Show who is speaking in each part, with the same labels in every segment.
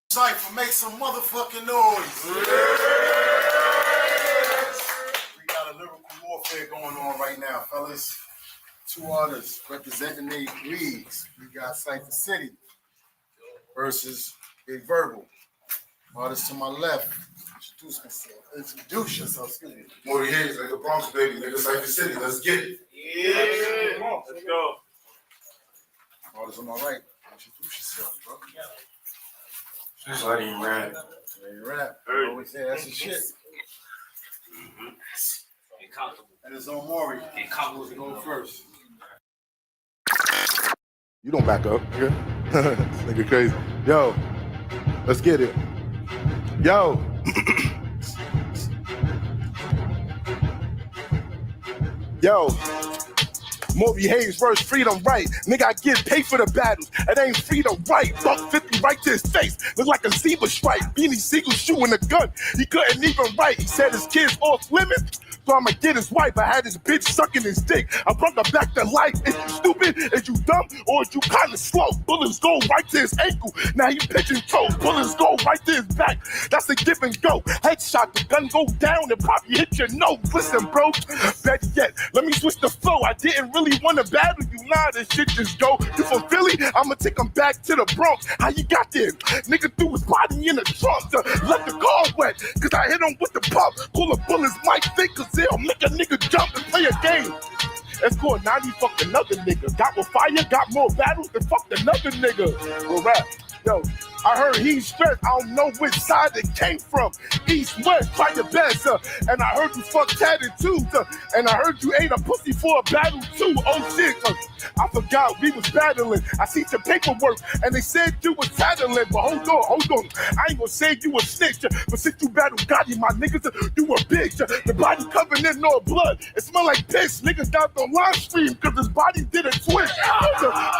Speaker 1: Cypher, make some motherfucking noise. We got a lyrical warfare going on right now, fellas. Two artists representing their leagues. We got Cypher City versus Big Verbal. Artist to my left. Introduce yourself. Excuse me.
Speaker 2: Morty Hayes, nigga Bronx, baby, nigga Cypher City. Let's get it.
Speaker 3: Yeah. Come on, let's go.
Speaker 1: Artist on my right. Introduce yourself, bro.
Speaker 2: Just let him rap.
Speaker 1: I always say that's the shit. And it's on Maury. Who's going first?
Speaker 4: You don't back up, nigga. This nigga crazy. Yo, let's get it. Yo. Yo. Morby Hayes versus Freedom Right. Nigga, I get paid for the battles. It ain't freedom right. Buck 50 right to his face. Look like a zebra stripe. Beanie Siegel shooting a gun. He couldn't even write. He said his kids off limits. So I'ma get his wife. I had his bitch sucking his dick. I brought her back to life. Is you stupid? Is you dumb? Or is you kind of slow? Bullets go right to his ankle. Now he pitching toes. Bullets go right to his back. That's a give and go. Headshot, the gun go down and probably hit your nose. Listen, bro. Better yet, let me switch the flow. I didn't really want to battle you. Nah, this shit just go. You from Philly? I'ma take him back to the Bronx. How you got there? Nigga threw his body in the trunk. Left the car wet. Cause I hit him with the pump. Pull the bullets, might think cause they'll make a nigga jump and play a game. It's called 90 fuck another nigga. Got more fire, got more battles than fuck another nigga. Well, rap. Yo, I heard he's stressed. I don't know which side it came from. East, west, try your best. And I heard you fuck tatted too. And I heard you ate a pussy for a battle too. Oh shit, I forgot we was battling. I see your paperwork and they said you was tattling. But hold on. I ain't gonna say you a snitch. But since you battled Gotti, my niggas, you a bitch. The body covered in no blood. It smell like piss. Niggas got the live stream cause his body did a twist.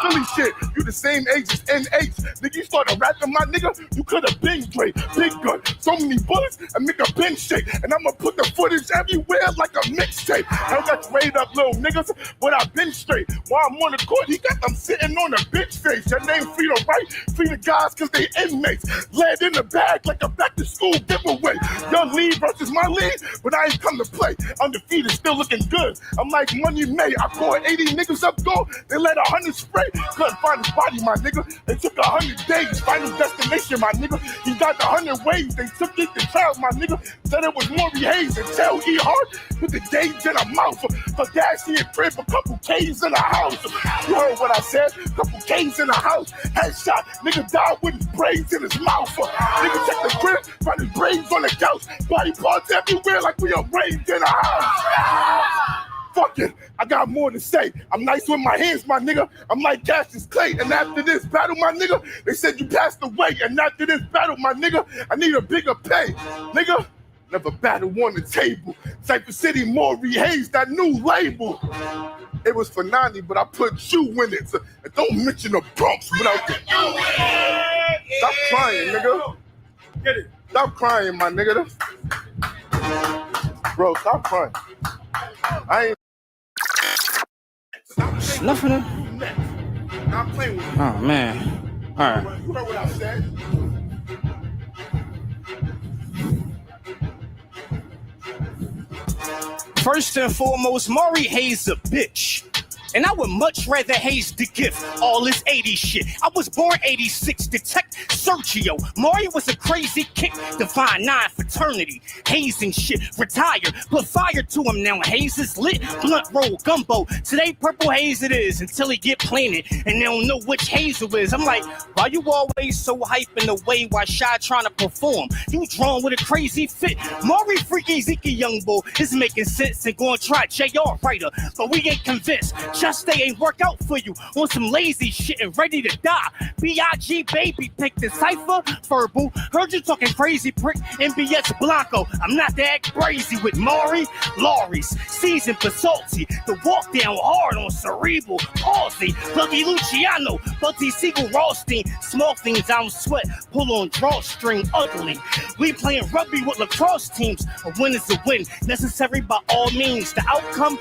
Speaker 4: Silly shit. You the same age as NH. Nigga, you started rapping, my nigga, you could have been great. Big gun, so many bullets, and make a bench shake. And I'ma put the footage everywhere like a mixtape. I got you up, little niggas, but I been straight. While I'm on the court, he got them sitting on a bitch face. Your name free the right, free the guys cause they inmates. Lead in the bag like a back to school giveaway. Your lead versus my lead, but I ain't come to play. Undefeated, still looking good. I'm like Money May. I caught 80 niggas up goal, they let 100 spray. Couldn't find his body, my nigga. They took 100 days. Final destination, my nigga. He got the 100 ways. They took it to trial, my nigga. Said it was Morby Hayes until he hard. Put the gauge in her mouth. For gas, he had crib a couple K's in the house. You heard what I said? Couple K's in the house. Headshot. Nigga died with his braids in his mouth. Nigga check the crib, find his braids on the couch. Body parts everywhere like we arranged in a house. Fuck it, I got more to say. I'm nice with my hands, my nigga. I'm like Cassius Clay. And after this battle, my nigga, they said you passed away. And after this battle, my nigga, I need a bigger pay. Nigga, never battle on the table. Cypher City, Morby Hayes, that new label. It was for 90, but I put you in it. So, and don't mention the Bronx without the Stop crying, nigga. Get it. Stop crying, my nigga. Bro, stop crying. I ain't.
Speaker 5: Nothing.
Speaker 1: Not playing with you.
Speaker 5: Oh man. All right.
Speaker 1: You heard what I said.
Speaker 5: First and foremost, Morby Hayes a bitch. And I would much rather Hayes the gift all this 80s shit. I was born 86, detect Sergio. Morby was a crazy kick, Divine 9 fraternity. Hayes and shit, retired, put fire to him now. Hayes is lit, blunt roll, gumbo. Today Purple Haze it is until he get planted and they don't know which Hazel is. I'm like, why you always so hype in the way while Shy trying to perform? You drawn with a crazy fit. Morby freaky Zeke young bull is making sense and gonna try JR writer, but we ain't convinced. chest day ain't work out for you. On some lazy shit and ready to die. B.I.G. baby pick the cipher verbal. Heard you talking crazy prick. MBS Blanco. I'm not that crazy with Maury. Laurie's seasoned for salty. The walk down hard on cerebral palsy. Lucky Luciano. Bugsy Siegel Rothstein. Small things I don't sweat. Pull on drawstring ugly. We playing rugby with lacrosse teams. A win is a win. Necessary by all means. The outcome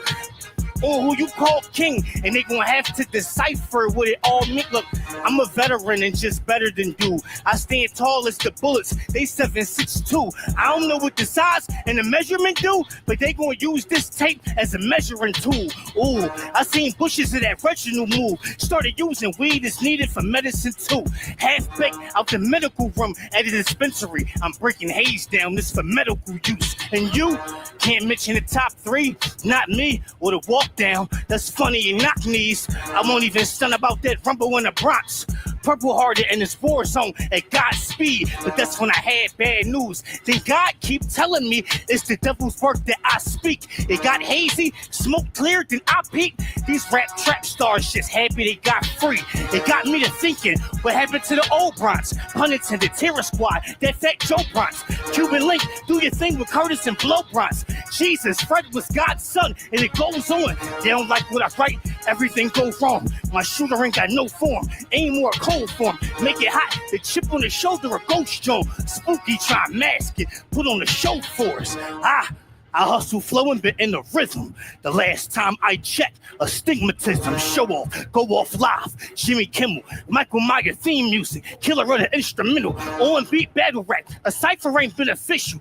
Speaker 5: or who you call king, and they gonna have to decipher what it all means. Look, I'm a veteran and just better than you. I stand tall as the bullets. They 7'6'2". I don't know what the size and the measurement do, but they gonna use this tape as a measuring tool. Ooh, I seen bushes of that Reginald move. Started using weed as needed for medicine too. Half baked out the medical room at a dispensary. I'm breaking haze down. This for medical use. And you can't mention the top 3. Not me or the walk down. That's funny and knock knees. I won't even stun about that rumble in the Bronx. Purple hearted in this war zone at God's speed. But that's when I had bad news. Then God keep telling me it's the devil's work that I speak. It got hazy, smoke cleared, then I peaked. These rap trap stars just happy they got free. It got me to thinking, what happened to the old Bronx? Pun intended, Terror Squad, that Fat Joe Bronx. Cuban Link, do your thing with Curtis and Blow Bronx. Jesus, Fred was God's son, and it goes on. They don't like what I write, everything goes wrong. My shooter ain't got no form, aim more cold form. Make it hot, the chip on the shoulder, a ghost Joe. Spooky try mask it, put on the show for us. I hustle flowing, but in the rhythm. The last time I checked, astigmatism, show off, go off live. Jimmy Kimmel, Michael Meyer theme music, killer of the instrumental, on beat battle rap. A cipher ain't beneficial.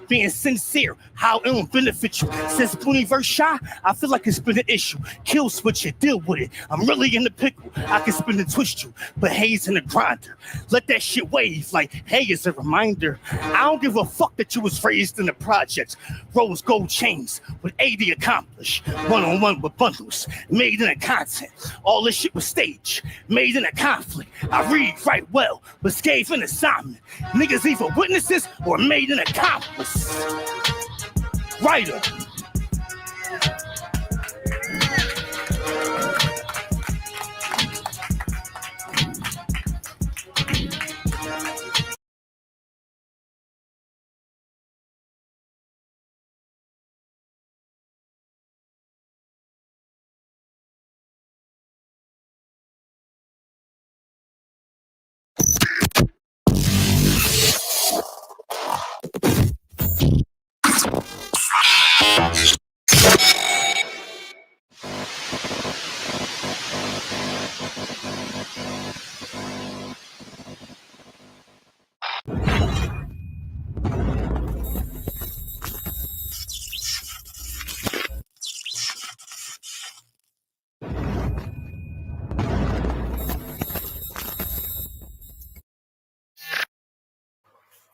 Speaker 5: Being sincere, how it don't benefit you. Since Booney verse shy, I feel like it's been an issue. Kill switch it, deal with it. I'm really in the pickle. I can spin and twist you, but Hayes in the grinder. Let that shit wave like, hey, it's a reminder. I don't give a fuck that you was raised in the projects. Rose gold chains with 80 accomplished. One-on-one with bundles, made in a content. All this shit was staged, made in a conflict. I read right well, but gave an assignment. Niggas either witnesses or made an accomplice. Writer.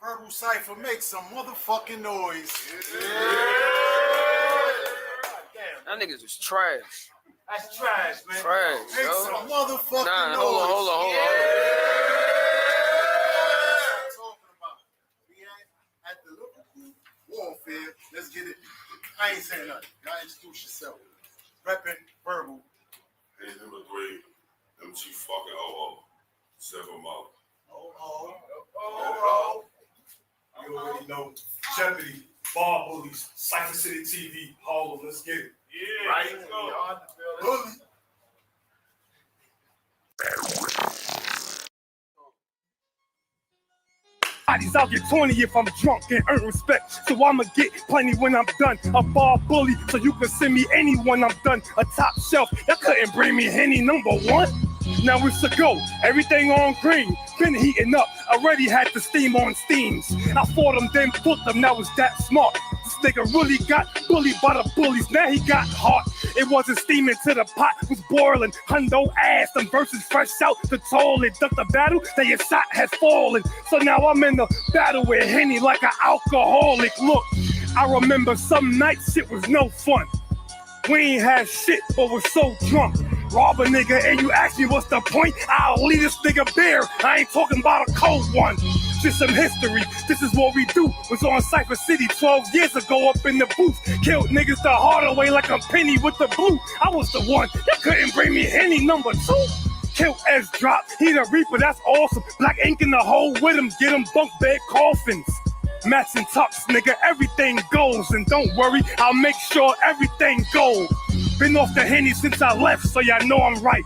Speaker 1: Verbal Cypher, make some motherfucking noise.
Speaker 6: That niggas is trash.
Speaker 1: That's trash, man.
Speaker 6: Trash,
Speaker 1: Make
Speaker 6: yo.
Speaker 1: some motherfucking
Speaker 6: Nah,
Speaker 1: noise.
Speaker 6: hold on.
Speaker 1: Talking about. We ain't at the lyrical warfare. Let's get it. I ain't saying nothing. Y'all introduce yourself. Reppin' Verbal.
Speaker 2: Hey, number 3, them chief fucking seven out.
Speaker 1: Oh.
Speaker 7: You already know Jeopardy, Bar Bullies, Cypher City TV, Harlem, let's get it.
Speaker 3: Yeah,
Speaker 7: Right?
Speaker 3: let's go.
Speaker 1: Bully.
Speaker 4: Bodies, I'll get 20 if I'm drunk and earn respect. So I'ma get plenty when I'm done. A bar bully, so you can send me anyone I'm done. A top shelf, that couldn't bring me Henny #1. Now it's a go, everything on green. Been heating up, already had the steam on steams. I fought them, then put them, now it's that smart. This nigga really got bullied by the bullies, now he got hot. It wasn't steaming till the pot was boiling. Hundo ass, them verses fresh out the toilet. Duck the battle, then your shot has fallen. So now I'm in the battle with Henny like an alcoholic. Look, I remember some nights shit was no fun. We ain't had shit, but was so drunk. Rob a nigga and you ask me what's the point? I'll leave this nigga bare. I ain't talking about a cold one. Just some history. This is what we do. Was on Cypher City 12 years ago up in the booth. Killed niggas the harder way like I'm Penny with the blue. I was the one. They couldn't bring me Henny number 2. Killed S drop. He the Reaper. That's awesome. Black ink in the hole with him. Get him bunk bed coffins. Mats and tux, nigga, everything goes. And don't worry, I'll make sure everything goes. Been off the Henny since I left, so y'all know I'm right.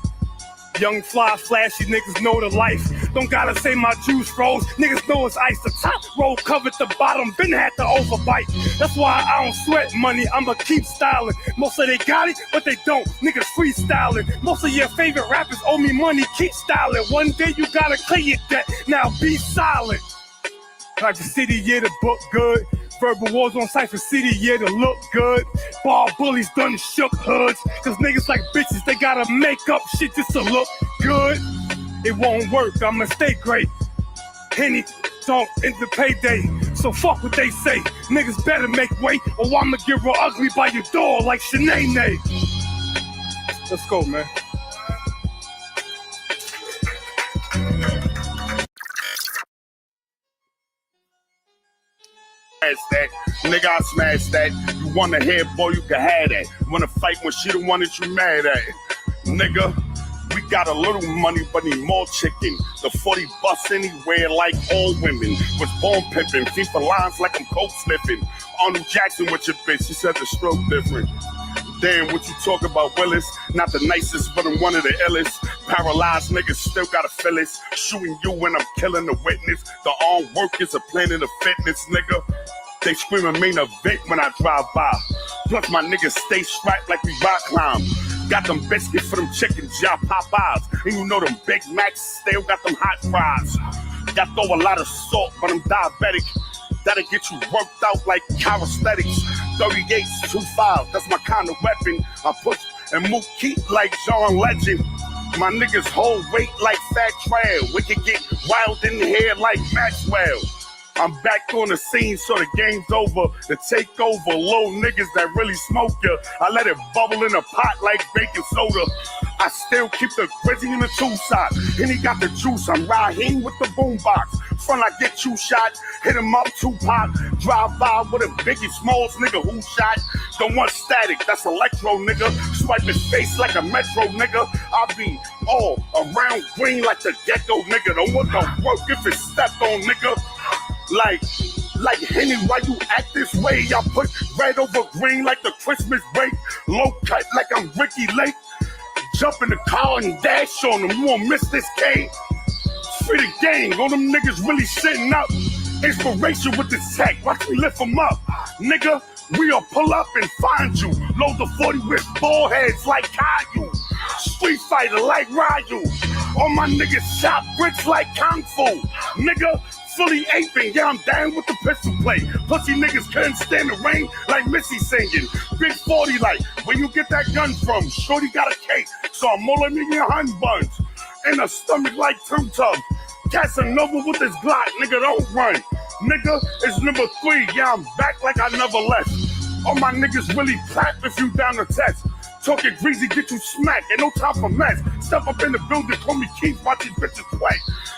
Speaker 4: Young, fly, flashy niggas know the life. Don't gotta say my juice froze. Niggas know it's ice. The top roll covered the bottom. Been had to overbite. That's why I don't sweat money. I'ma keep styling. Most of they got it, but they don't. Niggas freestyling. Most of your favorite rappers owe me money. Keep styling. One day you gotta clear your debt. Now be silent. Cypher City, yeah, the book good. Verbal wars on Cypher City, yeah, the look good. Bar bullies done shook hoods. Cause niggas like bitches, they gotta make up shit just to look good. It won't work, I'ma stay great. Henny don't end the payday. So fuck what they say. Niggas better make way or I'ma get real ugly by your door like Shanae. Let's go, man.
Speaker 8: That. Nigga, I smash that. You wanna hear, boy, you can have that. Wanna fight when she the one that you mad at. Nigga, we got a little money, but need more chicken. The 40 bus anywhere like all women. Was born pimping, FIFA lines like I'm coke sniffing. Arnold Jackson with your bitch, she said the stroke different. Damn, what you talk about, Willis? Not the nicest, but I'm one of the illest. Paralyzed niggas still gotta feel it. Shooting you when I'm killing the witness. The armed work is a planet of fitness, nigga. They screaming main event when I drive by. Plus my niggas stay strapped like we rock climb. Got them biscuits for them chicken job Popeyes. And you know them Big Macs still got them hot fries. Got throw a lot of salt, but I'm diabetic. That'll get you worked out like calisthenics. 38s, 25, that's my kind of weapon. I push and move keep like John Legend. My niggas hold weight like Fat Trail. We can get wild in the hair like Maxwell. I'm back on the scene, so the game's over. The takeover, low niggas that really smoke ya. I let it bubble in a pot like baking soda. I still keep the Grizzy in the two-side. And he got the juice, I'm Raheem with the boombox. Front I get you shot, hit him up, Tupac. Drive by with a Biggie Smalls, nigga, who shot? Don't want static, that's electro, nigga. Swipe his face like a metro, nigga. I be all around green like the gecko, nigga. Don't want no work if it's stepped on, nigga. Like Henny, why you act this way? I put red over green like the Christmas break. Low cut like I'm Ricky Lake. Jump in the car and dash on them. You won't miss this game. Free the gang. All them niggas really sitting up. Inspiration with this tech. Watch me lift them up. Nigga, we'll pull up and find you. Load the 40 with ball heads like Caillou. Street fighter like Ryu. All my niggas chop bricks like Kung Fu. Nigga, fully aping, yeah, I'm down with the pistol play. Pussy niggas couldn't stand the rain like Missy singing. Big 40 like, where you get that gun from? Shorty got a cake, so I'm mulling in your hun buns. And a stomach like Tum Tums. Casanova with this Glock, nigga, don't run. Nigga, it's number 3, yeah, I'm back like I never left. All my niggas really clap if you down the test. Talking greasy, get you smacked, ain't no time for mess. Step up in the building, call me Keith, watch these bitches sweat.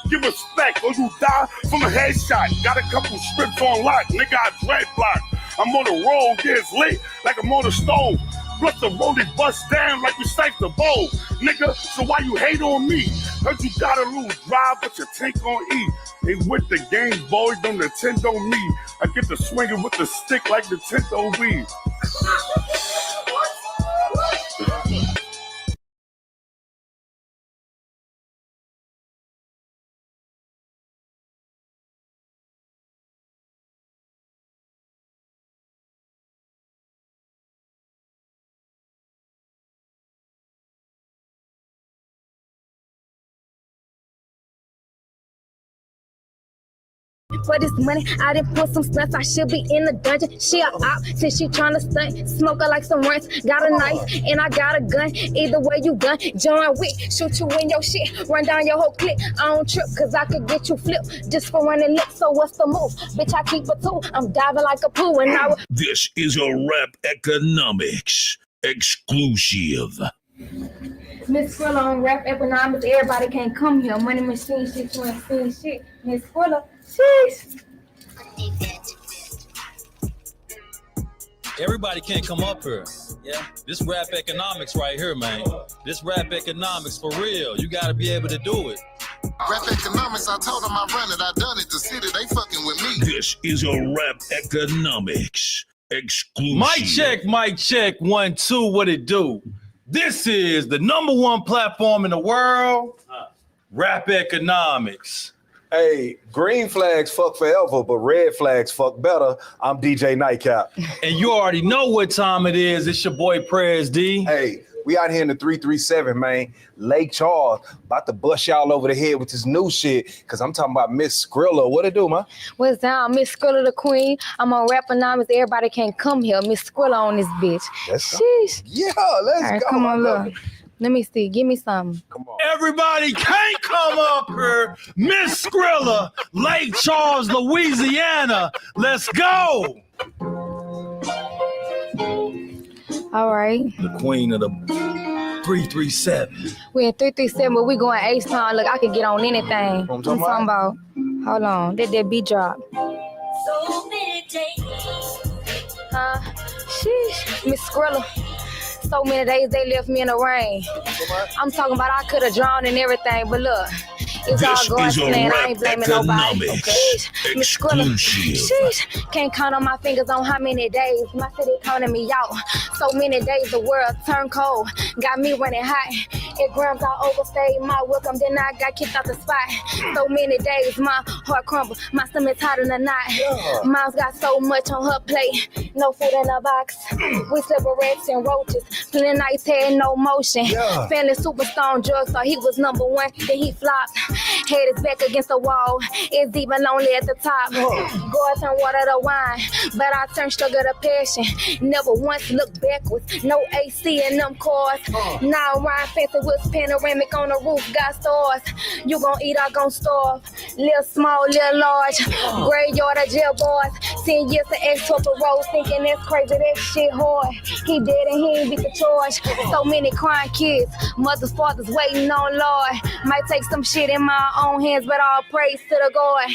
Speaker 8: Give respect or you die from a headshot. Got a couple strips on lock, nigga, I dread block. I'm on the road, yeah, it's late, like I'm on the stove. Plus the rollie bust down like we sniped the bowl. Nigga, so why you hate on me? Heard you got a little drive, but your tank on E. Ain't with the game, boy, don't attend on me. I get to swinging with the stick like the tent on weed.
Speaker 9: For this money, I done put some stunts. I should be in the dungeon. She a op, since she tryna stunt. Smoke her like some runs. Got a knife and I got a gun. Either way you gun, John Wick, shoot you in your shit, run down your whole clip. I don't trip, cause I could get you flipped just for running lips. So what's the move? Bitch, I keep a tool. I'm diving like a pool and I
Speaker 10: This is a rap economics exclusive.
Speaker 9: Miss Skrilla on rap economics. Everybody can't come here. Money machine shit, you ain't seen shit. Miss Skrilla, sheesh.
Speaker 10: Everybody can't come up here. Yeah. This rap economics right here, man. This rap economics for real. You gotta be able to do it.
Speaker 11: Rap economics, I told them I run it, I done it. The city, they fucking with me.
Speaker 12: This is a rap economics exclusive.
Speaker 10: Mic check, 1, 2, what it do? This is the #1 platform in the world, rap economics.
Speaker 13: Hey, green flags fuck forever, but red flags fuck better. I'm DJ Nightcap.
Speaker 10: And you already know what time it is. It's your boy Prez D.
Speaker 13: Hey, we out here in the 337, man. Lake Charles, about to bust y'all over the head with this new shit, because I'm talking about Miss Skrilla. What it do, man?
Speaker 9: What's down? Miss Skrilla the queen. I'm on Raponomics. Everybody can't come here. Miss Skrilla on this bitch. Sheesh.
Speaker 13: Yeah, let's
Speaker 9: All right,
Speaker 13: go.
Speaker 9: come on, look. Let me see. Give me something.
Speaker 13: Come on.
Speaker 10: Everybody can't come up here. Miss Skrilla, Lake Charles, Louisiana. Let's go.
Speaker 9: All right.
Speaker 10: The queen of the 337.
Speaker 9: We in 337, but we going H-Town. Look, I can get on anything.
Speaker 13: I'm talking about.
Speaker 9: Hold on. That beat drop.
Speaker 14: So many days.
Speaker 9: Sheesh. Miss Skrilla. So many days they left me in the rain. I'm talking about I could have drawn and everything, but look, it's all going plan. I ain't blaming nobody. Okay? Miss Skrilla, sheesh, can't count on my fingers on how many days my city counting me out. So many days the world turned cold, got me running hot. It grams I overstayed my welcome, then I got kicked out the spot. So many days my heart crumbled, my stomach tight in the knot. Mom's got so much on her plate, no food in a box. We slept with rats and roaches. Plenty nights had no motion. Family superstar on drugs, thought he was #1. Then he flopped. Head is back against the wall. It's even lonely at the top. Go out and water the wine, but I turned sugar to passion. Never once looked backwards. No AC in them cars. Now I'm riding fancy with panoramic on the roof. Got stars. You gon' eat, I gon' starve. Little small, little large. Graveyard of jail bars. 10 years to ex-for parole. Thinking that's crazy, that shit hard. He dead and he ain't beat the charge. So many crying kids, mothers, fathers waiting on Lord. Might take some shit in my own hands, but all praise to the God.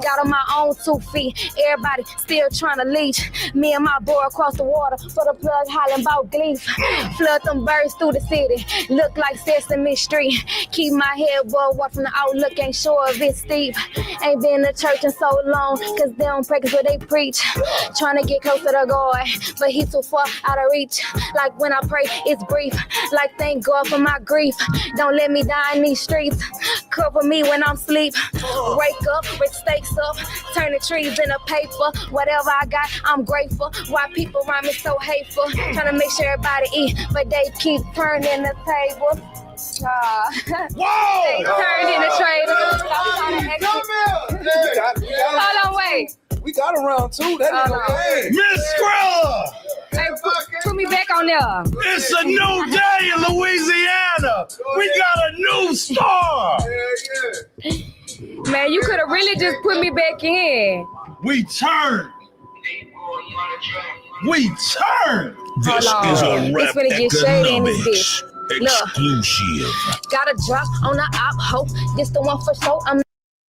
Speaker 9: Got on my own 2 feet. Everybody still trying to leech. Me and my boy across the water for the plug hollering about glee. Flood them birds through the city. Look like Sesame Street. Keep my head above water from the outlook. Ain't sure if it's steep. Ain't been to church in so long, cause they don't practice what they preach. Trying to get closer to God, but he too far out of reach. Like when I pray, it's brief. Like thank God for my grief. Don't let me die in these streets. Cover me when I'm asleep. Wake up, rich stakes up. Turn the trees into paper. Whatever I got, I'm grateful. Why people around me so hateful. Trying to make sure everybody eat, but they keep turning the table.
Speaker 10: Whoa!
Speaker 9: They turned in the trade. Hold on, wait.
Speaker 13: We got a round 2. That ain't okay.
Speaker 10: Miss Skrilla!
Speaker 9: Hey, put me back on there.
Speaker 10: It's a new day in Louisiana. We got a new star.
Speaker 9: Man, you could have really just put me back in.
Speaker 10: We turn. We turn.
Speaker 12: This is a rap economics exclusive.
Speaker 9: Got a drop on the op hope. This the one for sure. I'm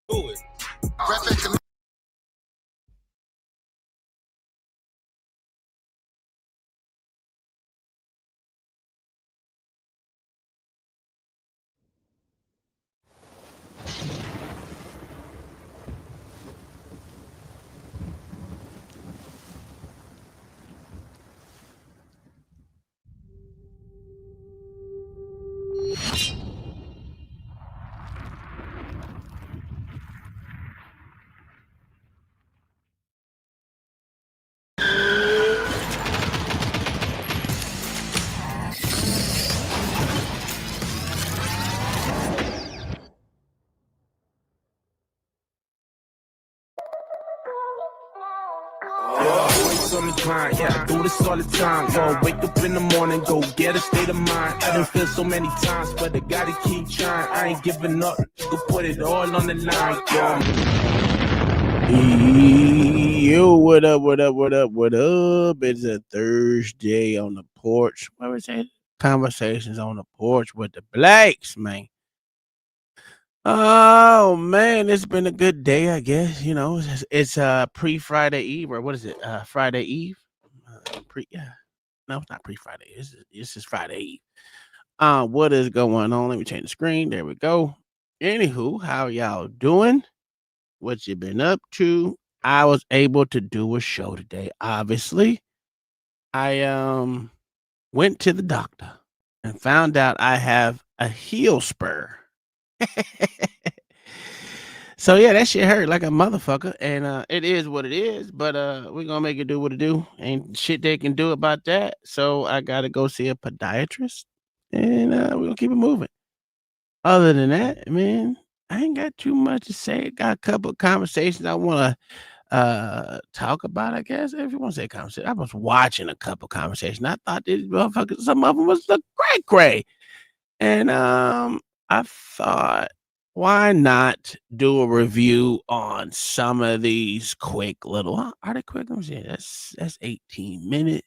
Speaker 10: Do it.
Speaker 11: Rap economics.
Speaker 15: On the grind, yeah, I do this all the time. Wake up in the morning, go get a state of mind. I done feel so many times, but I gotta keep trying. I ain't giving up, go put it all on the line.
Speaker 16: Yo, what up? It's a Thursday on the porch. What was that? conversations on the porch with the Blacks, man. Oh man, it's been a good day, I guess. You know, it's pre-Friday Eve, or what is it? Friday Eve? No, it's not pre-Friday. It's just Friday Eve. What is going on? Let me change the screen. There we go. Anywho, how y'all doing? What you been up to? I was able to do a show today. Obviously, I went to the doctor and found out I have a heel spur. So yeah, that shit hurt like a motherfucker, and it is what it is. But we're gonna make it do what it do. Ain't shit they can do about that. So I gotta go see a podiatrist, and we're gonna keep it moving. Other than that, man, I ain't got too much to say. Got a couple of conversations I want to talk about. I guess if you want to say conversation, I was watching a couple conversations. I thought these motherfuckers, some of them was the cray, and I thought, why not do a review on some of these quick little? Are they quick? Let me see. That's 18 minutes.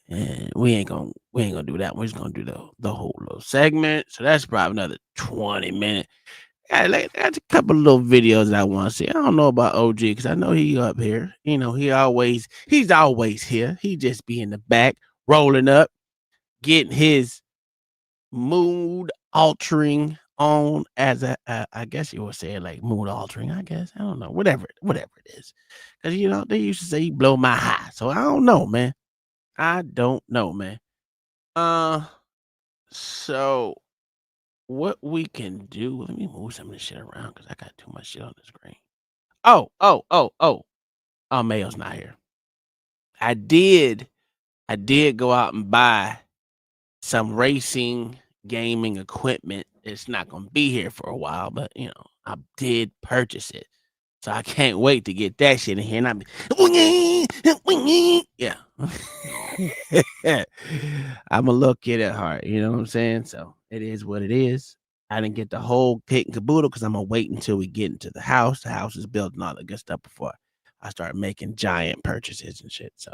Speaker 16: And we ain't gonna do that. We're just gonna do the whole little segment. So that's probably another 20 minutes. Yeah, that's a couple of little videos that I want to see. I don't know about OG because I know he up here. You know, he's always here. He just be in the back, rolling up, getting his mood altering on as I guess you would say like mood altering. I guess I don't know. Whatever it is, because you know they used to say you blow my high. So I don't know, man. I don't know, man. So what we can do? Let me move some of this shit around because I got too much shit on the screen. Oh, Mayo's not here. I did go out and buy some racing gaming equipment. It's not gonna be here for a while, but you know, I did purchase it. So I can't wait to get that shit in here. And I'm yeah. I'm a little kid at heart, you know what I'm saying? So it is what it is. I didn't get the whole kit and caboodle because I'm gonna wait until we get into the house. The house is built and all the good stuff before I start making giant purchases and shit. So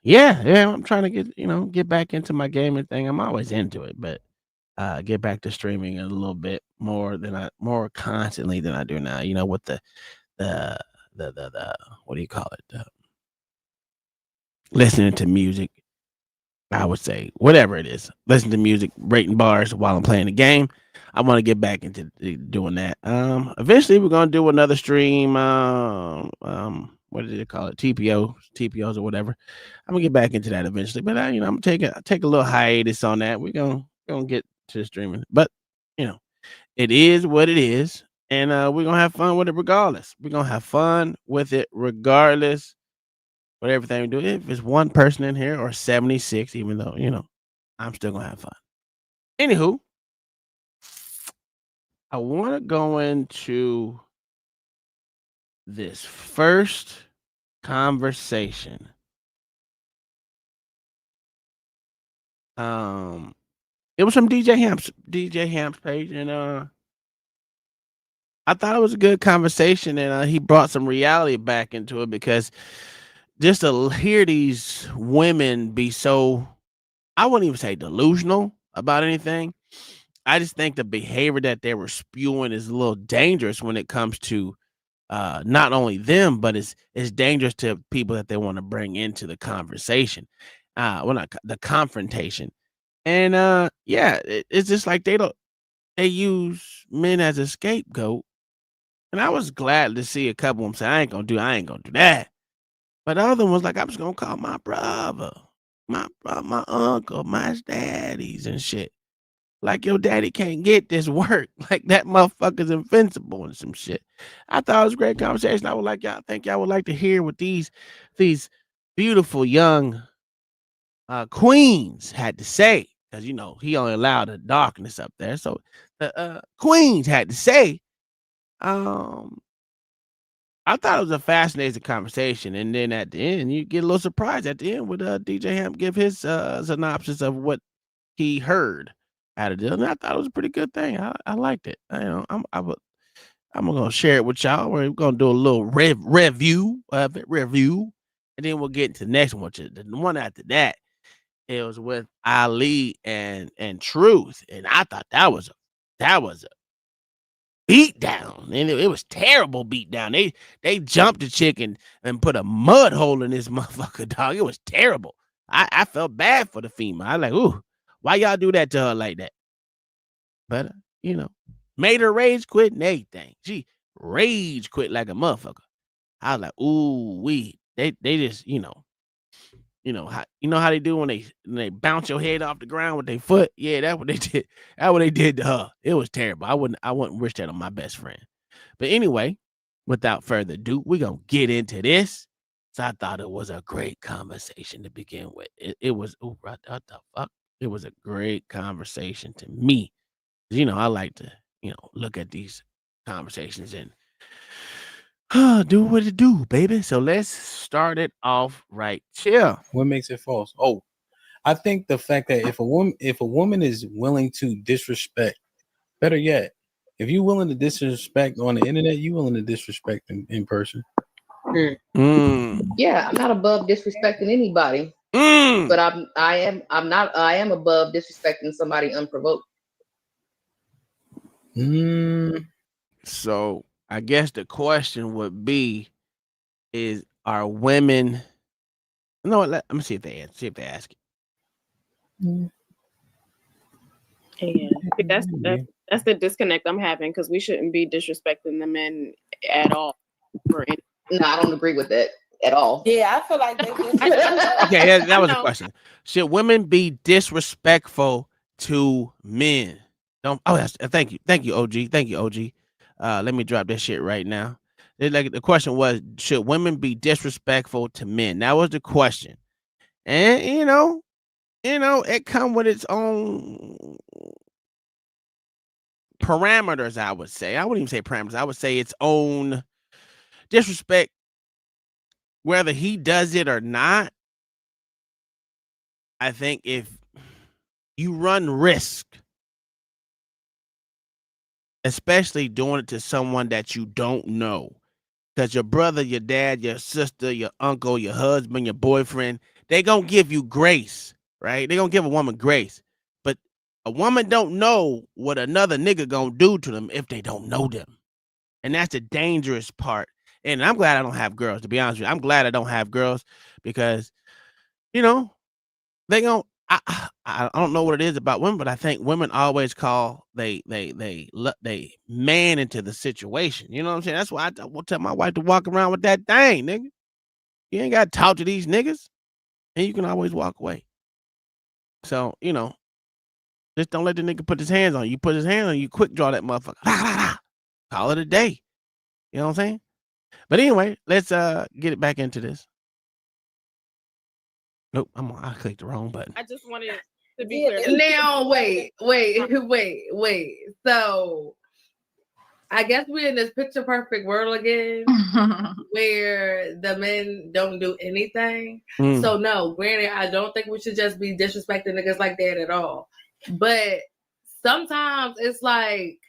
Speaker 16: yeah, I'm trying to get back into my gaming thing. I'm always into it, but get back to streaming a little bit more constantly than I do now. You know, with the what do you call it? Listening to music. I would say whatever it is, listen to music, rating bars while I'm playing the game. I want to get back into doing that. Eventually we're gonna do another stream. What did they call it? TPOs or whatever. I'm gonna get back into that eventually. But I'm gonna take a little hiatus on that. We're gonna get to the streaming. But it is what it is, and we're gonna have fun with it regardless. We're gonna have fun with it regardless. But everything we do, if it's one person in here or 76, even though, I'm still going to have fun. Anywho, I want to go into this first conversation. It was from DJ Hamp's page, and I thought it was a good conversation, and he brought some reality back into it because just to hear these women be so, I wouldn't even say delusional about anything. I just think the behavior that they were spewing is a little dangerous when it comes to not only them, but it's dangerous to people that they want to bring into the conversation. Not the confrontation. And it's just like they use men as a scapegoat. And I was glad to see a couple of them say, I ain't gonna do that. But the other one's like, I'm just gonna call my brother, my uncle, my daddies and shit. Like your daddy can't get this work. Like that motherfucker's invincible and some shit. I thought it was a great conversation. I think y'all would like to hear what these beautiful young queens had to say. Because he only allowed the darkness up there. So the queens had to say. I thought it was a fascinating conversation, and then at the end, you get a little surprised at the end with DJ Hamp give his synopsis of what he heard out of it. And I thought it was a pretty good thing. I liked it. I'm gonna share it with y'all. We're gonna do a little review of it, and then we'll get into the next one, which is the one after that. It was with Ali and Truth, and I thought that was a beat down, and it was terrible beat down. They jumped the chick and put a mud hole in this motherfucker, dog. It was terrible. I felt bad for the female. I like, ooh, why y'all do that to her like that? But made her rage quit and everything. She rage quit like a motherfucker. I was like, ooh, they just how they do when they bounce your head off the ground with their foot. Yeah, that's what they did. That's what they did to her. It was terrible. I wouldn't wish that on my best friend. But anyway, without further ado, we're gonna get into this. So I thought it was a great conversation to begin with. It was what the fuck? It was a great conversation to me. I like to, look at these conversations and do what it do, baby. So let's start it off right here.
Speaker 17: What makes it false? Oh, I think the fact that if a woman is willing to disrespect, better yet, if you're willing to disrespect on the internet, you willing to disrespect in person.
Speaker 18: Yeah, I'm not above disrespecting anybody, but I am above disrespecting somebody unprovoked.
Speaker 16: So I guess the question would be: are women? No, let me see if they answer. See if they ask it.
Speaker 19: Yeah, that's the disconnect I'm having, because we shouldn't be disrespecting the men at all.
Speaker 18: No, I don't agree with that at all.
Speaker 20: Yeah, I feel like they
Speaker 16: Okay, that was a question. Should women be disrespectful to men? Thank you, OG. Thank you, OG. Let me drop that shit right now. The question was, should women be disrespectful to men? That was the question, and it come with its own parameters. I would say. I wouldn't even say parameters. I would say its own disrespect, whether he does it or not. I think if you run risk, especially doing it to someone that you don't know, because your brother, your dad, your sister, your uncle, your husband, your boyfriend, they gonna give you grace, right? They gonna give a woman grace, but a woman don't know what another nigga gonna do to them if they don't know them, and that's the dangerous part. And I'm glad I don't have girls, to be honest with you. I'm glad I don't have girls, because they gonna. I don't know what it is about women, but I think women always call they man into the situation. You know what I'm saying? That's why I will tell my wife to walk around with that thing, nigga. You ain't got to talk to these niggas, and you can always walk away. So just don't let the nigga put his hands on you. Put his hands on you, quick draw that motherfucker. Call it a day. You know what I'm saying? But anyway, let's get it back into this. Nope, I clicked the wrong button.
Speaker 19: I just wanted to be clear.
Speaker 21: Now, wait. So, I guess we're in this picture perfect world again, where the men don't do anything. So, no, granted, I don't think we should just be disrespecting niggas like that at all. But sometimes it's like,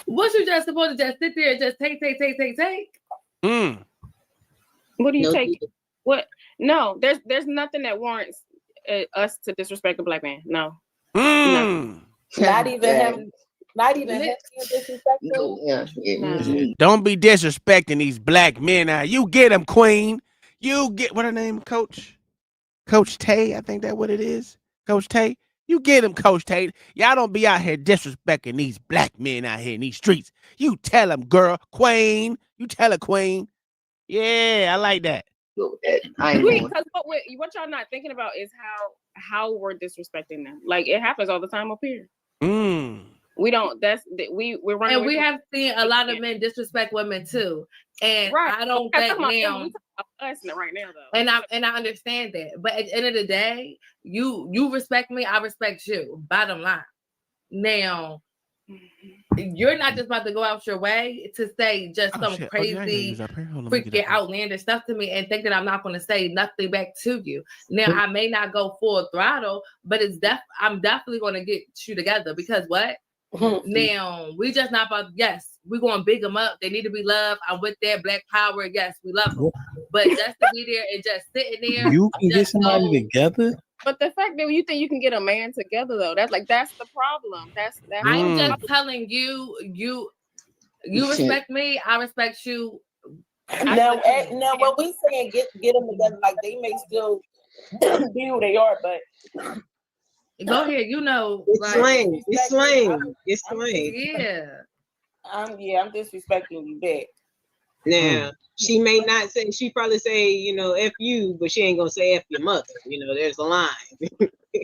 Speaker 21: what you just supposed to just sit there and just take?
Speaker 19: What do you take? What? No, there's nothing that warrants us to disrespect a black man. No.
Speaker 20: Not even him. Not even him being disrespectful.
Speaker 16: Don't be disrespecting these black men. Now you get them, Queen. You get what her name, Coach Tay. I think that's what it is, Coach Tay. You get him, Coach Tay. Y'all don't be out here disrespecting these black men out here in these streets. You tell them, girl, Queen. You tell her, Queen. Yeah, I like that.
Speaker 19: Because what y'all not thinking about is how we're disrespecting them. Like, it happens all the time up here. We don't. We're running.
Speaker 21: And we have seen a lot of men disrespect women too. And I don't think now.
Speaker 19: Us right now though.
Speaker 21: And I understand that. But at the end of the day, you respect me, I respect you. Bottom line. Now, you're not just about to go out your way to say just some crazy, freaking outlandish stuff to me and think that I'm not going to say nothing back to you. Now, I may not go full throttle, but I'm definitely going to get you together, because what? Now, we just not about, yes, we're going to big them up. They need to be loved. I'm with that Black power. Yes, we love them. But just to be there and just sitting there,
Speaker 17: You can get somebody together.
Speaker 19: But the fact that you think you can get a man together though, that's the problem. That's
Speaker 21: I'm just telling you, you respect me, I respect you.
Speaker 20: Now, when we saying get them together, like they may still be who they are, but
Speaker 21: go ahead. You know,
Speaker 5: it's slang. It's slang. It's slang.
Speaker 21: Yeah.
Speaker 20: I'm disrespecting you back.
Speaker 5: Now, she may not say, she probably say, you know, F you, but she ain't gonna say F your mother. You know, there's a line.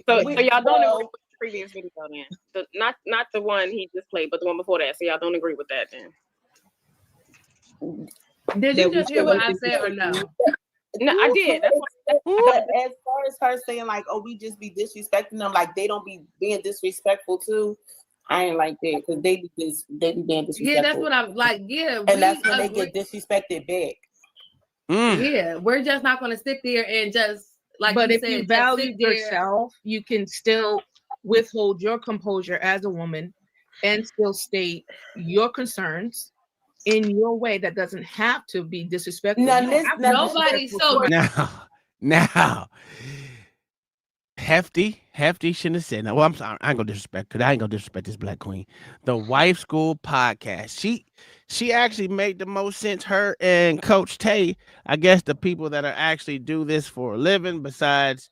Speaker 19: So y'all don't agree with the previous video then? Not the one he just played, but the one before that. So y'all don't agree with that then?
Speaker 21: Did you just hear what I said or no?
Speaker 19: No, I did. That's
Speaker 20: But as far as her saying like, oh, we just be disrespecting them, like they don't be being disrespectful too. I ain't like that because they be being disrespectful.
Speaker 21: Yeah, that's what I'm like. Yeah,
Speaker 20: and that's when they get disrespected back.
Speaker 21: Yeah, we're just not going to sit there and just like.
Speaker 22: But
Speaker 21: you
Speaker 22: if
Speaker 21: said,
Speaker 22: you value yourself, you can still withhold your composure as a woman and still state your concerns in your way that doesn't have to be disrespectful.
Speaker 21: Nobody so
Speaker 16: now. Hefty shouldn't have said that. Well, I'm sorry, I ain't gonna disrespect because I ain't gonna disrespect this black queen. The Wife School podcast. She actually made the most sense. Her and Coach Tay, I guess the people that are actually do this for a living, besides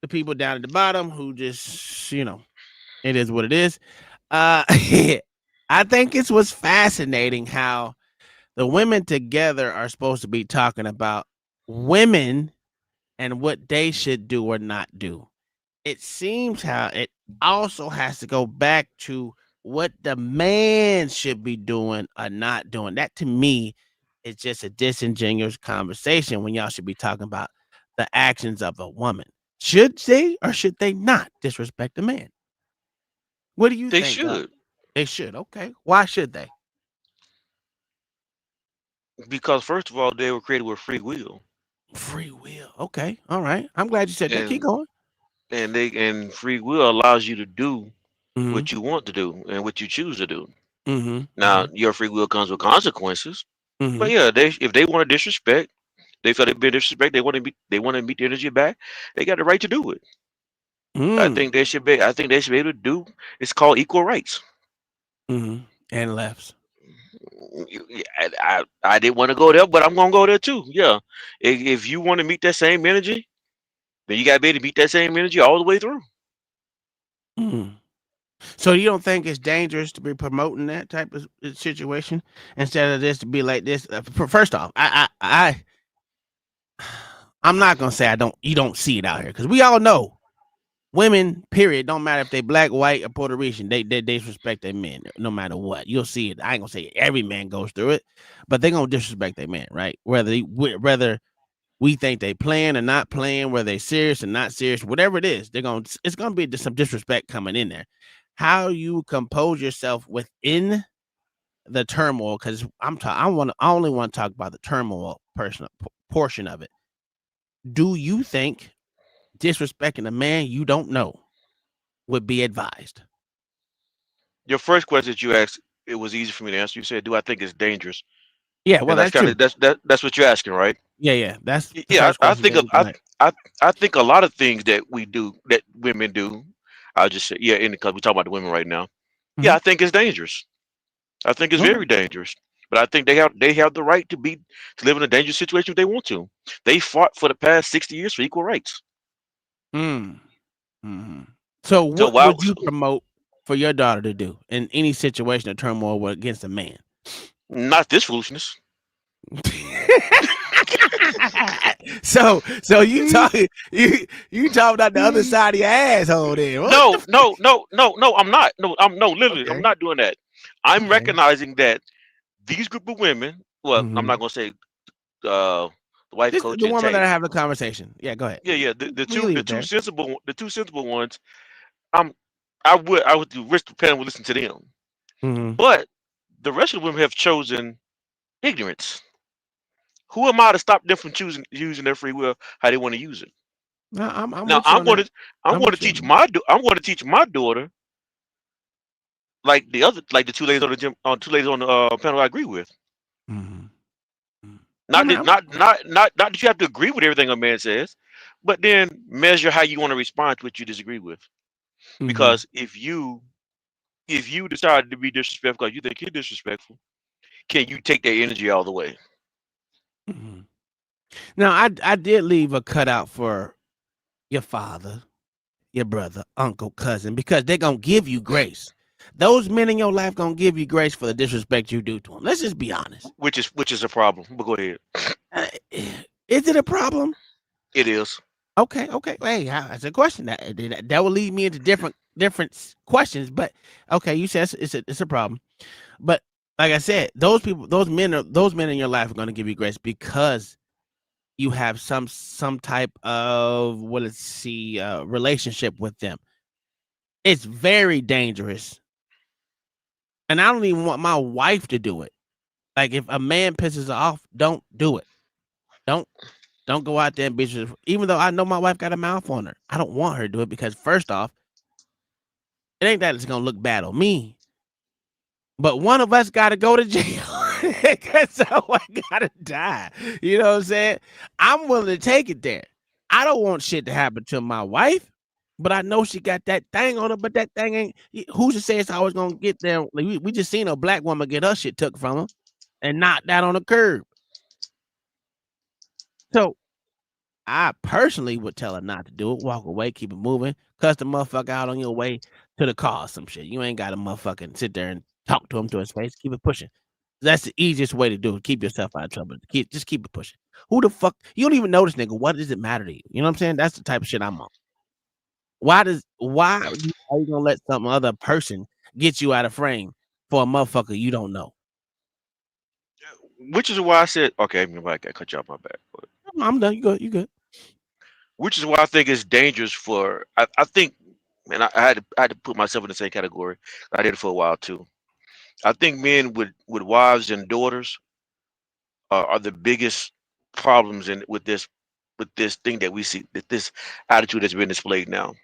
Speaker 16: the people down at the bottom who just, you know, it is what it is. I think it was fascinating how the women together are supposed to be talking about women and what they should do or not do. It seems how it also has to go back to what the man should be doing or not doing. That to me is just a disingenuous conversation when y'all should be talking about the actions of a woman. Should they or should they not disrespect a man? What do you think?
Speaker 23: They should.
Speaker 16: They should. Okay. Why should they?
Speaker 23: Because first of all, they were created with free will.
Speaker 16: Free will. Okay. All right. I'm glad you said that. Keep going.
Speaker 23: And free will allows you to do what you want to do and what you choose to do. Now, your free will comes with consequences. But yeah, if they want to disrespect, they feel they've been disrespected, they want to meet the energy back, they got the right to do it. I think they should be able to do. It's called equal rights.
Speaker 16: And lefts.
Speaker 23: I didn't want to go there, but I'm gonna go there too. Yeah, if you want to meet that same energy, then you gotta be able to meet that same energy all the way through.
Speaker 16: So you don't think it's dangerous to be promoting that type of situation instead of this to be like this? First off, I'm not gonna say you don't see it out here because we all know women, period, don't matter if they black, white, or Puerto Rican, they disrespect their men no matter what. You'll see it. I ain't gonna say every man goes through it, but they're gonna disrespect their man, right? Whether we think they playing or not playing, whether they serious or not serious, whatever it is, it's gonna be some disrespect coming in there. How you compose yourself within the turmoil, because I only want to talk about the turmoil portion of it. Do you think disrespecting a man you don't know would be advised?
Speaker 23: Your first question that you asked, it was easy for me to answer. You said, "Do I think it's dangerous?"
Speaker 16: Yeah, well,
Speaker 23: that's kind of that's what you're asking, right?
Speaker 16: Yeah. That's
Speaker 23: I think a lot of things that we do, that women do, I'll just say, because we talk about the women right now. Yeah, I think it's dangerous. I think it's very dangerous. But I think they have the right to live in a dangerous situation if they want to. They fought for the past 60 years for equal rights.
Speaker 16: So what would you promote for your daughter to do in any situation of turmoil against a man?
Speaker 23: Not this foolishness.
Speaker 16: So you talking about the other side of your asshole there?
Speaker 23: No, I'm not. No, literally, I'm not doing that. I'm recognizing that these group of women. Well, I'm not gonna say the wife coach.
Speaker 16: The woman that I have the conversation. Yeah, go ahead.
Speaker 23: Yeah. The two sensible ones. I would risk the panel would listen to them. But the rest of the women have chosen ignorance. Who am I to stop them from using their free will how they want to use it? I'm going to teach my daughter like the two ladies on the panel I agree with. Not that you have to agree with everything a man says, but then measure how you want to respond to what you disagree with. Because if you decide to be disrespectful because you think you're disrespectful, can you take that energy all the way?
Speaker 16: Now, I did leave a cutout for your father, your brother, uncle, cousin, because they're gonna give you grace. Those men in your life gonna give you grace for the disrespect you do to them. Let's just be honest.
Speaker 23: Which is a problem. But go ahead.
Speaker 16: Is it a problem?
Speaker 23: It is.
Speaker 16: Okay. Hey, that's a question. That will lead me into different questions. But okay, you said it's a problem. But like I said, those men in your life are going to give you grace because you have some type of relationship with them. It's very dangerous, and I don't even want my wife to do it. Like if a man pisses her off, don't do it. Don't go out there and be, even though I know my wife got a mouth on her. I don't want her to do it because first off, it ain't that it's gonna look bad on me. But one of us gotta go to jail because someone gotta die. You know what I'm saying? I'm willing to take it there. I don't want shit to happen to my wife, but I know she got that thing on her, but that thing ain't, who's to say it's always gonna get there? Like we just seen a black woman get her shit took from her and knocked that on the curb. So I personally would tell her not to do it. Walk away, keep it moving. Cuss the motherfucker out on your way to the car or some shit. You ain't got to motherfucking sit there and talk to him to his face. Keep it pushing. That's the easiest way to do it. Keep yourself out of trouble. Just keep it pushing. Who the fuck? You don't even know this nigga. What does it matter to you? You know what I'm saying? That's the type of shit I'm on. Why are you gonna let some other person get you out of frame for a motherfucker you don't know?
Speaker 23: Which is why I said, okay, I cut you off my back. But
Speaker 16: I'm done. You good.
Speaker 23: which is why I think it's dangerous for. I think, man, I had to put myself in the same category. I did it for a while too. I think men with wives and daughters are the biggest problems with this thing that we see, this attitude that's been displayed now.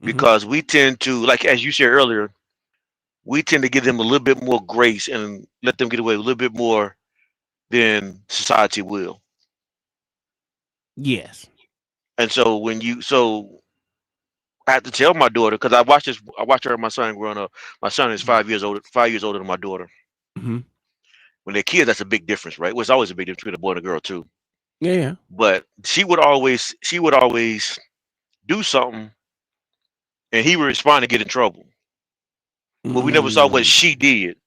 Speaker 23: Because we tend to, like as you said earlier, we tend to give them a little bit more grace and let them get away a little bit more than society will.
Speaker 16: Yes.
Speaker 23: And so I have to tell my daughter, because I watched her and my son growing up. My son is 5 years older than my daughter. When they're kids, that's a big difference, right? Well, it's always a big difference between a boy and a girl too.
Speaker 16: Yeah.
Speaker 23: But she would always do something and he would respond and get in trouble. But we never saw what she did.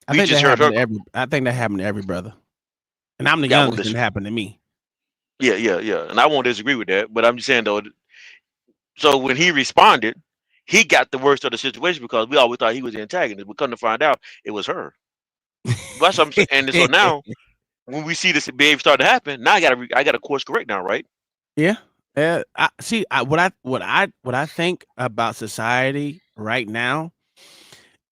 Speaker 16: I think that happened to every brother. And I'm the youngest, and it happened to me.
Speaker 23: Yeah. And I won't disagree with that. But I'm just saying, though, so when he responded, he got the worst of the situation because we always thought he was the antagonist. But come to find out, it was her. That's what I'm saying. And so now, when we see this behavior start to happen, now I got to course correct now, right?
Speaker 16: Yeah. What I think about society right now,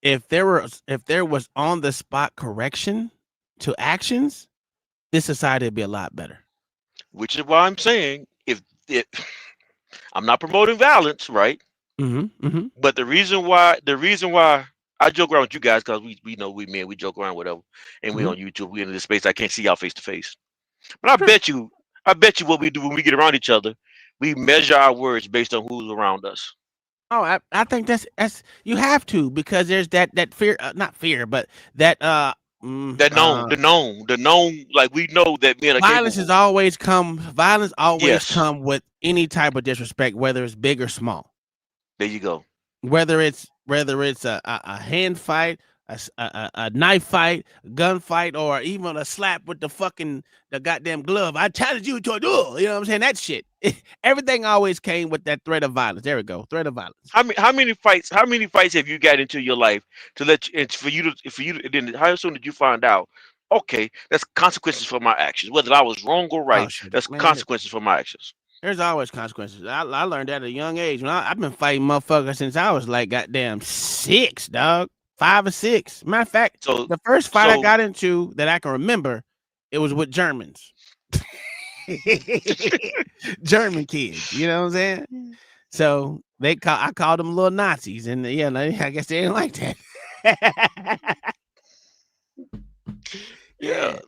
Speaker 16: if there was on the spot correction to actions, this society would be a lot better.
Speaker 23: Which is why I'm saying if I'm not promoting violence, right? But the reason why I joke around with you guys, because we know we men, we joke around, whatever, and we on YouTube, we in this space. I can't see y'all face to face. But I bet you what we do when we get around each other, we measure our words based on who's around us.
Speaker 16: Oh, I think that's you have to, because there's that fear, not fear, but that
Speaker 23: the known, like we know that men are
Speaker 16: violence
Speaker 23: capable.
Speaker 16: Violence always come with any type of disrespect, whether it's big or small.
Speaker 23: There you go.
Speaker 16: Whether it's a hand fight, a knife fight, gun fight, or even a slap with the goddamn glove. I challenge you to a duel. You know what I'm saying? That shit. Everything always came with that threat of violence. There we go. Threat of violence.
Speaker 23: How many fights have you got into your life for you to then how soon did you find out? Okay, that's consequences for my actions. Whether I was wrong or right, that's consequences for my actions.
Speaker 16: There's always consequences. I learned that at a young age. I've been fighting motherfuckers since I was like goddamn 6, dog. 5 or 6. Matter of fact, the first fight I got into that I can remember, it was with Germans. German kids, you know what I'm saying? So I called them little Nazis, and I guess they didn't like that.
Speaker 23: Yeah.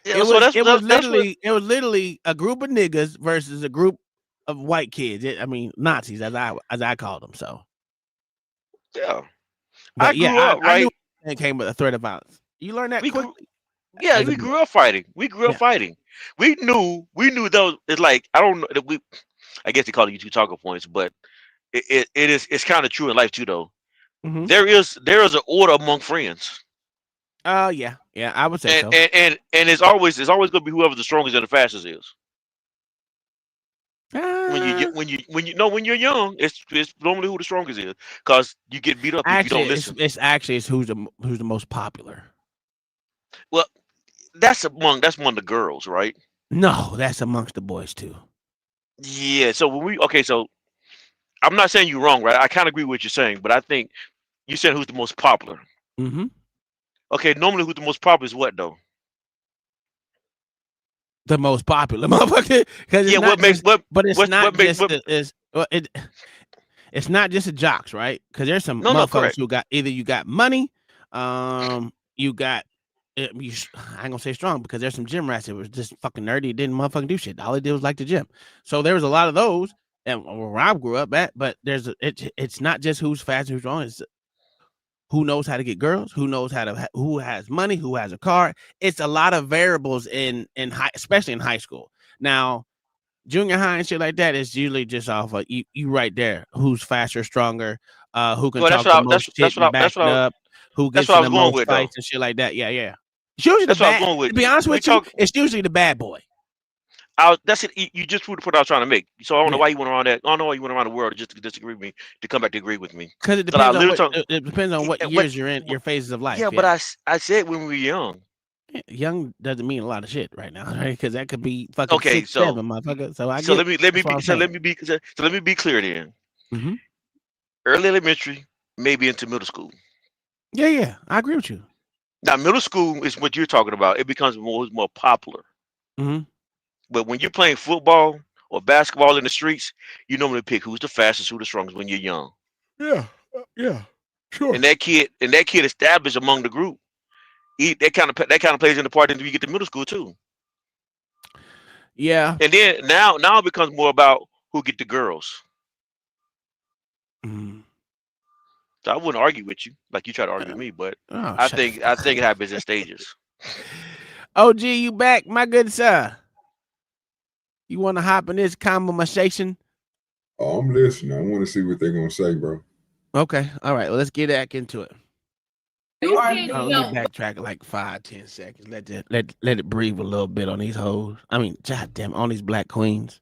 Speaker 23: Yeah.
Speaker 16: It
Speaker 23: So
Speaker 16: was
Speaker 23: that's what.
Speaker 16: literally a group of niggas versus a group of white kids. I mean Nazis as I called them. So
Speaker 23: Yeah. I
Speaker 16: but
Speaker 23: grew
Speaker 16: yeah,
Speaker 23: up
Speaker 16: I knew
Speaker 23: right.
Speaker 16: it came with a threat of violence. You learned that
Speaker 23: We grew.
Speaker 16: quickly
Speaker 23: Yeah,
Speaker 16: as a
Speaker 23: we
Speaker 16: boy.
Speaker 23: grew up fighting. We grew up
Speaker 16: Yeah.
Speaker 23: fighting. We knew those. It's like I don't know that we. I guess they call it you two talking points, but it's kind of true in life too though.
Speaker 16: Mm-hmm.
Speaker 23: There is an order among friends.
Speaker 16: Oh yeah, I would say
Speaker 23: And
Speaker 16: so.
Speaker 23: and it's always gonna be whoever the strongest and the fastest is. When you're young, it's normally who the strongest is because you get beat up if you
Speaker 16: Actually,
Speaker 23: don't listen.
Speaker 16: it's who's the most popular.
Speaker 23: Well, that's among the girls, right?
Speaker 16: No, that's amongst the boys too.
Speaker 23: Yeah. So so I'm not saying you're wrong, right? I kind of agree with what you're saying, but I think you said who's the most popular.
Speaker 16: Mm-hmm.
Speaker 23: Okay, normally who's the most popular is what though?
Speaker 16: The most popular motherfucker because it's
Speaker 23: Yeah.
Speaker 16: not
Speaker 23: What makes
Speaker 16: just,
Speaker 23: what
Speaker 16: but it's
Speaker 23: what
Speaker 16: not
Speaker 23: makes
Speaker 16: just
Speaker 23: what?
Speaker 16: it's not just the jocks, right? Because there's some
Speaker 23: No,
Speaker 16: motherfuckers
Speaker 23: correct.
Speaker 16: who got either you got money, you got. I ain't gonna say strong because there's some gym rats that was just fucking nerdy, didn't motherfucking do shit. All they did was like the gym. So there was a lot of those, and where I grew up at. But it's not just who's fast and who's strong. It's who knows how to get girls, who has money, who has a car. It's a lot of variables in high, especially in high school. Now, junior high and shit like that is usually just off of you right there. Who's faster, stronger, who can
Speaker 23: Well, that's
Speaker 16: talk
Speaker 23: what
Speaker 16: the
Speaker 23: I,
Speaker 16: most shit and back it up, who
Speaker 23: that's
Speaker 16: gets
Speaker 23: what I
Speaker 16: in
Speaker 23: was
Speaker 16: the
Speaker 23: going
Speaker 16: most
Speaker 23: with though.
Speaker 16: fights and shit like that. Yeah. It's usually the
Speaker 23: That's what I was
Speaker 16: bad.
Speaker 23: going with.
Speaker 16: To be honest
Speaker 23: We
Speaker 16: with you,
Speaker 23: talk.
Speaker 16: it's usually the bad boy.
Speaker 23: That's it. You just proved the point I was trying to make. So I don't know
Speaker 16: Yeah.
Speaker 23: why you went around that. I don't know why you went around the world just to disagree with me, to come back to agree with me.
Speaker 16: Because it
Speaker 23: Because I
Speaker 16: depends on
Speaker 23: literally
Speaker 16: what
Speaker 23: talk.
Speaker 16: it depends on what
Speaker 23: Yeah,
Speaker 16: years you're in, your phases of life.
Speaker 23: yeah, but
Speaker 16: Yeah.
Speaker 23: I said when we were young.
Speaker 16: Young doesn't mean a lot of shit right now, right? Because that could be fucking
Speaker 23: Okay,
Speaker 16: 6, 7, motherfucker. So I
Speaker 23: so
Speaker 16: get.
Speaker 23: let me
Speaker 16: That's what I'm
Speaker 23: be so
Speaker 16: saying.
Speaker 23: let me be clear then.
Speaker 16: Mm-hmm.
Speaker 23: Early elementary, maybe into middle school.
Speaker 16: Yeah, I agree with you.
Speaker 23: Now middle school is what you're talking about. It becomes more popular.
Speaker 16: Mm-hmm.
Speaker 23: But when you're playing football or basketball in the streets, you normally pick who's the fastest, who's the strongest when you're young.
Speaker 16: Yeah, sure.
Speaker 23: And that kid established among the group. That kind of plays into part until you get to middle school too.
Speaker 16: Yeah.
Speaker 23: And then now it becomes more about who get the girls.
Speaker 16: Mm-hmm.
Speaker 23: So I wouldn't argue with you like you try to argue with me, but
Speaker 16: Oh,
Speaker 23: I
Speaker 16: shut the
Speaker 23: think
Speaker 16: fuck
Speaker 23: it happens in stages.
Speaker 16: OG, you back, my good sir. You want to hop in this conversation?
Speaker 2: Oh, I'm listening. I want to see what they're gonna say, bro.
Speaker 16: Okay, all right. Well, let's get back into it.
Speaker 21: You
Speaker 16: Let
Speaker 21: can't
Speaker 16: me backtrack like 5-10 seconds. Let it breathe a little bit on these hoes. I mean, goddamn, on these black queens.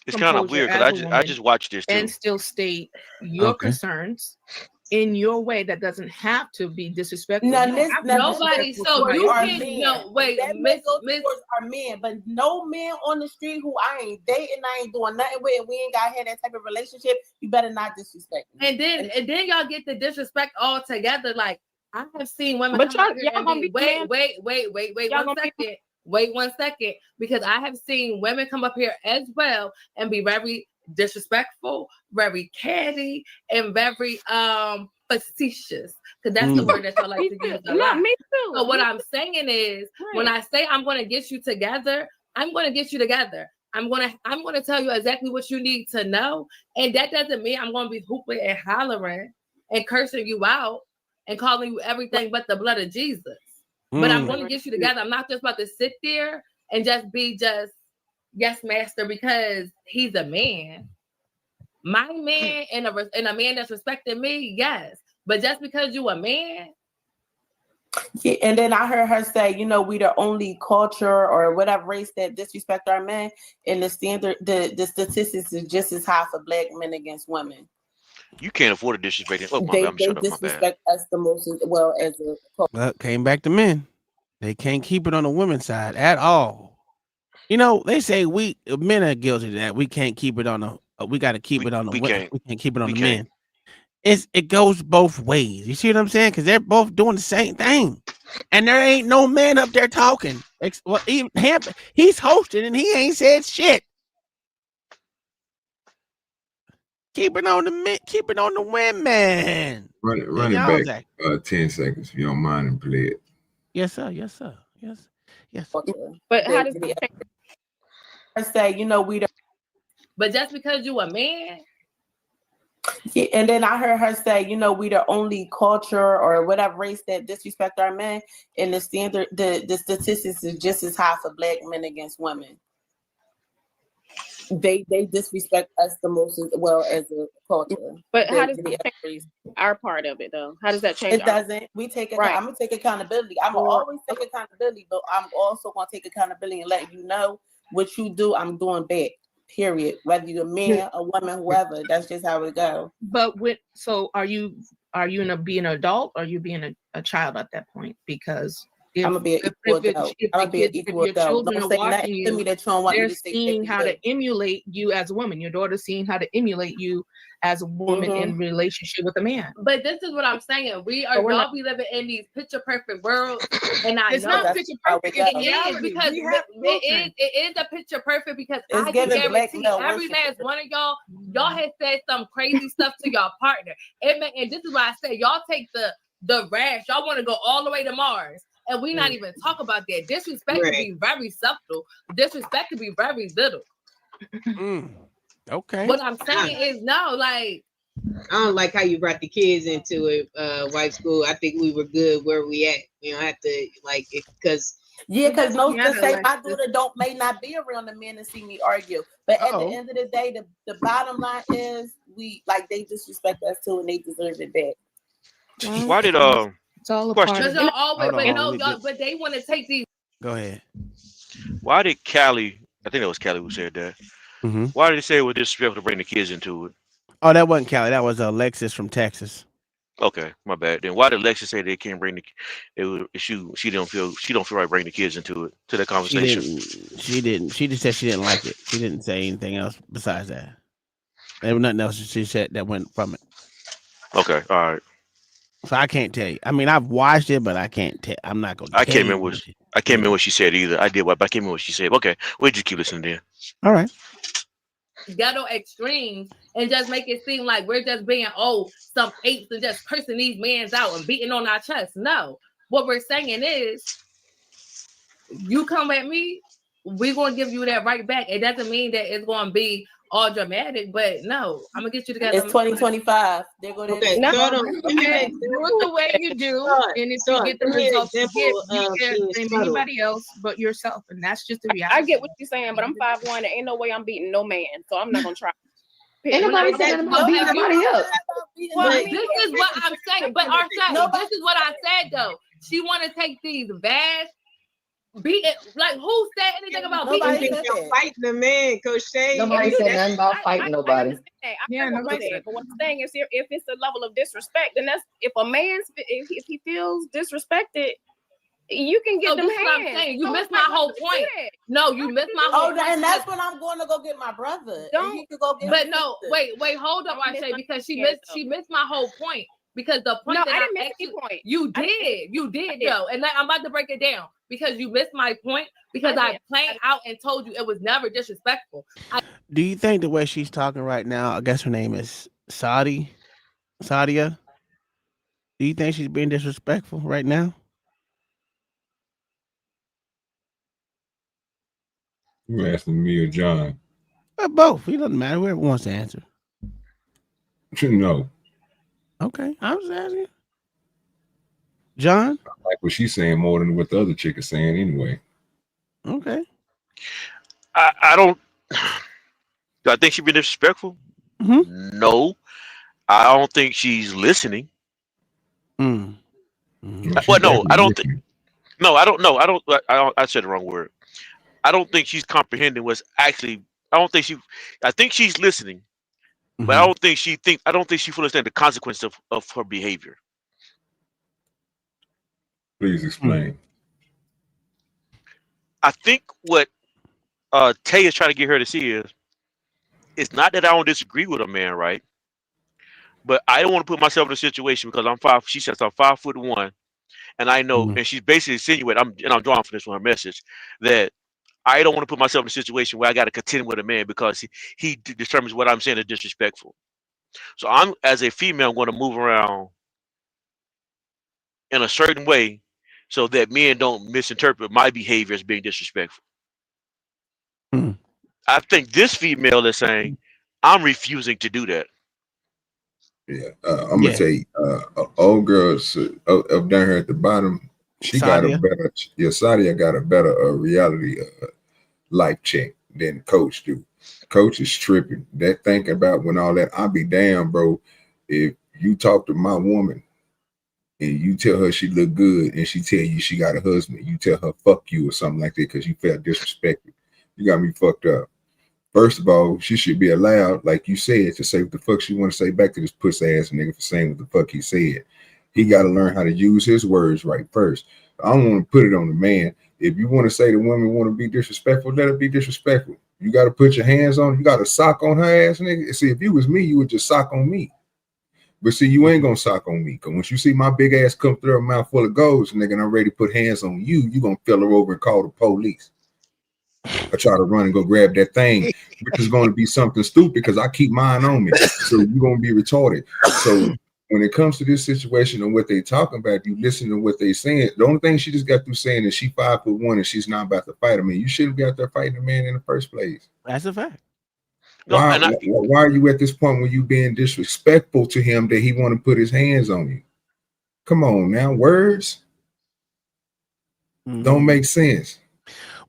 Speaker 23: It's kind of
Speaker 22: Composure
Speaker 23: weird
Speaker 22: as a
Speaker 23: because I
Speaker 22: woman
Speaker 23: just watched this
Speaker 22: and
Speaker 23: too.
Speaker 22: still state your
Speaker 16: Okay.
Speaker 22: concerns in your way that doesn't have to be disrespectful.
Speaker 20: Now,
Speaker 22: You
Speaker 20: this,
Speaker 22: have to
Speaker 20: now,
Speaker 22: be
Speaker 21: Nobody.
Speaker 22: disrespectful
Speaker 21: So
Speaker 22: to
Speaker 21: you
Speaker 22: somebody
Speaker 21: can't.
Speaker 22: else.
Speaker 21: No, wait,
Speaker 20: that
Speaker 21: Miss.
Speaker 20: may go towards our men, but no man on the street who I ain't dating, I ain't doing nothing with, and we ain't got to have that type of relationship. You better not disrespect me.
Speaker 21: And then y'all get the disrespect all together. Like I have seen women
Speaker 19: But
Speaker 21: come up here
Speaker 19: y'all
Speaker 21: and
Speaker 19: gonna be
Speaker 21: be
Speaker 19: mad.
Speaker 21: wait
Speaker 19: Y'all
Speaker 21: 1
Speaker 19: gonna be
Speaker 21: second. Wait 1 second, because I have seen women come up here as well and be very disrespectful, very catty, and very facetious. Because that's the word that y'all like to use a lot.
Speaker 19: Me too.
Speaker 21: So what I'm saying is, when I say I'm gonna get you together, I'm gonna get you together. I'm gonna tell you exactly what you need to know. And that doesn't mean I'm gonna be hooping and hollering and cursing you out and calling you everything but the blood of Jesus. But I'm going to get you together. I'm not just about to sit there and just be yes, master, because he's a man. My man and a man that's respecting me, yes. But just because you a man.
Speaker 20: Yeah, and then I heard her say, we the only culture or whatever race that disrespect our men, and the statistics is just as high for black men against women.
Speaker 23: You can't afford to disrespect it. Oh my
Speaker 20: They
Speaker 23: bad. I'm shut up. My bad.
Speaker 20: disrespect us the most as well as a
Speaker 16: Well, came back to men. They can't keep it on the women's side at all. They say men are guilty of that. We can't keep it on the. We got to keep it on the.
Speaker 23: We can't.
Speaker 16: We can't keep it on
Speaker 23: We
Speaker 16: the
Speaker 23: can't.
Speaker 16: men. It goes both ways. You see what I'm saying? Because they're both doing the same thing, and there ain't no man up there talking. Well, even he's hosting and he ain't said shit. Keep it on the men. Keep it on the women.
Speaker 2: Run it back 10 seconds if you don't mind and play it.
Speaker 16: Yes, sir. Yes, sir. Yes. Yes.
Speaker 19: But how does
Speaker 20: I say, you know, we don't.
Speaker 21: But just because you a man.
Speaker 20: Yeah, and then I heard her say, you know, we the only culture or whatever race that disrespect our men, and the statistics is just as high for black men against women. They disrespect us the most as well as a culture.
Speaker 19: But how does that change our part of it though? How does that change?
Speaker 20: It doesn't. We take it.
Speaker 19: Right.
Speaker 20: I'm gonna take accountability. I'm gonna always take accountability, but I'm also gonna take accountability and let you know what you do. I'm doing back. Period. Whether you're a man, a woman, whoever. That's just how it goes.
Speaker 22: But so are you being an adult or are you being a child at that point? Because
Speaker 20: I'm gonna be an equal adult. I'm gonna be an equal
Speaker 22: your
Speaker 20: adult.
Speaker 22: children
Speaker 20: Don't
Speaker 22: are
Speaker 20: say nothing
Speaker 22: watching
Speaker 20: to me
Speaker 22: you,
Speaker 20: that you don't want me
Speaker 22: they're
Speaker 20: to say.
Speaker 22: seeing how to emulate you as a woman. Your daughter's seeing how to emulate you as a woman in relationship with a man.
Speaker 21: But this is what I'm saying. We are y'all be living in these picture perfect worlds, and I
Speaker 22: It's
Speaker 21: know
Speaker 22: not picture perfect.
Speaker 21: It is because it is a picture perfect because I can guarantee every last one of y'all have said some crazy stuff to y'all partner. And this is why I say y'all take the rash. Y'all want to go all the way to Mars. And we not even talk about that. Disrespect can be very subtle. Disrespect can be very little.
Speaker 16: Okay.
Speaker 21: What I'm saying is no, like
Speaker 5: I don't like how you brought the kids into it, wife school. I think we were good where we at. We don't have to like it because
Speaker 20: because just say my daughter may not be around the men and see me argue. But at the end of the day, the bottom line is they disrespect us too and they deserve it back.
Speaker 23: Why did
Speaker 22: it's all a
Speaker 23: question?
Speaker 21: But they want to take these.
Speaker 16: Go ahead.
Speaker 23: Why did Callie? I think that was Callie who said that. Why did they say it was disrespectful to bring the kids into it?
Speaker 16: Oh, that wasn't Callie. That was Alexis from Texas.
Speaker 23: Okay, my bad. Then why did Alexis say they can't bring she don't feel right bringing the kids into the conversation?
Speaker 16: She didn't. She just said she didn't like it. She didn't say anything else besides that. There was nothing else she said that went from it.
Speaker 23: Okay, all right.
Speaker 16: So I can't tell you. I mean, I've watched it, but I can't tell. I'm not gonna.
Speaker 23: I can't remember what she said either. I did, but I can't remember what she said. Okay, we'll just keep listening then.
Speaker 16: All right.
Speaker 21: Ghetto extremes and just make it seem like we're just being some apes and just cursing these mans out and beating on our chests. No, what we're saying is, you come at me, we're gonna give you that right back. It doesn't mean that it's gonna be all dramatic, but no, I'm gonna get you together.
Speaker 20: It's 2025. They're going
Speaker 5: to
Speaker 22: do it the way you do, and if you get the results you get, you can't blame anybody else but yourself, and that's just the reality.
Speaker 19: I get what you're saying, but I'm 5'1" and ain't no way I'm beating no man, so I'm not gonna try.
Speaker 18: Ain't nobody saying about beating nobody up.
Speaker 21: Well, this is what I'm saying. But this is what I said though. She want to take these vast beating. Like who said anything about beating?
Speaker 5: Fighting the man, Coach Shay.
Speaker 18: Nobody said nothing about fighting nobody.
Speaker 19: Yeah, nobody said. But what I'm saying is, if it's a level of disrespect, then that's if a man's if he feels disrespected. You can get them hands.
Speaker 21: You missed my whole point. No, you missed my whole point.
Speaker 20: And that's when I'm going to go get my brother.
Speaker 21: Don't. But no, wait, hold up, Ashay, because she missed my whole point. Because the point that
Speaker 19: I didn't miss
Speaker 21: asked
Speaker 19: any point.
Speaker 21: You did, though. And I'm about to break it down because you missed my point because I plain out and told you it was never disrespectful.
Speaker 16: Do you think the way she's talking right now, I guess her name is Sadia? Do you think she's being disrespectful right now?
Speaker 2: You asking me or John?
Speaker 16: Both. It doesn't matter. Whoever wants to answer.
Speaker 2: No.
Speaker 16: Okay, I was asking. John?
Speaker 2: I like what she's saying more than what the other chick is saying anyway.
Speaker 16: Okay.
Speaker 23: I don't. Do I think she's been disrespectful? No. I don't think she's listening. Well, no, I don't think. No, I don't know. I said the wrong word. I don't think she's comprehending what's actually. I think she's listening, but I don't think she fully understands the consequence of her behavior.
Speaker 2: Please explain.
Speaker 23: I think what Tay is trying to get her to see is, it's not that I don't disagree with a man, right? But I don't want to put myself in a situation because she says I'm 5'1", and I know, and she's basically insinuating, I'm drawing from this one her message, that I don't want to put myself in a situation where I got to contend with a man because he determines what I'm saying is disrespectful. So I'm, as a female, going to move around in a certain way so that men don't misinterpret my behavior as being disrespectful. I think this female is saying, I'm refusing to do that.
Speaker 2: Yeah, I'm gonna tell you, old girls up down here at the bottom, she got a better. Yeah, Sadia got a better reality life check than Coach do. Coach is tripping. That thinking about when all that. I'll be damn, bro. If you talk to my woman and you tell her she look good and she tell you she got a husband, you tell her fuck you or something like that because you felt disrespected. You got me fucked up. First of all, she should be allowed, like you said, to say what the fuck she want to say back to this pussy ass nigga for saying what the fuck he said. He got to learn how to use his words right first. I don't want to put it on the man. If you want to say the woman want to be disrespectful, let her be disrespectful. You got to put your hands on her. You got to sock on her ass, nigga. See, if you was me, you would just sock on me. But see, you ain't gonna sock on me. Because once you see my big ass come through a mouth full of goals, nigga, and I'm ready to put hands on you, you gonna fill her over and call the police. I try to run and go grab that thing, which is going to be something stupid because I keep mine on me. So you're going to be retarded. So when it comes to this situation and what they talking about, you listen to what they saying. The only thing she just got through saying is she 5'1" and she's not about to fight. I mean, you shouldn't be out there fighting a man in the first place.
Speaker 16: That's a fact.
Speaker 2: Why are you at this point when you being disrespectful to him that he want to put his hands on you? Come on now, words don't make sense.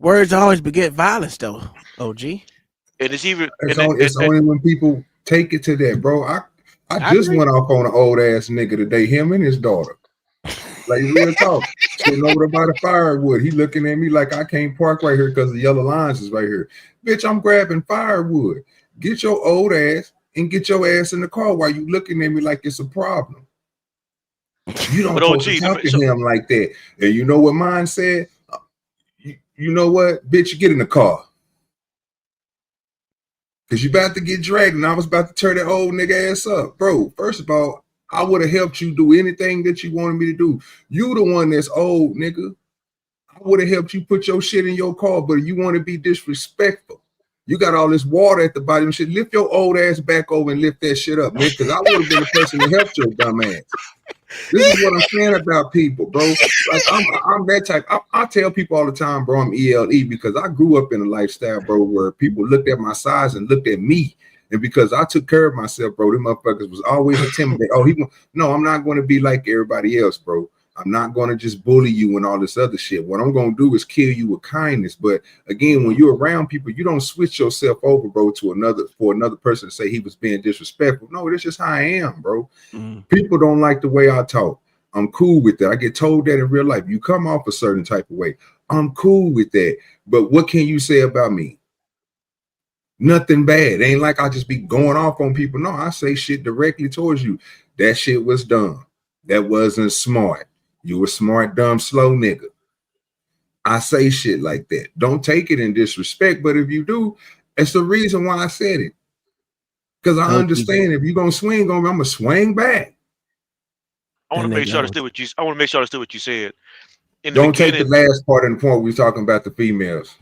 Speaker 16: Words always beget violence, though. OG.
Speaker 23: And it's even
Speaker 2: it's only when people take it to that, bro. I just went off on an old ass nigga today. Him and his daughter, like real talk, sitting over there by the firewood. He looking at me like I can't park right here because the yellow lines is right here. Bitch, I'm grabbing firewood. Get your old ass and get your ass in the car while you looking at me like it's a problem. You don't talk to him like that. And you know what mine said? You know what, bitch, you get in the car. Because you about to get dragged and I was about to tear that old nigga ass up. Bro, first of all, I would have helped you do anything that you wanted me to do. You the one that's old, nigga. I would have helped you put your shit in your car, but you want to be disrespectful. You got all this water at the bottom and shit. Lift your old ass back over and lift that shit up, nigga, because I would have been the person to help your dumb ass. This is what I'm saying about people, bro. Like I'm that type. I tell people all the time, bro, I'm ELE because I grew up in a lifestyle, bro, where people looked at my size and looked at me. And because I took care of myself, bro, them motherfuckers was always intimidated. No, I'm not going to be like everybody else, bro. I'm not going to just bully you and all this other shit. What I'm going to do is kill you with kindness. But again, when you're around people, you don't switch yourself over, bro, to another person to say he was being disrespectful. No, that's just how I am, bro. People don't like the way I talk. I'm cool with that. I get told that in real life. You come off a certain type of way. I'm cool with that. But what can you say about me? Nothing bad. Ain't like I just be going off on people. No, I say shit directly towards you. That shit was dumb. That wasn't smart. You a smart, dumb, slow nigga. I say shit like that. Don't take it in disrespect, but if you do, it's the reason why I said it. Because I understand if you're gonna swing on me, I'm gonna swing back.
Speaker 23: I want to make sure I understood what you said.
Speaker 2: Don't take the last part of the point we were talking about the females.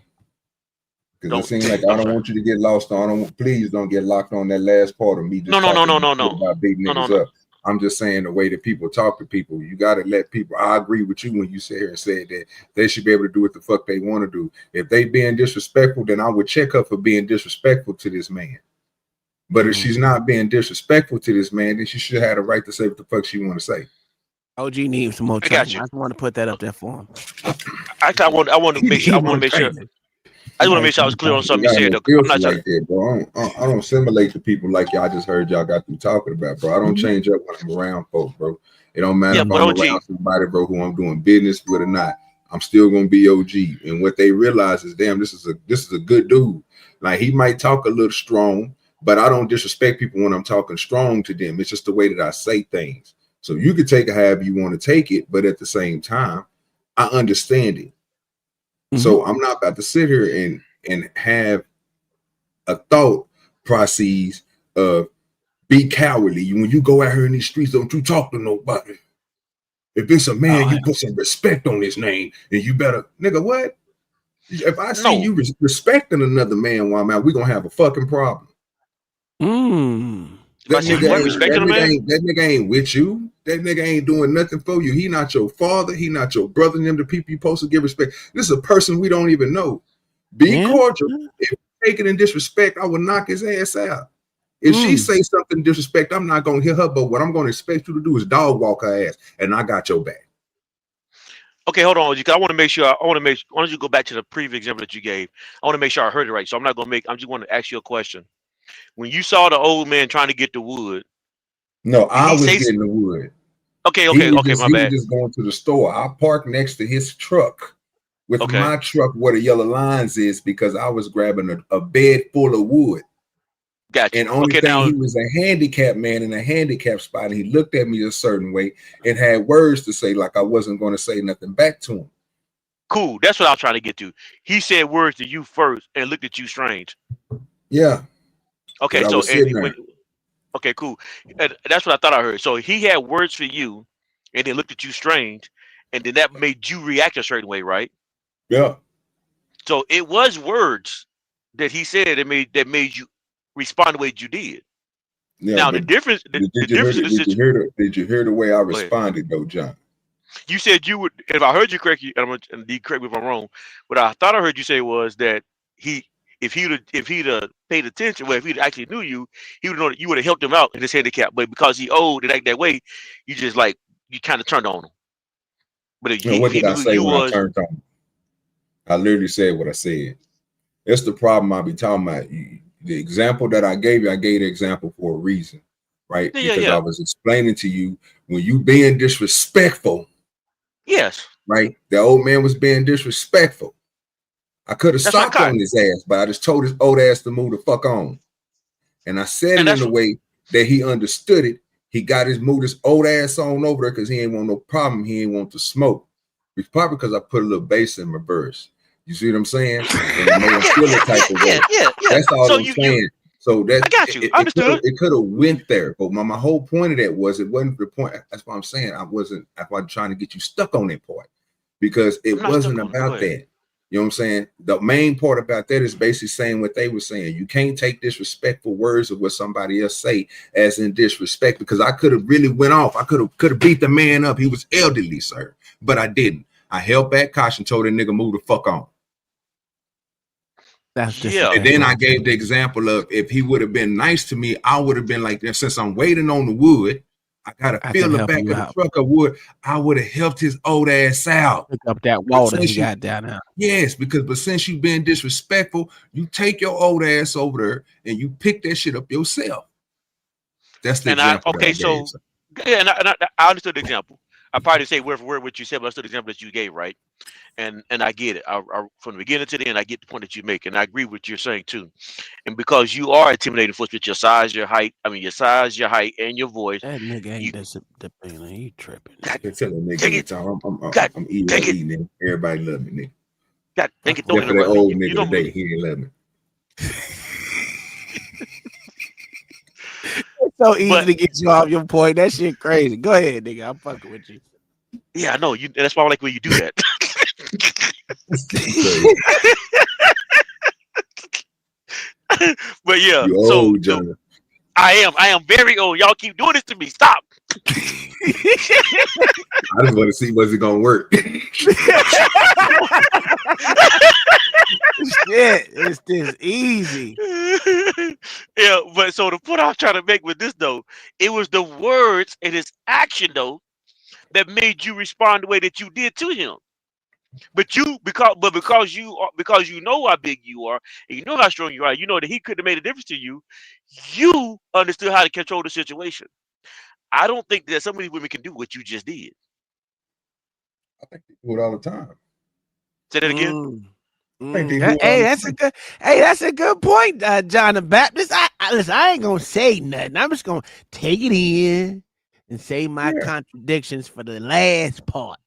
Speaker 2: Because it seems like I don't want you to get lost on. Please don't get locked on that last part of me. Just
Speaker 23: no.
Speaker 2: About big niggas up. I'm just saying the way that people talk to people, you got to let people. I agree with you when you sit here and said that they should be able to do what the fuck they want to do. If they being disrespectful, then I would check her for being disrespectful to this man. But if she's not being disrespectful to this man, then she should have the right to say what the fuck she want to say.
Speaker 16: OG needs some more time. I just want to put that up there for him.
Speaker 23: I want to make sure. I want to make sure I was clear on something you said.
Speaker 2: I'm not like that, bro. I don't assimilate to people like y'all just heard y'all got through talking about, bro. I don't change up when I'm around folks, bro. It don't matter if I'm around somebody, bro, who I'm doing business with or not. I'm still gonna be OG. And what they realize is, damn, this is a good dude. Like he might talk a little strong, but I don't disrespect people when I'm talking strong to them. It's just the way that I say things. So you could take it however you want to take it, but at the same time, I understand it. So I'm not about to sit here and have a thought process of be cowardly. When you go out here in these streets, don't you talk to nobody. If it's a man, you put some respect on his name, and you better, nigga, what? If I see you respecting another man while I'm out, we're gonna have a fucking problem. That
Speaker 23: you weren't respecting him, man.
Speaker 2: that nigga ain't with you. That nigga ain't doing nothing for you. He not your father. He not your brother. Them the people you supposed to give respect. This is a person we don't even know. Be cordial. If you take it in disrespect, I will knock his ass out. If she say something disrespect, I'm not gonna hit her. But what I'm gonna expect you to do is dog walk her ass, and I got your back.
Speaker 23: Okay, hold on. I want to make sure. Why don't you go back to the previous example that you gave? I want to make sure I heard it right. So I'm not gonna make. I'm just want to ask you a question. When you saw the old man trying to get the wood,
Speaker 2: no, I was getting the wood.
Speaker 23: Okay,
Speaker 2: my
Speaker 23: bad.
Speaker 2: He was just going to the store. I parked next to his truck with my truck where the yellow lines is because I was grabbing a bed full of wood.
Speaker 23: Gotcha.
Speaker 2: And only thing, he was a handicapped man in a handicapped spot, and he looked at me a certain way and had words to say, like I wasn't going to say nothing back to him.
Speaker 23: Cool. That's what I was trying to get to. He said words to you first and looked at you strange.
Speaker 2: Yeah.
Speaker 23: Okay, so okay, cool. And that's what I thought I heard. So he had words for you, and then looked at you strange, and then that made you react a certain way, right?
Speaker 2: Yeah.
Speaker 23: So it was words that he said that made you respond the way you did.
Speaker 2: Yeah,
Speaker 23: now the difference.
Speaker 2: Did you hear the way I responded though, John?
Speaker 23: You said you would. If I heard you correctly, and correct me if I'm wrong. What I thought I heard you say was that if he'd paid attention, well, if he actually knew you, he would know that you would have helped him out in his handicap. But because he old and act that way, you just you kind of turned on him. But if
Speaker 2: what did I say when
Speaker 23: I
Speaker 2: turned on him? I literally said what I said. That's the problem I be talking about. The example that I gave you, I gave the example for a reason, right? Because I was explaining to you when you being disrespectful.
Speaker 23: Yes.
Speaker 2: Right? The old man was being disrespectful. I could have stopped on his ass, but I just told his old ass to move the fuck on. And I said it in a way that he understood it. He got his old ass on over there because he ain't want no problem. He ain't want to smoke. It's probably because I put a little bass in my verse. You see what I'm saying? And it made him feel a type of way. That's all I'm saying. So that
Speaker 23: I got you. Understood.
Speaker 2: It could have went there, but my whole point of that was it wasn't the point. That's what I'm saying. I wasn't trying to get you stuck on that part because it wasn't about that. You know what I'm saying? The main part about that is basically saying what they were saying. You can't take disrespectful words of what somebody else say as in disrespect, because I could have really went off. I could have beat the man up. He was elderly, sir, but I didn't. I held back caution, told that nigga move the fuck on.
Speaker 16: That's
Speaker 2: And then I gave the example of if he would have been nice to me, I would have been like, since I'm waiting on the wood, I gotta fill the back of the truck of wood. I would have helped his old ass out.
Speaker 16: Pick up that water he got down there.
Speaker 2: Yes, but since you've been disrespectful, you take your old ass over there and you pick that shit up yourself. That's the example.
Speaker 23: And I understood the example. I probably didn't say word for word what you said, but I understood the example that you gave, right? And I get it. I from the beginning to the end, I get the point that you make, and I agree with what you're saying too. And because you are intimidating folks with your size, your height, and your voice.
Speaker 16: That nigga ain't disciplined. He tripping.
Speaker 2: I'm ELE, nigga. Everybody love me, nigga.
Speaker 23: God, thank
Speaker 2: you. That old nigga today, he ain't love me.
Speaker 16: It's so easy to get you off your point. That shit crazy. Go ahead, nigga. I'm fucking with you.
Speaker 23: Yeah, I know. That's why I like when you do that. But yeah,
Speaker 2: you old, John.
Speaker 23: I am very old. Y'all keep doing this to me. Stop.
Speaker 2: I just want to see what's it gonna work.
Speaker 16: Shit, it's this easy.
Speaker 23: Yeah, but so the point I'm trying to make with this though, it was the words and his action though that made you respond the way that you did to him. But because you know how big you are and you know how strong you are, you know that he couldn't have made a difference to you. You understood how to control the situation. I don't think that some of these women can do what you just did.
Speaker 2: I think they do it all the time.
Speaker 23: Say that again.
Speaker 16: That's a good point, John the Baptist. Listen, I ain't gonna say nothing. I'm just gonna take it in and say my contradictions for the last part.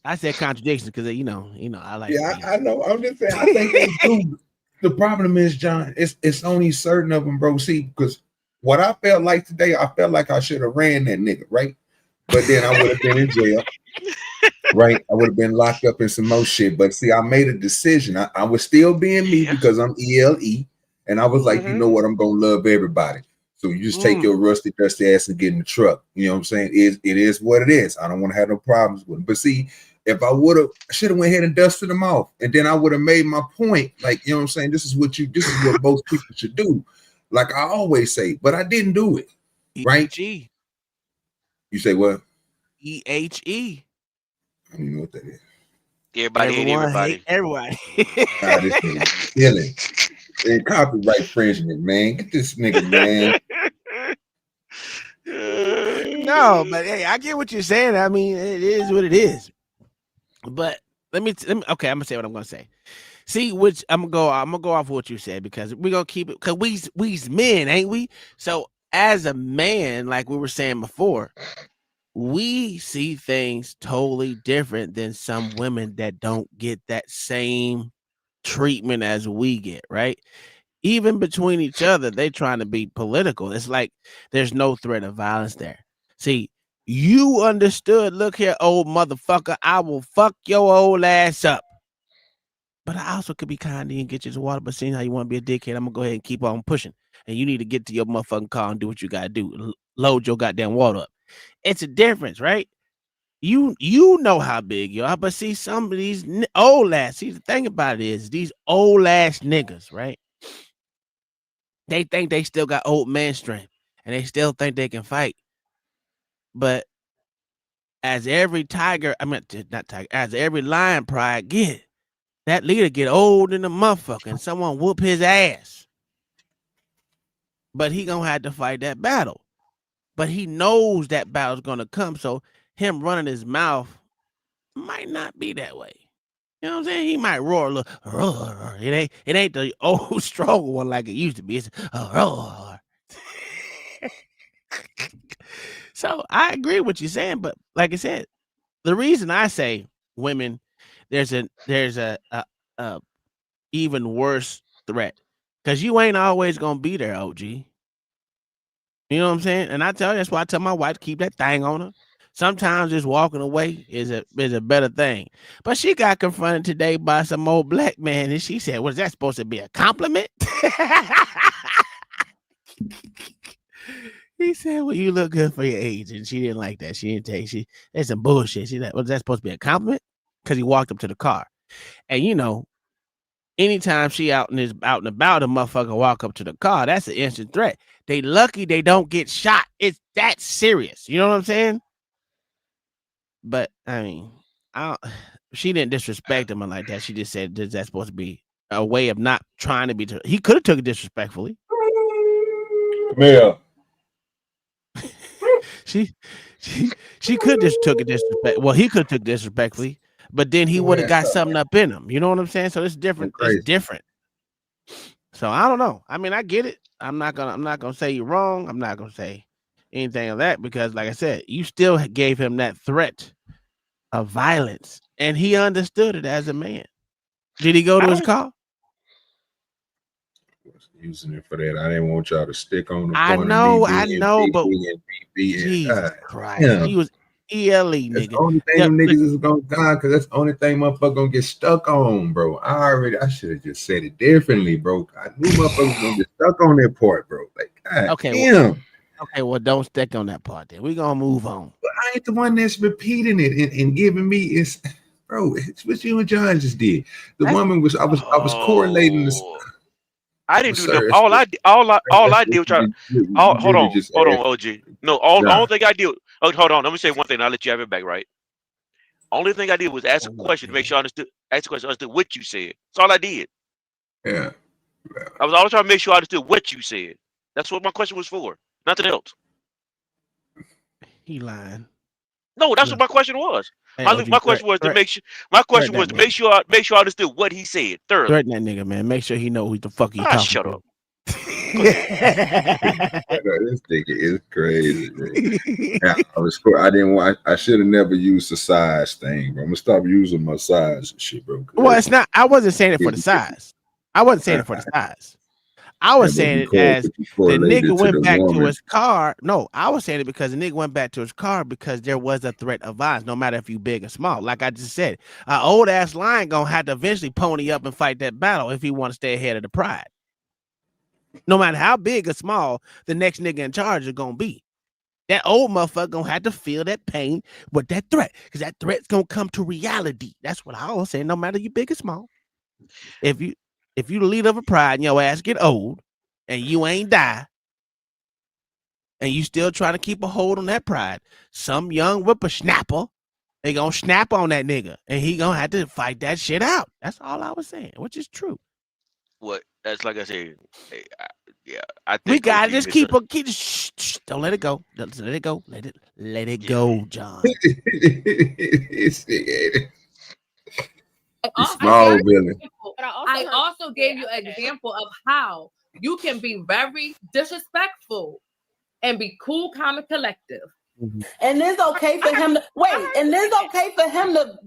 Speaker 16: I said contradictions because you know I like.
Speaker 2: Yeah, I know. I'm just saying. I think they do. The problem is, John, it's only certain of them, bro. See, because what I felt like today, I felt like I should have ran that nigga, right? But then I would have been in jail, right? I would have been locked up in some more shit. But see, I made a decision. I was still being me because I'm ELE, and I was like, you know what? I'm gonna love everybody. So you just take your rusty, dusty ass and get in the truck. You know what I'm saying? It is what it is. I don't want to have no problems with it. But see, if I should have went ahead and dusted them off, and then I would have made my point. Like, you know what I'm saying? This is what most people should do. Like I always say, but I didn't do it. Right?
Speaker 16: E-H-E.
Speaker 2: You say what?
Speaker 16: E-H-E.
Speaker 2: I don't even know what that is.
Speaker 23: Everybody hate everybody.
Speaker 16: Hate everybody.
Speaker 2: Nah, this nigga killing. Hey, copyright infringement, man. Get this nigga, man.
Speaker 16: No, but hey, I get what you're saying. I mean, it is what it is. But let me okay, I'm gonna say what I'm gonna say. See, which I'm gonna go off what you said because we're gonna keep it because we's men, ain't we? So as a man, like we were saying before, we see things totally different than some women that don't get that same treatment as we get, right? Even between each other, they trying to be political. It's like there's no threat of violence there. See, you understood. Look here, old motherfucker. I will fuck your old ass up. But I also could be kind to you and get you some water. But seeing how you want to be a dickhead, I'm gonna go ahead and keep on pushing. And you need to get to your motherfucking car and do what you gotta do. Load your goddamn water up. It's a difference, right? You know how big you are, but see, some of these old ass. See, the thing about it is these old ass niggas, right? They think they still got old man strength, and they still think they can fight. But as every as every lion pride get, that leader get old in the motherfucker, and someone whoop his ass. But he gonna have to fight that battle. But he knows that battle's gonna come, so him running his mouth might not be that way. You know what I'm saying? He might roar a little. Roar. It ain't the old strong one like it used to be. It's a roar. So I agree with what you're saying, but like I said, the reason I say women, there's a even worse threat because you ain't always gonna be there, OG. You know what I'm saying? And I tell you, that's why I tell my wife to keep that thing on her. Sometimes just walking away is a better thing. But she got confronted today by some old black man, and she said, "Was that supposed to be a compliment?" He said, "Well, you look good for your age," and she didn't like that. She didn't take. That's some bullshit. She like, "Was that supposed to be a compliment?" Because he walked up to the car, and you know, anytime she out and about, a motherfucker walk up to the car, that's an instant threat. They lucky they don't get shot. It's that serious. You know what I'm saying? But I mean, she didn't disrespect him like that. She just said, "Is that supposed to be a way of not trying to be?" He could have took it disrespectfully.
Speaker 2: Yeah.
Speaker 16: She could just took it disrespect. Well, he could have took disrespectfully, but then he would have got something up in him. You know what I'm saying? So it's different. It's different. So I don't know. I mean, I get it. I'm not gonna say you're wrong. I'm not gonna say anything of that because, like I said, you still gave him that threat of violence, and he understood it as a man. Did he go to his car?
Speaker 2: Using it for that. I didn't want y'all to stick on the
Speaker 16: I
Speaker 2: point
Speaker 16: know,
Speaker 2: of me
Speaker 16: but Jesus Christ, he was ELE, nigga.
Speaker 2: That's the only thing them niggas is gonna die because that's the only thing motherfucker gonna get stuck on, bro. I should have just said it differently, bro. I knew motherfuckers gonna get stuck on that part, bro. Like, God damn.
Speaker 16: Well, don't stick on that part then. We're gonna move on.
Speaker 2: But I ain't the one that's repeating it and giving me it's bro, it's what you and John just did. The woman was I was correlating this.
Speaker 23: I didn't do nothing. All I did was try. Hold on, OG. No, all thing I did. Oh, hold on. Let me say one thing. I'll let you have it back, right? Only thing I did was ask a question to make sure I understood. Ask a question, understood what you said. That's all I did.
Speaker 2: Yeah.
Speaker 23: I was always trying to make sure I understood what you said. That's what my question was for. Nothing else.
Speaker 16: He lying.
Speaker 23: No, that's what my question was. My question was to make sure. My question was to make sure I understood what he said thoroughly.
Speaker 16: Threaten that nigga, man. Make sure he know who the fuck he talking
Speaker 23: shut
Speaker 16: to.
Speaker 23: up.
Speaker 2: This nigga is crazy, bro. I should have never used the size thing, bro. I'm gonna stop using my size and shit, bro.
Speaker 16: Well, it's not. I wasn't saying it for the size. I wasn't saying it for the size. I was saying it as the nigga went back to his car. No, I was saying it because the nigga went back to his car because there was a threat of violence, no matter if you big or small. Like I just said, an old ass lion gonna have to eventually pony up and fight that battle if he want to stay ahead of the pride. No matter how big or small the next nigga in charge is gonna be. That old motherfucker gonna have to feel that pain with that threat, because that threat's gonna come to reality. That's what I always say. No matter you big or small, if you the leader of a pride and your ass get old and you ain't die, and you still trying to keep a hold on that pride, some young whippersnapper, they gonna snap on that nigga, and he gonna have to fight that shit out. That's all I was saying, which is true.
Speaker 23: What? That's like I said. Yeah, I think
Speaker 16: We gotta
Speaker 23: OG
Speaker 16: just keep shh, don't let it go. Don't let it go. Let it go, John.
Speaker 2: Small villain.
Speaker 21: I also gave you an example of how you can be very disrespectful and be cool, calm, and collective.
Speaker 20: And it's okay for him to wait. And it's okay for him to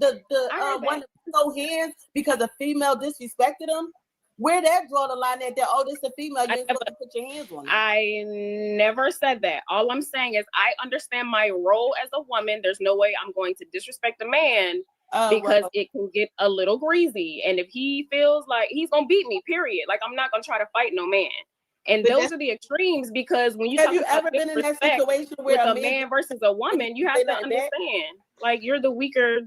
Speaker 20: want to throw hands because a female disrespected him. Where that draw the line at that? Oh, this is a female. You ain't supposed to put your hands on her.
Speaker 19: I never said that. All I'm saying is I understand my role as a woman. There's no way I'm going to disrespect a man because it can get a little greasy. And if he feels like he's gonna beat me, period. Like I'm not gonna try to fight no man. And those are the extremes, because when you
Speaker 20: have you ever been in that situation where
Speaker 19: a man versus a woman, you have to understand, like you're the weaker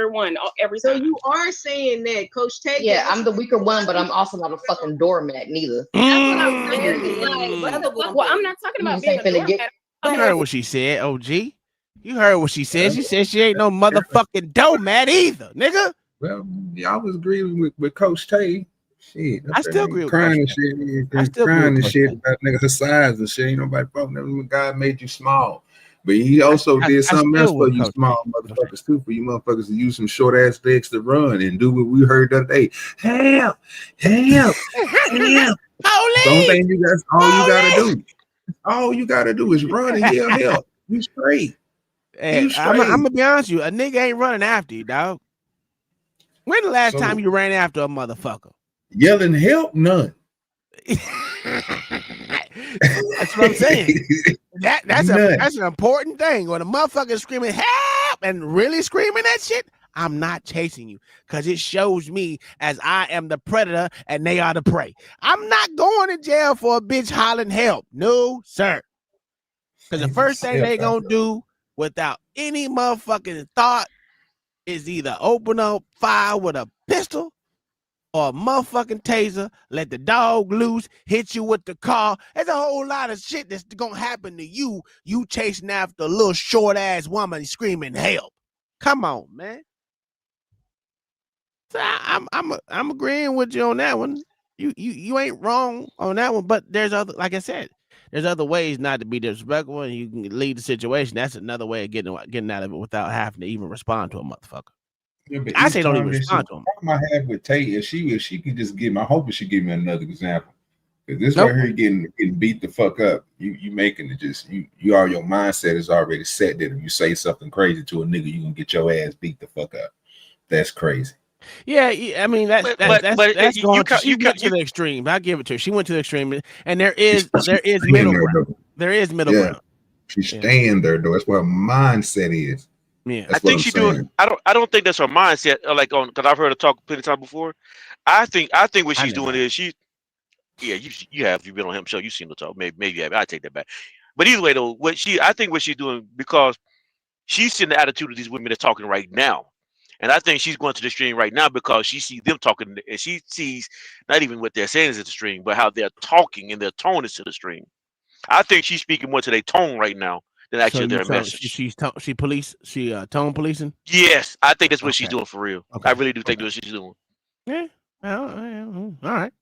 Speaker 19: one every time.
Speaker 5: So you are saying that, Coach Tay?
Speaker 18: Yeah, I'm the weaker one, but I'm also not a fucking doormat neither.
Speaker 19: That's what I'm saying. Well, I'm not talking about being a doormat.
Speaker 16: You heard what she said, OG. You heard what she said. She said she ain't no motherfucking doormat either, nigga.
Speaker 2: Well, y'all was agreeing with Coach Tay. Shit,
Speaker 16: I still agree with
Speaker 2: crying
Speaker 16: Coach
Speaker 2: and
Speaker 16: Tay.
Speaker 2: shit. Crying and shit about nigga her size and shit. Ain't nobody problem. God made you small. But he also did something else for you small motherfuckers too. For you motherfuckers to use some short ass legs to run and do what we heard the other day. Help! Help! Help! Don't think that's all you gotta do. All you gotta do is run and yell help. You straight.
Speaker 16: Hey, I'm gonna be honest with you. A nigga ain't running after you, dog. When the last time you ran after a motherfucker?
Speaker 2: Yelling help? None.
Speaker 16: That's what I'm saying. That's an important thing. When a motherfucker is screaming help and really screaming that shit, I'm not chasing you, because it shows me as I am the predator and they are the prey. I'm not going to jail for a bitch hollering help. No, sir. Because the first thing they gonna do without any motherfucking thought is either open up fire with a pistol or a motherfucking taser, let the dog loose, hit you with the car. There's a whole lot of shit that's gonna happen to you. You chasing after a little short ass woman screaming help. Come on, man. So I'm agreeing with you on that one. You ain't wrong on that one, but there's other, like I said, there's other ways not to be disrespectful, and you can lead the situation. That's another way of getting out of it without having to even respond to a motherfucker.
Speaker 2: Yeah,
Speaker 16: I say don't even respond to him.
Speaker 2: The problem I have with Tay is she can just give me. I hope she give me another example. Because this right here getting beat the fuck up. You making it just you are your mindset is already set that if you say something crazy to a nigga, you gonna get your ass beat the fuck up. That's crazy.
Speaker 16: Yeah, I mean that's going to the extreme. I give it to her. She went to the extreme, and there is middle ground. There is middle ground.
Speaker 2: She's staying there though. That's what her mindset is.
Speaker 16: Yeah,
Speaker 23: I think she's doing. I don't think that's her mindset. Like on, because I've heard her talk plenty of times before. I think what she's doing is you have been on him show. You've seen her talk. Maybe I take that back. But either way though, I think what she's doing, because she's seeing the attitude of these women that's talking right now. And I think she's going to the stream right now because she sees them talking, and she sees not even what they're saying is at the stream, but how they're talking and their tone is to the stream. I think she's speaking more to their tone right now than actually their message.
Speaker 16: She tone policing?
Speaker 23: Yes, I think that's what she's doing for real. Okay. I really do think that's what she's doing.
Speaker 16: Yeah. All right.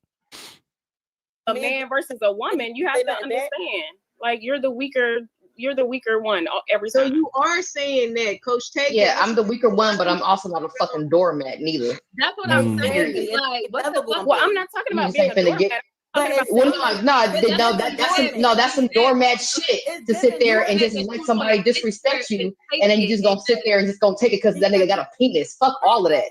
Speaker 19: A man versus a woman, you have to understand. Like you're the weaker one every time.
Speaker 5: So you are saying that, Coach Tay?
Speaker 18: Yeah, I'm the weaker one, but I'm also not a fucking doormat neither.
Speaker 21: That's what I'm saying. Like,
Speaker 19: well, I'm not talking about being a doormat.
Speaker 18: That's some doormat shit to sit there and just let somebody disrespect you, and then you just gonna sit there and just gonna take it because that nigga got a penis. Fuck all of that.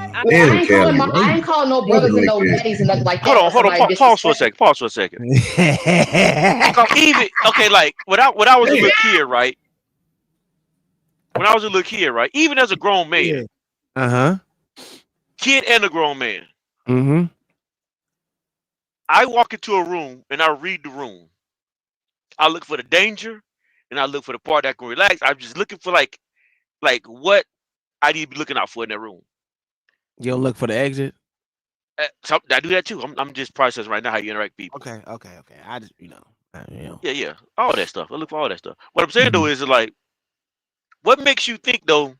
Speaker 18: I ain't calling no brothers and no daddies and nothing like that.
Speaker 23: Hold on. Pause for a second. Even like when I was a little kid, right? When I was a little kid, right? Even as a grown man,
Speaker 16: kid
Speaker 23: and a grown man.
Speaker 16: Mm-hmm.
Speaker 23: I walk into a room and I read the room. I look for the danger and I look for the part that can relax. I'm just looking for like what I need to be looking out for in that room.
Speaker 16: You don't look for the exit.
Speaker 23: So I do that too. I'm just processing right now how you interact with people.
Speaker 16: Okay. I just
Speaker 23: Yeah, all that stuff. I look for all that stuff. What I'm saying though is like, what makes you think though,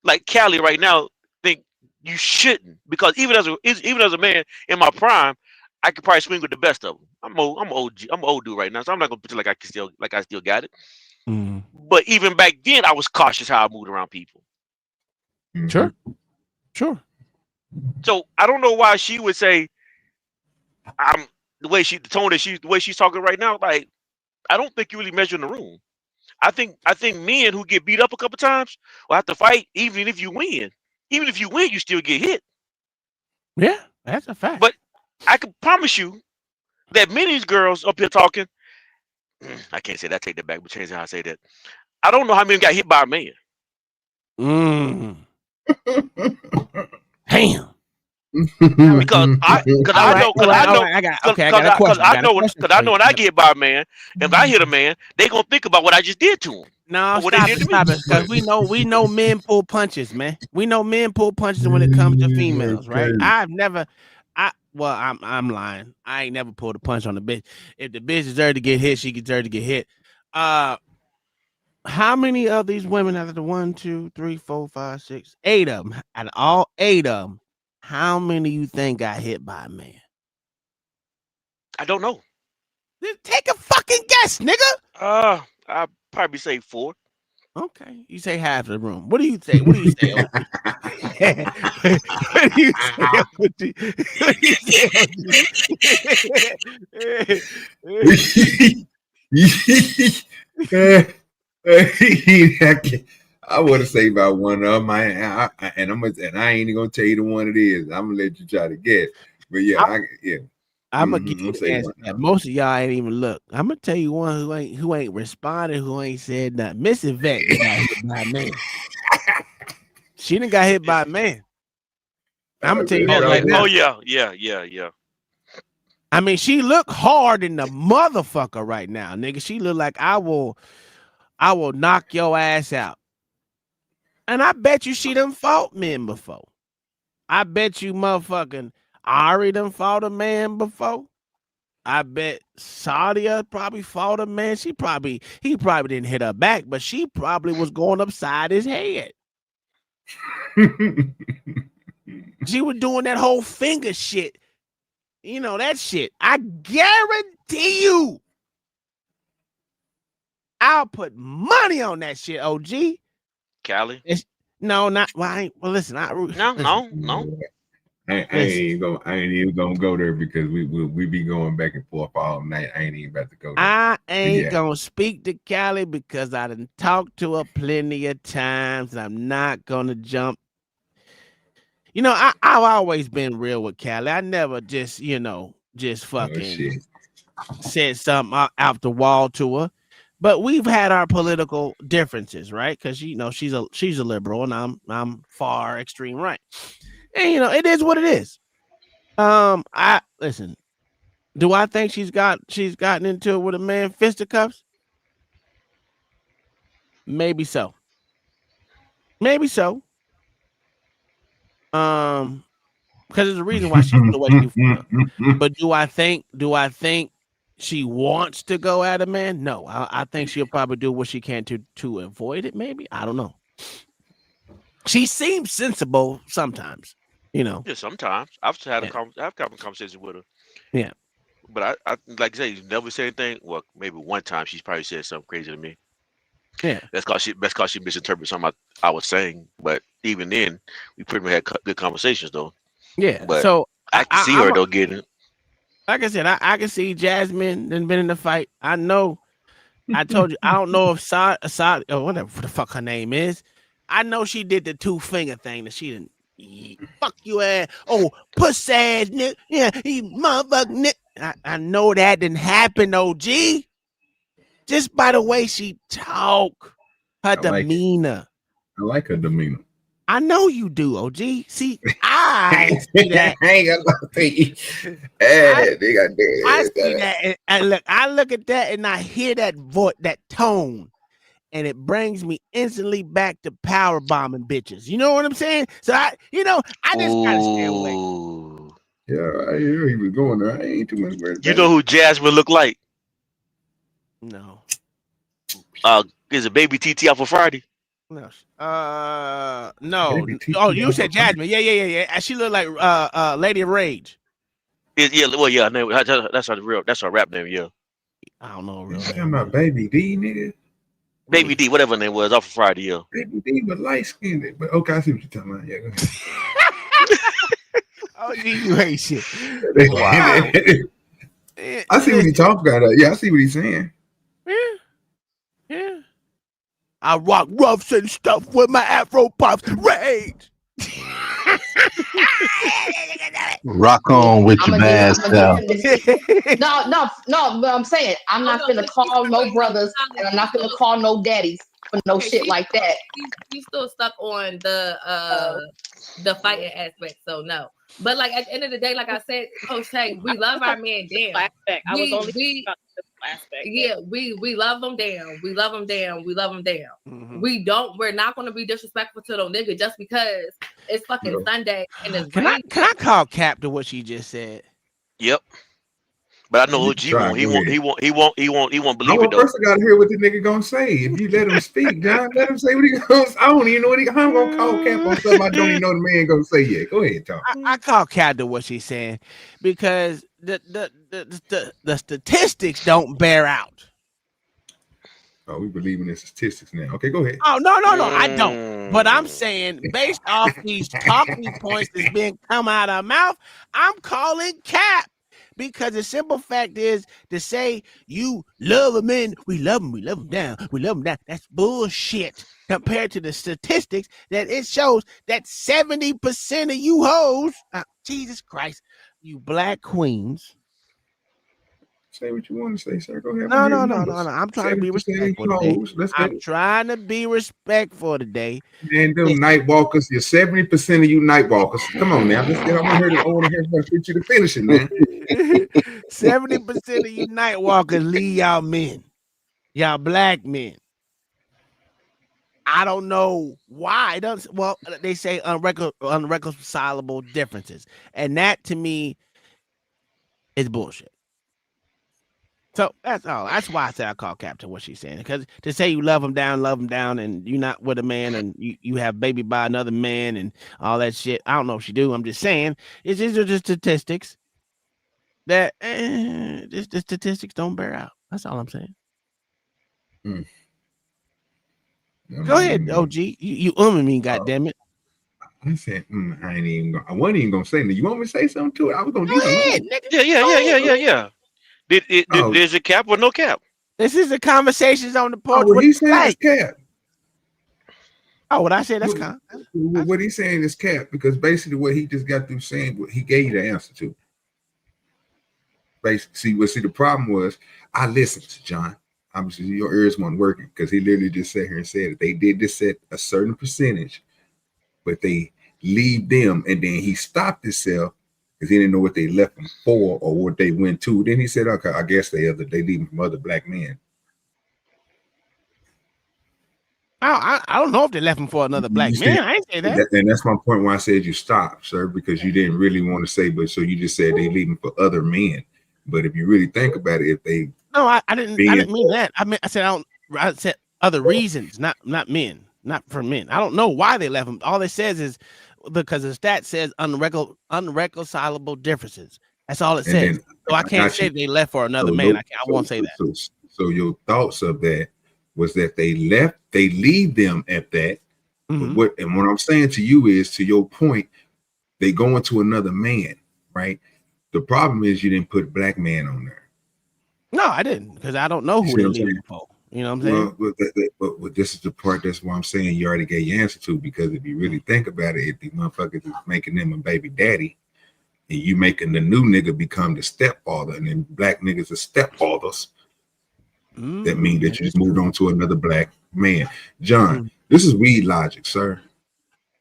Speaker 23: like Callie right now, think you shouldn't? Because even as a man in my prime, I could probably swing with the best of them. I'm old dude right now, so I'm not gonna pretend like I still got it. But even back then, I was cautious how I moved around people.
Speaker 16: Sure.
Speaker 23: So I don't know why she would say the way she's talking right now. Like, I don't think you really measure in the room. I think men who get beat up a couple times will have to fight, even if you win. Even if you win, you still get hit.
Speaker 16: Yeah, that's a fact.
Speaker 23: But I can promise you that many of these girls up here talking, I can't say that. Take that back. But change how I say that. I don't know how many got hit by a man.
Speaker 16: Damn.
Speaker 23: Because I know when I get by a man, if I hit a man, they gonna think about what I just did to him.
Speaker 16: No, stop it. Because we know men pull punches, man. We know men pull punches when it comes to females, right? I'm lying. I ain't never pulled a punch on the bitch. If the bitch deserves to get hit, she deserves to get hit. How many of these women out of the 1, 2, 3, 4, 5, 6, 8 of them, out of all 8 of them, how many you think got hit by a man?
Speaker 23: I don't know.
Speaker 16: Take a fucking guess, nigga.
Speaker 23: I'd probably say 4.
Speaker 16: Okay, you say half of the room. What do you say? What do you say? What do you
Speaker 2: say? I want to say about one of them. I ain't even gonna tell you the one it is. I'm gonna let you try to guess. But yeah,
Speaker 16: I'm gonna give you the answer. Most of y'all ain't even look. I'm gonna tell you one who ain't responded, who ain't said nothing. Miss Yvette got hit by a man. She done got hit by a man. I'm gonna tell you that right now.
Speaker 23: Oh yeah.
Speaker 16: I mean, she look hard in the motherfucker right now, nigga. She look like I will knock your ass out. And I bet you she done fought men before. I bet you motherfucking Ari done fought a man before. I bet Sadia probably fought a man. He probably didn't hit her back, but she probably was going upside his head. She was doing that whole finger shit. You know that shit. I guarantee you. I'll put money on that shit, OG.
Speaker 23: Callie?
Speaker 16: No, not well. Listen,
Speaker 23: no.
Speaker 2: I ain't even gonna go there because we be going back and forth all night. I ain't even about to go there.
Speaker 16: I ain't gonna speak to Callie because I done talked to her plenty of times, and I'm not gonna jump. You know, I've always been real with Callie. I never just fucking said something out the wall to her. But we've had our political differences, right? Because she's a liberal and I'm far extreme right. And it is what it is. I listen. Do I think she's gotten into it with a man fisticuffs? Maybe so. Because there's a reason why she's the way she feels. But do I think she wants to go at a man? No, I think she'll probably do what she can to avoid it. Maybe, I don't know. She seems sensible sometimes,
Speaker 23: Yeah, sometimes I've had I've had a conversation with her.
Speaker 16: Yeah,
Speaker 23: but I like I say, never said anything. Well, maybe one time she's probably said something crazy to me.
Speaker 16: Yeah,
Speaker 23: that's cause she misinterpreted something I was saying. But even then, we pretty much had good conversations though.
Speaker 16: Yeah,
Speaker 23: but
Speaker 16: so
Speaker 23: I can see her though getting it.
Speaker 16: Like I said, I can see Jasmine done been in the fight. I know. I told you. I don't know if Saad or whatever the fuck her name is. I know she did the 2-finger thing that she didn't. Fuck you ass. Oh, puss ass nigga. Yeah, he motherfucking nigga. I know that didn't happen, OG. Just by the way she talk, her demeanor.
Speaker 2: I like her demeanor.
Speaker 16: I know you do, OG. See, I see that.
Speaker 2: I ain't gonna say.
Speaker 16: I see that, and I look at that, and I hear that voice, that tone, and it brings me instantly back to power bombing bitches. You know what I'm saying? So I just gotta stay away.
Speaker 2: Yeah, I hear he was going there. I ain't too much worried about
Speaker 23: You know who Jasmine look like?
Speaker 16: No.
Speaker 23: Is it Baby TT out for Friday?
Speaker 16: No. No. Oh, you said Jasmine. Yeah. She look like Lady of Rage.
Speaker 23: Well, yeah, that's her rap name, yeah.
Speaker 16: I don't know.
Speaker 2: You talking about Baby D, nigga?
Speaker 23: Baby D, whatever her name was, off of Friday, yeah.
Speaker 2: Baby D was light skinned, but okay, I see what you're talking about. Yeah, go ahead.
Speaker 16: Oh, you hate shit.
Speaker 2: Wow. I see what he talking about. Yeah, I see what he's saying.
Speaker 16: Yeah. I rock roughs and stuff with my Afro puffs. Rage.
Speaker 3: Rock on with your bad self.
Speaker 18: No, but I'm saying I'm not gonna call no brothers and I'm not gonna call no daddies for no shit like that.
Speaker 21: You still stuck on the fighting aspect, so no. But like at the end of the day, like I said, Coach Tay, we love our men down.
Speaker 19: Aspect. I was only about the aspect.
Speaker 21: Yeah, we love them down. We love them down. We love them down.
Speaker 16: Mm-hmm.
Speaker 21: We're not gonna be disrespectful to those niggas just because it's fucking Sunday and it's
Speaker 16: Can I call Cap to what she just said?
Speaker 23: Yep. But I know OG won't. He won't believe it though.
Speaker 2: First, I gotta hear what the nigga gonna say. If you let him speak, John, let him say what he gonna say. I don't even know what I'm gonna call Cap on something I don't even know the man gonna say yet. Go ahead, Tom.
Speaker 16: I call Cap to what she's saying because the statistics don't bear out.
Speaker 2: Oh, we believe in the statistics now. Okay, go ahead.
Speaker 16: Oh, no, I don't. But I'm saying, based off these talking points that's being come out of her mouth, I'm calling Cap. Because the simple fact is to say you love a man, we love them down, that's bullshit compared to the statistics that it shows that 70% of you hoes, Jesus Christ, you black queens.
Speaker 2: Say what you want to say, sir. Go ahead.
Speaker 16: No. I'm trying to be respectful today. I'm trying to be respectful today.
Speaker 2: And them night walkers, you're 70% of you night walkers. Come on now. Let's get. I want to hear get you to finish it, man.
Speaker 16: 70% of you night walkers leave y'all men, y'all black men. I don't know why. Well, they say unreconcilable differences, and that to me is bullshit. So that's all. That's why I said I call Cap to what she's saying. Because to say you love him down, and you're not with a man, and you have baby by another man, and all that shit. I don't know if she do. I'm just saying, these are just statistics that the statistics don't bear out. That's all I'm saying. Go ahead, OG. You me, goddammit.
Speaker 2: I said, I wasn't even gonna say that. You want me to say something to it? I was gonna
Speaker 23: do that. Yeah. There's a cap or no cap?
Speaker 16: This is the conversations on the porch.
Speaker 2: What he's saying is cap.
Speaker 16: Oh, what I said, that's cap.
Speaker 2: What he's saying is cap, because basically what he just got through saying, what he gave you the answer to. Basically, see, the problem was I listened to John. Obviously, your ears weren't working because he literally just sat here and said that they did this at a certain percentage, but they leave them, and then he stopped himself because he didn't know what they left them for or what they went to. Then he said, okay, I guess they leave them from other black men.
Speaker 16: I don't know if they left him for another black man. I ain't say that.
Speaker 2: And that's my point why I said you stopped, sir, because you didn't really want to say, but so you just said they leave them for other men. But if you really think about it, if they
Speaker 16: I didn't mean that. I said other reasons, not men, not for men. I don't know why they left them. All it says is because the stat says unreconcilable differences. That's all it says. So I can't say they left for another man. I won't say that.
Speaker 2: So your thoughts of that was that they leave them at that. Mm-hmm. What I'm saying to you is, to your point, they go into another man, right? The problem is you didn't put black man on there.
Speaker 16: No, I didn't, because I don't know who they're leaving for. You know what I'm saying?
Speaker 2: But this is the part that's why I'm saying you already gave your answer to, because if you really think about it, if the motherfuckers is making them a baby daddy, and you making the new nigga become the stepfather, and then black niggas are stepfathers, that means that you just moved on to another black man. John, this is weed logic, sir.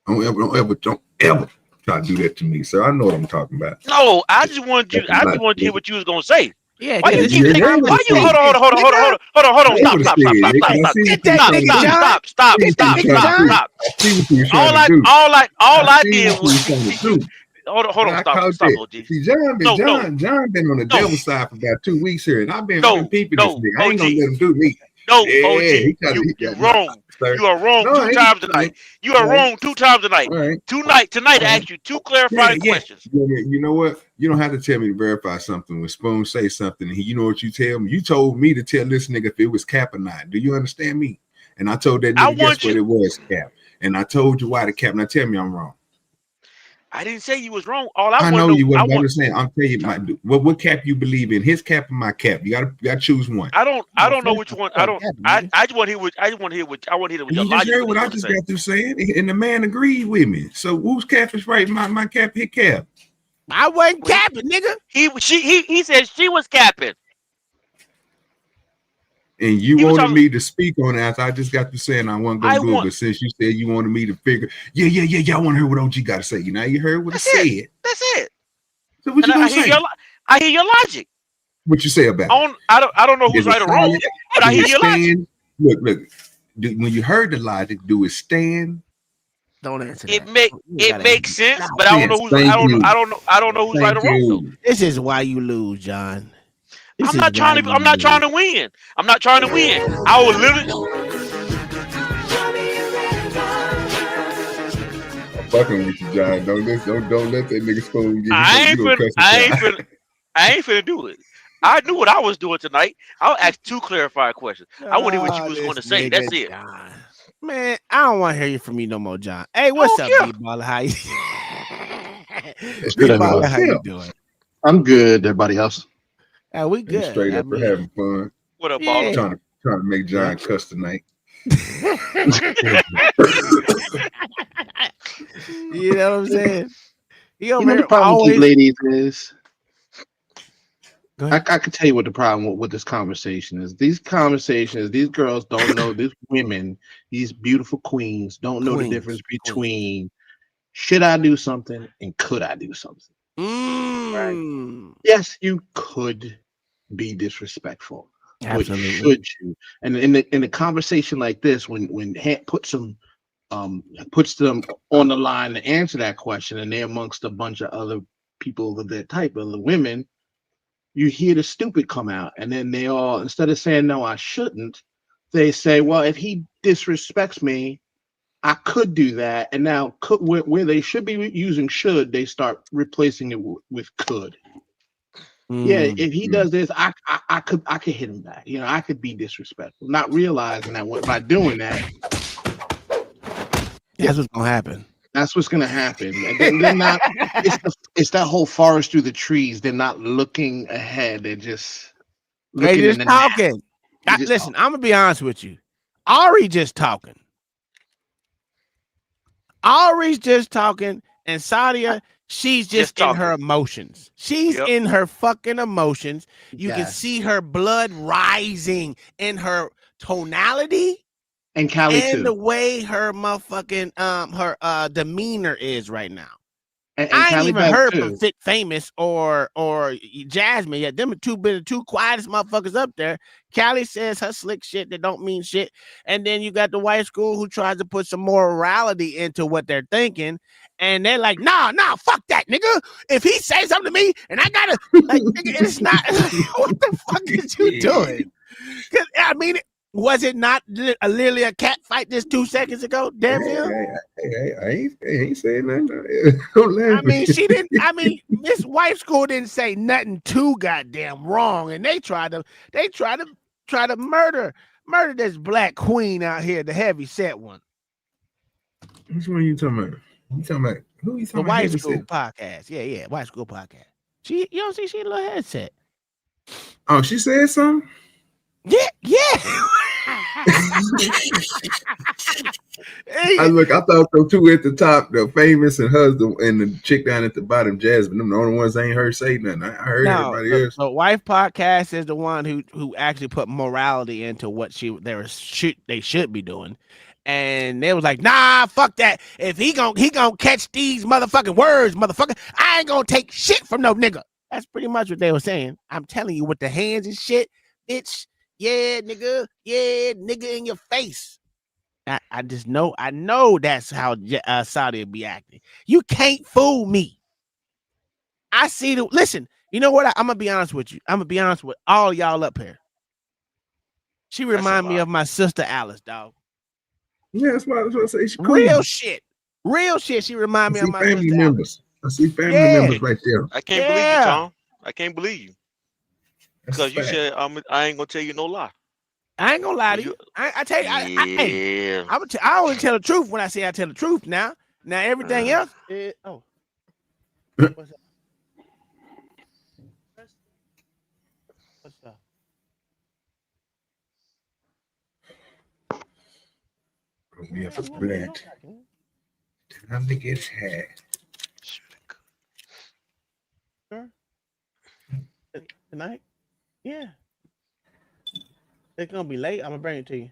Speaker 2: Don't ever try to do that to me, sir. I know what I'm talking about.
Speaker 23: No, I just wanted you. I just wanted to hear what you was gonna say.
Speaker 16: Yeah,
Speaker 23: why you keep saying? Why you? Hold on. Stop. All I did was. Hold on. Stop, OG.
Speaker 2: See, John been on the devil side for about 2 weeks here, and I've been peeping this nigga. I ain't gonna let him do me.
Speaker 23: No, OG, you're wrong. You are wrong 2 times tonight. You are wrong 2 times tonight. Tonight, I asked you 2 clarifying questions.
Speaker 2: You know what? You don't have to tell me to verify something. When Spoon say something, and you know what you tell me? You told me to tell this nigga if it was cap or not. Do you understand me? And I told that nigga guess what it was, cap. And I told you why the cap. Now tell me I'm wrong.
Speaker 23: I didn't say you was wrong.
Speaker 2: I know you wasn't understand. I'm telling you, what cap you believe in? His cap or my cap? You gotta choose one.
Speaker 23: I don't know which one. I just want to hear what your logic.
Speaker 2: You just heard what I just got through saying, and the man agreed with me. So whose cap is right? My cap, his cap.
Speaker 16: I wasn't capping, nigga.
Speaker 23: He said she was capping.
Speaker 2: And you wanted me to speak on it after I just got to saying I wasn't gonna do it, but since you said you wanted me to figure, I want to hear what OG got to say. You heard what I said.
Speaker 23: That's it.
Speaker 2: So what you gonna say?
Speaker 23: I hear your logic.
Speaker 2: What you say about it?
Speaker 23: I don't know who's right or wrong, but I hear your logic.
Speaker 2: Look. When you heard the logic, do it stand?
Speaker 16: Don't answer
Speaker 23: that.
Speaker 16: It
Speaker 23: makes sense, but I don't know who's I don't know who's right or wrong. Though.
Speaker 16: This is why you lose, John.
Speaker 23: I'm not trying to win. I'm not trying to win. I will literally.
Speaker 2: I'm fucking with you, John. Don't let that nigga Spoon get you.
Speaker 23: I ain't finna do it. I knew what I was doing tonight. I'll ask 2 clarifying questions. I want to hear what you was going to say. That's it.
Speaker 16: John. Man, I don't want to hear you from me no more, John. Hey, what's up, B-Baller? How you?
Speaker 3: It's good.
Speaker 16: How you doing?
Speaker 3: I'm good. Everybody else?
Speaker 16: We good.
Speaker 2: Straight up for having fun.
Speaker 23: What up, baller?
Speaker 2: Trying to make John cuss tonight.
Speaker 16: You know what I'm saying?
Speaker 3: You know the problem with these ladies is I can tell you what the problem with this conversation is. These girls don't know, these women, these beautiful queens don't know the difference between should I do something and could I do something. Right? Yes, you could be disrespectful. Absolutely. But should you? And in a conversation like this, when puts them on the line to answer that question, and they're amongst a bunch of other people of their type, of the women, you hear the stupid come out, and then they all, instead of saying no, I shouldn't, they say, well, if he disrespects me, I could do that. And now where they should be using should, they start replacing it with could. Yeah, if he does this, I could hit him back. I could be disrespectful, not realizing that by doing that,
Speaker 16: that's what's gonna happen.
Speaker 3: That's what's gonna happen. And they're not. It's that whole forest through the trees. They're not looking ahead. They're just
Speaker 16: looking. They're just talking. Listen, I'm gonna be honest with you. Ari's just talking. And Sadia, she's just in her emotions. She's in her fucking emotions. You can see her blood rising in her tonality.
Speaker 3: And Callie
Speaker 16: and
Speaker 3: too.
Speaker 16: The way her motherfucking her demeanor is right now.
Speaker 3: And
Speaker 16: I ain't
Speaker 3: Callie
Speaker 16: even heard
Speaker 3: too.
Speaker 16: from Fit Famous or Jasmine yet. Them are two quietest motherfuckers up there. Callie says her slick shit that don't mean shit. And then you got the white school who tries to put some morality into what they're thinking. And they're like, nah, fuck that, nigga. If he says something to me and I gotta, like, nigga, it's not, what the fuck is you doing? Because, I mean, was it not literally a cat fight just 2 seconds ago? Damn him.
Speaker 2: I ain't saying nothing.
Speaker 16: I mean, she didn't. I mean, Miss White School didn't say nothing too goddamn wrong, and they tried to murder this black queen out here, the heavy set one.
Speaker 2: Which one are you talking about? You talking about who? You talking
Speaker 16: the
Speaker 2: about?
Speaker 16: White School podcast. Yeah, White School podcast. You don't see she had a little headset.
Speaker 2: Oh, she said something.
Speaker 16: Yeah.
Speaker 2: I thought the two at the top, the Famous and husband, and the chick down at the bottom, Jasmine. Them the only ones I ain't heard say nothing. I heard everybody else.
Speaker 16: The Wife podcast is the one who actually put morality into what they should be doing, And they was like, nah, fuck that. If he gonna catch these motherfucking words, motherfucker, I ain't gonna take shit from no nigga. That's pretty much what they were saying. I'm telling you, with the hands and shit, bitch. Yeah, nigga in your face. I just know, I know that's how Saudi will be acting. You can't fool me. I see the, listen, you know what? I'm gonna be honest with you. I'm gonna be honest with all y'all up here. She remind me of my sister Alice, dog.
Speaker 2: Yeah, that's what I was going to say. She cool.
Speaker 16: Real shit. She remind me of my
Speaker 2: family
Speaker 16: sister
Speaker 2: members. I see family members right there.
Speaker 23: I can't believe you, Tom. I can't believe you. Because you said I ain't gonna tell you no lie.
Speaker 16: I ain't gonna lie to you. I tell you, I only tell the truth when I say I tell the truth. Now everything else. What's up? What's up?
Speaker 2: We have a bread. Time to get had.
Speaker 16: Sure. Tonight? Yeah. It's gonna be late. I'm gonna bring it to you.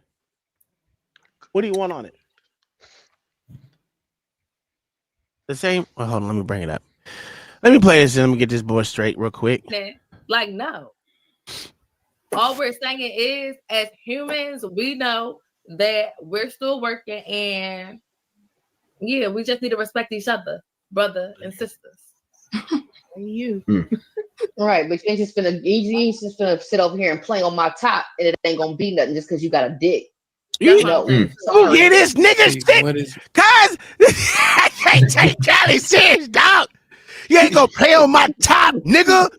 Speaker 16: What do you want on it? The same. Well, hold on. Let me bring it up. Let me play this and let me get this boy straight real quick.
Speaker 21: Like, no. All we're saying is, as humans, we know that we're still working, and yeah, we just need to respect each other, brother and sisters.
Speaker 22: You.
Speaker 18: Right, but you ain't just gonna sit over here and play on my top, and it ain't gonna be nothing just because you got a dick.
Speaker 16: You hear this nigga shit? Cause I can't take Cali serious, dog. You ain't gonna play on my top, nigga.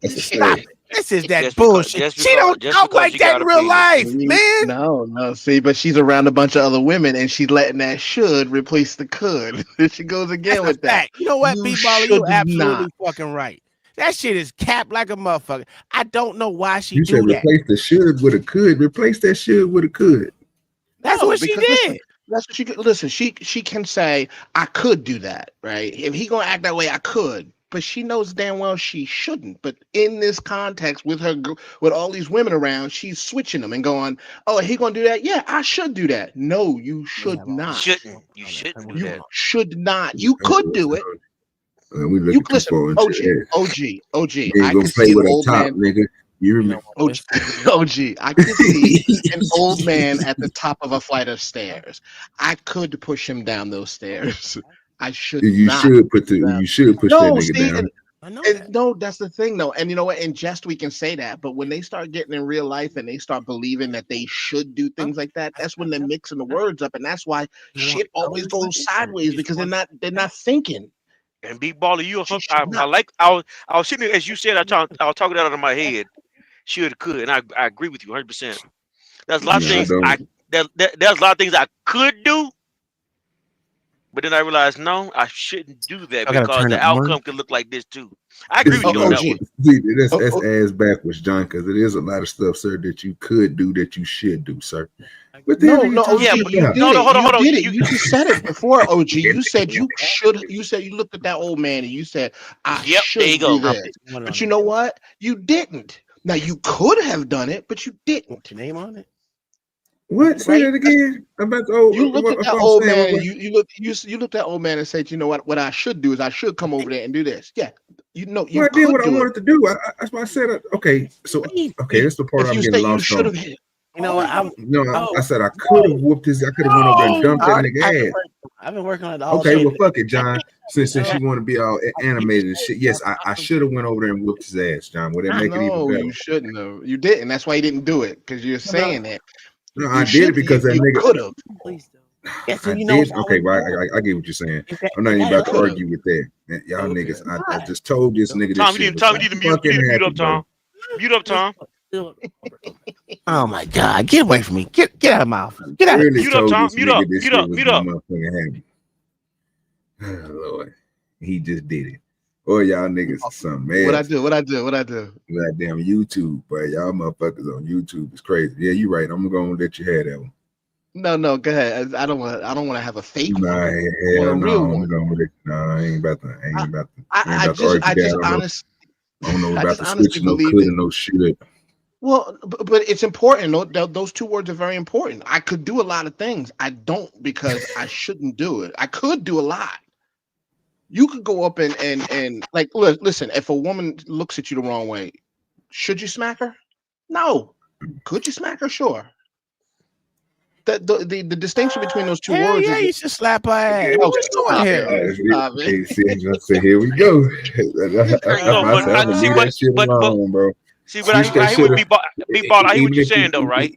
Speaker 16: Stop it. This is that bullshit. She don't talk like that in real life, man.
Speaker 3: No. See, but she's around a bunch of other women, and she's letting that should replace the could. She goes again with that.
Speaker 16: You know what, B-Baller? You're absolutely fucking right. That shit is capped like a motherfucker. I don't know why she do that.
Speaker 2: Replace the should with a could. Replace that should with a could.
Speaker 16: That's what she did.
Speaker 3: That's what she could. Listen, she can say, I could do that, right? If he gonna act that way, I could. But she knows damn well she shouldn't. But in this context, with all these women around, she's switching them and going, "Oh, he gonna do that? Yeah, I should do that." No, you should not.
Speaker 23: You shouldn't do that.
Speaker 3: Should not. You could do it.
Speaker 2: We looking too far into
Speaker 3: OG.
Speaker 2: You
Speaker 3: I
Speaker 2: go
Speaker 3: can
Speaker 2: play
Speaker 3: see
Speaker 2: with
Speaker 3: an
Speaker 2: a
Speaker 3: old
Speaker 2: top,
Speaker 3: man.
Speaker 2: nigga. You remember?
Speaker 3: OG. I can see an old man at the top of a flight of stairs. I could push him down those stairs. I should not.
Speaker 2: You should push that nigga down.
Speaker 3: No, that's the thing, though. And you know what? In jest, we can say that. But when they start getting in real life and they start believing that they should do things like that, that's when they're mixing the words up. And that's why shit always goes sideways, because they're not thinking.
Speaker 23: And Big Baller, I was sitting there, as you said, I was talking that out of my head. Should, could, and I agree with you 100%. There's a lot of things there's a lot of things I could do, but then I realized no, I shouldn't do that because the outcome could look like this too. I agree with you on that one.
Speaker 2: See, that's ass backwards, John, because it is a lot of stuff, sir, that you could do that you should do, sir. But
Speaker 3: hold on. You just said it before, OG. You said you should. You said you looked at that old man and you said, "I should do this." But you know what? You didn't. Now you could have done it, but you didn't.
Speaker 16: What's your name on it?
Speaker 2: What? Say that again. About the old.
Speaker 3: You looked at that old man. You looked at that old man and said, "You know what? What I should do is I should come over there and do this." Yeah, you know.
Speaker 2: I did what I wanted to do. That's why I said, "Okay, so that's the part I'm getting lost on."
Speaker 16: You know what?
Speaker 2: I said I could have whooped his. I could have went over there and dumped that nigga ass.
Speaker 16: I've been working on it all
Speaker 2: day.
Speaker 16: Okay,
Speaker 2: well, fuck it, John. Since you want to be all animated and shit, yes, I should have went over there and whooped his ass, John. Would that make it even better?
Speaker 3: You shouldn't have. You didn't. That's why you didn't do it, because you're saying that.
Speaker 2: No, I did it because that nigga
Speaker 3: could have.
Speaker 16: Yes,
Speaker 2: I did. Okay, well, I get what you're saying. I'm not even about to argue with that. Y'all niggas, I just told this nigga this shit.
Speaker 23: Tom, you need to mute up, Tom. Mute up, Tom.
Speaker 16: Oh my God! Get away from me! Get out of my office! Get out!
Speaker 23: Mute up, Tom! Mute up!
Speaker 2: Oh Lord, he just did it. Boy, y'all niggas something, man.
Speaker 3: What I do?
Speaker 2: Goddamn YouTube, boy. Y'all motherfuckers on YouTube is crazy. Yeah, you're right. I'm gonna let you have that one.
Speaker 3: No, go ahead. I don't want to have a fake one.
Speaker 2: Hell
Speaker 3: a real one.
Speaker 2: No, I ain't about to.
Speaker 3: I just honestly
Speaker 2: I don't know about the switch, no could and no shit.
Speaker 3: Well, but it's important. Those two words are very important. I could do a lot of things. I don't because I shouldn't do it. I could do a lot. You could go up and like listen. If a woman looks at you the wrong way, should you smack her? No. Could you smack her? Sure. The distinction between those two words
Speaker 16: yeah,
Speaker 3: is
Speaker 16: you should slap her ass.
Speaker 3: Okay,
Speaker 16: What's going
Speaker 3: stop
Speaker 16: here?
Speaker 3: it. Stop it.
Speaker 2: See, here we go.
Speaker 23: No, but
Speaker 2: I
Speaker 23: see
Speaker 2: leave
Speaker 23: what,
Speaker 2: that shit
Speaker 23: but
Speaker 2: alone, bro.
Speaker 23: see, but I hear what B-Ball. I hear what you're saying though, right?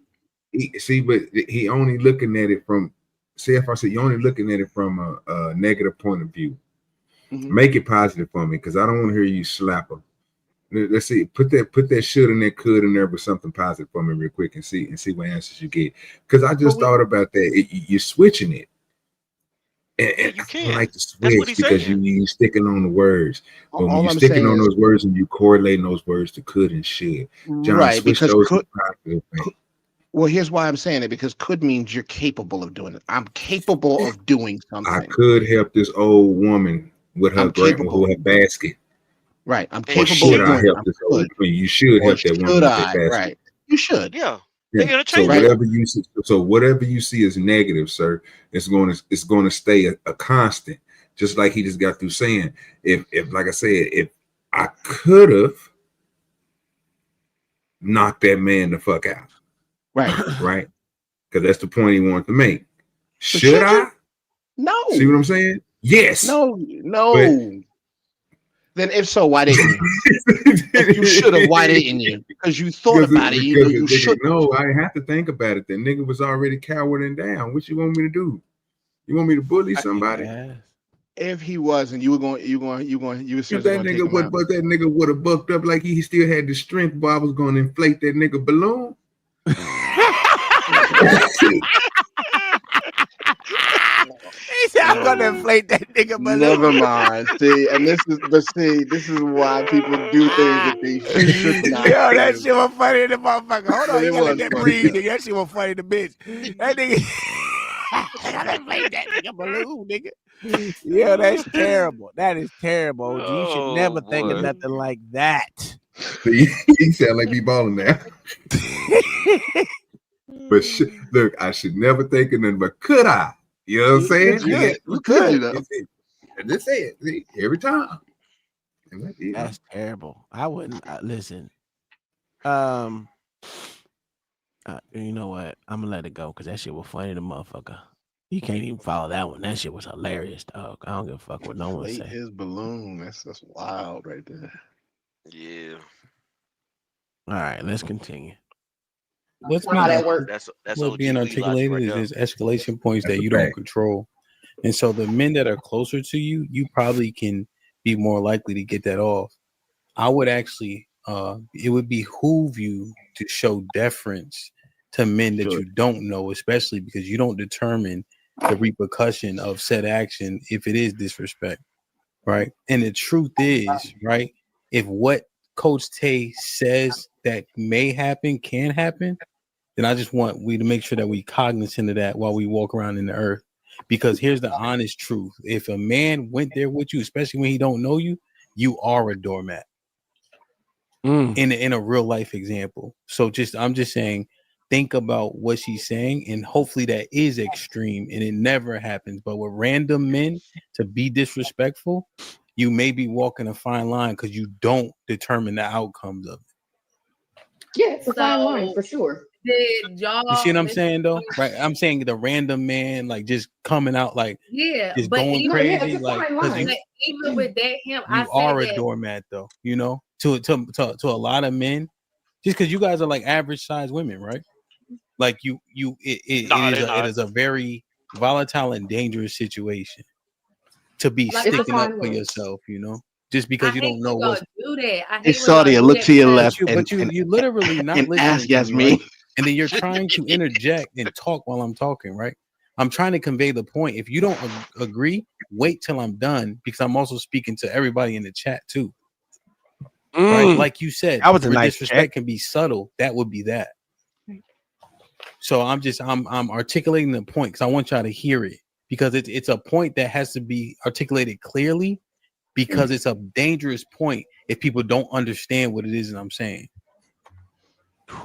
Speaker 2: See, but he only looking at it from. See, if I say you're only looking at it from a negative point of view, make it positive for me because I don't want to hear you slap her. Let's see. Put that should and that could in there with something positive for me real quick and see what answers you get. Because I just thought about that. You're switching it. And
Speaker 23: you
Speaker 2: I
Speaker 23: can.
Speaker 2: don't like to
Speaker 23: That's what
Speaker 2: switch
Speaker 23: he's
Speaker 2: because
Speaker 23: saying.
Speaker 2: you sticking on the words. But when
Speaker 3: All
Speaker 2: you're
Speaker 3: I'm
Speaker 2: sticking
Speaker 3: saying
Speaker 2: on
Speaker 3: is-
Speaker 2: those words and you correlating those words to could and should, John,
Speaker 3: Right,
Speaker 2: switch
Speaker 3: because
Speaker 2: those
Speaker 3: could-
Speaker 2: to positive things.
Speaker 3: Well, here's why I'm saying it because could means you're capable of doing it. I'm capable of doing something.
Speaker 2: I could help this old woman with her basket.
Speaker 3: Right. I'm
Speaker 2: Or
Speaker 3: capable
Speaker 2: should
Speaker 3: of
Speaker 2: I
Speaker 3: doing
Speaker 2: help
Speaker 3: it.
Speaker 2: this old woman? You should
Speaker 3: Or
Speaker 2: help that woman
Speaker 3: should
Speaker 2: with
Speaker 3: I?
Speaker 2: that basket.
Speaker 3: Right. You should.
Speaker 23: Yeah.
Speaker 2: Yeah.
Speaker 23: They're
Speaker 2: So
Speaker 23: interchangeable.
Speaker 2: whatever you see as negative, sir, it's going to stay a constant. Just like he just got through saying, if like I said, if I could have knocked that man the fuck out,
Speaker 3: right,
Speaker 2: right, because that's the point he wanted to make. Should
Speaker 3: should
Speaker 2: I?
Speaker 3: you? No.
Speaker 2: See what I'm saying? Yes.
Speaker 3: No.
Speaker 2: But-
Speaker 3: Then if so, why didn't you? If you should have, why didn't you? Because you thought about it. You know you should.
Speaker 2: No, I didn't have to think about it. The nigga was already cowering down. What you want me to do? You want me to bully somebody?
Speaker 3: If he wasn't, you were going.
Speaker 2: If that nigga would have bucked up like he still had the strength, but I was going to inflate that nigga balloon.
Speaker 16: He said, I'm gonna inflate that nigga balloon.
Speaker 3: Never mind. See, this is why people do things that they should not.
Speaker 16: Yo, that
Speaker 3: do.
Speaker 16: shit was funny in the motherfucker. Hold on,
Speaker 3: It
Speaker 16: you gotta let
Speaker 3: was
Speaker 16: that
Speaker 3: funny.
Speaker 16: breathe, nigga. That shit was funny the bitch. That nigga, I gotta inflate that nigga balloon, nigga. Yeah, that's terrible. That is terrible. OG. You should never think of nothing like that.
Speaker 2: He sound like he balling now. But look, I should never think of nothing. But could I? You know what I'm saying?
Speaker 3: You could.
Speaker 2: Just say it. See, every time.
Speaker 16: That's terrible. I wouldn't listen. You know what? I'm gonna let it go because that shit was funny, the motherfucker. You can't even follow that one. That shit was hilarious, dog. I don't give a fuck what no one
Speaker 3: Inflate
Speaker 16: say.
Speaker 3: his balloon. That's wild right there.
Speaker 23: Yeah.
Speaker 16: All right, let's continue.
Speaker 17: What's
Speaker 18: How that works.
Speaker 23: That's
Speaker 17: what being
Speaker 23: OG logic
Speaker 17: articulated
Speaker 23: right
Speaker 17: is
Speaker 23: there.
Speaker 17: there's escalation points that you don't control. And so the men that are closer to you, you probably can be more likely to get that off. I would actually it would behoove you to show deference to men that you don't know, especially because you don't determine the repercussion of said action if it is disrespect, right? And the truth is, right, if what Coach Tay says that may happen can happen, then I just want we to make sure that we cognizant of that while we walk around in the earth. Because here's the honest truth: if a man went there with you, especially when he don't know you, you are a doormat. In a real life example. So I'm just saying, think about what she's saying, and hopefully that is extreme and it never happens. But with random men to be disrespectful, you may be walking a fine line because you don't determine the outcomes of it.
Speaker 18: Yeah, it's a fine line for sure.
Speaker 21: Did y'all?
Speaker 17: You see what I'm saying, though? Right? I'm saying the random man, like just coming out, like just
Speaker 21: but
Speaker 17: going
Speaker 21: even,
Speaker 17: crazy, like
Speaker 21: even with that,
Speaker 17: you are a doormat, though. You know, to a lot of men, just because you guys are like average size women, right? Like it is a very volatile and dangerous situation to be sticking up for yourself, you know. Just because you don't know what's
Speaker 21: do that.
Speaker 3: Hey, Saudi, look to your left,
Speaker 17: but you literally not
Speaker 3: and
Speaker 17: listening
Speaker 3: ask
Speaker 17: to me,
Speaker 3: Yasmin.
Speaker 17: right? And then you're trying to interject and talk while I'm talking, right? I'm trying to convey the point. If you don't agree, wait till I'm done because I'm also speaking to everybody in the chat too. Right? Like you said,
Speaker 16: that was a nice
Speaker 17: disrespect can be subtle. That would be that. So I'm articulating the point because I want y'all to hear it because it's a point that has to be articulated clearly because it's a dangerous point if people don't understand what it is that I'm saying.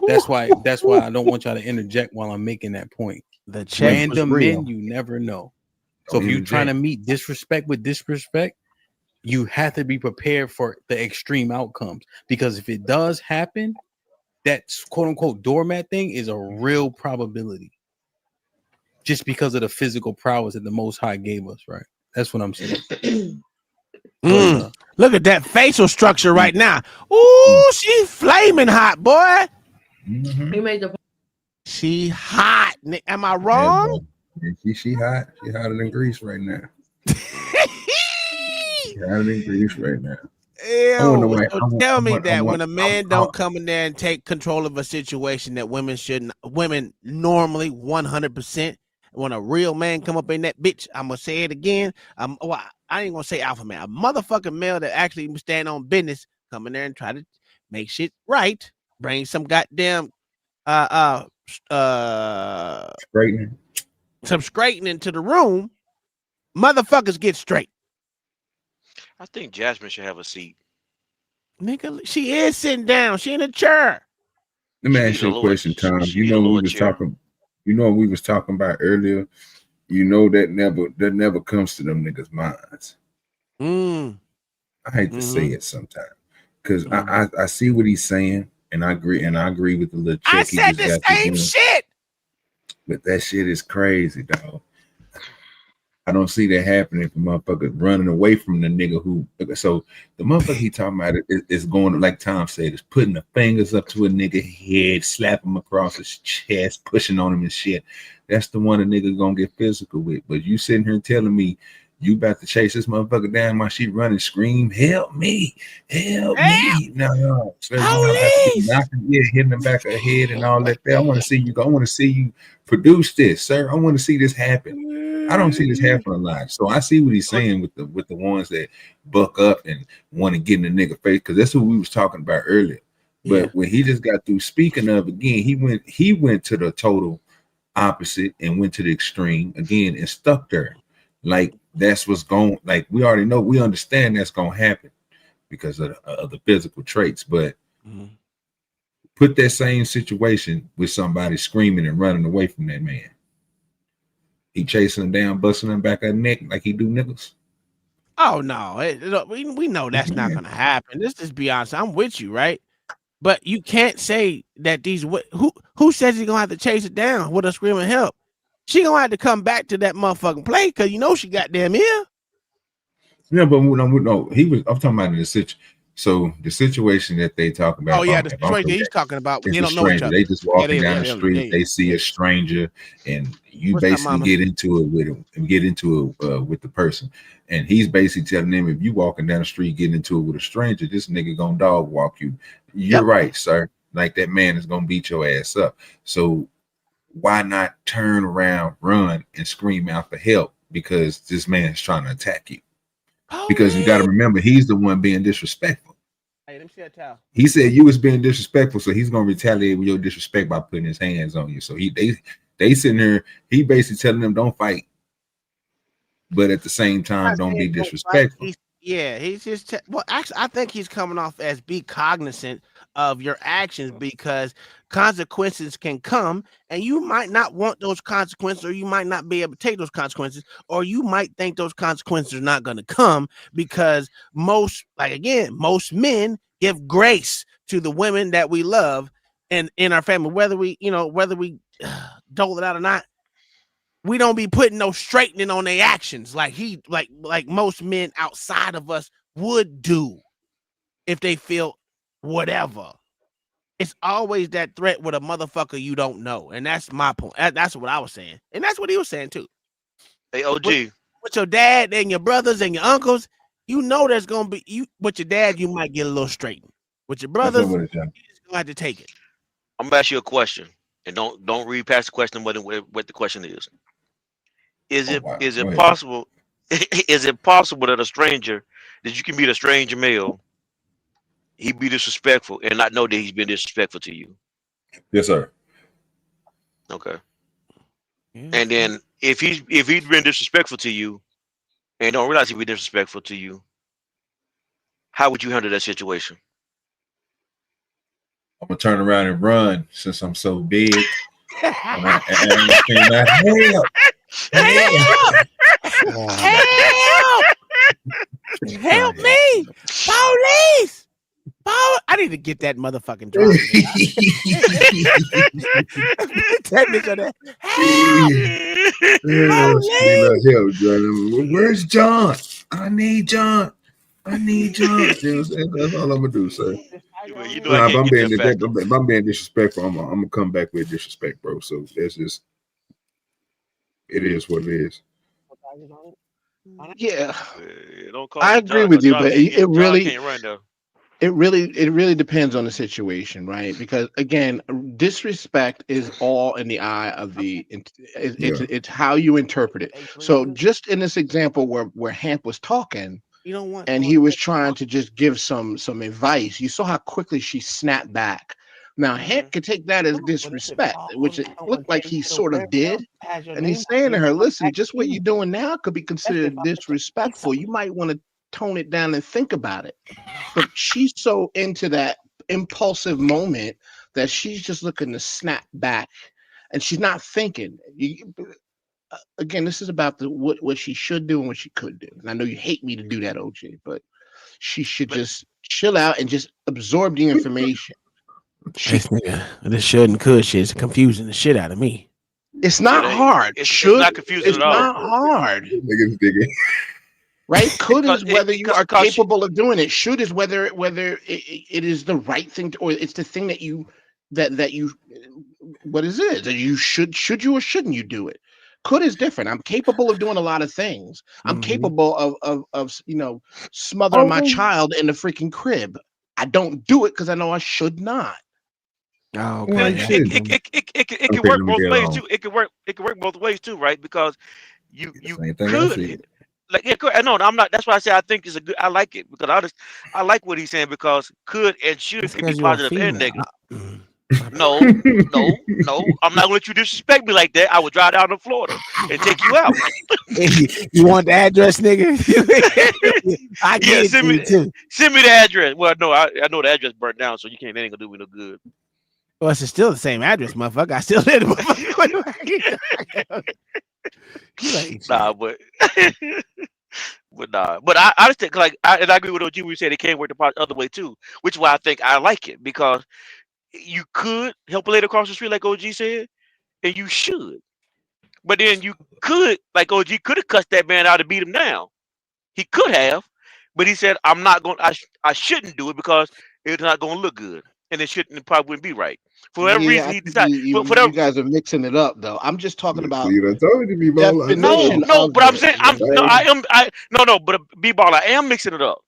Speaker 17: That's why I don't want y'all to interject while I'm making that point.
Speaker 16: The check
Speaker 17: Random
Speaker 16: was real.
Speaker 17: men, you never know. So
Speaker 2: Don't
Speaker 17: if you're
Speaker 2: interject.
Speaker 17: trying to meet disrespect with disrespect, you have to be prepared for the extreme outcomes. Because if it does happen, that quote unquote doormat thing is a real probability. Just because of the physical prowess that the Most High gave us, right? That's what I'm saying.
Speaker 16: Look at that facial structure right now. Ooh, she flaming hot, boy.
Speaker 21: He made the
Speaker 16: She hot. Am I
Speaker 2: Yeah,
Speaker 16: wrong?
Speaker 2: bro. She hot. She hotter than grease right now. She hotter than grease right now. I wanna know
Speaker 16: Ew.
Speaker 2: why-
Speaker 16: So
Speaker 2: I want-
Speaker 16: tell
Speaker 2: I
Speaker 16: me
Speaker 2: want- I
Speaker 16: that
Speaker 2: want-
Speaker 16: when a man don't come in there and take control of a situation that women normally 100%. When a real man come up in that bitch, I'm gonna say it again. Well, I ain't gonna say alpha man, a motherfucking male that actually stand on business, come in there and try to make shit right. Bring some goddamn
Speaker 2: straightening.
Speaker 16: Some straightening to the room. Motherfuckers get straight.
Speaker 23: I think Jasmine should have a seat.
Speaker 16: Nigga, she is sitting down. She in a chair.
Speaker 2: Let me
Speaker 23: She
Speaker 2: ask
Speaker 23: need
Speaker 2: you
Speaker 23: a
Speaker 2: a
Speaker 23: lower-
Speaker 2: question, Tom.
Speaker 23: she
Speaker 2: You
Speaker 23: need a
Speaker 2: know
Speaker 23: lower
Speaker 2: we was
Speaker 23: chair.
Speaker 2: talking. You know what we was talking about earlier. You know that never comes to them niggas' minds. I hate to say it sometimes because I see what he's saying and I agree with the little check
Speaker 16: I
Speaker 2: he
Speaker 16: said
Speaker 2: just
Speaker 16: the
Speaker 2: got to
Speaker 16: same
Speaker 2: doing.
Speaker 16: shit.
Speaker 2: But that shit is crazy, dog. I don't see that happening for motherfuckers running away from the nigga who. So the motherfucker he talking about is going, like Tom said, is putting the fingers up to a nigga head, slap him across his chest, pushing on him and shit. That's the one a nigga gonna get physical with. But you sitting here telling me you about to chase this motherfucker down while she running, scream, help me, help me. No. So you know, about to be knocking, hitting the back of the head and all that. I want to see you. I want to see you produce this, sir. I want to see this happen. I don't see this happen a lot. So I see what he's saying with the ones that buck up and want to get in the nigga face, because that's what we was talking about earlier. But when he just got through speaking of again, he went to the total opposite and went to the extreme again and stuck there. Like that's what's going, like we already know, we understand that's gonna happen because of the physical traits. But put that same situation with somebody screaming and running away from that man. He chasing him down, busting him back at the neck like he do niggas.
Speaker 16: Oh no, we know that's not gonna happen. Let's just be honest. I'm with you, right? But you can't say that who says he's gonna have to chase it down with a screaming help. She gonna have to come back to that motherfucking play because you know she got damn here.
Speaker 2: Yeah, but no, I'm talking about the situation. So the situation that they talk about.
Speaker 16: Oh yeah, the situation he's talking about. They don't know each other.
Speaker 2: They just walking down the street. They see a stranger, and you basically get into it with him and get into it with the person. And he's basically telling them, if you walking down the street, getting into it with a stranger, this nigga gonna dog walk you. You're right, sir. Like that man is gonna beat your ass up. So why not turn around, run, and scream out for help? Because this man is trying to attack you. Because you got to remember, he's the one being disrespectful.
Speaker 16: Hey, let me see that towel.
Speaker 2: He said you was being disrespectful, so he's gonna retaliate with your disrespect by putting his hands on you. So they sitting there, he basically telling them don't fight, but at the same time don't be disrespectful.
Speaker 16: He's just well, actually, I think he's coming off as be cognizant of your actions because consequences can come, and you might not want those consequences, or you might not be able to take those consequences, or you might think those consequences are not going to come because most men give grace to the women that we love and in our family, whether we dole it out or not. We don't be putting no straightening on their actions like most men outside of us would do if they feel whatever. It's always that threat with a motherfucker you don't know. And that's my point. That's what I was saying. And that's what he was saying too.
Speaker 23: Hey, OG.
Speaker 16: With your dad and your brothers and your uncles, you know there's going to be, with your dad, you might get a little straightened. With your brothers, you're just going to have to take it.
Speaker 23: I'm going to ask you a question. And don't read past the question what the question is. Is it possible? Is it possible that you can meet a stranger male, he be disrespectful and not know that he's been disrespectful to you?
Speaker 2: Yes, sir.
Speaker 23: Okay. And then if he's been disrespectful to you and don't realize he be disrespectful to you, how would you handle that situation?
Speaker 2: I'm gonna turn around and run since I'm so big. And I scream out,
Speaker 16: Help me! Police! I need to get that motherfucking drop. That bitch on that.
Speaker 2: Help, John. Where's John? I need John. You know what I'm saying? That's all I'm gonna do, sir.
Speaker 23: You know, if
Speaker 2: I'm being disrespectful, I'm gonna come back with disrespect, bro. So that's just it is what it is.
Speaker 3: Yeah,
Speaker 23: don't call
Speaker 3: I
Speaker 23: it
Speaker 3: agree
Speaker 23: John,
Speaker 3: with you,
Speaker 23: John
Speaker 3: but
Speaker 23: can't-
Speaker 3: it
Speaker 23: John
Speaker 3: really,
Speaker 23: can't run though.
Speaker 3: it really depends on the situation, right? Because again, disrespect is all in the eye of the. It's how you interpret it. So just in this example where Hamp was talking,
Speaker 16: you don't want,
Speaker 3: and he was trying to just give some advice, you saw how quickly she snapped back. Now Hamp could take that as disrespect, which it looked like he sort of did, and he's saying to her, "Listen, just what you're doing now could be considered disrespectful. You might want to tone it down and think about it." But she's so into that impulsive moment that she's just looking to snap back, and she's not thinking. Again, this is about what she should do and what she could do. And I know you hate me to do that, OG, but she should just chill out and just absorb the information.
Speaker 16: This should and could shit is confusing the shit out of me.
Speaker 3: It's not hard.
Speaker 23: It's not confusing
Speaker 3: It's
Speaker 23: at all.
Speaker 3: not hard.
Speaker 2: Niggas digging.
Speaker 3: Right? Could is whether you are capable of doing it. Should is whether it is the right thing or it's the thing that you what is it? That you should you or shouldn't you do it? Could is different. I'm capable of doing a lot of things. I'm capable of smothering my child in the freaking crib. I don't do it because I know I should not.
Speaker 16: Oh,
Speaker 23: it can work both ways too. It can work both ways too, right? Because you could I know I'm not. That's why I say I think it's a good. I like it because I like what he's saying because could and should can be positive and negative. No, I'm not gonna let you disrespect me like that. I would drive down to Florida and take you out.
Speaker 16: You want the address, nigga? I get
Speaker 23: send me the address. Well, no, I know the address burnt down, so you can't. That ain't gonna do me no good.
Speaker 16: Well, it's still the same address, motherfucker. I still live.
Speaker 23: Nah, but I just think and I agree with OG. We said it can work the other way too, which is why I think I like it because you could help a lady across the street, like OG said, and you should. But then you could, like OG, could have cussed that man out and beat him down. He could have, but he said, "I'm not going. I shouldn't do it because it's not going to look good, and it probably wouldn't be right." For whatever reason, he decided.
Speaker 3: You guys are mixing it up, though. I'm just talking about.
Speaker 23: No, but I'm saying but B-ball, I am mixing it up.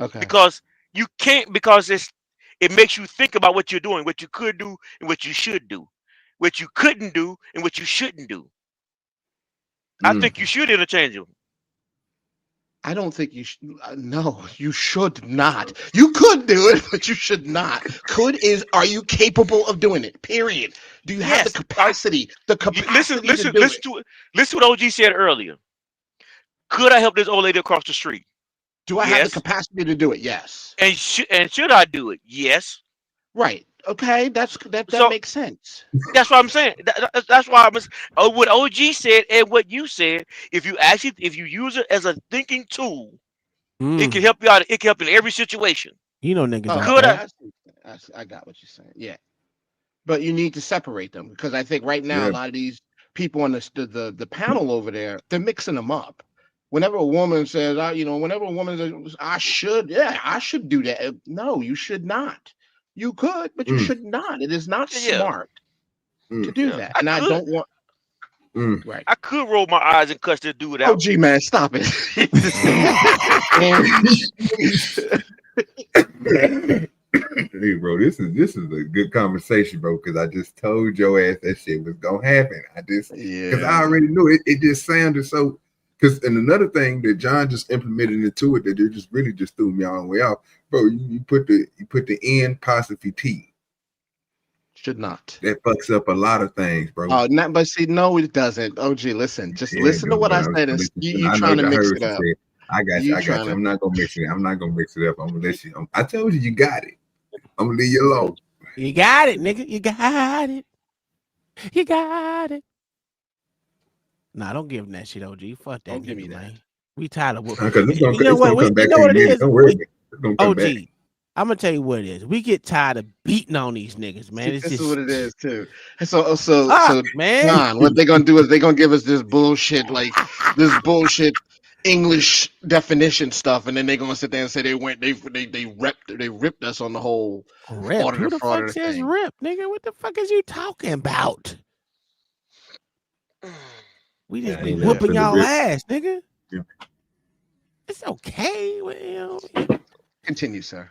Speaker 3: Okay.
Speaker 23: Because you can't because it makes you think about what you're doing, what you could do, and what you should do, what you couldn't do, and what you shouldn't do. I think you should interchange them.
Speaker 3: I don't think you should. No, you should not. You could do it, but you should not. Could is, are you capable of doing it? Period. Do you have the capacity?
Speaker 23: Listen to what OG said earlier. Could I help this old lady across the street?
Speaker 3: Do I have the capacity to do it? Yes.
Speaker 23: And should I do it? Yes.
Speaker 3: Right. Okay. That makes sense.
Speaker 23: That's what I'm saying. That's why what OG said and what you said. If you use it as a thinking tool, it can help you out. It can help in every situation.
Speaker 16: You know, niggas.
Speaker 3: I got what you're saying. Yeah. But you need to separate them because I think right now a lot of these people on the panel over there, they're mixing them up. Whenever a woman says, I should do that. No, you should not. You could, but you should not. It is not smart to do that. And I don't want. Right.
Speaker 23: I could roll my eyes and cuss this dude out.
Speaker 3: Oh, gee, man, stop it.
Speaker 2: Hey, bro, this is a good conversation, bro. Because I just told your ass that shit was gonna happen. Because I already knew it. It just sounded so. And another thing that John just implemented into it that it just really just threw me all the way off, bro. You put the N apostrophe T.
Speaker 3: Should not.
Speaker 2: That fucks up a lot of things, bro.
Speaker 3: Oh, but see, no, it doesn't. OG, listen, listen to what I said, and you trying to mix it up.
Speaker 2: I got you. You. I'm not gonna mix it. I'm not gonna mix it up. I'm gonna let you. I told you got it. I'm gonna leave you alone.
Speaker 16: You got it, nigga. You got it. You got it. Nah, don't give him that shit, OG. Fuck that
Speaker 1: Don't give me
Speaker 16: nigga,
Speaker 1: that.
Speaker 16: man. We tired of whooping.
Speaker 2: Because
Speaker 16: You know what?
Speaker 2: it's gonna come back
Speaker 16: You know
Speaker 2: to
Speaker 16: what it
Speaker 2: you.
Speaker 16: is?
Speaker 2: Don't worry about it. It's gonna come
Speaker 16: OG,
Speaker 2: back.
Speaker 16: I'm gonna tell you what it is. We get tired of beating on these niggas, man.
Speaker 1: See,
Speaker 16: It's
Speaker 1: this
Speaker 16: just
Speaker 1: is what it is too. So,
Speaker 16: man.
Speaker 1: John, what they gonna do is they gonna give us this bullshit, like this bullshit English definition stuff, and then they gonna sit there and say they ripped us on the whole
Speaker 16: Rip.
Speaker 1: order
Speaker 16: Who
Speaker 1: the
Speaker 16: the
Speaker 1: fraud
Speaker 16: fuck
Speaker 1: of the
Speaker 16: says
Speaker 1: thing.
Speaker 16: rip, nigga? What the fuck is you talking about? We just be whooping y'all ass, nigga.
Speaker 2: Yeah.
Speaker 16: It's okay. Well,
Speaker 1: Continue, sir.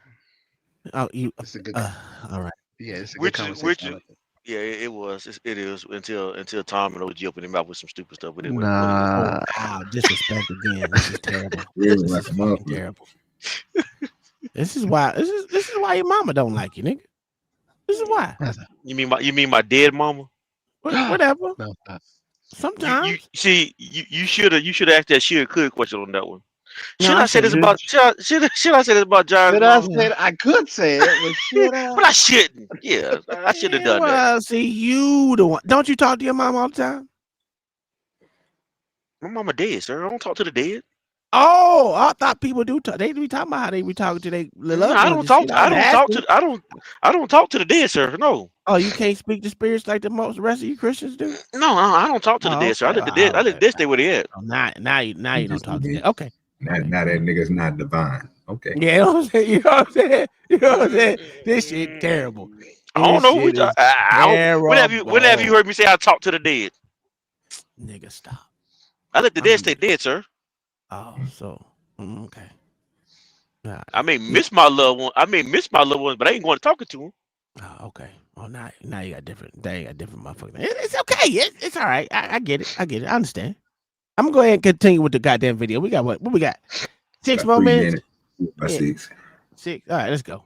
Speaker 16: oh, you.
Speaker 1: It's a good.
Speaker 16: All right.
Speaker 1: Yeah, it's a good conversation.
Speaker 23: Yeah, it was. It is until Tom and OG opened him out with some stupid stuff. But it was
Speaker 16: Oh, wow. Disrespect again. This is terrible.
Speaker 2: Really
Speaker 16: This
Speaker 2: like
Speaker 16: is
Speaker 2: a
Speaker 16: fucking
Speaker 2: motherfucker.
Speaker 16: terrible. This is why your mama don't like you, nigga. This is why.
Speaker 23: You mean my dead mama?
Speaker 16: Whatever.
Speaker 1: No,
Speaker 16: Sometimes.
Speaker 23: You see, you should have asked that should could question on that one. Should
Speaker 16: No,
Speaker 23: I say this about should I say this about John's
Speaker 1: Should I
Speaker 23: mama?
Speaker 1: say I could say it, but should I?
Speaker 23: But I shouldn't. Yeah, I should have done that.
Speaker 16: Well, see, you the one. Don't you talk to your mom all the time?
Speaker 23: My mama dead, sir. I don't talk to the dead.
Speaker 16: Oh, I thought people do talk. They be talking about how they be talking to their little
Speaker 23: No,
Speaker 16: loved
Speaker 23: I
Speaker 16: ones
Speaker 23: don't
Speaker 16: and
Speaker 23: talk.
Speaker 16: shit.
Speaker 23: I don't talk to the dead, sir. No.
Speaker 16: Oh, you can't speak to spirits like the rest of you Christians do?
Speaker 23: No, I don't talk to the dead, sir. I let the dead. I let the dead stay where they at.
Speaker 16: Oh, now you don't talk to them. Okay.
Speaker 2: Now that nigga's not divine. Okay.
Speaker 16: Yeah, you know what I'm saying? You know what I'm saying? You know what I'm saying? This shit terrible.
Speaker 23: I don't know. When have you heard me say I talk to the dead?
Speaker 16: Nigga, stop.
Speaker 23: I let the dead stay dead, sir.
Speaker 16: Oh, so okay.
Speaker 23: I may miss my loved one. But I ain't going to talking to him.
Speaker 16: Oh, okay. Oh, now you got different. They got different motherfuckers. It's okay. It's all right. I get it. I understand. I'm gonna go ahead and continue with the goddamn video. We got what we got? 6 more minutes.
Speaker 2: By 6.
Speaker 16: 6. All right, let's go.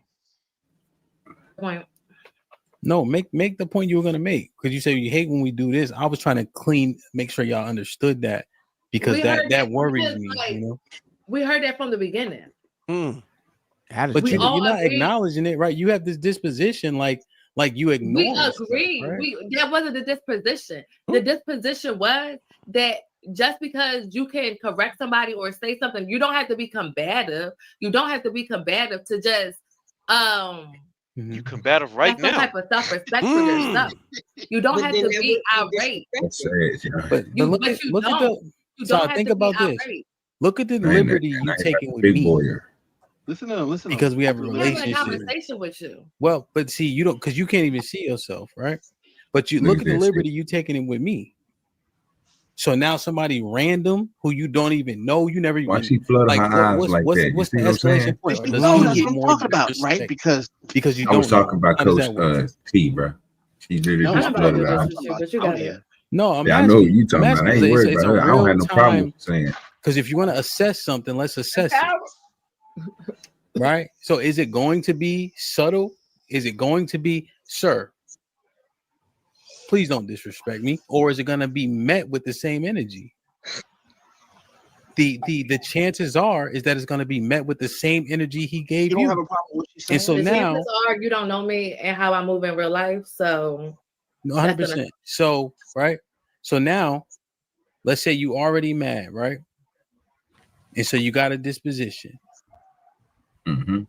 Speaker 17: No, make the point you were gonna make because you said you hate when we do this. I was trying to make sure y'all understood that because that worries me.
Speaker 21: Like,
Speaker 17: you know,
Speaker 21: we heard that from the beginning.
Speaker 17: But you're not acknowledging it, right? You have this disposition, like you ignore.
Speaker 21: We agree.
Speaker 17: Stuff, right?
Speaker 21: That wasn't the disposition. The disposition was that just because you can correct somebody or say something, you don't have to be combative. You don't have to be combative to just
Speaker 23: You combative right
Speaker 21: have some
Speaker 23: now.
Speaker 21: type of self-respect for yourself. You don't have to be outraged.
Speaker 17: But look at think about this. Look at the liberty you taking with me.
Speaker 1: Listen to him.
Speaker 17: Because we have a
Speaker 21: I'm having a
Speaker 17: relationship.
Speaker 21: conversation with you.
Speaker 17: Well, but see, you don't because you can't even see yourself, right? But you look at the liberty you taking it with me. So now somebody random who you don't even know, you never even
Speaker 2: Why she flooding her eyes like that?
Speaker 17: What's
Speaker 2: You
Speaker 17: the
Speaker 2: see what I'm saying?
Speaker 17: escalation point? Or does
Speaker 1: No,
Speaker 17: he
Speaker 1: that's
Speaker 17: get
Speaker 1: what I'm
Speaker 17: more
Speaker 1: talking about,
Speaker 17: disrespect?
Speaker 1: right? Because
Speaker 17: you
Speaker 2: I was
Speaker 17: don't
Speaker 2: talking
Speaker 17: know.
Speaker 2: about
Speaker 17: How does
Speaker 2: Coach
Speaker 17: that work?
Speaker 2: T, bro. She literally just flooded her eyes.
Speaker 17: No, I'm
Speaker 2: I know
Speaker 17: asking.
Speaker 2: you talking about. I ain't worried about her. I don't have no problem saying.
Speaker 17: Because if you want to assess something, let's assess it. Right? So is it going to be subtle? Is it going to be, sir, please don't disrespect me? Or is it going to be met with the same energy? The chances are is that it's going to be met with the same energy he gave you.
Speaker 1: don't have a problem with what she's saying.
Speaker 17: And so
Speaker 21: The
Speaker 17: now,
Speaker 21: chances are you don't know me and how I move in real life. So
Speaker 17: 100%. So, right? So now, let's say you already mad, right? And so you got a disposition.
Speaker 2: Mm-hmm.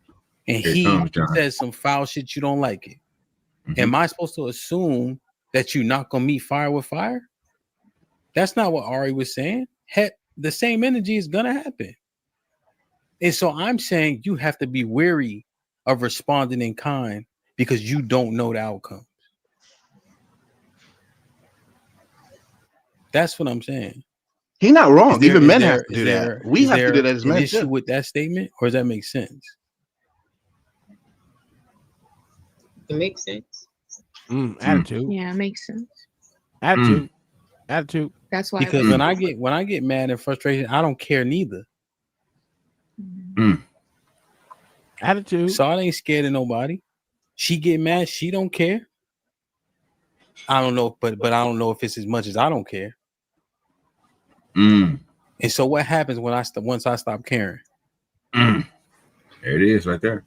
Speaker 17: And
Speaker 2: Here
Speaker 17: he
Speaker 2: comes John.
Speaker 17: says some foul shit, you don't like it.
Speaker 2: Mm-hmm.
Speaker 17: Am I supposed to assume that you're not gonna meet fire with fire? That's not what Ari was saying. Heck, the same energy is gonna happen. And so I'm saying you have to be wary of responding in kind because you don't know the outcome. That's what I'm saying.
Speaker 1: He's not wrong. Even men have to do that. We have to do that as men
Speaker 17: issue
Speaker 1: too.
Speaker 17: with that statement, or does that make sense?
Speaker 5: It makes sense.
Speaker 16: Attitude.
Speaker 22: Yeah, it makes sense.
Speaker 16: Attitude. Attitude.
Speaker 22: That's why.
Speaker 17: Because when I get mad and frustrated, I don't care neither.
Speaker 16: Attitude.
Speaker 17: So I ain't scared of nobody. She get mad, she don't care. I don't know, but I don't know if it's as much as I don't care. And so what happens when once I stop caring?
Speaker 2: There it is, right there.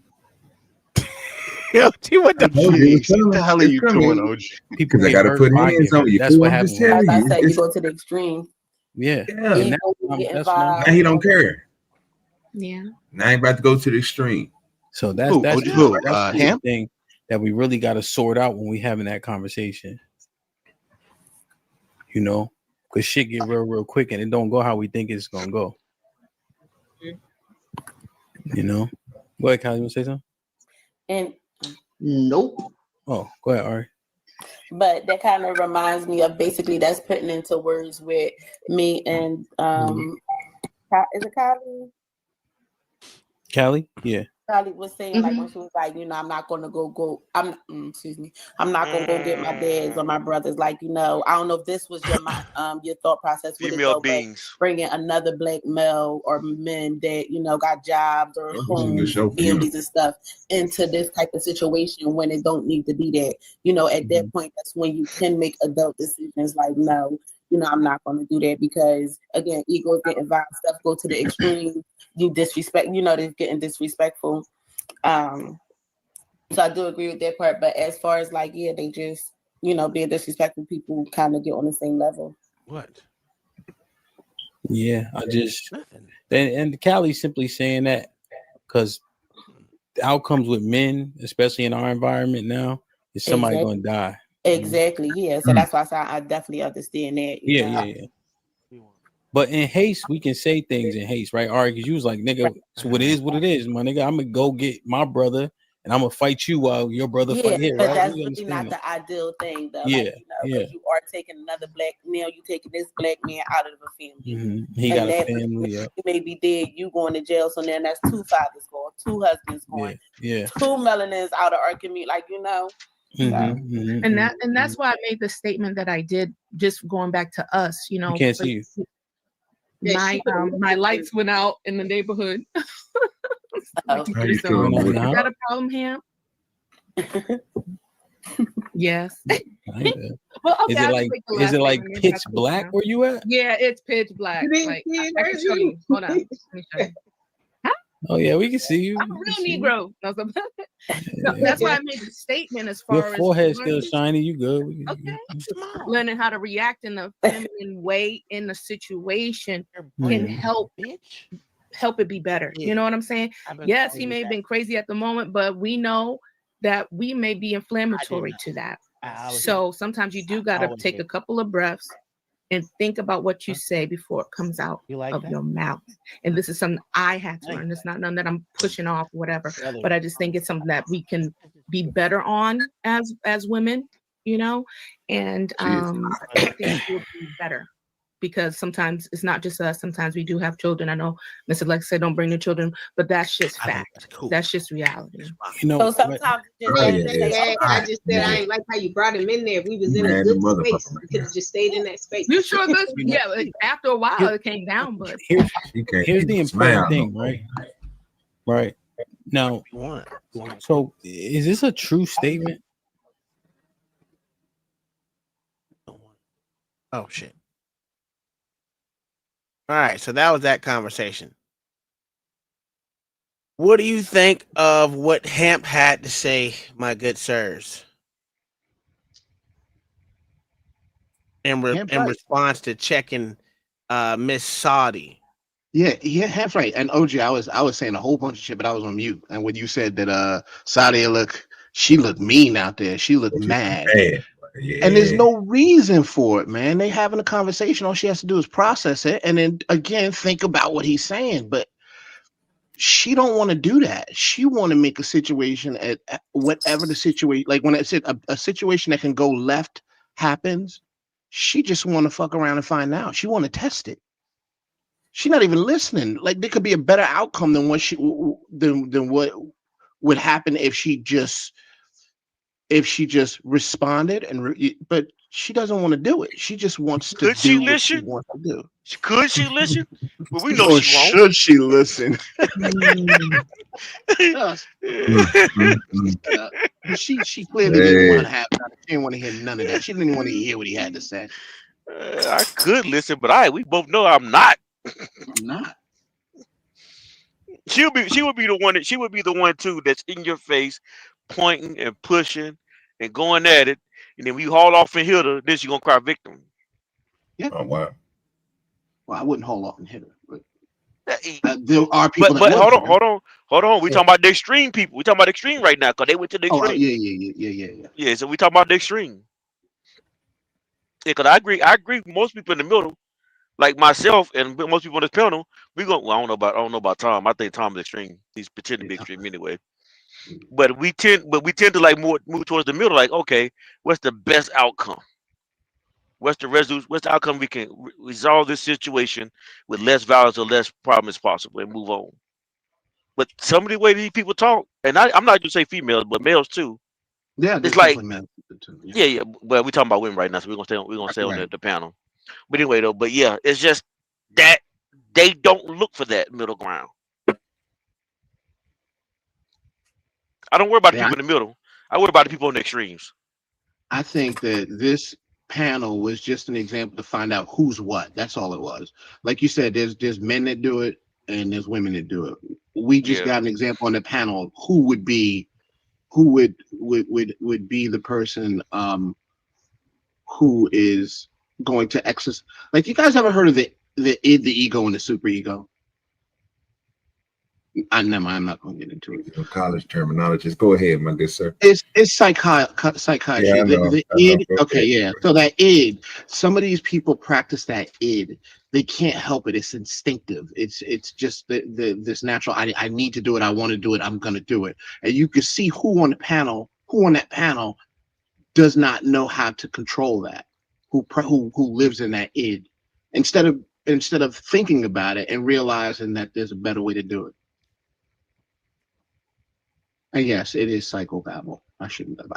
Speaker 16: OG, what the
Speaker 2: OG was
Speaker 1: Jeez,
Speaker 2: telling
Speaker 1: what the
Speaker 2: him,
Speaker 1: hell are
Speaker 2: it's
Speaker 1: you
Speaker 2: coming.
Speaker 1: doing, OG?
Speaker 17: People
Speaker 2: Because I
Speaker 17: get
Speaker 2: got to
Speaker 17: hurt
Speaker 2: put
Speaker 17: by
Speaker 2: hands
Speaker 17: getting
Speaker 2: on
Speaker 17: hurt.
Speaker 2: you.
Speaker 17: That's
Speaker 2: Fool,
Speaker 17: what
Speaker 2: I'm
Speaker 17: happened
Speaker 2: just
Speaker 17: with
Speaker 2: telling
Speaker 17: him.
Speaker 20: As I
Speaker 2: you.
Speaker 20: said, you go to the extreme.
Speaker 17: Yeah.
Speaker 2: Yeah.
Speaker 17: And
Speaker 20: Ego
Speaker 17: that's
Speaker 20: get
Speaker 17: what I'm
Speaker 20: involved.
Speaker 2: Now he don't care.
Speaker 22: Yeah.
Speaker 2: Now I ain't about to go to the extreme.
Speaker 17: So that's
Speaker 1: Who?
Speaker 17: that's
Speaker 1: OG who?
Speaker 17: that's the
Speaker 1: Ham?
Speaker 17: thing that we really got to sort out when we having that conversation. You know, because shit get real quick and it don't go how we think it's gonna go. You know. Go ahead, Kyle. You want to say something?
Speaker 20: And
Speaker 18: Nope.
Speaker 17: Oh, go ahead, Ari.
Speaker 20: but that kind of reminds me of basically that's putting into words with me and is it Kylie?
Speaker 17: Callie? Yeah.
Speaker 20: Kylie was saying like when she was like, you know, I'm not gonna go. Excuse me. I'm not gonna go get my dad's or my brothers. Like, you know, I don't know if this was your your thought process with it
Speaker 23: Female
Speaker 20: though,
Speaker 23: beings.
Speaker 20: but bringing another black male or men that you know got jobs or
Speaker 2: This is a good
Speaker 20: homes,
Speaker 2: show for him.
Speaker 20: families and stuff into this type of situation when it don't need to be that. You know, at that point, that's when you can make adult decisions. Like, no, you know, I'm not going to do that because again, egos get involved, stuff go to the extreme. You disrespect, you know, they're getting disrespectful. So I do agree with that part. But as far as like, yeah, they just, you know, being disrespectful, people kind of get on the same level.
Speaker 16: What?
Speaker 17: Yeah, I just and Callie's simply saying that because the outcomes with men, especially in our environment now, is somebody
Speaker 20: Exactly.
Speaker 17: gonna die.
Speaker 20: Exactly. Yeah. So that's why I said I definitely understand that. You know?
Speaker 17: Yeah. But in haste, we can say things in haste, right? Ari, because you was like, nigga, so what is what it is, my nigga. I'm gonna go get my brother and I'm gonna fight you while your brother
Speaker 20: Yeah,
Speaker 17: fight here,
Speaker 20: but
Speaker 17: right?
Speaker 20: that's
Speaker 17: We
Speaker 20: really not
Speaker 17: understand that.
Speaker 20: the ideal thing, though.
Speaker 17: Yeah,
Speaker 20: Like, you know, because you are taking another black male, you taking this black man out of the family.
Speaker 17: He
Speaker 20: And
Speaker 17: got a
Speaker 20: that
Speaker 17: family, yeah.
Speaker 20: he may be dead, you going to jail. So then that's two fathers going, two husbands going,
Speaker 17: Yeah.
Speaker 20: two melanins out of our community. Like, you know.
Speaker 22: And that's why I made the statement that I did, just going back to us, you know.
Speaker 17: You can't see you.
Speaker 22: My lights went out in the neighborhood.
Speaker 2: How you feeling,
Speaker 22: Is
Speaker 2: baby?
Speaker 22: that a problem, Ham? Yes. Well, okay,
Speaker 17: is it like pitch black where you at?
Speaker 22: Yeah, it's pitch black. Like, I can show you. Hold on. Let me show you.
Speaker 17: Oh yeah, we can see you.
Speaker 22: I'm a real Negro. No, that's why I made the statement as far
Speaker 17: Your
Speaker 22: as
Speaker 17: forehead's still shiny. You good?
Speaker 22: learning how to react in a feminine way in the situation can help it be better. You know what I'm saying? Yes, he may have been crazy at the moment, but we know that we may be inflammatory to that. So sometimes you do got to take a couple of breaths and think about what you say before it comes out of your mouth. And this is something I had to learn. It's not none that I'm pushing off, whatever. But I just think it's something that we can be better on as women, you know, and I think it would be better. Because sometimes it's not just us. Sometimes we do have children. I know Mr. Lex said don't bring the children, but that's just fact. That's just reality.
Speaker 17: You know,
Speaker 20: so sometimes it's better to say, okay.
Speaker 5: I just said I ain't like how you brought him in there. We was in a good space. We could have just stayed in that space.
Speaker 22: You sure good? Yeah, after a while it came down, but
Speaker 17: here's the important thing, right? Right. Now, so is this a true statement?
Speaker 16: Oh shit. All right, so that was that conversation. What do you think of what Hamp had to say, my good sirs? In response to checking Miss Saudi.
Speaker 1: Yeah, half right. And OG, I was saying a whole bunch of shit, but I was on mute. And when you said that Saudi she looked mean out there. She looked mad.
Speaker 2: Yeah.
Speaker 1: And there's no reason for it, man. They having a conversation. All she has to do is process it and then again think about what he's saying. But she don't want to do that. She want to make a situation at whatever the situation, like when I said a situation that can go left happens, she just want to fuck around and find out. She want to test it. She's not even listening. Like there could be a better outcome than what what would happen if she just responded but she doesn't want to do it. She just wants to do what she wants to do.
Speaker 23: Could she listen? Well, we know she won't.
Speaker 1: Should she listen? She clearly didn't want to have none. She didn't want to hear none of that. She didn't even want to hear what he had to say.
Speaker 23: I could listen, but we both know I'm not.
Speaker 1: I'm not.
Speaker 23: She would be the one too that's in your face, pointing and pushing and going at it, and then we haul off and hit her, then she gonna cry victim.
Speaker 1: Yeah.
Speaker 2: Oh wow.
Speaker 1: Well, I wouldn't haul off and hit her, but
Speaker 23: Uh,
Speaker 1: there are people that
Speaker 23: But
Speaker 1: would hit her.
Speaker 23: hold on. We talking about the extreme people. We talking about extreme right now because they went to the
Speaker 1: Oh,
Speaker 23: extreme.
Speaker 1: yeah.
Speaker 23: Yeah, so we talking about the extreme. Yeah, because I agree with most people in the middle, like myself and most people on this panel. We go. Well, I don't know about Tom. I think Tom is extreme. He's pretending to be extreme anyway. But we tend to like move towards the middle. Like, okay, what's the best outcome? What's the resolution? What's the outcome we can resolve this situation with less violence or less problem as possible and move on? But some of the way these people talk, and I'm not just say females, but males too.
Speaker 1: Yeah,
Speaker 23: It's
Speaker 1: there's
Speaker 23: like,
Speaker 1: definitely men too.
Speaker 23: yeah. Well, we're talking about women right now, so we're gonna stay on
Speaker 1: Right.
Speaker 23: the panel. But anyway, though, but yeah, it's just that they don't look for that middle ground. I don't worry about the
Speaker 1: Yeah,
Speaker 23: people in the middle. I worry about the people on the extremes.
Speaker 1: I think that this panel was just an example to find out who's what. That's all it was. Like you said, there's men that do it and there's women that do it. We just
Speaker 23: Yeah.
Speaker 1: got an example on the panel of who would be the person who is going to exercise. Like, you guys ever heard of the id, the ego, and the super ego? I'm not going to get into it.
Speaker 2: College terminologies. Go ahead, my good sir.
Speaker 1: It's psychiatry.
Speaker 2: Yeah, I know.
Speaker 1: The
Speaker 2: I know.
Speaker 1: id. Okay, yeah. So that id. Some of these people practice that id. They can't help it. It's instinctive. It's just this natural. I need to do it. I want to do it. I'm going to do it. And you can see who on that panel does not know how to control that. Who lives in that id instead of thinking about it and realizing that there's a better way to do it. And yes, it is psychobabble. I shouldn't have.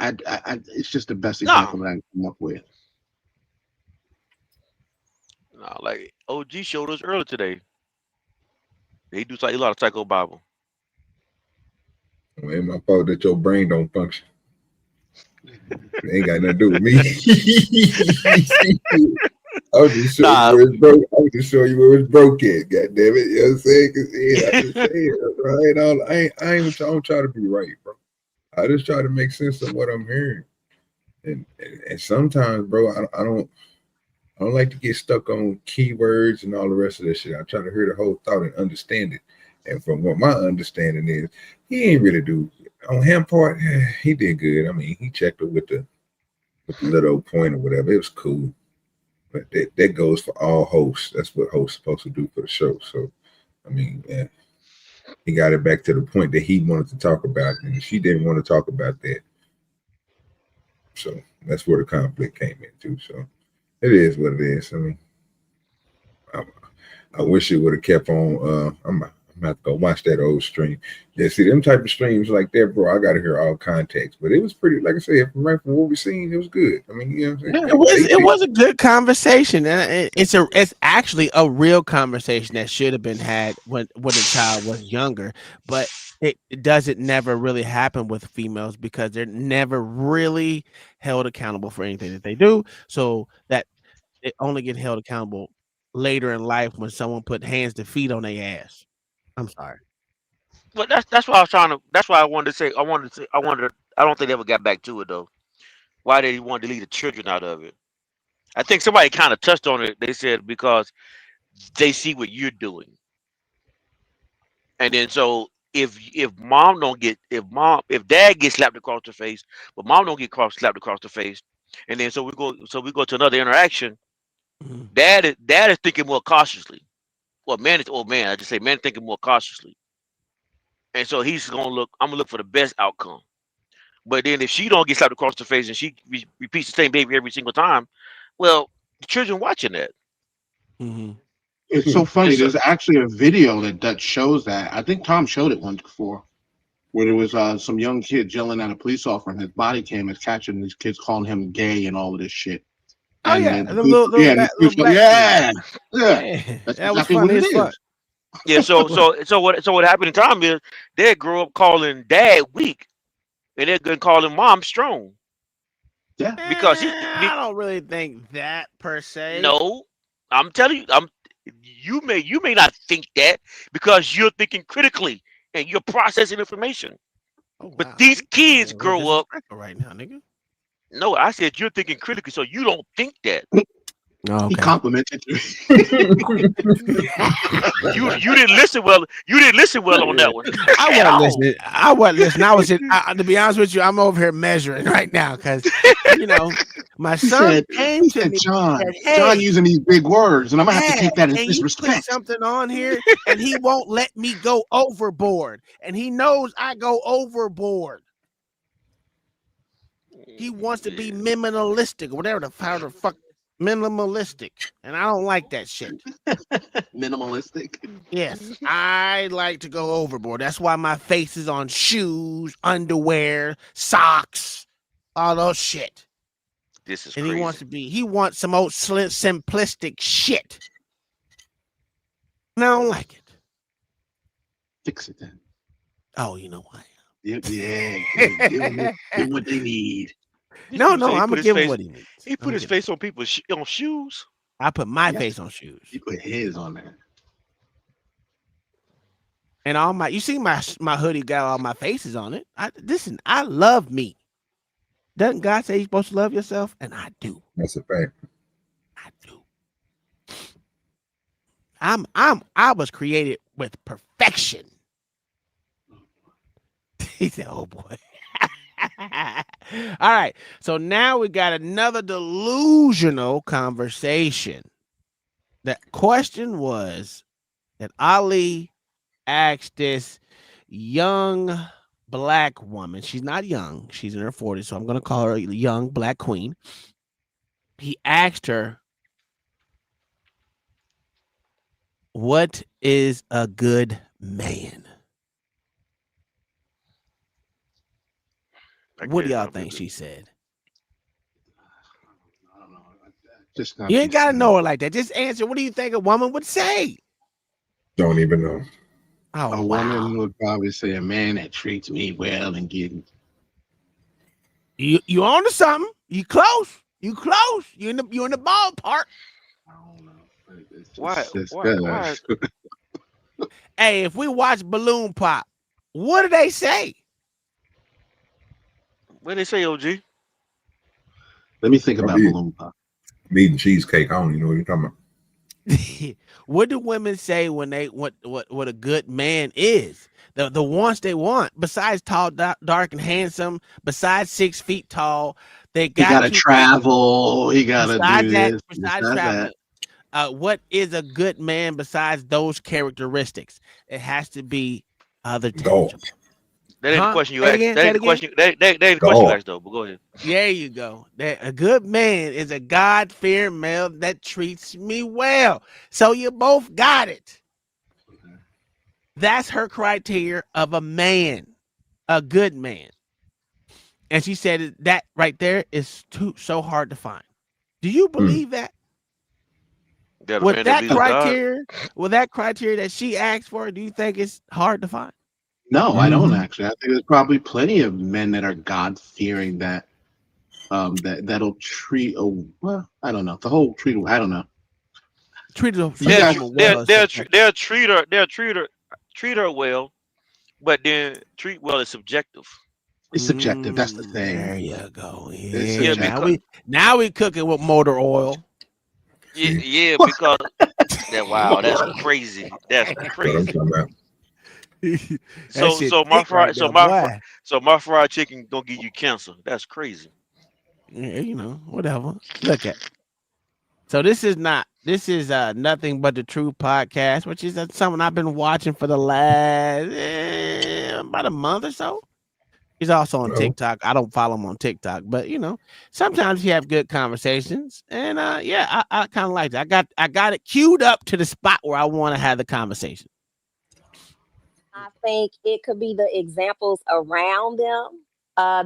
Speaker 1: It's just the best example that I can come up with.
Speaker 23: No, like OG showed us earlier today. They do a lot of psychobabble.
Speaker 2: Well, ain't my fault that your brain don't function. It ain't got nothing to do with me. I was just showing you where it's broke. I was just showing you where it's broke at. God damn it, you know what I'm saying? 'Cause, yeah, I just say it, right? I don't try to be right, bro. I just try to make sense of what I'm hearing. And sometimes, bro, I don't like to get stuck on keywords and all the rest of this shit. I try to hear the whole thought and understand it. And from what my understanding is, he ain't really do on him part. He did good. I mean, he checked it with the little point or whatever. It was cool. But that goes for all hosts. That's what hosts supposed to do for the show. So, I mean, yeah, he got it back to the point that he wanted to talk about, and she didn't want to talk about that. So that's where the conflict came into. So it is what it is. I mean, I wish it would have kept on. I'm about to go watch that old stream. Yeah, see them type of streams like that, bro. I got to hear all context, but it was pretty. Like I said, from what we seen, it was good. I mean, you know what I'm saying?
Speaker 16: It was a good conversation, and it's actually a real conversation that should have been had when the child was younger, but it doesn't never really happen with females because they're never really held accountable for anything that they do. So that they only get held accountable later in life when someone put hands to feet on their ass. I'm sorry.
Speaker 23: But that's why I was trying to. That's why I wanted to say. I don't think they ever got back to it though. Why did he want to leave the children out of it? I think somebody kind of touched on it. They said because they see what you're doing, and then so if dad gets slapped across the face, but mom don't get slapped across the face, and then so we go to another interaction. Dad is thinking more cautiously. Well, man is man. I just say man thinking more cautiously. And so he's I'm gonna look for the best outcome. But then if she don't get slapped across the face and she repeats the same behavior every single time, well, the children watching that.
Speaker 1: It's so funny. There's actually a video that shows that. I think Tom showed it once before, where there was some young kid yelling at a police officer, and his body cam is catching these kids calling him gay and all of this shit.
Speaker 16: Oh
Speaker 1: and
Speaker 16: yeah,
Speaker 1: the little
Speaker 16: black
Speaker 1: That's
Speaker 16: that was
Speaker 1: exactly
Speaker 16: funny
Speaker 1: what it
Speaker 16: as fuck.
Speaker 1: is.
Speaker 23: Yeah, so what happened in Tom is they grew up calling dad weak, and they're gonna call him mom strong.
Speaker 1: Yeah,
Speaker 23: because
Speaker 16: I don't really think that per se.
Speaker 23: No, I'm telling you, you may not think that because you're thinking critically and you're processing information.
Speaker 16: Oh, wow.
Speaker 23: But these kids grow up.
Speaker 16: Right now, nigga.
Speaker 23: No, I said you're thinking critically, so you don't think that.
Speaker 16: Oh,
Speaker 1: He
Speaker 16: okay.
Speaker 1: complimented you.
Speaker 23: You didn't listen well. You didn't listen well on that one.
Speaker 16: I wasn't listening. I wasn't listening. To be honest with you, I'm over here measuring right now because my son came to me.
Speaker 1: John,
Speaker 16: and said,
Speaker 1: John
Speaker 16: hey,
Speaker 1: using these big words, and I'm gonna have to
Speaker 16: Dad,
Speaker 1: take that as
Speaker 16: can you put
Speaker 1: disrespect.
Speaker 16: something on here? And he won't let me go overboard. And he knows I go overboard. He wants to be minimalistic or whatever the fuck minimalistic. And I don't like that shit.
Speaker 1: Minimalistic.
Speaker 16: Yes, I like to go overboard. That's why my face is on shoes, underwear, socks, all those shit.
Speaker 23: This is
Speaker 16: and
Speaker 23: crazy.
Speaker 16: he wants some old simplistic shit. And I don't like it.
Speaker 1: Fix it then.
Speaker 16: Oh, you know why?
Speaker 1: Yeah, give them what they need.
Speaker 16: No, I'm
Speaker 23: He
Speaker 16: gonna
Speaker 23: put his
Speaker 16: give him
Speaker 23: face-
Speaker 16: what he needs.
Speaker 23: He put his face on people's on shoes.
Speaker 16: I put my face on shoes.
Speaker 1: He put his on there.
Speaker 16: And all my, you see my hoodie got all my faces on it. Listen, I love me. Doesn't God say you're supposed to love yourself? And I do.
Speaker 2: That's a fact.
Speaker 16: I do. I was created with perfection. He said, "Oh boy." All right. So now we got another delusional conversation. The question was that Ali asked this young black woman. She's not young. She's in her 40s. So I'm going to call her a young black queen. He asked her, what is a good man? What do y'all think she said?
Speaker 1: Just
Speaker 16: you ain't got to know her like that. Just answer. What do you think a woman would say?
Speaker 2: Don't even know.
Speaker 16: Oh,
Speaker 1: a woman would probably say a man that treats me well and getting.
Speaker 16: You on to something. You close. You close. You in the ballpark.
Speaker 23: Why?
Speaker 16: Hey, if we watch Balloon Pop, what do they say?
Speaker 23: What did they say, OG?
Speaker 1: Let me think about Balloon Pop.
Speaker 2: I'm eating cheesecake. I don't even know what you're talking about.
Speaker 16: What do women say when they what a good man is? The wants they want, besides tall, dark, and handsome, besides 6 feet tall, they
Speaker 1: gotta travel. He gotta do this.
Speaker 16: Besides traveling, what is a good man besides those characteristics? It has to be other tangible.
Speaker 23: That ain't the question you asked. That ain't the question. That ain't the question you asked though. But go ahead.
Speaker 16: There you go. A good man is a God-fearing male that treats me well. So you both got it. That's her criteria of a man, a good man. And she said that right there is so hard to find. Do you believe that? With that criteria that she asked for, do you think it's hard to find?
Speaker 1: No, I don't actually. I think there's probably plenty of men that are God-fearing that that'll treat well, I don't know. The whole treat, I don't know.
Speaker 23: They'll treat her well, but then treat well is subjective.
Speaker 1: It's subjective. That's the thing.
Speaker 16: There you go. Yeah, now we cooking with motor oil.
Speaker 23: Yeah, because that's crazy. That's crazy. So my fried chicken don't give you cancer. That's crazy.
Speaker 16: Yeah, whatever. Look at. So this is Nothing But the Truth podcast, which is something I've been watching for the last about a month or so. He's also on TikTok. I don't follow him on TikTok, but sometimes he have good conversations, and I kind of like it. I got it queued up to the spot where I want to have the conversation.
Speaker 4: I think it could be the examples around them.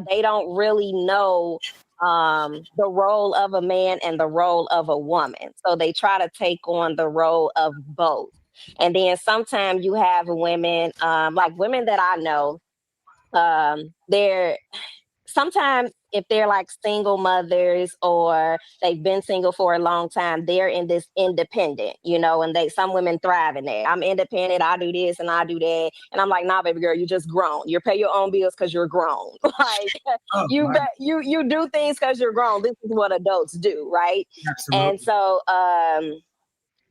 Speaker 4: They don't really know the role of a man and the role of a woman. So they try to take on the role of both. And then sometimes you have women, like women that I know, they're sometimes if they're like single mothers or they've been single for a long time, they're in this independent, and some women thrive in that. I'm independent, I do this and I do that. And I'm like, nah, baby girl, you just grown. You pay your own bills because you're grown. Like you do things because you're grown. This is what adults do, right?
Speaker 6: Absolutely.
Speaker 4: And so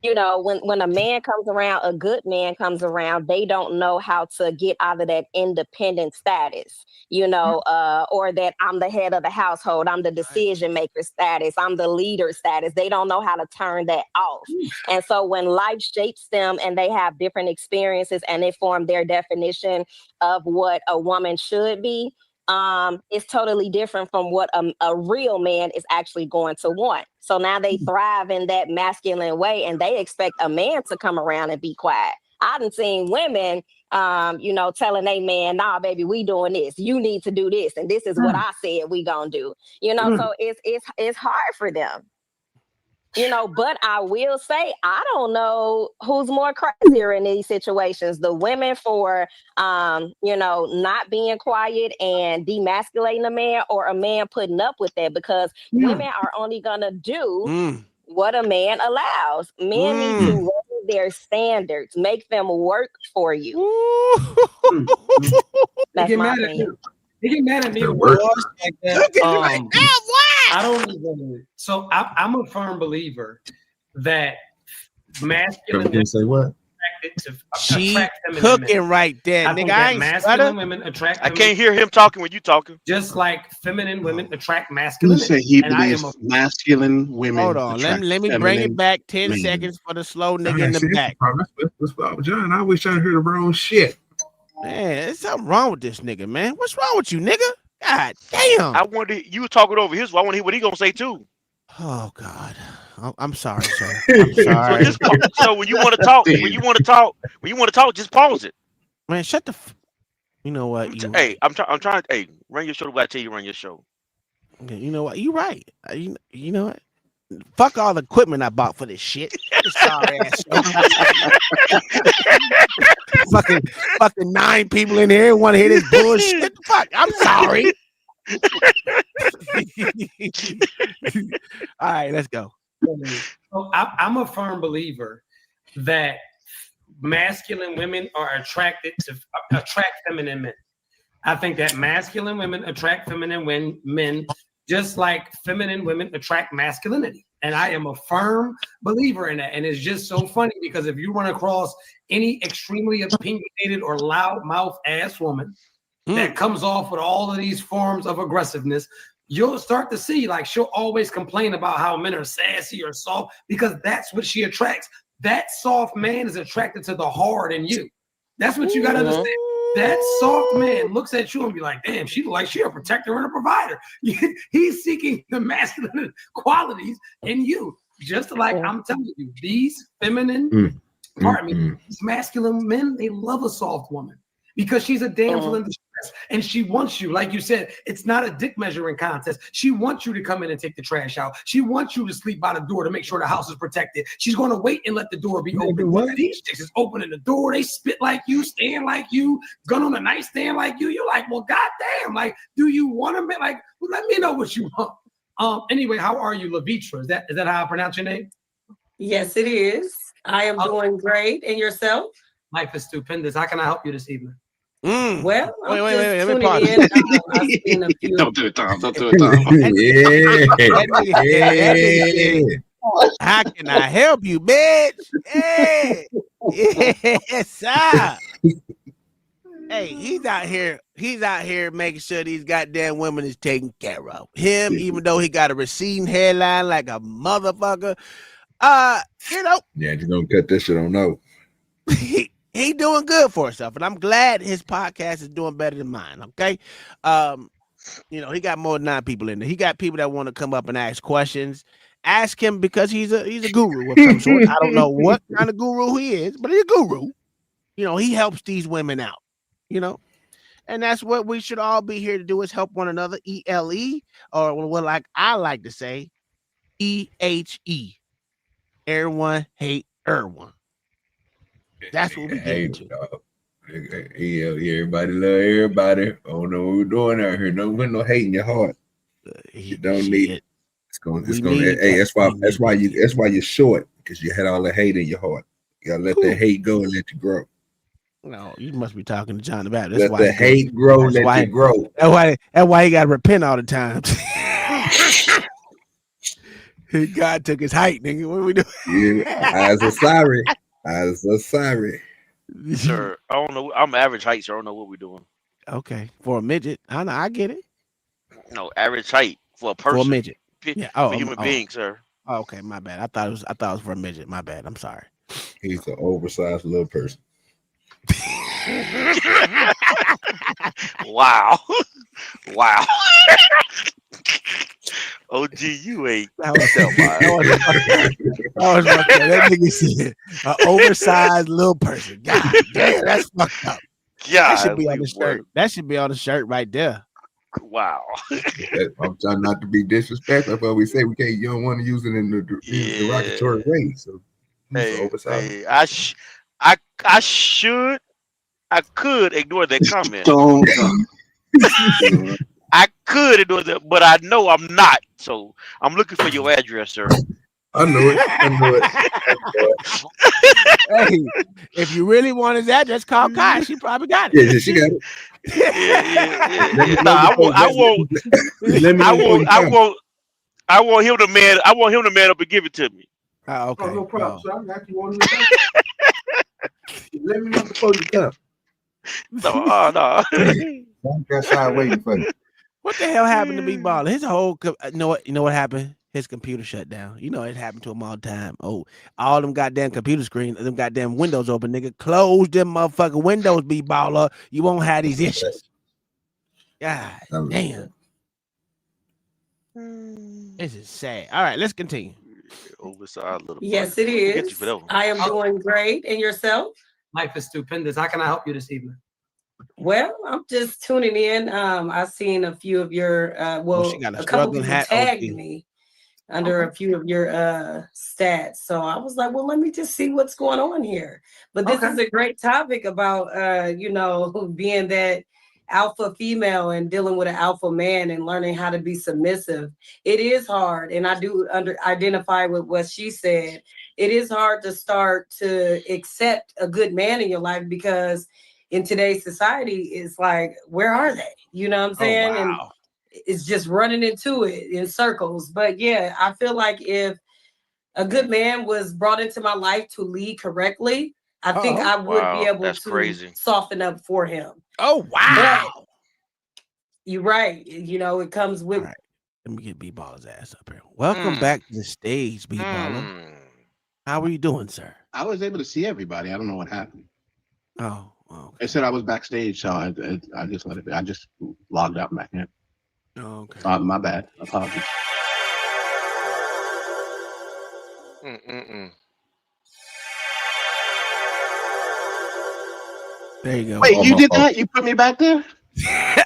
Speaker 4: when a man comes around, a good man comes around, they don't know how to get out of that independent status, or that I'm the head of the household, I'm the decision maker status, I'm the leader status. They don't know how to turn that off. And so when life shapes them and they have different experiences and they form their definition of what a woman should be, it's totally different from what a real man is actually going to want. So now they thrive in that masculine way and they expect a man to come around and be quiet. I done seen women, telling a man, nah, baby, we doing this. You need to do this. And this is what I said we gonna do. So it's hard for them. But I will say, I don't know who's more crazier in these situations, the women for, not being quiet and demasculating a man, or a man putting up with that, because women are only going to do what a man allows. Men need to raise their standards, make them work for you. That's my opinion.
Speaker 6: They get mad at me worse like that. I don't even. So I'm a firm believer that masculine women
Speaker 2: say what?
Speaker 16: She cooking right there, nigga. I ain't
Speaker 6: masculine women attract.
Speaker 23: I can't hear him talking when you talking.
Speaker 6: Just like feminine women attract
Speaker 3: You
Speaker 6: masculinity.
Speaker 3: say he
Speaker 6: And I
Speaker 3: believes
Speaker 6: am
Speaker 3: masculine women.
Speaker 16: Hold on, let me bring it back 10 seconds for the slow nigga in the back.
Speaker 2: John, I always trying to hear the wrong shit.
Speaker 16: Man, there's something wrong with this nigga, man. What's wrong with you, nigga? God damn.
Speaker 23: I wonder, you were talking over his. I want to hear what he gonna say too.
Speaker 16: Oh God, I'm sorry, sir. I'm sorry.
Speaker 23: So when you want to talk, just pause it.
Speaker 16: Man, shut the. You know what?
Speaker 23: Hey, I'm trying. Hey, run your show the way I tell you run your show.
Speaker 16: You know what? You right. You know what? Fuck all the equipment I bought for this shit. Sorry ass. fucking 9 people in here want to hear this bullshit. Fuck, I'm sorry. All right, let's go.
Speaker 6: So I'm a firm believer that masculine women are attracted to attract feminine men. I think that masculine women attract feminine men, just like feminine women attract masculinity. And I am a firm believer in that. And it's just so funny because if you run across any extremely opinionated or loudmouth ass woman that comes off with all of these forms of aggressiveness, you'll start to see, like, she'll always complain about how men are sassy or soft, because that's what she attracts. That soft man is attracted to the hard in you. That's what you got to understand. That soft man looks at you and be like, damn, she like she a protector and a provider. He's seeking the masculine qualities in you. Just like I'm telling you, these feminine, these masculine men, they love a soft woman because she's a damsel in distress. And she wants you, like you said, it's not a dick measuring contest. She wants you to come in and take the trash out. She wants you to sleep by the door to make sure the house is protected. She's going to wait and let the door be open. These chicks is opening the door. They spit like you, stand like you, gun on the nightstand like you. You're like, well, goddamn, like, do you want to be like, well, let me know what you want. Anyway, how are you, Lavitra? Is that how I pronounce your name?
Speaker 7: Yes, it is. I am doing great. And yourself?
Speaker 6: Life is stupendous. How can I help you this evening?
Speaker 7: Well,
Speaker 16: wait. Let me
Speaker 7: pause.
Speaker 3: Don't do it, Tom. Don't do it, Tom.
Speaker 16: How can I help you, bitch? Hey, yes, sir. Hey, he's out here making sure these goddamn women is taken care of. Him, even though he got a receding hairline like a motherfucker.
Speaker 2: Yeah, just don't cut this shit on no.
Speaker 16: He doing good for himself, and I'm glad his podcast is doing better than mine. Okay, he got more than 9 people in there. He got people that want to come up and ask questions. Ask him because he's a guru of some sort. I don't know what kind of guru he is, but he's a guru. He helps these women out. And that's what we should all be here to do, is help one another. ELE, or what like I like to say, EHE. Everyone hate everyone. That's what we get into.
Speaker 2: Yeah, everybody love everybody. I don't know what we're doing out here. No hate in your heart. You don't need it. It's gonna. Hey, that's why you're short, because you had all the hate in your heart. You gotta let that hate go and let you grow.
Speaker 16: No, you must be talking to John about. That's
Speaker 2: Let
Speaker 16: why
Speaker 2: the hate grow, let it grow.
Speaker 16: That's why he got to repent all the time. God took his height, nigga. What are we doing?
Speaker 2: Yeah, eyes are sorry. Eyes are sorry.
Speaker 23: Sir, I don't know. I'm average height, so I don't know what we're doing.
Speaker 16: Okay, for a midget, I know. I get it.
Speaker 23: No, average height for a person.
Speaker 16: For a midget. Yeah.
Speaker 23: For human beings, sir.
Speaker 16: Oh, okay, my bad. I thought it was for a midget. My bad. I'm sorry.
Speaker 2: He's an oversized little person.
Speaker 23: Wow. Wow. OG, you ain't.
Speaker 16: That nigga said an oversized little person. God damn, that's fucked up.
Speaker 23: Yeah,
Speaker 16: that should be on the shirt. That should be on the shirt right there.
Speaker 23: Wow.
Speaker 2: I'm trying not to be disrespectful, but we say we can't. You don't want to use it in the derogatory way. So,
Speaker 23: hey, I could ignore that comment. I could ignore that, but I know I'm not. So I'm looking for your address, sir.
Speaker 2: I know it.
Speaker 16: Hey, if you really want his address, call Kai. She probably got it.
Speaker 2: Yeah, she got it.
Speaker 23: Yeah. I want him to man. I want him to man up and give it to me.
Speaker 16: Oh, okay.
Speaker 2: Oh, no problem. So I got you on the Let me know before you come.
Speaker 23: No.
Speaker 2: I'm outside waiting for you.
Speaker 16: What the hell happened to B-Baller? His whole, you know what happened? His computer shut down. You know it happened to him all the time. Oh, all them goddamn computer screens, them goddamn windows open, nigga. Close them motherfucking windows, B-Baller. You won't have these issues. God damn. This is sad. All right, let's continue.
Speaker 23: Oversized little.
Speaker 7: Yes, it is. I am doing great. And yourself?
Speaker 6: Life is stupendous. How can I help you this evening?
Speaker 7: Well, I'm just tuning in. I've seen a few of your
Speaker 16: she got
Speaker 7: a couple people tagged me under a few of your stats. So I was like, well, let me just see what's going on here. But this is a great topic about being that alpha female and dealing with an alpha man and learning how to be submissive. It is hard, and I do identify with what she said. It is hard to start to accept a good man in your life, because in today's society, it's like, where are they? You know what I'm saying?
Speaker 16: Oh, wow.
Speaker 7: And it's just running into it in circles. But yeah, I feel like if a good man was brought into my life to lead correctly, I think I would be able to soften up for him.
Speaker 16: Oh, wow.
Speaker 7: But you're right. It comes with.
Speaker 16: Right. Let me get B-Baller's ass up here. Welcome back to the stage, B-Baller. How are you doing, sir?
Speaker 3: I was able to see everybody. I don't know what happened.
Speaker 16: Oh, okay.
Speaker 3: It said I was backstage, so I just let it be. I just logged out and back in.
Speaker 16: Oh, okay.
Speaker 3: My bad. Apologies.
Speaker 16: There you go.
Speaker 3: Wait, you did that? You put me back there?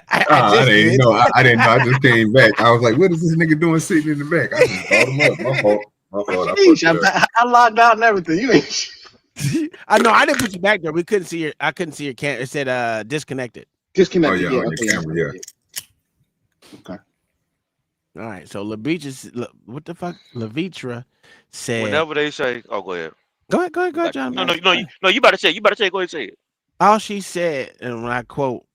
Speaker 2: I didn't know. I didn't know. I just came back. I was like, what is this nigga doing sitting in the back? I just brought him up. My fault.
Speaker 3: I logged out and everything. You ain't.
Speaker 16: I know. I didn't put you back there. We couldn't see your. I couldn't see your camera. It said disconnected.
Speaker 3: Disconnected.
Speaker 2: Oh, yeah, on your camera, yeah.
Speaker 3: Okay.
Speaker 16: All right. So what the fuck? Levitra said.
Speaker 23: Whenever they say, "Oh, go ahead."
Speaker 16: Go ahead, John.
Speaker 23: No. You better say it. You better say it. Go ahead and say it.
Speaker 16: All she said, and when I quote,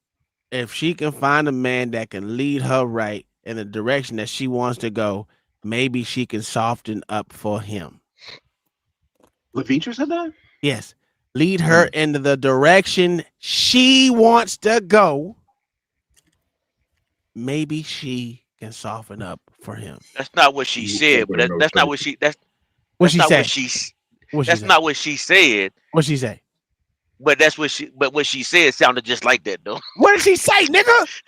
Speaker 16: if she can find a man that can lead her right in the direction that she wants to go, maybe she can soften up for him.
Speaker 3: Levitra said that?
Speaker 16: Yes. Lead her into the direction she wants to go. Maybe she can soften up for him.
Speaker 23: That's not what she said, but that's not what she. That's
Speaker 16: what she
Speaker 23: not
Speaker 16: said.
Speaker 23: That's not what she said.
Speaker 16: What she say?
Speaker 23: But that's what she. But what she said sounded just like that, though.
Speaker 16: What did she say, nigga?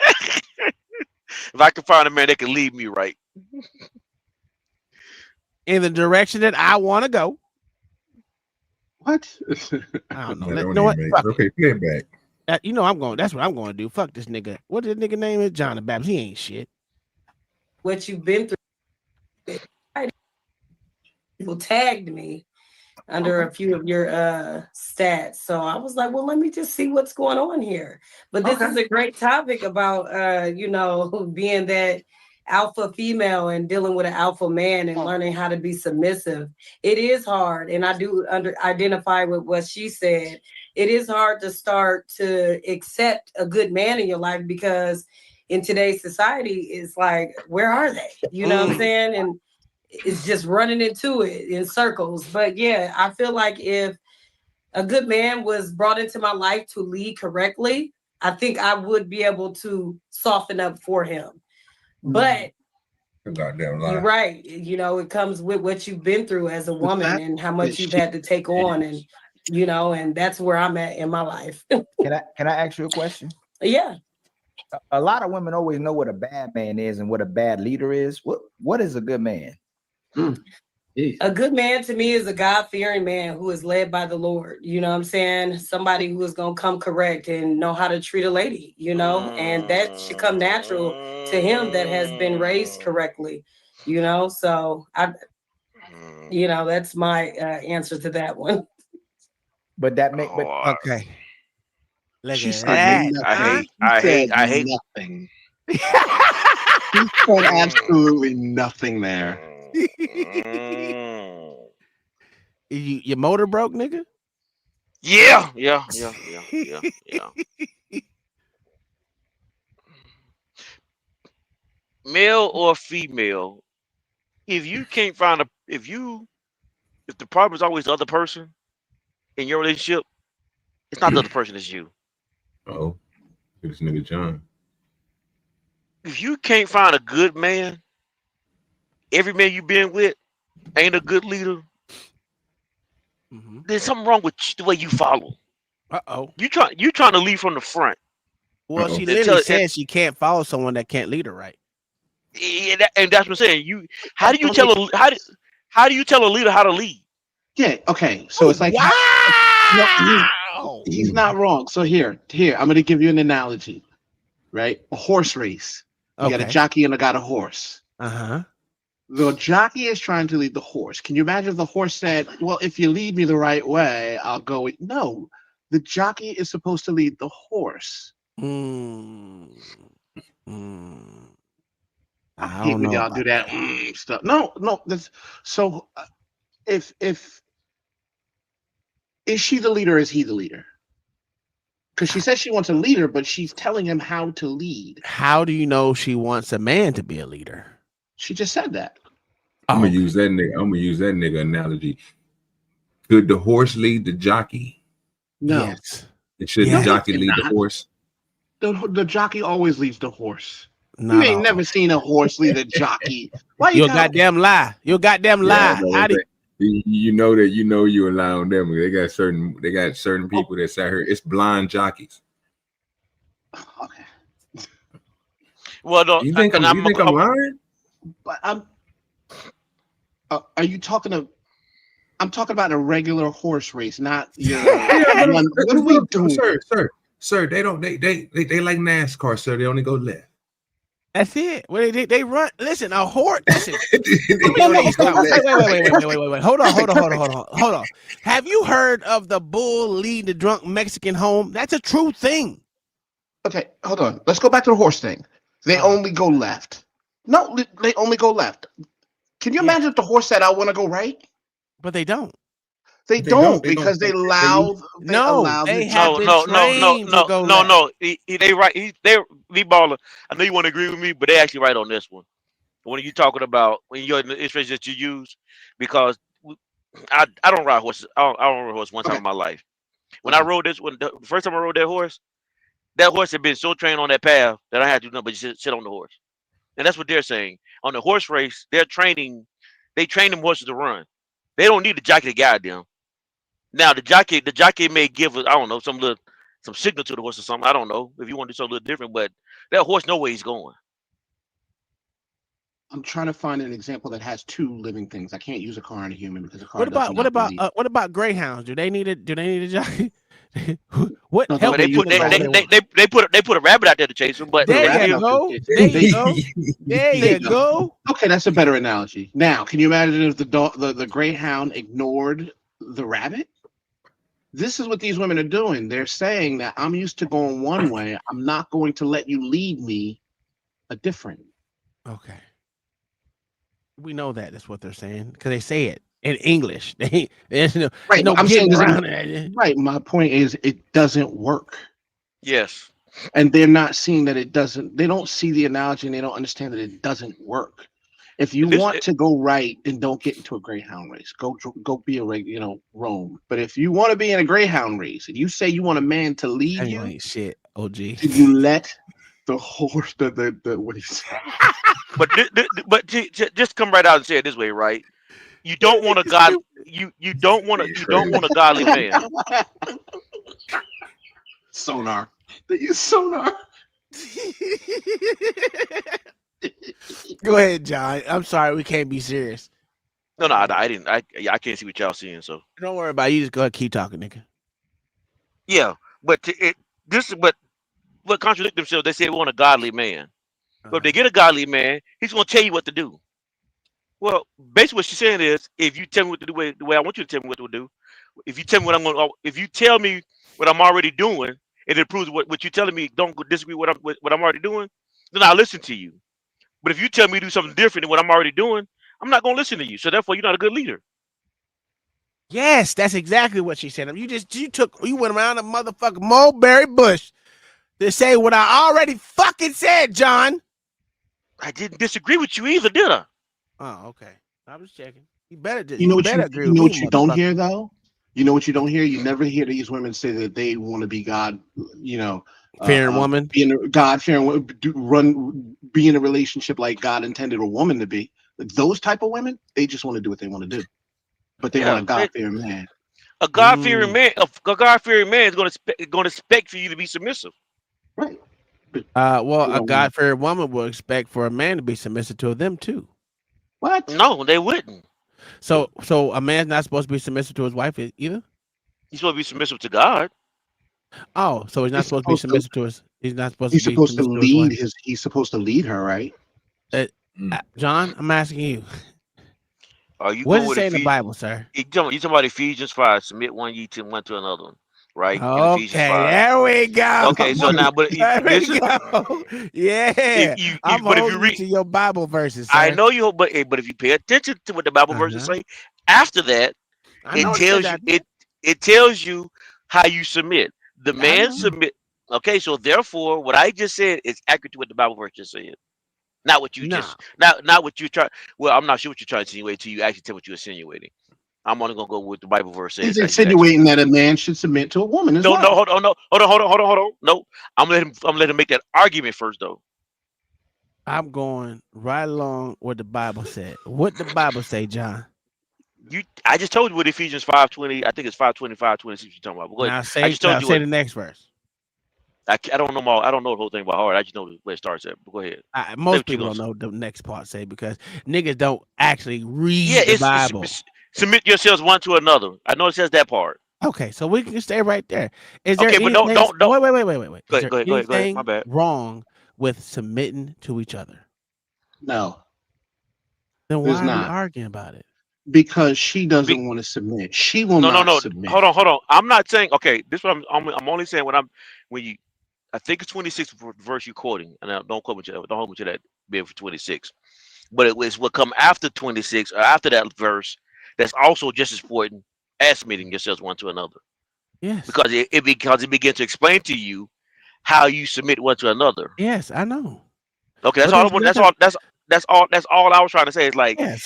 Speaker 23: If I can find a man that can lead me right
Speaker 16: in the direction that I want to go.
Speaker 3: What?
Speaker 16: I don't know. You know what?
Speaker 2: Okay, play it back.
Speaker 16: That's what I'm going to do. Fuck this nigga. What the nigga name is? John the Baptist. He ain't shit.
Speaker 7: What you've been through. People tagged me under a few of your stats. So I was like, well, let me just see what's going on here. But this is a great topic about being that alpha female and dealing with an alpha man and learning how to be submissive. It is hard, and I do identify with what she said. It is hard to start to accept a good man in your life because in today's society, it's like, where are they? You know what I'm saying? And it's just running into it in circles. But yeah, I feel like if a good man was brought into my life to lead correctly, I think I would be able to soften up for him. But you're right. It comes with what you've been through as a woman and how much you've had to take on, and and that's where I'm at in my life.
Speaker 8: Can I ask you a question?
Speaker 7: Yeah.
Speaker 8: A lot of women always know what a bad man is and what a bad leader is. What is a good man?
Speaker 7: A good man to me is a God-fearing man who is led by the Lord. You know what I'm saying? Somebody who is going to come correct and know how to treat a lady, and that should come natural to him that has been raised correctly, so that's my answer to that one.
Speaker 8: But that make
Speaker 16: okay.
Speaker 3: She said
Speaker 23: I hate
Speaker 3: nothing. She said absolutely nothing there.
Speaker 16: Your motor broke, nigga?
Speaker 23: Yeah. Male or female, if you can't find if the problem is always the other person in your relationship, it's not the other person, it's you.
Speaker 2: Oh, this nigga John.
Speaker 23: If you can't find a good man, every man you've been with ain't a good leader, there's something wrong with the way you follow. You trying to lead from the front.
Speaker 16: Well, she literally says she can't follow someone that can't lead her right.
Speaker 23: Yeah, and that's what I'm saying. How do you tell a leader how to lead?
Speaker 3: Yeah, okay. So it's like he's not wrong. So here, I'm gonna give you an analogy, right? A horse race. You got a jockey and I got a horse. The jockey is trying to lead the horse. Can you imagine if the horse said, well, if you lead me the right way, I'll go. No, the jockey is supposed to lead the horse. I hate when y'all do that stuff. No, that's so. If is she the leader? Or is he the leader? Because she says she wants a leader, but she's telling him how to lead.
Speaker 16: How do you know she wants a man to be a leader?
Speaker 3: She just said that.
Speaker 2: I'm gonna use that nigga analogy. Could the horse lead the jockey?
Speaker 3: No.
Speaker 16: Yes.
Speaker 2: Should the jockey lead the horse?
Speaker 3: The jockey always leads the horse. You ain't never seen a horse lead a jockey. Why
Speaker 16: you goddamn lie? You goddamn lie.
Speaker 2: You know you lie on them. They got certain people that sat here. It's blind jockeys.
Speaker 3: Okay.
Speaker 23: Well, no,
Speaker 2: you think I'm lying?
Speaker 3: But are you talking of? I'm talking about a regular horse race, not your. What are we doing,
Speaker 2: sir? They don't. They like NASCAR, sir. They only go left.
Speaker 16: That's it. Well, they run. Listen, a horse. Listen. Wait. Hold on. Have you heard of the bull lead the drunk Mexican home? That's a true thing.
Speaker 3: Okay, hold on. Let's go back to the horse thing. They only go left. No, they only go left. Can you imagine if the horse said, "I want to go right"?
Speaker 16: But they don't.
Speaker 3: They don't because they allow.
Speaker 23: No. They right. They're baller. I know you want to agree with me, but they actually right on this one. When you're talking about when you're in the illustration that you use, because I don't ride horses. I don't ride a horse one time in my life. When I rode the first time I rode that horse had been so trained on that path that I had to do nothing but just sit on the horse. And that's what they're saying. On the horse race, they train them horses to run. They don't need the jockey to guide them. Now the jockey may give some signal to the horse or something. I don't know if you want to do something a little different, but that horse knows where he's going.
Speaker 3: I'm trying to find an example that has two living things. I can't use a car and a human because a car.
Speaker 16: What about greyhounds? Do they need a jockey? What?
Speaker 23: No, they put a rabbit out there to chase him. But
Speaker 16: there you go. There you go.
Speaker 3: Okay, that's a better analogy. Now, can you imagine if the greyhound ignored
Speaker 1: the rabbit. This is what these women are doing. They're saying that I'm used to going one way. I'm not going to let you lead me a different.
Speaker 16: Okay. We know that. That's what they're saying because they say it in English. There's no,
Speaker 1: Right.
Speaker 16: no
Speaker 1: I'm saying
Speaker 16: getting around it.
Speaker 1: right. My point is it doesn't work.
Speaker 23: Yes.
Speaker 1: And they're not seeing that it doesn't. They don't see the analogy and they don't understand that it doesn't work. If you want to go right, then don't get into a greyhound race. Go be a roam. But if you want to be in a greyhound race and you say you want a man to lead you,
Speaker 16: ain't shit, OG.
Speaker 1: Did you let the horse the what he said?
Speaker 23: But just come right out and say it this way, right? You don't want a god. You don't want a godly man.
Speaker 1: Sonar. They use sonar.
Speaker 16: Go ahead, John. I'm sorry, we can't be serious.
Speaker 23: No, I didn't. I can't see what y'all seeing. So
Speaker 16: don't worry about it. You just go ahead, keep talking, nigga.
Speaker 23: Yeah, but what contradict themselves? They say they want a godly man, but if they get a godly man, he's going to tell you what to do. Well, basically, what she's saying is, if you tell me what to do, the way I want you to tell me what to do, if you tell me if you tell me what I'm already doing, and it proves what you're telling me don't disagree with what I'm already doing, then I'll listen to you. But if you tell me to do something different than what I'm already doing, I'm not going to listen to you. So therefore, you're not a good leader.
Speaker 16: Yes, that's exactly what she said. You went around a motherfucking mulberry bush to say what I already fucking said, John.
Speaker 23: I didn't disagree with you either, did I?
Speaker 16: Oh, okay. I was checking. You better agree.
Speaker 1: You know what you don't
Speaker 16: motherfucker.
Speaker 1: hear though? You know what you don't hear? You never hear these women say that they want to be God,
Speaker 16: fearing woman,
Speaker 1: being a God fearing, be in a relationship like God intended a woman to be. Those type of women, they just want to do what they want to do, but they want a God fearing man.
Speaker 23: A God fearing man, is going to expect for you to be submissive.
Speaker 1: Right.
Speaker 16: Well, a God fearing woman will expect for a man to be submissive to them too.
Speaker 1: What?
Speaker 23: No, they wouldn't.
Speaker 16: So a man's not supposed to be submissive to his wife either.
Speaker 23: He's supposed to be submissive to God.
Speaker 16: Oh, so he's not supposed to be submissive to his. He's not supposed
Speaker 1: He's
Speaker 16: to be
Speaker 1: supposed to
Speaker 16: submissive to
Speaker 1: lead
Speaker 16: his wife.
Speaker 1: He's supposed to lead her, right?
Speaker 16: John, I'm asking you.
Speaker 23: Are you
Speaker 16: What
Speaker 23: going
Speaker 16: does it
Speaker 23: with
Speaker 16: say in the Bible, sir?
Speaker 23: You talking about Ephesians 5? Submit one to another one, right?
Speaker 16: Okay, there we go.
Speaker 23: Okay, so now, but
Speaker 16: there we go. Yeah, I'm holding you to your Bible verses, sir.
Speaker 23: I know you, but if you pay attention to what the Bible verses say, after that, it tells you how you submit. The man submit. Okay, so therefore, what I just said is accurate to what the Bible verses said. Not what you not what you try. Well, I'm not sure what you're trying to insinuate till you actually tell what you're insinuating. I'm only gonna go with the Bible verse says.
Speaker 1: He's insinuating that a man should submit to a woman as well.
Speaker 23: No, hold on. No, I'm letting him make that argument first, though.
Speaker 16: I'm going right along what the Bible said. What the Bible say, John?
Speaker 23: I just told you what Ephesians 5:20. I think it's 5:25, 26. You're talking about. Go ahead.
Speaker 16: Now say the next verse.
Speaker 23: I don't know I don't know the whole thing by heart. I just know where it starts at. But go ahead.
Speaker 16: Most people don't know the next part say because niggas don't actually read the Bible.
Speaker 23: Submit yourselves one to another. I know it says that part.
Speaker 16: Okay, so we can stay right there. Is there
Speaker 23: but don't.
Speaker 16: Wait.
Speaker 23: Go ahead. My bad.
Speaker 16: Wrong with submitting to each other?
Speaker 1: No.
Speaker 16: Then why are we arguing about it?
Speaker 1: Because she doesn't want to submit. She will not submit.
Speaker 23: Hold on. I'm not saying okay. This one I'm only saying I think it's 26 verse you're quoting, and don't hold me to that being for 26. But it was what come after 26 or after that verse that's also just as important as submitting yourselves one to another.
Speaker 16: Yes.
Speaker 23: Because it begins to explain to you how you submit one to another.
Speaker 16: Yes, I know.
Speaker 23: Okay, that's all I was trying to say. Is like go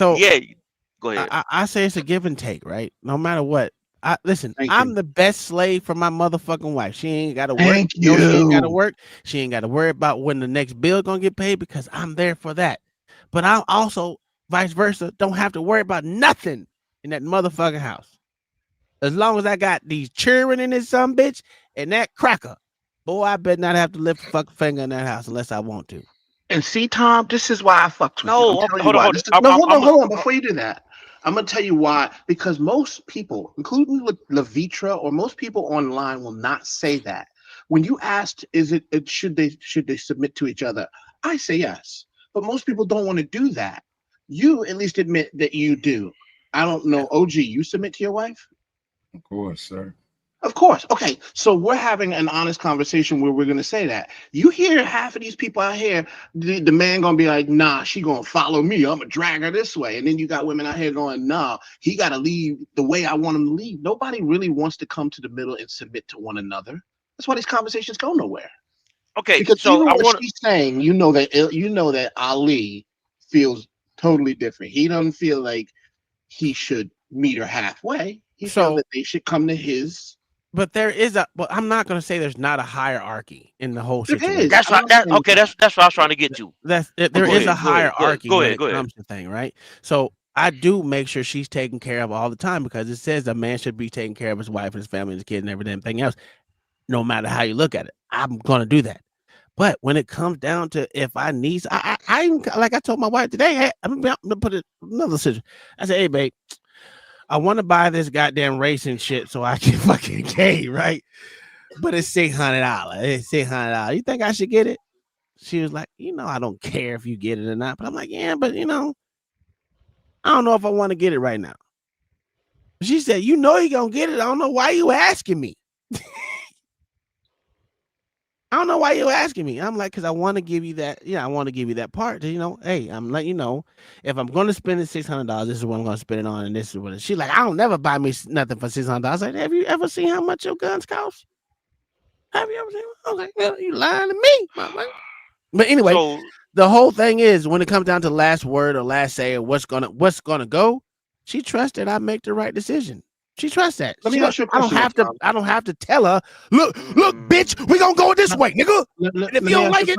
Speaker 23: ahead.
Speaker 16: I say it's a give and take, right? No matter what. Listen, I'm the best slave for my motherfucking wife. She ain't got to work. She ain't got to work. She ain't got to worry about when the next bill gonna get paid because I'm there for that. But I also, vice versa, don't have to worry about nothing in that motherfucking house. As long as I got these children in this son bitch and that cracker, boy, I better not have to lift a fucking finger in that house unless I want to.
Speaker 1: And see, Tom, this is why I fucked with you.
Speaker 23: Hold
Speaker 1: on. Before you do that, I'm gonna tell you why. Because most people, including Levitra or most people online, will not say that. When you asked, should they submit to each other? I say yes, but most people don't want to do that. You at least admit that you do. I don't know, OG. You submit to your wife?
Speaker 2: Of course, sir.
Speaker 1: Of course. Okay. So we're having an honest conversation where we're going to say that. You hear half of these people out here, the man going to be like, nah, she going to follow me. I'm going to drag her this way. And then you got women out here going, nah, he got to leave the way I want him to leave. Nobody really wants to come to the middle and submit to one another. That's why these conversations go nowhere.
Speaker 23: Okay.
Speaker 1: Because
Speaker 23: So
Speaker 1: even
Speaker 23: I
Speaker 1: what
Speaker 23: want
Speaker 1: she's saying, you know that Ali feels totally different. He doesn't feel like he should meet her halfway. He feels that they should come to his.
Speaker 16: But there is but I'm not going to say there's not a hierarchy in the whole situation.
Speaker 23: That's right. That's what I was trying to get to.
Speaker 16: There is a hierarchy
Speaker 23: Go
Speaker 16: when
Speaker 23: ahead.
Speaker 16: it comes to thing, right? So I do make sure she's taken care of all the time because it says a man should be taking care of his wife and his family and his kid and everything else, no matter how you look at it. I'm going to do that. But when it comes down to if I need, I like I told my wife today, hey, I'm gonna put it another situation. I said, hey, babe, I want to buy this goddamn racing shit so I can fucking game, right? But it's $600. It's $600. You think I should get it? She was like, I don't care if you get it or not. But I'm like, yeah, but I don't know if I want to get it right now. She said, you're gonna get it. I don't know why you asking me. I don't know why you're asking me. I'm like, because I want to give you that. I want to give you that part. Hey, I'm letting you know, if I'm going to spend the $600, this is what I'm going to spend it on, and this is what it is. She's like, I don't never buy me nothing for $600. I was like, have you ever seen how much your guns cost? Have you ever seen? I was like, well, you lying to me, mama. But anyway, the whole thing is when it comes down to last word or last say or what's gonna go, she trusts that I make the right decision. She trusts that.
Speaker 1: Let me ask you a question.
Speaker 16: I don't have to tell her, look, bitch, we gonna go this way, nigga. And if you don't like it,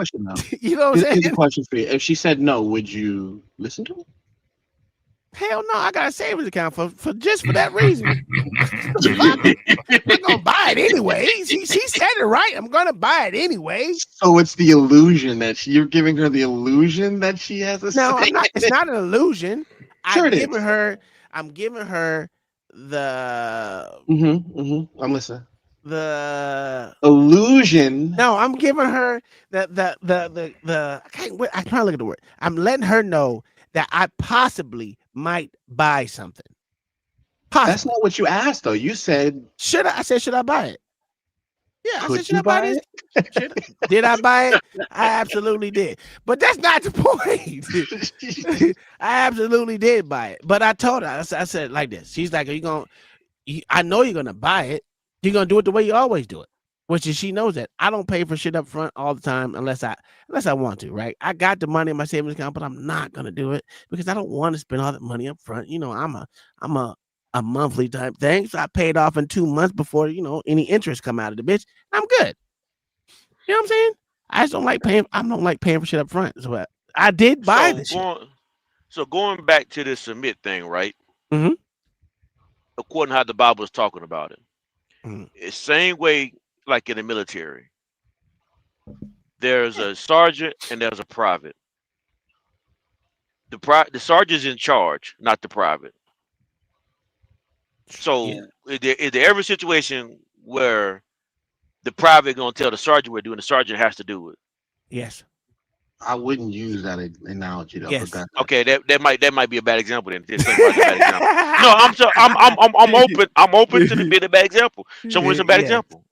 Speaker 16: you know what I'm saying?
Speaker 1: Here's a question for you. If she said no, would you listen to her?
Speaker 16: Hell no, I got a savings account for just for that reason. I'm gonna buy it anyway. She said it right. I'm gonna buy it anyway.
Speaker 1: So it's the illusion that you're giving her the illusion that she has a
Speaker 16: No, I'm not. It's not an illusion.
Speaker 1: Sure
Speaker 16: I'm giving her the
Speaker 1: I'm listening.
Speaker 16: The
Speaker 1: illusion.
Speaker 16: No, I'm giving her the I can't wait. I'm trying to look at the word. I'm letting her know that I possibly might buy something. Possibly.
Speaker 1: That's not what you asked though. You said
Speaker 16: should I? I said should I buy it? Yeah, I said should I buy
Speaker 1: it?
Speaker 16: Did I buy it? I absolutely did. But that's not the point. I absolutely did buy it. But I told her, I said like this. She's like, I know you're going to buy it. You're going to do it the way you always do it. Which is she knows that. I don't pay for shit up front all the time unless I want to, right? I got the money in my savings account, but I'm not going to do it because I don't want to spend all that money up front. I'm a monthly type thing. So I paid off in 2 months before, any interest come out of the bitch. I'm good. You know what I'm saying? I just don't like paying. I don't like paying for shit up front. So I did buy this shit.
Speaker 23: So going back to this submit thing, right?
Speaker 16: Mm-hmm.
Speaker 23: According to how the Bible is talking about it, it's same way like in the military. There's a sergeant and there's a private. The sergeant's in charge, not the private. So is there ever a situation where the private gonna tell the sergeant what to do and the sergeant has to do it?
Speaker 16: Yes.
Speaker 1: I wouldn't use that analogy though.
Speaker 16: Yes.
Speaker 23: Okay, that might be a bad example then. No, I'm open to being a bad example. Someone's a bad example.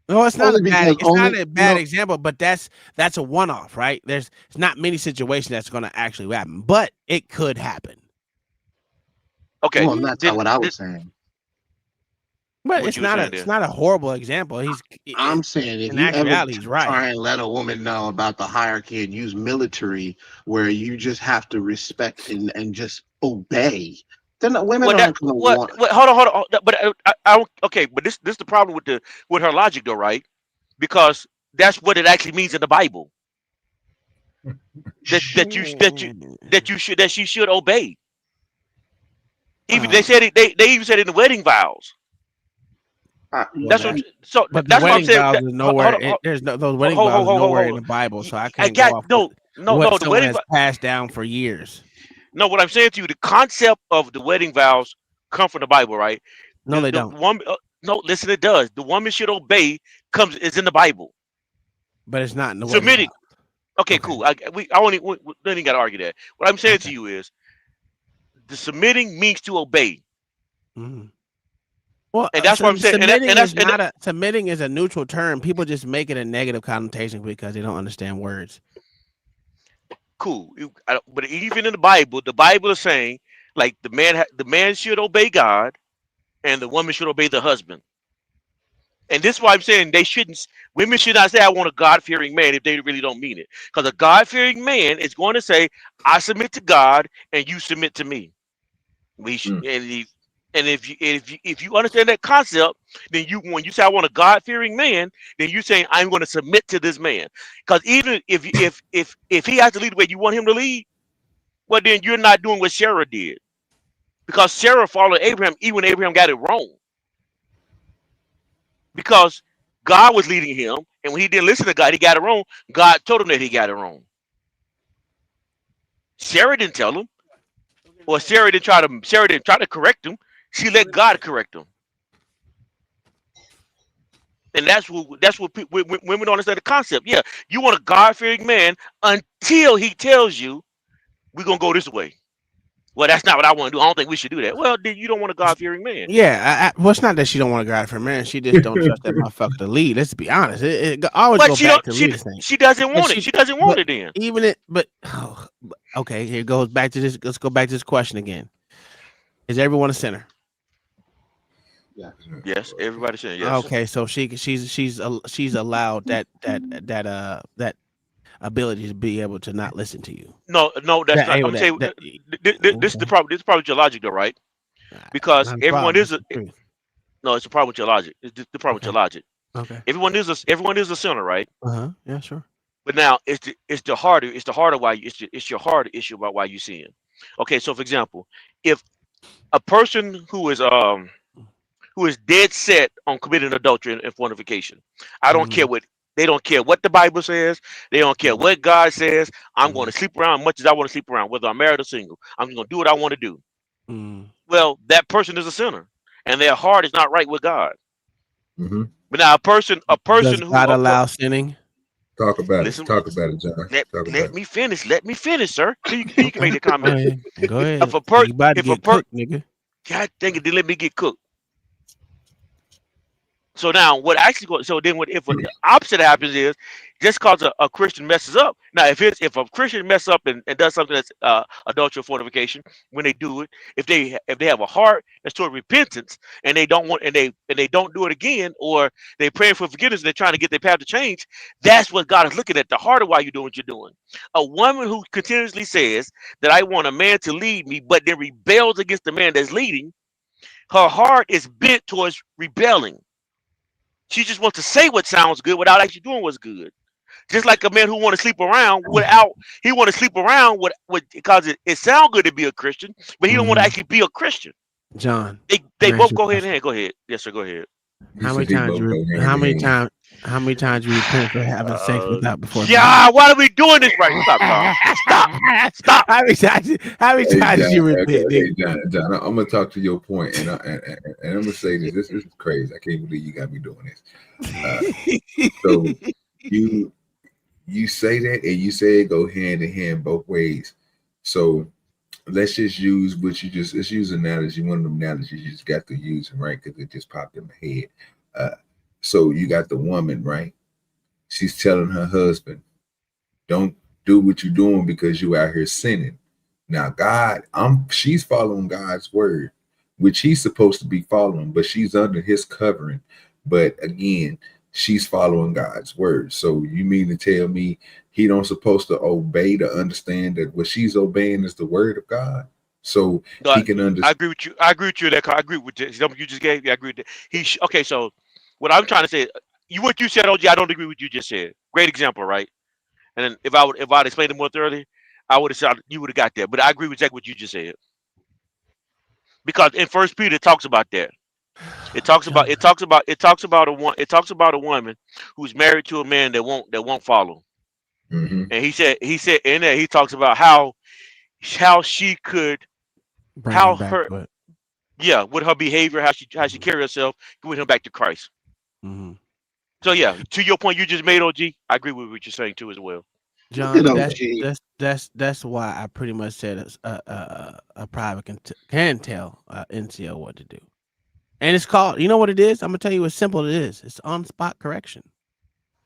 Speaker 16: No, it's not a bad example, but that's a one-off, right? It's not many situations that's gonna actually happen, but it could happen.
Speaker 23: Okay.
Speaker 1: Well, that's not what I was saying.
Speaker 16: But it's not a horrible example.
Speaker 1: I'm saying if
Speaker 16: in
Speaker 1: you
Speaker 16: actuality,
Speaker 1: ever
Speaker 16: he's right.
Speaker 1: try and let a woman know about the hierarchy and use military where you just have to respect and just obey, then women aren't going to want.
Speaker 23: Hold on. But I okay. But this is the problem with her logic though, right? Because that's what it actually means in the Bible. That she should obey. Even they said it. They even said it in the wedding vows. That's what I'm saying.
Speaker 16: Those wedding vows are nowhere in the Bible, so I can't go off what someone has passed down for years.
Speaker 23: No, what I'm saying to you, the concept of the wedding vows come from the Bible, right?
Speaker 16: No, they don't.
Speaker 23: No, listen, it does. The woman should obey is in the Bible,
Speaker 16: but it's not in the wedding
Speaker 23: submitting.
Speaker 16: vows.
Speaker 23: Okay, cool. I only got to argue that. What I'm saying to you is, the submitting means to obey.
Speaker 16: Mm-hmm. Well,
Speaker 23: And that's what I'm saying.
Speaker 16: Submitting is a neutral term. People just make it a negative connotation because they don't understand words.
Speaker 23: Cool. But even in the Bible is saying like the man should obey God, and the woman should obey the husband. And this is why I'm saying women should not say, I want a God-fearing man if they really don't mean it. Because a God-fearing man is going to say, I submit to God and you submit to me. We should, and if you understand that concept, then when you say I want a God-fearing man, then you're saying I'm going to submit to this man. Because even if he has to lead the way you want him to lead, well then you're not doing what Sarah did. Because Sarah followed Abraham even when Abraham got it wrong. Because God was leading him, and when he didn't listen to God, he got it wrong. God told him that he got it wrong. Sarah didn't tell him, or Sarah didn't try to correct him. She let God correct him. And that's what women don't understand the concept. Yeah, you want a God-fearing man until he tells you we're gonna go this way. Well, that's not what I want to do. I don't think we should do that. Well, then you don't want a God-fearing man.
Speaker 16: Yeah, well, it's not that she don't want a God-fearing man. She just don't trust that motherfucker to lead. Let's be honest. It always
Speaker 23: But
Speaker 16: go back to leading thing.
Speaker 23: she doesn't want it. She doesn't want it then.
Speaker 16: Okay, here goes back to this. Let's go back to this question again. Is everyone a sinner?
Speaker 23: Yeah. Yes, everybody's saying yes.
Speaker 16: Okay, so she's allowed that ability to be able to not listen to you.
Speaker 23: No, that's not. I'm saying this is the problem. This is probably your logic, though, right? Because everyone is no, it's a problem with your logic. It's the problem with your logic.
Speaker 16: Okay.
Speaker 23: Everyone is a sinner, right?
Speaker 16: Yeah, sure.
Speaker 23: But now it's the harder why it's your harder issue about why you sin. Okay, so for example, if a person who is dead set on committing adultery and fornication, I don't care what they don't care what the Bible says, they don't care what God says. I'm going to sleep around as much as I want to sleep around, whether I'm married or single. I'm going to do what I want to do. Well, that person is a sinner, and their heart is not right with God. But now a person
Speaker 16: Does
Speaker 23: who
Speaker 16: God allow sinning?
Speaker 2: Talk about
Speaker 23: Listen,
Speaker 2: it. Talk about it, John.
Speaker 23: Let me finish. Let me finish, sir. You can make the comment.
Speaker 16: Go ahead.
Speaker 23: If a person,
Speaker 16: nigga.
Speaker 23: God dang it, then let me get cooked. So now, what actually goes? So then, if the opposite happens is just because a Christian messes up. Now, if a Christian messes up and does something that's adultery or fornication, when they do it, if they have a heart that's toward repentance and they don't want and they don't do it again, or they praying for forgiveness and they're trying to get their path to change, that's what God is looking at. The heart of why you're doing what you're doing. A woman who continuously says that I want a man to lead me, but then rebels against the man that's leading, her heart is bent towards rebelling. She just wants to say what sounds good without actually doing what's good. Just like a man who want to sleep around because it sounds good to be a Christian, but he don't want to actually be a Christian.
Speaker 16: John,
Speaker 23: they both go hand in hand. Go ahead. Yes, sir. Go ahead.
Speaker 16: How many times you repent for having sex without before?
Speaker 23: Yeah, why are we doing this right? Stop, Tom. Stop.
Speaker 16: How many times you repent?
Speaker 2: Hey, John, I'm gonna talk to your point, and I'm gonna say this. This is crazy. I can't believe you got me doing this. So you say that, and you say it go hand in hand both ways. So let's just use let's use analogy. One of them analogies you just got to use, right? Because it just popped in my head. So you got the woman, right? She's telling her husband, don't do what you're doing because you out here sinning. Now, she's following God's word, which he's supposed to be following, but she's under his covering. But again, she's following God's word. So you mean to tell me he don't supposed to obey to understand that what she's obeying is the word of God? So he can understand.
Speaker 23: I agree with you. I agree with you. I agree with the example you just gave. I agree with that. Okay, so what I'm trying to say, what you said, OG, I don't agree with what you just said. Great example, right? And then if I'd explained it more thoroughly, I would have said you would have got there. But I agree with exactly what you just said. Because in First Peter it talks about that. It talks about a woman who's married to a man that won't follow. And he said in there he talks about how she could with her behavior, how she carry herself, bring him back to Christ. So yeah, to your point you just made, OG, I agree with what you're saying too as well.
Speaker 16: John, that's why I pretty much said a private can tell NCO what to do. And it's called, you know what it is? I'm gonna tell you as simple it is. It's on-spot correction.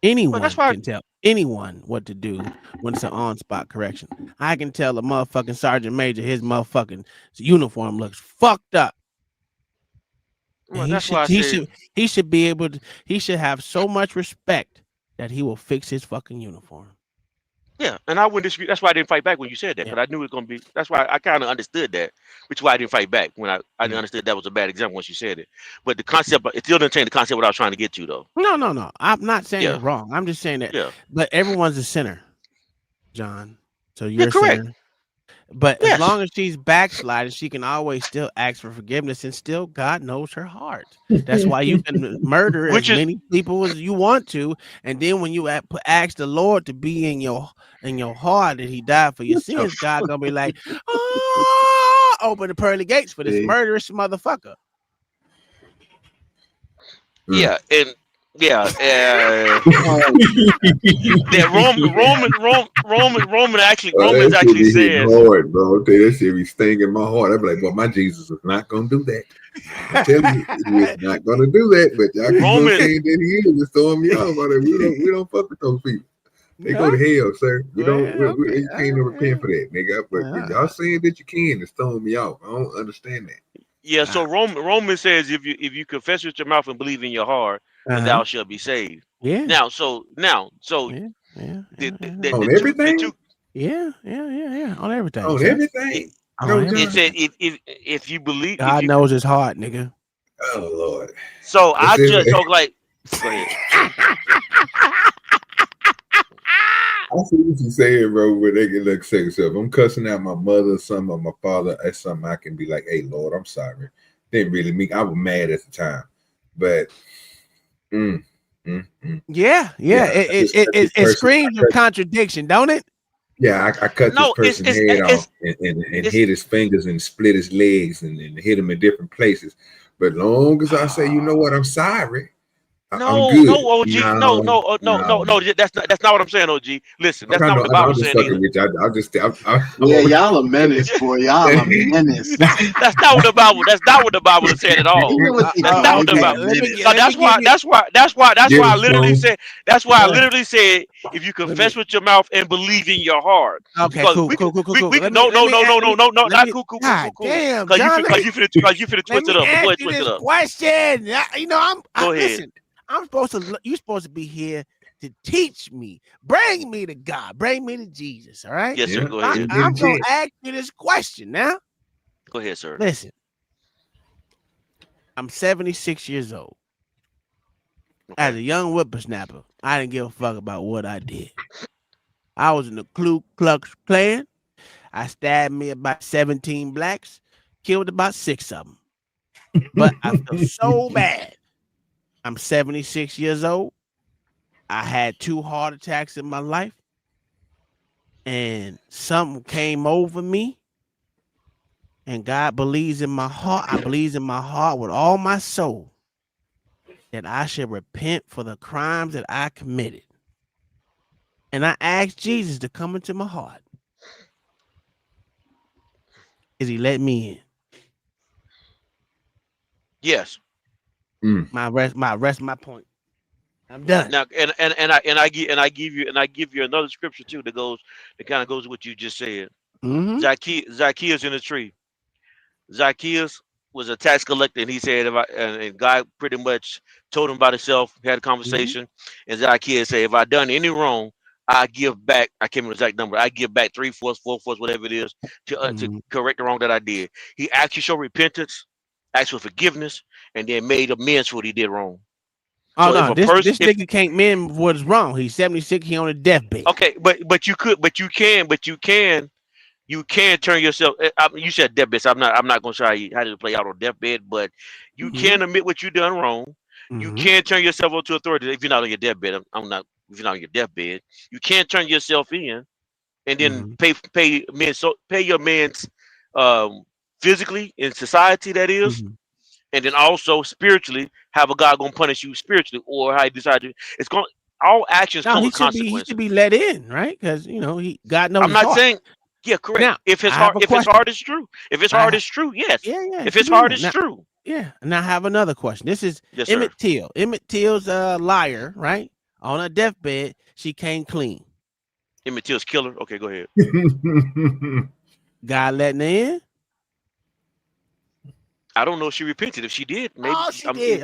Speaker 16: Anyone can tell anyone what to do when it's an on-spot correction. I can tell a motherfucking sergeant major his motherfucking uniform looks fucked up.
Speaker 23: Well,
Speaker 16: And
Speaker 23: that's why I said.
Speaker 16: he should be able to. He should have so much respect that he will fix his fucking uniform.
Speaker 23: Yeah, and I wouldn't disagree. That's why I didn't fight back when you said that, because I knew it was gonna be. That's why I kind of understood that, which is why I didn't fight back when I didn't understood that was a bad example once you said it. But the concept, it still didn't change the concept what I was trying to get to, though.
Speaker 16: No. I'm not saying you're wrong. I'm just saying that.
Speaker 23: Yeah.
Speaker 16: But everyone's a sinner, John. So you're a
Speaker 23: correct.
Speaker 16: sinner. But as long as she's backsliding, she can always still ask for forgiveness, and still God knows her heart. That's why you can murder as many people as you want to, and then when you ask the Lord to be in your heart that He died for your sins, God gonna be like, oh, open the pearly gates for this murderous motherfucker.
Speaker 23: Yeah, and yeah, Roman actually says.
Speaker 2: Hard, bro. That shit be stinging in my heart. I'd be like, well, my Jesus is not gonna do that. I'm telling you, He is not gonna do that. But y'all keep on saying that He is. It's throwing me off. We don't fuck with those people. They go to hell, sir. We don't. You can't repent for that, nigga. But y'all saying that you can, it's throwing me off. I don't understand that.
Speaker 23: Yeah, so Roman says if you confess with your mouth and believe in your heart, then thou shalt be saved.
Speaker 16: Yeah.
Speaker 23: Now,
Speaker 16: on
Speaker 23: everything.
Speaker 16: Yeah. On everything.
Speaker 2: On everything.
Speaker 23: It said if you believe,
Speaker 16: God knows his heart, nigga.
Speaker 2: Oh Lord.
Speaker 23: So I just go ahead.
Speaker 2: I see what you're saying, bro. But they can look say so. If I'm cussing out my mother, some of my father, that's something I can be like, "Hey, Lord, I'm sorry." Didn't really mean. I was mad at the time, but
Speaker 16: yeah. It screams of contradiction, don't it?
Speaker 2: Yeah, I cut this person's head off and hit his fingers and split his legs and hit him in different places. But long as I say, you know what, I'm sorry.
Speaker 23: No, OG. No. That's not what I'm saying, OG. Listen, that's not what the Bible's saying either.
Speaker 1: Y'all a menace, boy. Y'all a menace.
Speaker 23: That's not what the Bible. That's not what the Bible is saying at all. That's not what the Bible. That's why I literally said. That's why I literally said if you confess with your mouth and believe in your heart.
Speaker 16: Okay, cool.
Speaker 23: No, not cool.
Speaker 16: Damn,
Speaker 23: because you finna twist it up. Go ahead, twist it up.
Speaker 16: Question.
Speaker 23: Go ahead.
Speaker 16: Listen. You're supposed to be here to teach me, bring me to God, bring me to Jesus. All right.
Speaker 23: Yes, sir. Go ahead.
Speaker 16: I'm gonna ask you this question now.
Speaker 23: Go ahead, sir.
Speaker 16: Listen, I'm 76 years old. As a young whippersnapper, I didn't give a fuck about what I did. I was in the Ku Klux Klan. I stabbed me about 17 blacks, killed about 6 of them. But I feel so bad. I'm 76 years old. I had 2 heart attacks in my life. And something came over me. And God believes in my heart. I believe in my heart with all my soul that I should repent for the crimes that I committed. And I asked Jesus to come into my heart. Is He let me in?
Speaker 23: Yes.
Speaker 16: My point. I'm done.
Speaker 23: Now, and I give you another scripture too that kind of goes with what you just said.
Speaker 16: Mm-hmm.
Speaker 23: Zacchaeus in the tree. Zacchaeus was a tax collector, and he said, and God pretty much told him about himself. Had a conversation, and Zacchaeus said, "If I done any wrong, I give back. I can't remember the exact number. I give back 3/4, 4/4, whatever it is, to correct the wrong that I did." He actually showed repentance, asked for forgiveness, and then made amends for what he did wrong.
Speaker 16: Oh, so no, this nigga can't mend what's wrong. He's 76. He on a deathbed.
Speaker 23: Okay, but you can turn yourself. You said deathbed. So I'm not gonna show you how to play out on deathbed, but you can admit what you done wrong. You can turn yourself over to authority if you're not on your deathbed. If you're not on your deathbed, you can turn yourself in, and then pay your mans physically in society, that is. And then also spiritually, have a God gonna punish you spiritually, or how you decide to. It's going all actions come with consequences.
Speaker 16: He should be let in, right? Because God knows.
Speaker 23: I'm not saying, yeah, correct.
Speaker 16: Now,
Speaker 23: if his heart is true, yes.
Speaker 16: Yeah.
Speaker 23: If his heart is true,
Speaker 16: Yeah. And I have another question. This is
Speaker 23: Yes,
Speaker 16: Emmett
Speaker 23: sir.
Speaker 16: Till. Emmett Till's a liar, right? On her deathbed, she came clean.
Speaker 23: Emmett Till's killer. Okay, go ahead.
Speaker 16: God letting her in.
Speaker 23: I don't know if she repented. If she did, maybe.
Speaker 16: Oh, she did.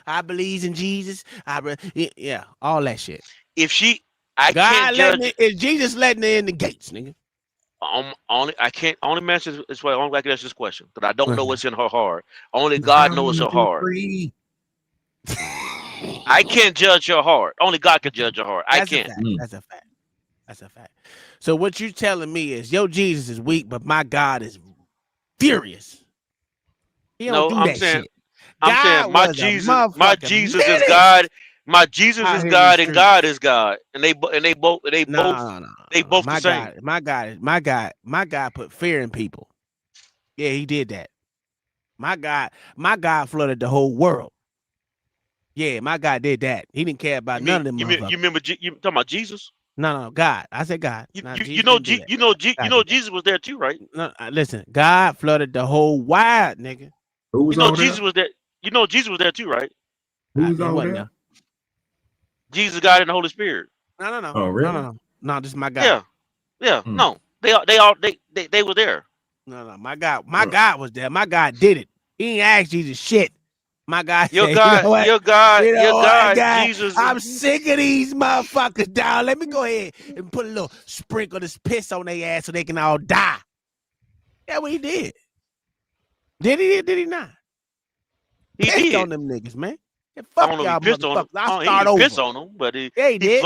Speaker 16: I believes in Jesus. Yeah, all that shit.
Speaker 23: If she, I
Speaker 16: God
Speaker 23: can't
Speaker 16: letting
Speaker 23: judge.
Speaker 16: is Jesus letting her in the gates, nigga.
Speaker 23: I can't only answer this way. Only I can answer this question because I don't know
Speaker 16: Uh-huh.
Speaker 23: what's in her heart. Only God knows her heart. I can't judge her heart. Only God can judge her heart. I can't.
Speaker 16: That's a fact. That's a fact. So what you telling me is your Jesus is weak, but my God is furious. He don't
Speaker 23: No,
Speaker 16: do
Speaker 23: I'm
Speaker 16: that
Speaker 23: saying,
Speaker 16: shit.
Speaker 23: I'm
Speaker 16: God
Speaker 23: saying my
Speaker 16: was a
Speaker 23: Jesus
Speaker 16: motherfucking
Speaker 23: is
Speaker 16: menace
Speaker 23: God. My Jesus
Speaker 16: out
Speaker 23: is
Speaker 16: here in these
Speaker 23: God and
Speaker 16: streets.
Speaker 23: God is God, and they both
Speaker 16: No.
Speaker 23: both
Speaker 16: My
Speaker 23: the same.
Speaker 16: my God put fear in people. Yeah, he did that. My God flooded the whole world. Yeah, my God did that. He didn't care about none of them motherfuckers.
Speaker 23: You remember you talking about Jesus?
Speaker 16: No, God. I said God.
Speaker 23: You
Speaker 16: Jesus
Speaker 23: know
Speaker 16: didn't do that.
Speaker 23: Jesus was there too, right?
Speaker 16: No, listen, God flooded the whole wide, nigga.
Speaker 2: Who was
Speaker 23: You know
Speaker 2: over
Speaker 23: Jesus
Speaker 2: there?
Speaker 23: was there. You know Jesus was there too, right?
Speaker 2: Who was
Speaker 16: He
Speaker 2: over
Speaker 16: wasn't
Speaker 2: there?
Speaker 23: Jesus, God, and the Holy Spirit.
Speaker 16: No.
Speaker 2: Oh, really?
Speaker 16: No, this is my God.
Speaker 23: Yeah.
Speaker 2: Hmm.
Speaker 23: No, they were there.
Speaker 16: No, my God was there. My God did it. He ain't asked Jesus shit. My God
Speaker 23: Your
Speaker 16: said, you know what?
Speaker 23: your God,
Speaker 16: God,
Speaker 23: Jesus.
Speaker 16: I'm sick of these motherfuckers down. Let me go ahead and put a little sprinkle of this piss on their ass so they can all die. Yeah, what he did. Did he not?
Speaker 23: He
Speaker 16: Pissed
Speaker 23: did.
Speaker 16: on them niggas, man. And
Speaker 23: I
Speaker 16: fuck
Speaker 23: don't know if he
Speaker 16: y'all
Speaker 23: pissed on him.
Speaker 16: motherfuckers. I'll
Speaker 23: He
Speaker 16: start
Speaker 23: didn't
Speaker 16: over.
Speaker 23: piss on him, but he
Speaker 16: did.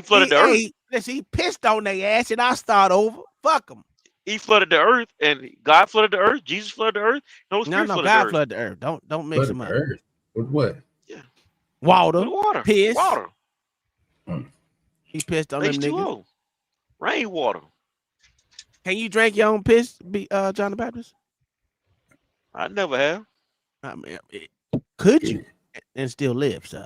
Speaker 23: flooded the earth.
Speaker 16: Listen, he pissed on their ass and I'll start over. Fuck them.
Speaker 23: He flooded the earth, and God flooded the earth. Jesus flooded the earth. The Holy Spirit
Speaker 16: No,
Speaker 23: flooded the
Speaker 16: God
Speaker 23: earth.
Speaker 16: flooded the earth. Don't mix them up.
Speaker 2: Earth. With what?
Speaker 23: Yeah.
Speaker 16: Water,
Speaker 23: With water.
Speaker 16: piss.
Speaker 23: Water.
Speaker 16: He pissed on them niggas.
Speaker 23: H2O. Rainwater.
Speaker 16: Can you drink your own piss, John the Baptist?
Speaker 23: I never have.
Speaker 16: I mean, could you and still live, sir?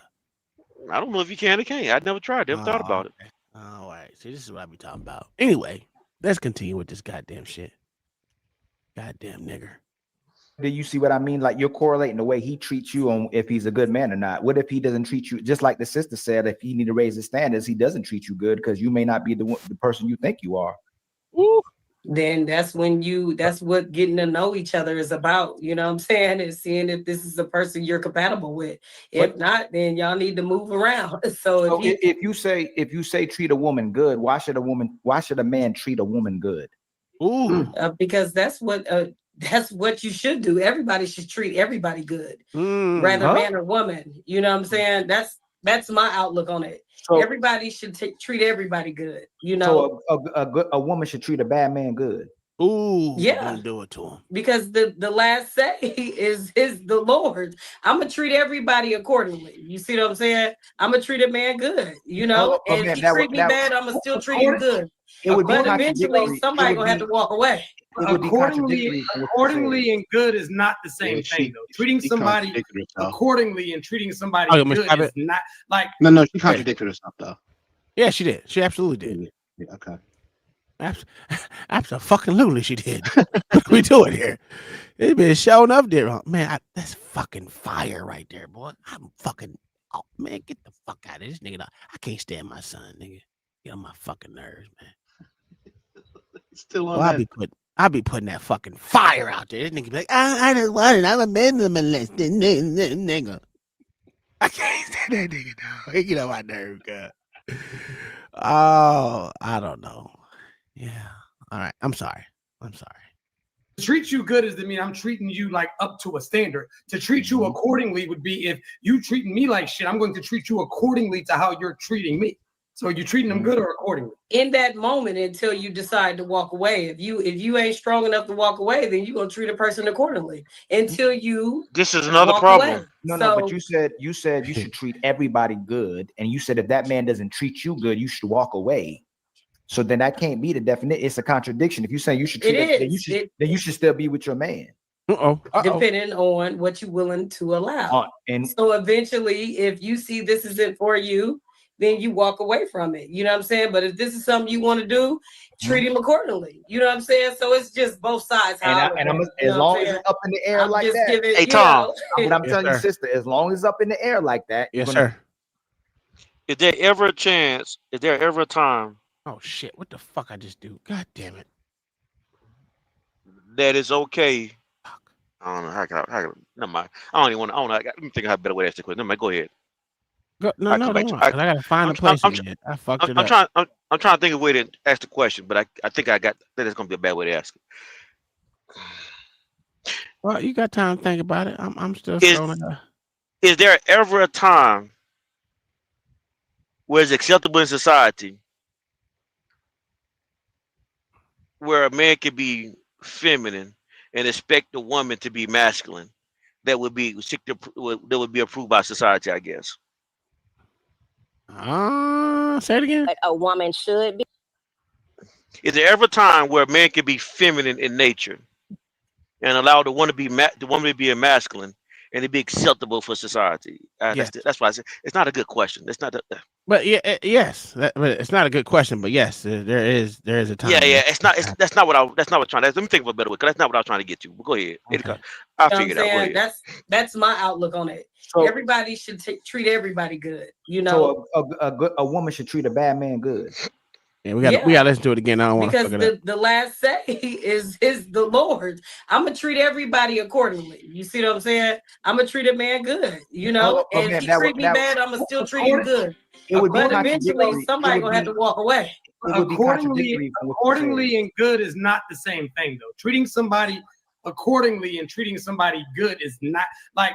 Speaker 23: I don't know if you can or can't. I never tried. Never thought about it.
Speaker 16: All right. See, this is what I be talking about. Anyway, let's continue with this goddamn shit. Goddamn nigger.
Speaker 8: Do you see what I mean? Like you're correlating the way he treats you on if he's a good man or not. What if he doesn't treat you just like the sister said? If he need to raise his standards, he doesn't treat you good because you may not be the person you think you are.
Speaker 7: Ooh. Then that's what getting to know each other is about. You know what I'm saying? And seeing if this is a person you're compatible with. If not, then y'all need to move around. So
Speaker 8: if you say treat a woman good, why should a man treat a woman good?
Speaker 16: Ooh,
Speaker 7: because that's what you should do. Everybody should treat everybody good, rather man or woman. You know what I'm saying? That's my outlook on it. So, everybody should treat everybody good. You know,
Speaker 8: so a woman should treat a bad man good.
Speaker 16: Ooh,
Speaker 7: yeah,
Speaker 16: don't do it to him.
Speaker 7: Because the last say is the Lord. I'm gonna treat everybody accordingly. You see what I'm saying? I'm gonna treat a man good. You know, and if he treat me bad, I'm gonna still treat him good. But eventually, somebody gonna have to walk away.
Speaker 6: Accordingly and good is not the same thing, though. Treating somebody accordingly and treating somebody good is not like.
Speaker 3: No, she contradicted herself though.
Speaker 16: Yeah, she did. She absolutely did.
Speaker 3: Yeah, okay.
Speaker 16: Absolutely, she did. What are we doing here? It's been showing up there, man. That's fucking fire right there, boy. I'm fucking. Oh man, get the fuck out of this nigga. I can't stand my son, nigga. Get on my fucking nerves, man.
Speaker 3: Still on that.
Speaker 16: I'll be putting that fucking fire out there. This nigga be like, I don't want it. I'm a man molested nigga. I can't stand that nigga now. He get on my nerve, God. Oh, I don't know. Yeah. All right. I'm sorry.
Speaker 6: To treat you good is to mean I'm treating you like up to a standard. To treat you accordingly would be if you treating me like shit, I'm going to treat you accordingly to how you're treating me. So you're treating them good or accordingly?
Speaker 7: In that moment until you decide to walk away. If you ain't strong enough to walk away, then you're gonna treat a person accordingly until you.
Speaker 23: This is another problem.
Speaker 7: Away.
Speaker 8: No, but you said you should treat everybody good, and you said if that man doesn't treat you good, you should walk away. So then that can't be the definition. It's a contradiction. If you say you should treat it, then you should still be with your man.
Speaker 7: Depending on what you're willing to allow. And so eventually, if you see this isn't for you, then you walk away from it. You know what I'm saying? But if this is something you want to do, treat him accordingly. You know what I'm saying? So it's just both sides.
Speaker 8: And I'm as long as it's up in the air
Speaker 7: I'm
Speaker 8: like
Speaker 7: just
Speaker 8: that.
Speaker 7: giving,
Speaker 23: Hey,
Speaker 7: you
Speaker 23: Tom.
Speaker 7: know.
Speaker 8: But I'm
Speaker 3: Yes,
Speaker 8: telling you,
Speaker 3: sir.
Speaker 8: sister, as long as it's up in the air like that,
Speaker 3: Yes,
Speaker 8: you're gonna,
Speaker 3: sir.
Speaker 23: Is there ever a chance? Is there ever a time
Speaker 3: Oh shit! What the fuck I just do? God damn it!
Speaker 23: that it's okay? I don't know how can never mind. I don't even want. I don't know. Let me think of how better way to ask the question. Never mind. Go ahead.
Speaker 3: No,
Speaker 23: I
Speaker 3: no,
Speaker 23: come back
Speaker 3: don't.
Speaker 23: to.
Speaker 3: Cause I gotta find
Speaker 23: I'm,
Speaker 3: a place
Speaker 23: I'm,
Speaker 3: again. I fucked it
Speaker 23: I'm
Speaker 3: up.
Speaker 23: trying. I'm trying to think of a way to ask the question, but I think I got. That is going to be a bad way to ask it.
Speaker 3: Well, you got time to think about it. I'm still
Speaker 23: Is
Speaker 3: scrolling.
Speaker 23: is there ever a time where it's acceptable in society where a man can be feminine and expect a woman to be masculine? That would be approved by society, I guess.
Speaker 3: Say it again.
Speaker 4: But a woman should be.
Speaker 23: Is there ever a time where a man can be feminine in nature and allow the woman to be a masculine and it be acceptable for society?
Speaker 3: Yes.
Speaker 23: That's why I said it's not a good question. It's not.
Speaker 3: But yeah, yes. But it's not a good question. But yes, there is a time.
Speaker 23: Yeah. That's not what I'm trying to. Let me think of a better way, because that's not what I was trying to get to. But go ahead.
Speaker 3: Okay.
Speaker 23: I'll
Speaker 7: You know
Speaker 23: figure
Speaker 7: what
Speaker 23: it
Speaker 7: I'm
Speaker 23: out. Go
Speaker 7: saying?
Speaker 23: ahead.
Speaker 7: That's my outlook on it.
Speaker 8: So-
Speaker 7: Everybody should treat everybody good. You know,
Speaker 8: so a woman should treat a bad man good.
Speaker 3: Yeah, we got to listen to it again. I don't want to
Speaker 7: because
Speaker 3: fuck it up.
Speaker 7: the last say is the Lord. I'm gonna treat everybody accordingly. You see what I'm saying? I'm gonna treat a man good. You know, and if he treat me bad, I'm gonna still treat him good.
Speaker 8: It would be
Speaker 7: But eventually,
Speaker 8: contradictory.
Speaker 7: somebody gonna have to walk away.
Speaker 8: It would be contradictory from what you said.
Speaker 6: Accordingly and good is not the same thing, though. Treating somebody accordingly and treating somebody good is not like.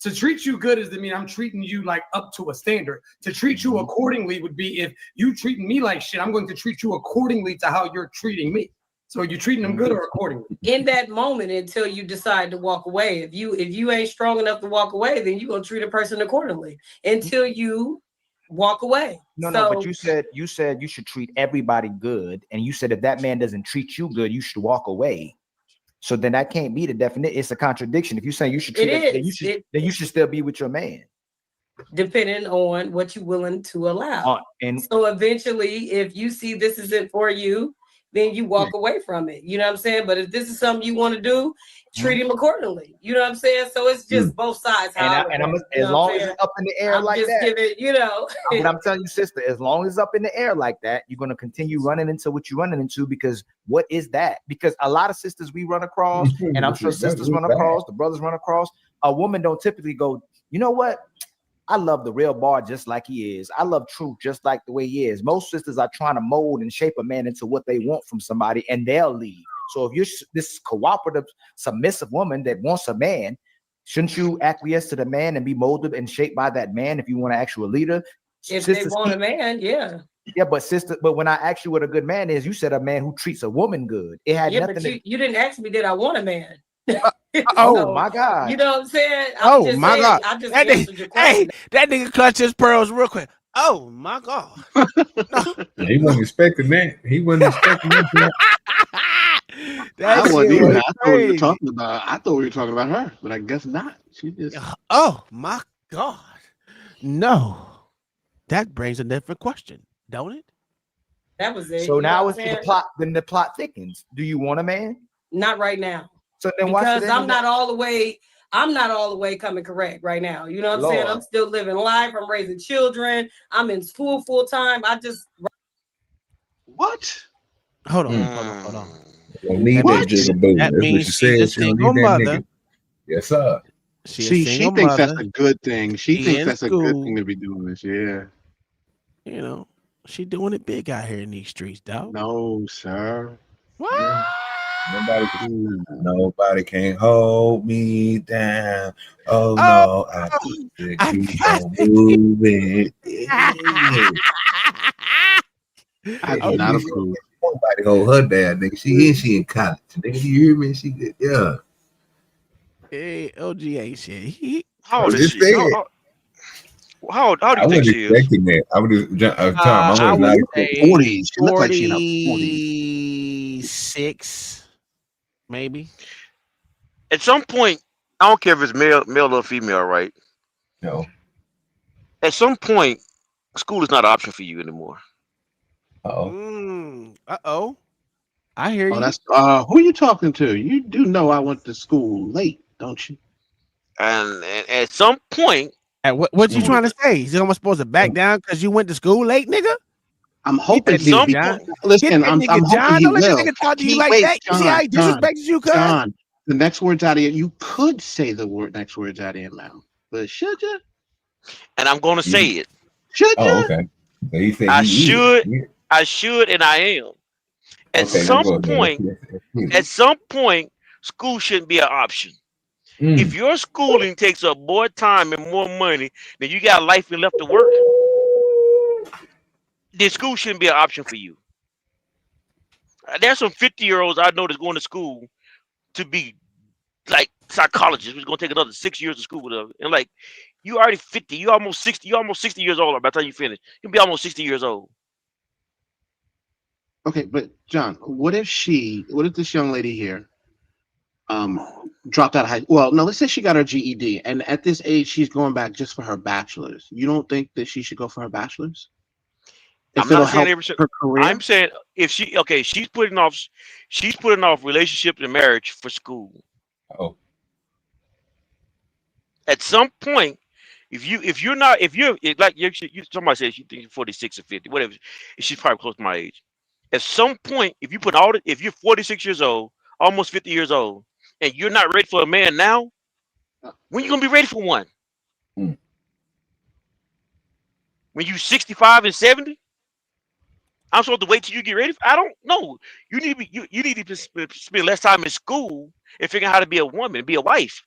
Speaker 6: To treat you good is to mean I'm treating you like up to a standard. To treat you accordingly would be if you treating me like shit, I'm going to treat you accordingly to how you're treating me. So you're treating them good or accordingly.
Speaker 7: In that moment, until you decide to walk away. If you ain't strong enough to walk away, then you're gonna treat a person accordingly until you walk away.
Speaker 8: No, but you said you should treat everybody good, and you said if that man doesn't treat you good, you should walk away. So then that can't be the definition. It's a contradiction. If you say you should treat it, then you should still be with your man.
Speaker 7: Depending on what you're willing to allow.
Speaker 8: And
Speaker 7: so eventually, if you see this isn't for you, then you walk away from it. You know what I'm saying? But if this is something you want to do, treat him accordingly. You know what I'm saying? So it's just both sides.
Speaker 8: And I'm as long as it's up in the air like that.
Speaker 7: Giving, you know.
Speaker 8: But I'm telling you, sister, as long as it's up in the air like that, you're gonna continue running into what you're running into, because what is that? Because a lot of sisters we run across, and I'm sure sisters run across, the brothers run across, a woman don't typically go, you know what? I love the real bar just like he is. I love truth just like the way he is. Most sisters are trying to mold and shape a man into what they want from somebody, and they'll leave. So if you're this cooperative, submissive woman that wants a man, shouldn't you acquiesce to the man and be molded and shaped by that man if you want an actual leader?
Speaker 7: If they want a man, yeah.
Speaker 8: Yeah, but when I asked you what a good man is, you said a man who treats a woman good. It had nothing
Speaker 7: but you didn't ask me, did I want a man?
Speaker 8: Oh my God!
Speaker 7: You know what I'm saying?
Speaker 3: Oh my God!
Speaker 7: I just
Speaker 3: that nigga clutched his pearls real quick. Oh my God!
Speaker 2: He wasn't expecting that. He wasn't expecting that.
Speaker 1: I wasn't either. I thought we were talking about her, but I guess not. She just.
Speaker 3: Oh my God! No, that brings a different question, don't it?
Speaker 7: That was it.
Speaker 8: So now it's the plot. Then the plot thickens. Do you want a man?
Speaker 7: Not right now.
Speaker 8: So then
Speaker 7: because I'm not all the way coming correct right now. You know what I'm saying? I'm still living life. I'm raising children. I'm in school full time.
Speaker 1: What?
Speaker 3: Hold on.
Speaker 2: Don't need that jigaboo. That's what you said.
Speaker 3: A single mother.
Speaker 2: Yes, sir.
Speaker 1: She thinks that's a good thing. She thinks that's a good thing to be doing this. Yeah.
Speaker 3: You know, she doing it big out here in these streets, dog.
Speaker 1: No, sir.
Speaker 3: What?
Speaker 2: Yeah. Nobody can hold me down. Oh no, I keep on moving.
Speaker 1: I do not approve.
Speaker 2: Nobody hold her down, nigga. She in college. Nigga, you hear me? She good. Yeah.
Speaker 3: Hey, OG ain't shit.
Speaker 23: How old is she? How old do you think she is?
Speaker 2: That. I would have Tom. I was not
Speaker 1: 40s. She looked like she in her
Speaker 3: 46. Maybe.
Speaker 23: At some point, I don't care if it's male or female, right?
Speaker 2: No.
Speaker 23: At some point, School is not an option for you anymore.
Speaker 16: Uh-oh. I hear you.
Speaker 1: That's who are you talking to? You do know I went to school late, don't you?
Speaker 23: And at some point,
Speaker 16: And what you trying to say? Is someone supposed to back down because you went to school late, nigga?
Speaker 1: I'm hoping
Speaker 23: at some
Speaker 1: he.
Speaker 23: point.
Speaker 1: Listen, I'm hoping he
Speaker 16: Don't let
Speaker 1: will.
Speaker 16: that nigga talk to you
Speaker 1: He,
Speaker 16: like
Speaker 1: wait,
Speaker 16: that. You see how he disrespects you, cuz?
Speaker 1: John, the next words out of you could say the next words out of your mouth, but should you?
Speaker 23: And I'm going to say it.
Speaker 1: Should you?
Speaker 2: Okay. So he said
Speaker 23: I
Speaker 2: he
Speaker 23: should.
Speaker 2: is.
Speaker 23: I should, and I am. At
Speaker 2: Okay,
Speaker 23: some
Speaker 2: go ahead,
Speaker 23: point,
Speaker 2: man.
Speaker 23: at some point, school shouldn't be an option. If your schooling takes up more time and more money than you got life and left to work, then school shouldn't be an option for you. There's some 50-year-olds I know that's going to school to be like psychologists. It's going to take another 6 years of school with them. And like, you already 50. You almost 60. You almost 60 years old by the time you finish. You'll be almost 60 years old.
Speaker 1: Okay, but John, what if this young lady here dropped out of high? Well, no, let's say she got her GED, and at this age, she's going back just for her bachelor's. You don't think that she should go for her bachelor's?
Speaker 23: I'm not saying her career. I'm saying if she's putting off relationships and marriage for school.
Speaker 2: Oh.
Speaker 23: At some point, if you're somebody says she thinks you're 46 or 50, whatever, she's probably close to my age. At some point, if you're 46 years old, almost 50 years old, and you're not ready for a man now, when you gonna be ready for one? When you 65 and 70? I'm supposed to wait till you get ready? I don't know. You need to spend less time in school and figure out how to be a woman, be a wife.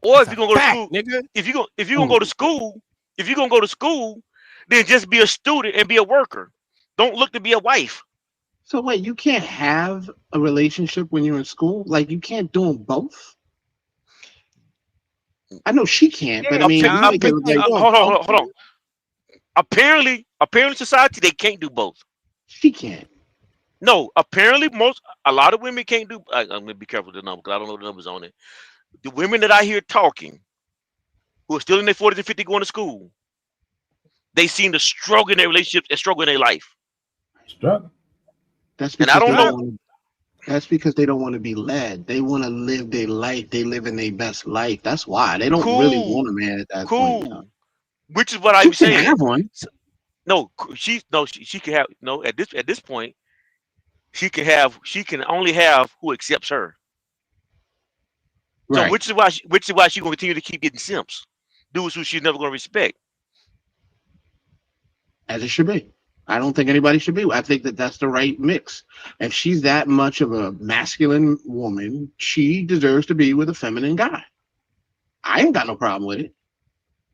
Speaker 23: Or if you're gonna go to school, nigga. If you're gonna go to school, then just be a student and be a worker. Don't look to be a wife.
Speaker 1: So wait, you can't have a relationship when you're in school? Like you can't do them both? I know she can't, but I mean,
Speaker 23: hold on. Apparently, society they can't do both.
Speaker 1: She can't.
Speaker 23: No, apparently a lot of women can't do. I'm gonna be careful with the number because I don't know the numbers on it. The women that I hear talking, who are still in their 40s and 50s going to school, they seem to struggle in their relationships and struggle in their life.
Speaker 2: Struggle.
Speaker 1: That's because That's because they don't want to be led. They want to live their life. They live in their best life. That's why they don't really want a man at that point.
Speaker 23: Which is what I'm saying.
Speaker 1: Can have one.
Speaker 23: She can have at this point. She can only have who accepts her.
Speaker 1: Right.
Speaker 23: So which is why she's gonna continue to keep getting simps, dudes who she's never gonna respect.
Speaker 1: As it should be. I don't think anybody should be. I think that that's the right mix. If she's that much of a masculine woman, she deserves to be with a feminine guy. I ain't got no problem with it.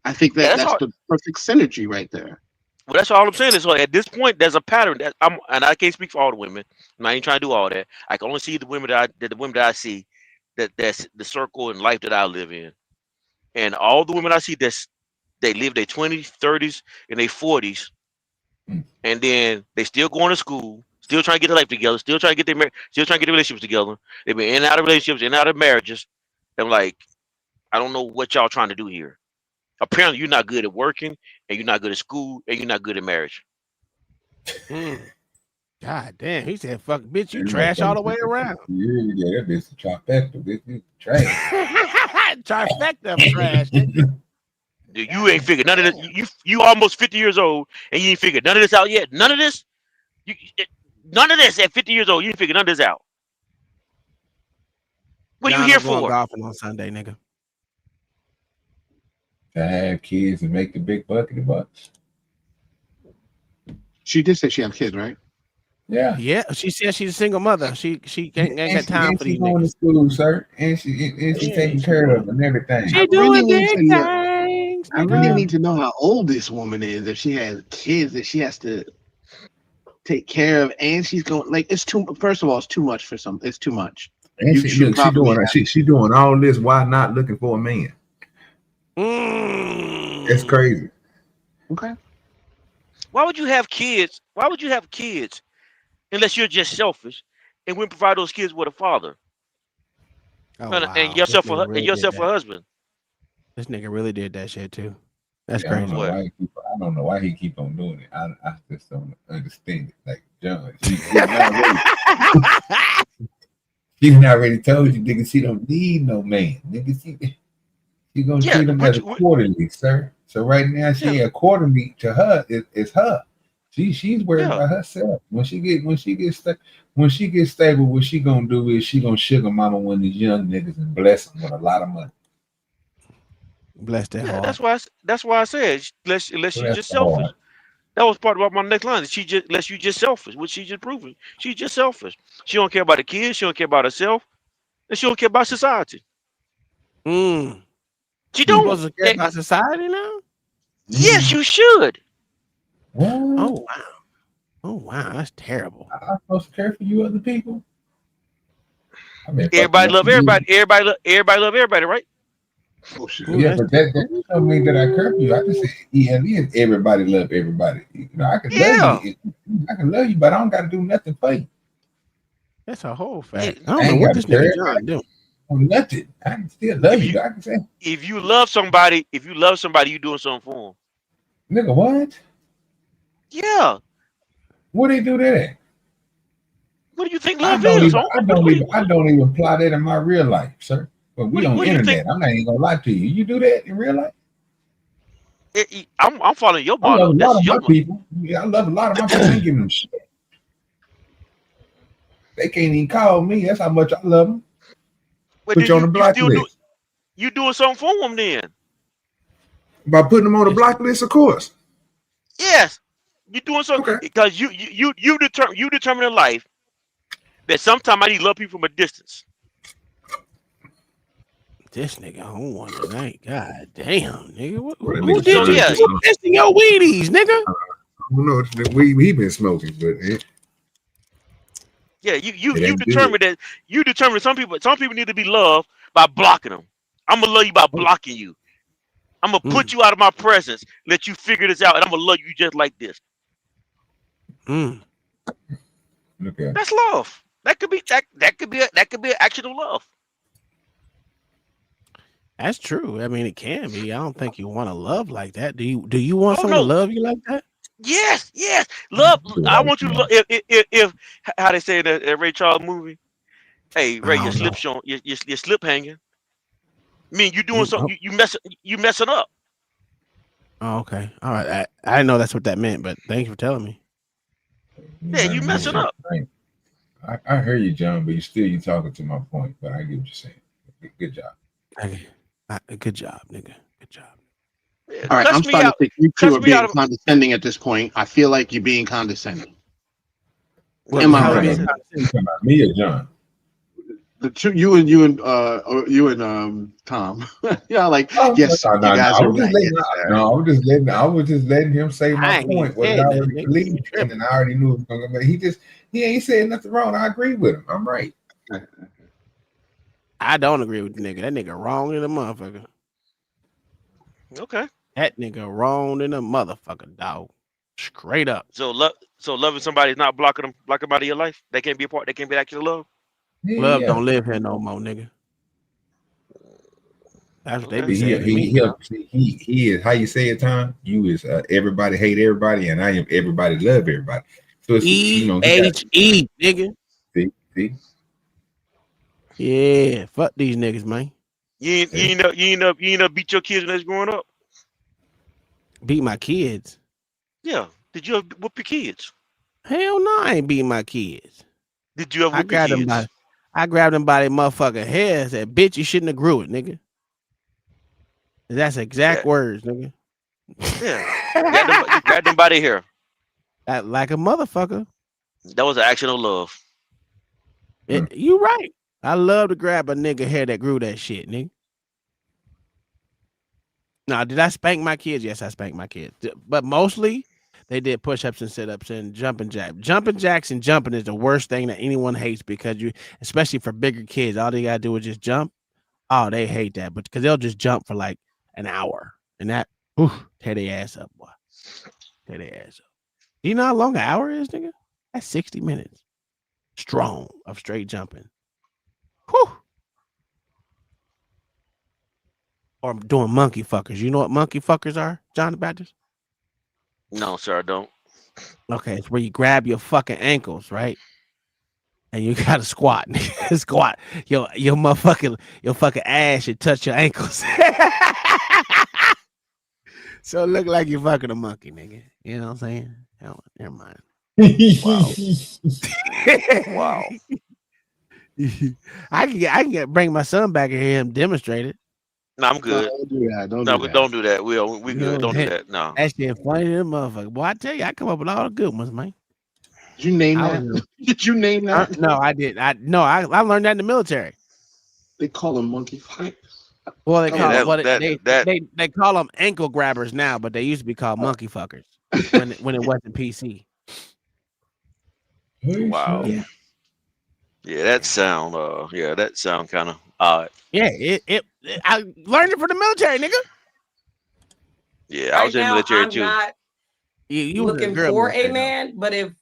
Speaker 1: I think that's the perfect synergy right there.
Speaker 23: Well, that's all I'm saying is, at this point, there's a pattern that and I can't speak for all the women. And I ain't trying to do all that. I can only see the women that I see. That's the circle and life that I live in, and all the women I see they live their 20s, 30s, and their 40s, and then they still going to school, still trying to get their life together, still trying to get their relationships together. They've been in and out of relationships, in and out of marriages. I'm like, I don't know what y'all trying to do here. Apparently, you're not good at working, and you're not good at school, and you're not good at marriage.
Speaker 16: God damn, he said, "Fuck, bitch, you trash all the way around."
Speaker 2: Yeah, that bitch trifecta, bitch, trash.
Speaker 16: Trifecta of trash.
Speaker 23: Dude, you ain't figured none of this. You almost 50 years old, and you ain't figured none of this out yet. None of this. None of this at 50 years old. You ain't figured none of this out. What are you here for?
Speaker 16: Golfing on Sunday, nigga.
Speaker 2: To have kids and make the big bucket of bucks.
Speaker 1: She did say she have kids, right?
Speaker 2: Yeah.
Speaker 16: She said she's a single mother. She ain't got time for these
Speaker 2: niggas. Going to school, sir, and she taking care of them and everything.
Speaker 16: She doing big things.
Speaker 1: I really need to know how old this woman is. If she has kids that she has to take care of, and she's going it's too. First of all, it's too much for some. It's too much.
Speaker 2: And she doing all this while not looking for a man. It's crazy.
Speaker 1: Okay.
Speaker 23: Why would you have kids? Why would you have kids unless you're just selfish and wouldn't provide those kids with a father? And yourself a husband.
Speaker 16: This nigga really did that shit too. That's
Speaker 2: I don't
Speaker 16: crazy.
Speaker 2: know why he keep. I don't know why he keep on doing it. I just don't understand it. Like John, she's not already told you, nigga. She don't need no man, nigga. She gonna treat him as accordingly, sir. So right now, she accordingly to her is her. She's worried about herself. When she gets stable, what she gonna do is she gonna sugar mama one of these young niggas and bless them with a lot of money.
Speaker 16: Bless that heart.
Speaker 23: That's why I said unless you just selfish.
Speaker 2: Hard.
Speaker 23: That was part about my next line. Unless you just selfish, which she just proving. She's just selfish. She don't care about the kids. She don't care about herself, and she don't care about society.
Speaker 16: She
Speaker 23: don't.
Speaker 16: Supposed to care about society now?
Speaker 23: Yes, you should.
Speaker 16: Oh wow. Oh wow, that's terrible.
Speaker 2: I'm supposed to care for you other people.
Speaker 23: Everybody love everybody. Everybody love everybody, right?
Speaker 2: Oh shit. Yeah, but that don't mean that I care for you. I just say everybody love everybody. You know, I can love you. I can love you, but I don't got to do nothing for you.
Speaker 16: That's a whole fact. I don't know what this nigga John doing.
Speaker 2: Nothing. I can still love you. I can say.
Speaker 23: If you love somebody, you doing something for
Speaker 2: them. Nigga, what?
Speaker 23: Yeah.
Speaker 2: What they do that?
Speaker 23: What do you think love is?
Speaker 2: I don't even apply that in my real life, sir. But we on the internet. I'm not even gonna lie to you. You do that in real life?
Speaker 23: I'm following your
Speaker 2: model. I love a lot of
Speaker 23: my
Speaker 2: people. Yeah, I love a lot of my people. I ain't giving them shit. They can't even call me. That's how much I love them. Put you on the block list.
Speaker 23: You doing something for them then?
Speaker 2: By putting them on the block list, of course.
Speaker 23: Yes, you doing something because you determine in life that sometimes I need to love people from a distance.
Speaker 16: This nigga on one tonight. God damn, nigga.
Speaker 2: Who
Speaker 16: did you? Who testing your Wheaties, nigga?
Speaker 2: I don't know what weed he been smoking, but
Speaker 23: yeah, you determine that some people need to be loved by blocking them. I'm gonna love you by blocking you. I'm gonna put you out of my presence, let you figure this out, and I'm gonna love you just like this.
Speaker 2: Okay.
Speaker 23: That's love. That could be an action of love.
Speaker 16: That's true. I mean, it can be. I don't think you want to love like that. Do you want someone to love you like that?
Speaker 23: Yes. Love. I want you to love. If how they say in that Ray Charles movie, hey Ray, your slip hanging. I mean, you doing something. You messing up.
Speaker 16: Oh, okay. All right. I didn't know that's what that meant, but thank you for telling me.
Speaker 23: Yeah, you messing up.
Speaker 2: I hear you, John, but you talking to my point. But I get what you're saying. Good job.
Speaker 16: Good job, nigga. Good job.
Speaker 1: All right, I'm starting to think you two are being condescending at this point. I feel like you're being condescending.
Speaker 2: Am I right? Me or John?
Speaker 1: The two, you and Tom. Yeah, like yes, you guys are right.
Speaker 2: I was just letting him say my point. What I already believed, and then I already knew it was going to be. He ain't saying nothing wrong. I agree with him. I'm right.
Speaker 16: I don't agree with the nigga. That nigga wrong in a motherfucker.
Speaker 23: Okay.
Speaker 16: That nigga wrong in a motherfucker, dog. Straight up.
Speaker 23: So loving somebody is not blocking them out of your life. They can't be a part. They can't be actual love.
Speaker 16: Love don't live here no more, nigga. That's what they be saying.
Speaker 2: He is how you say it, Tom. You is everybody hate everybody, and I am everybody love everybody. So it's
Speaker 16: E-H-E, nigga.
Speaker 2: See?
Speaker 16: Yeah, fuck these niggas, man.
Speaker 23: You ain't know beat your kids when they was growing up.
Speaker 16: Beat my kids?
Speaker 23: Yeah. Did you ever whoop your kids?
Speaker 16: Hell no, I ain't beat my kids.
Speaker 23: Did you ever whoop your kids?
Speaker 16: I grabbed them by their motherfucking hair and said, bitch, you shouldn't have grew it, nigga. That's exact words, nigga.
Speaker 23: Yeah. You grabbed them by their hair.
Speaker 16: Like a motherfucker.
Speaker 23: That was an action of love.
Speaker 16: You right. I love to grab a nigga hair that grew that shit, nigga. Now, did I spank my kids? Yes, I spanked my kids. But mostly, they did push-ups and sit-ups and jumping jacks. Jumping jacks and jumping is the worst thing that anyone hates because especially for bigger kids, all they gotta do is just jump. Oh, they hate that, but because they'll just jump for like an hour, and that tear their ass up, boy. Tear their ass up. You know how long an hour is, nigga? That's 60 minutes strong of straight jumping. Whew. or doing monkey fuckers. You know what monkey fuckers are, John the Baptist?
Speaker 23: No, sir, I don't.
Speaker 16: Okay, it's where you grab your fucking ankles, right? And you gotta squat. Squat. Your fucking ass should touch your ankles. So it look like you're fucking a monkey, nigga. You know what I'm saying? Oh, never mind.
Speaker 23: Wow.
Speaker 16: I can bring my son back in here and demonstrate it.
Speaker 23: No, I'm good.
Speaker 1: Don't do that. Don't
Speaker 23: No,
Speaker 1: do that.
Speaker 23: don't do that. We
Speaker 16: You
Speaker 23: good.
Speaker 16: know,
Speaker 23: Don't do that. No.
Speaker 16: that shit funny as a motherfucker. Boy, I tell you, I come up with all the good ones, man.
Speaker 1: Did you name
Speaker 16: I
Speaker 1: that?
Speaker 16: was-
Speaker 1: Did you name that?
Speaker 16: No, I did. I learned that in the military.
Speaker 1: They call them monkey fighters.
Speaker 16: Well, they
Speaker 23: Yeah,
Speaker 16: call
Speaker 23: that-
Speaker 16: they call them ankle grabbers now, but they used to be called monkey fuckers when it wasn't PC.
Speaker 23: Wow.
Speaker 16: Yeah.
Speaker 23: Yeah, that sound kind of odd.
Speaker 16: Yeah, I learned it from the military, nigga.
Speaker 23: Yeah, I was in the military too.
Speaker 7: Not
Speaker 16: you was
Speaker 7: looking
Speaker 16: girl
Speaker 7: for
Speaker 16: military,
Speaker 7: a man, but if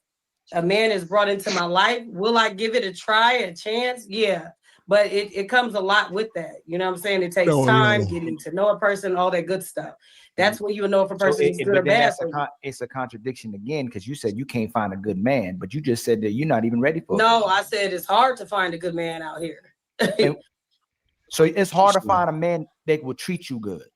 Speaker 7: a man is brought into my life, will I give it a try, a chance? Yeah. But it comes a lot with that. You know what I'm saying? It takes time, getting to know a person, all that good stuff. That's when you know if a person is good or bad.
Speaker 8: It's a contradiction again, because you said you can't find a good man, but you just said that you're not even ready for it.
Speaker 7: No, I said it's hard to find a good man out here.
Speaker 8: So it's hard to find a man that will treat you good.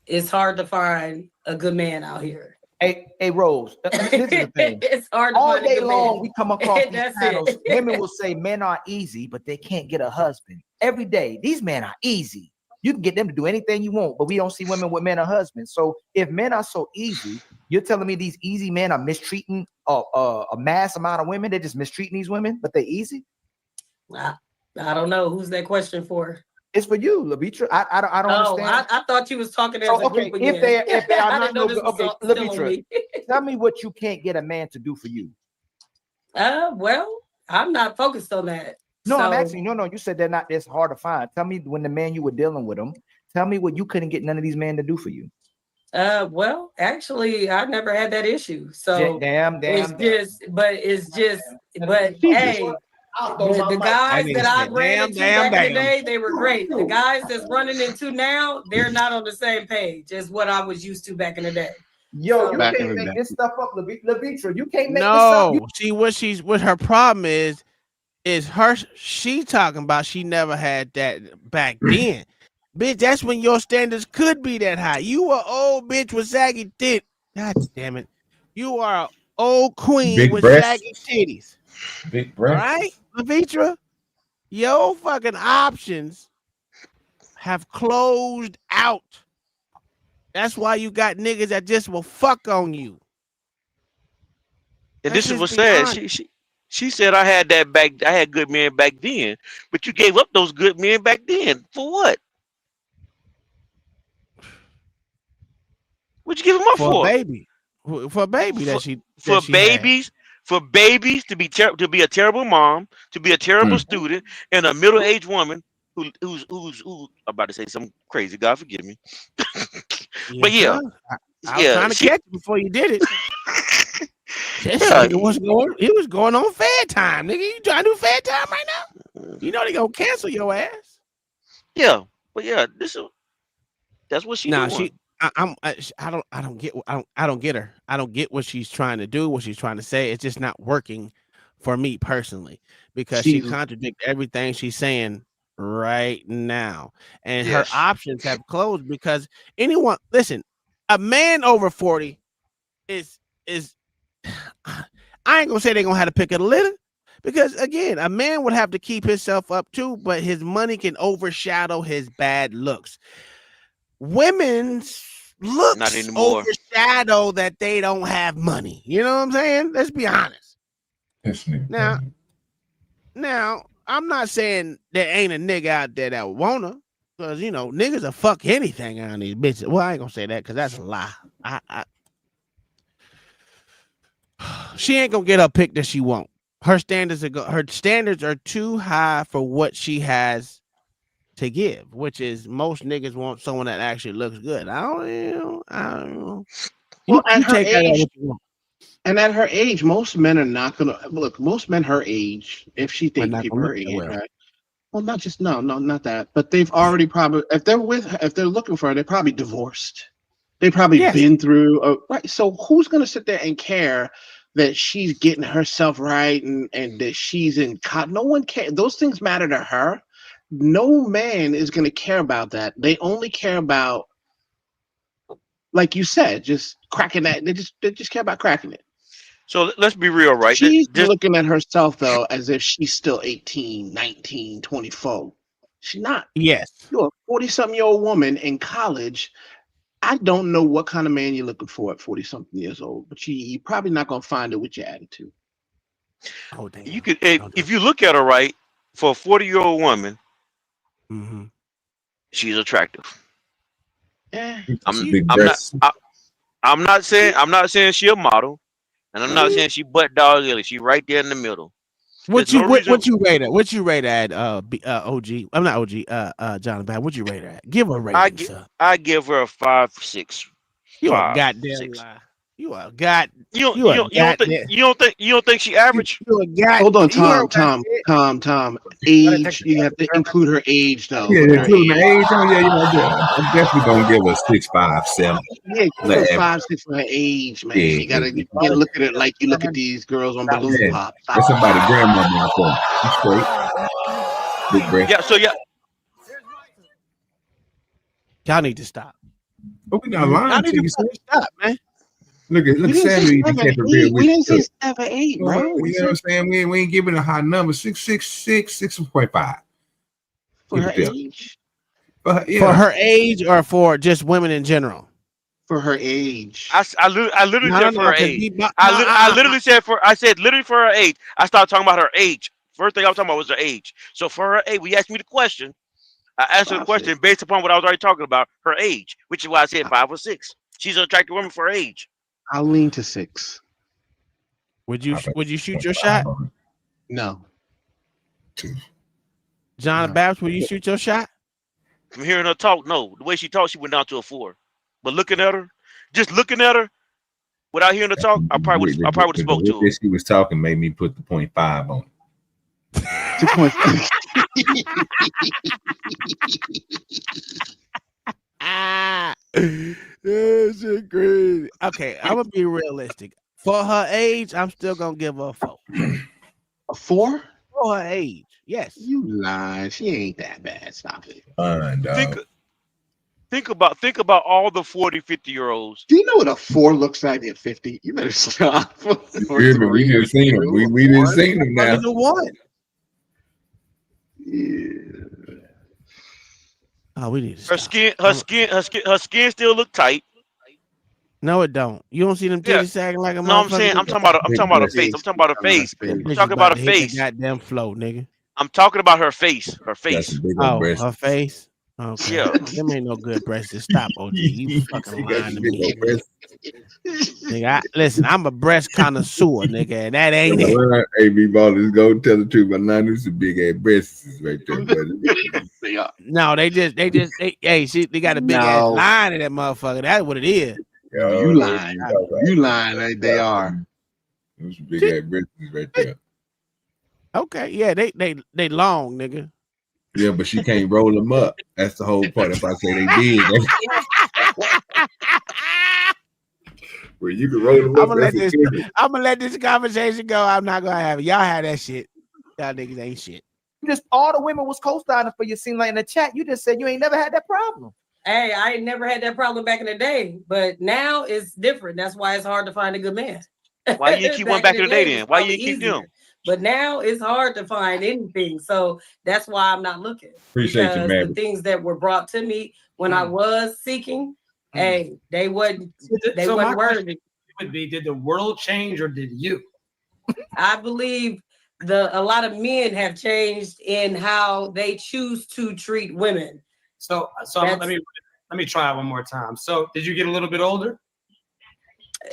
Speaker 7: It's hard to find a good man out here.
Speaker 8: Hey, Rose, this is the thing.
Speaker 7: It's hard to
Speaker 8: all
Speaker 7: find a
Speaker 8: day
Speaker 7: good
Speaker 8: long
Speaker 7: man.
Speaker 8: we come across these
Speaker 7: That's
Speaker 8: panels.
Speaker 7: it.
Speaker 8: Women will say men are easy, but they can't get a husband. Every day, these men are easy. You can get them to do anything you want, but we don't see women with men or husbands. So if men are so easy, you're telling me these easy men are mistreating a mass amount of women? They're just mistreating these women, but they're easy?
Speaker 7: I don't know. Who's that question for?
Speaker 8: It's for you, Lavitra. I don't understand.
Speaker 7: I thought you was talking as
Speaker 8: So,
Speaker 7: a group again.
Speaker 8: if they are
Speaker 7: I
Speaker 8: not
Speaker 7: didn't know
Speaker 8: no
Speaker 7: this
Speaker 8: good,
Speaker 7: was
Speaker 8: okay,
Speaker 7: still on
Speaker 8: Lavitra,
Speaker 7: me.
Speaker 8: tell me what you can't get a man to do for you.
Speaker 7: Well, I'm not focused on that.
Speaker 8: No,
Speaker 7: So,
Speaker 8: I'm asking. No, you said they're not. It's hard to find. Tell me when the man you were dealing with them. Tell me what you couldn't get none of these men to do for you.
Speaker 7: well, actually, I never had that issue. So
Speaker 8: damn.
Speaker 7: But hey, the guys that I ran into back in the day, they were great. The guys that's running into now, they're not on the same page as what I was used to back in the day.
Speaker 8: Yo, you can't make this stuff up, Lavitra. You can't make this up.
Speaker 16: No, see what her problem is she talking about she never had that back then. Bitch, that's when your standards could be that high. You were old bitch with saggy tit. God damn it. You are an old queen
Speaker 2: Big
Speaker 16: with
Speaker 2: breasts.
Speaker 16: saggy titties.
Speaker 2: Big
Speaker 16: All right, Lavitra? Your fucking options have closed out. That's why you got niggas that just will fuck on you.
Speaker 23: And this is what's sad. She said I had good men back then, but you gave up those good men back then. For what? What'd you give them up for?
Speaker 16: For a baby
Speaker 23: For babies to be a terrible mom, to be a terrible student, and a middle-aged woman who's I'm about to say something crazy. God forgive me. But yeah,
Speaker 16: I was trying to catch you before you did it. He was going on fair time, nigga. You trying to do fair time right now? You know they gonna cancel your ass.
Speaker 23: Yeah, but yeah, that's what she doing.
Speaker 16: I don't get her. I don't get what she's trying to do, what she's trying to say. It's just not working for me personally because she contradicts everything she's saying right now, and her options have closed because a man over 40 is. I ain't gonna say they're gonna have to pick a litter because again, a man would have to keep himself up too, but his money can overshadow his bad looks. Women's looks overshadow that they don't have money. You know what I'm saying? Let's be honest. Now, I'm not saying there ain't a nigga out there that want her, because niggas will fuck anything on these bitches. Well, I ain't gonna say that because that's a lie. She ain't gonna get her pick that she want. Her standards are too high for what she has to give, which is most niggas want someone that actually looks good. I don't know.
Speaker 1: Well, at her age, most men are not gonna look. Most men her age, if she thinks people her age, right?
Speaker 3: Well, not just not that. But they've already probably if they're looking for her, they're probably divorced. They probably been through right. So who's gonna sit there and care that she's getting herself right and that she's in no one cares. Those things matter to her. No man is gonna care about that. They only care about, like you said, just cracking that. They just care about cracking it.
Speaker 23: So let's be real, right?
Speaker 3: She's looking at herself though as if she's still 18, 19, 24. She's not.
Speaker 16: Yes.
Speaker 3: You're a 40-something-year-old woman in college. I don't know what kind of man you're looking for at 40-something years old, but you're probably not gonna find it with your attitude.
Speaker 16: Oh damn.
Speaker 23: You could if you look at her right, for a 40-year-old woman, she's attractive.
Speaker 3: Yeah.
Speaker 23: I'm not saying she a model, and I'm not saying she butt dog illy. She right there in the middle.
Speaker 16: What you rate her? What you rate her at? OG. I'm not OG. John Bad. What you rate her at? Give her a rating.
Speaker 23: I give her a 5.6.
Speaker 16: You a goddamn lie. You a god.
Speaker 23: You don't think she average?
Speaker 3: Hold on, Tom. Age. You have to include her age though.
Speaker 2: Yeah, including her age. Oh yeah, I'm definitely gonna give her 6, 5, 7.
Speaker 3: Yeah, 5, 6 for her age, man.
Speaker 2: Yeah,
Speaker 3: you gotta look at it like you look at these girls on Balloon Pop.
Speaker 2: That's somebody's grandmother out there. She's straight. Big break.
Speaker 23: Yeah. So yeah.
Speaker 16: Y'all need to stop.
Speaker 2: But we not lying to you.
Speaker 16: Stop, man.
Speaker 2: Look at Sammy.
Speaker 3: We didn't say 7, 8, bro.
Speaker 2: You know what I'm saying? We ain't giving a high number. 6.5.
Speaker 3: For her age.
Speaker 16: For her age, or for just women in general?
Speaker 3: For her age.
Speaker 23: I literally said for her age. I literally said literally for her age. I started talking about her age. First thing I was talking about was her age. So for her age, we asked me the question. I answered the question based upon what I was already talking about, her age, which is why I said 5 or 6. She's an attractive woman for her age.
Speaker 3: I'll lean to 6.
Speaker 16: Would you shoot your shot?
Speaker 3: No.
Speaker 16: John Babs, will you shoot your shot?
Speaker 23: From hearing her talk, no. The way she talked, she went down to a 4. But looking at her, without hearing her talk, I probably would have spoke to her.
Speaker 2: The way she was talking made me put the 0.5 on it.
Speaker 3: 2.5.
Speaker 16: This is crazy. Okay, I'm gonna be realistic. For her age, I'm still gonna give her a 4.
Speaker 3: A 4?
Speaker 16: For her age, yes.
Speaker 3: You lying. She ain't that bad. Stop it.
Speaker 23: Think about all the 40, 50-year-olds.
Speaker 3: Do you know what a 4 looks like at 50? You better stop.
Speaker 2: We didn't see them. We didn't see them now.
Speaker 16: The one.
Speaker 3: Yeah.
Speaker 16: Oh, we need to
Speaker 23: stop. Her skin still look tight.
Speaker 16: No, it don't. You don't see them titties sagging like a motherfucker?
Speaker 23: I'm talking about her face. I'm talking about her face. I'm talking about her face.
Speaker 16: Goddamn flow, nigga.
Speaker 23: I'm talking about her face. Her face.
Speaker 16: Oh, her face. Okay. Yeah. Them ain't no good breasts to stop, OG. You fucking lying to me. Nigga, listen, I'm a breast connoisseur, nigga, and that ain't it.
Speaker 2: Hey, B-Ball, just go tell the truth. But now this is big ass breasts right there, buddy.
Speaker 16: No, they got a big ass line in that motherfucker. That's what it is.
Speaker 3: Yo, you lying. You lying. They are.
Speaker 2: Those big ass breasts right there.
Speaker 16: Okay, yeah, they long, nigga.
Speaker 2: Yeah, but she can't roll them up. That's the whole part. If I say they big, well, you can roll them up.
Speaker 16: I'm gonna let this conversation go. I'm not gonna have it. Y'all have that shit. Y'all niggas ain't shit.
Speaker 8: Just all the women was co-signing for you. Seem like in the chat, you just said you ain't never had that problem.
Speaker 7: Hey, I ain't never had that problem back in the day, but now it's different. That's why it's hard to find a good man.
Speaker 23: Why you keep one back in the day then? Why you keep them?
Speaker 7: But now it's hard to find anything. So that's why I'm not looking.
Speaker 2: Appreciate you, man.
Speaker 7: The things that were brought to me when I was seeking, hey, they wasn't worthy.
Speaker 6: Would be, did the world change or did you?
Speaker 7: I believe a lot of men have changed in how they choose to treat women.
Speaker 6: So let me try it one more time. So did you get a little bit older?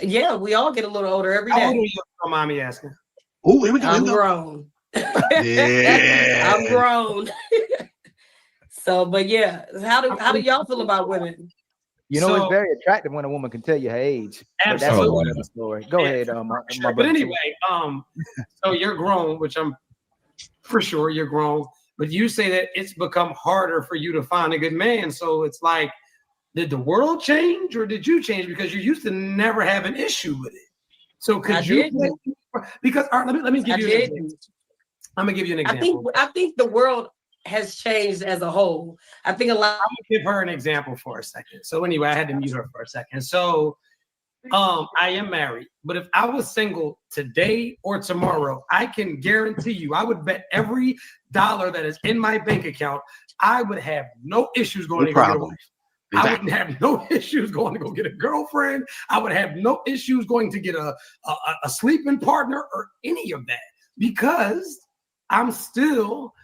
Speaker 7: Yeah, we all get a little older every day.
Speaker 6: How old are you? Don't mind me asking.
Speaker 3: Oh, here we go.
Speaker 7: I'm grown.
Speaker 3: Yeah.
Speaker 7: I'm grown. So, but yeah, how do y'all feel about women?
Speaker 8: You know, it's very attractive when a woman can tell you her age.
Speaker 6: Absolutely.
Speaker 8: That's a story. Go ahead,
Speaker 6: but anyway, so you're grown, which I'm for sure you're grown. But you say that it's become harder for you to find a good man. So it's like, did the world change or did you change? Because you used to never have an issue with it. So could you? Because all right, let me give you an example. I'm gonna give you an example.
Speaker 7: I think the world has changed as a whole. I think a lot.
Speaker 6: I'm gonna give her an example for a second. So anyway, I had to mute her for a second. So I am married, but if I was single today or tomorrow, I can guarantee you, I would bet every dollar that is in my bank account, I would have no issues going to go get a wife. Exactly. I wouldn't have no issues going to go get a girlfriend. I would have no issues going to get a sleeping partner or any of that, because I'm still,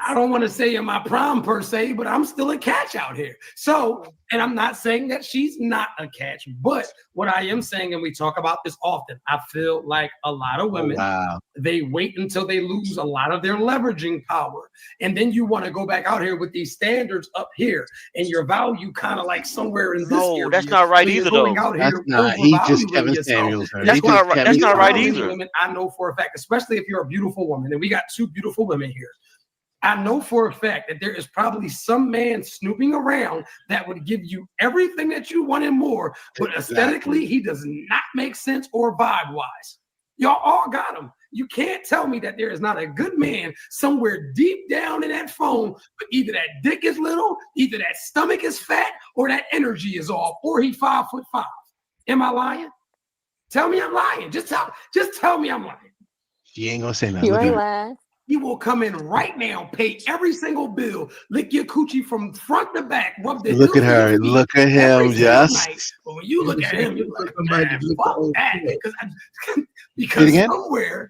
Speaker 6: I don't want to say in my prime per se, but I'm still a catch out here. So, and I'm not saying that she's not a catch, but what I am saying, and we talk about this often, I feel like a lot of women, they wait until they lose a lot of their leveraging power. And then you want to go back out here with these standards up here and your value kind of like somewhere in this area.
Speaker 23: That's not right either, though.
Speaker 6: That's not, he just Kevin
Speaker 23: Samuels. That's not right either.
Speaker 6: Women, I know for a fact, especially if you're a beautiful woman, and we got two beautiful women here. I know for a fact that there is probably some man snooping around that would give you everything that you want and more, but aesthetically, he does not make sense or vibe-wise. Y'all all got him. You can't tell me that there is not a good man somewhere deep down in that phone, but either that dick is little, either that stomach is fat, or that energy is off, or he 5'5". Am I lying? Tell me I'm lying. Just tell me I'm lying.
Speaker 1: She ain't gonna say nothing.
Speaker 4: You ain't lying.
Speaker 6: He will come in right now, pay every single bill, lick your coochie from front to back, rub the
Speaker 1: Look at her, look at him, yes.
Speaker 6: But when you look at him, you're like, man, fuck that. Because somewhere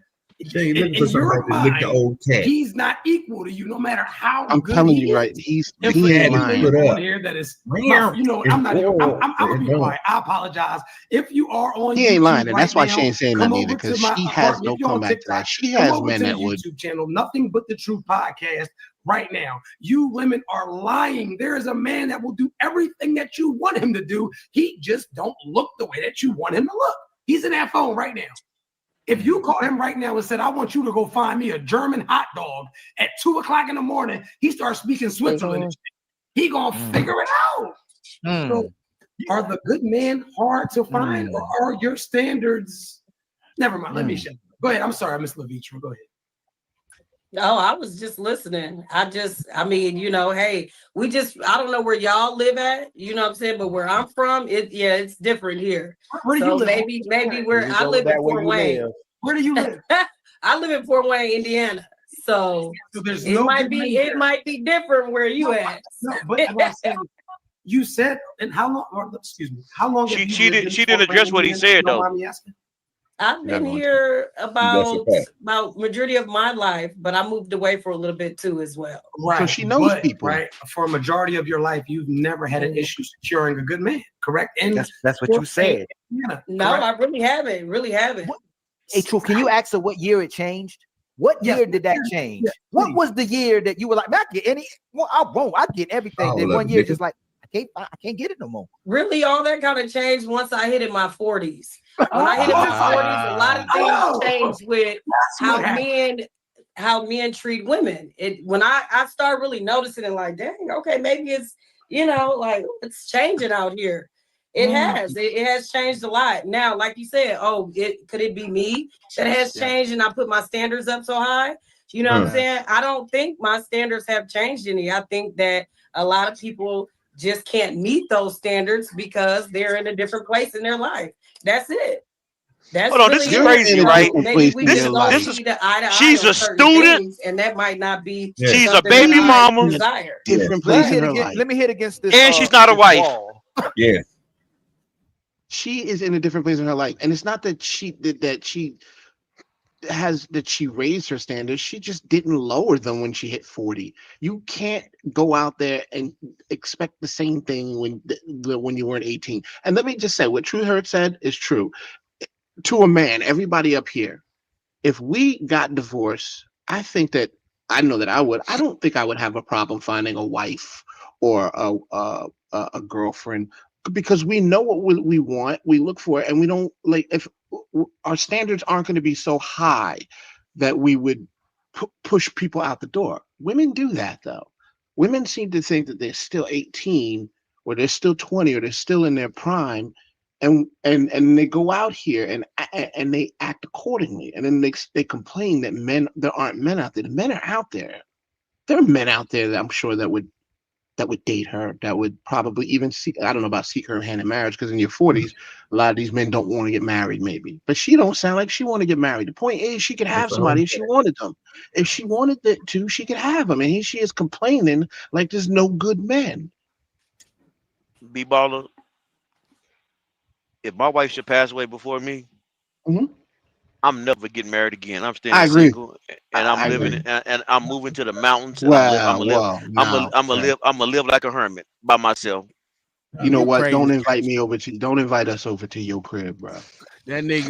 Speaker 6: in your mind, he's not equal to you, no matter how
Speaker 1: I'm
Speaker 6: good
Speaker 1: telling
Speaker 6: he
Speaker 1: you,
Speaker 6: is.
Speaker 1: right? He's
Speaker 6: lying. Here that is, you know, I'm gonna be quiet. I apologize. If you are on,
Speaker 1: he ain't
Speaker 6: YouTube
Speaker 1: lying, and that's why
Speaker 6: now,
Speaker 1: she ain't saying
Speaker 6: come
Speaker 1: nothing either,
Speaker 6: over to
Speaker 1: because
Speaker 6: my
Speaker 1: she has
Speaker 6: apartment.
Speaker 1: no
Speaker 6: If you're on
Speaker 1: comeback to
Speaker 6: TikTok,
Speaker 1: that. She
Speaker 6: come
Speaker 1: has
Speaker 6: over
Speaker 1: men
Speaker 6: to
Speaker 1: that
Speaker 6: the
Speaker 1: would.
Speaker 6: YouTube channel, Nothing But the Truth podcast. Right now, you women are lying. There is a man that will do everything that you want him to do. He just don't look the way that you want him to look. He's in that phone right now. If you call him right now and said, I want you to go find me a German hot dog at 2:00 in the morning, he starts speaking Switzerland. He gonna figure it out. So, are the good men hard to find, or are your standards? Never mind. Let me shut up. Go ahead. I'm sorry, Miss Levitra. Go ahead.
Speaker 7: Oh, I was just listening. I mean, you know, hey, I don't know where y'all live at, you know what I'm saying? But where I'm from, it's different here.
Speaker 6: Where do you live?
Speaker 7: Maybe where I live in Fort Wayne.
Speaker 6: Where do you live?
Speaker 7: I live in Fort Wayne, Indiana. So it might be different where you at.
Speaker 6: No, but I'm saying, you said, and how long, or excuse me, how long
Speaker 23: she didn't address what he said, though.
Speaker 7: I've been here about majority of my life, but I moved away for a little bit too as well.
Speaker 6: Right.
Speaker 1: So she knows people.
Speaker 6: Right. For a majority of your life, you've never had an issue securing a good man, correct? And
Speaker 8: that's what you said.
Speaker 7: No, I really haven't.
Speaker 8: Hey, True, can you ask her what year it changed? What year did that change? What was the year that you were like, I get any? Well, I won't. I get everything. Then 1 year, just like I can't get it no more.
Speaker 7: Really, all that kind of changed once I hit in my 40s. When I hit in my 40s, a lot of things changed with how men treat women. When I start really noticing it, like, dang, okay, maybe it's, you know, like it's changing out here. It has changed a lot. Now, like you said, could it be me that has changed and I put my standards up so high? You know what I'm saying? I don't think my standards have changed any. I think that a lot of people just can't meet those standards because they're in a different place in their life. That's it. That's
Speaker 23: hold on, this is crazy, right?
Speaker 7: Maybe we just don't see the eye to eye.
Speaker 23: She's a student,
Speaker 7: and that might not be.
Speaker 23: She's a baby mama.
Speaker 1: Different place in her life.
Speaker 8: Let me hit against this.
Speaker 23: And she's not a wife.
Speaker 2: Yeah.
Speaker 1: She is in a different place in her life, and it's not that she raised her standards. She just didn't lower them when she hit 40. You can't go out there and expect the same thing when you weren't 18. And let me just say, what True Hurt said is true. To a man, everybody up here, if we got divorced, I know that I would. I don't think I would have a problem finding a wife or a girlfriend, because we know what we want, we look for it, and we don't like, if our standards aren't going to be so high that we would push people out the door. Women do that though. Women seem to think that they're still 18 or they're still 20 or they're still in their prime, and they go out here and they act accordingly, and then they complain that there aren't men out there. The men are out there. There are men out there that I'm sure that would date her, that would probably even seek, I don't know about seek her hand in marriage, because in your 40s, a lot of these men don't want to get married, maybe. But she don't sound like she want to get married. The point is, she could have somebody if she wanted them. If she wanted to, she could have them. And here she is complaining like there's no good men.
Speaker 23: B-baller, if my wife should pass away before me, I'm never getting married again. I'm staying single, and I'm living, and I'm moving to the mountains, and I'm gonna live like a hermit by myself.
Speaker 1: You know what? Don't invite us over to your crib, bro.
Speaker 16: That nigga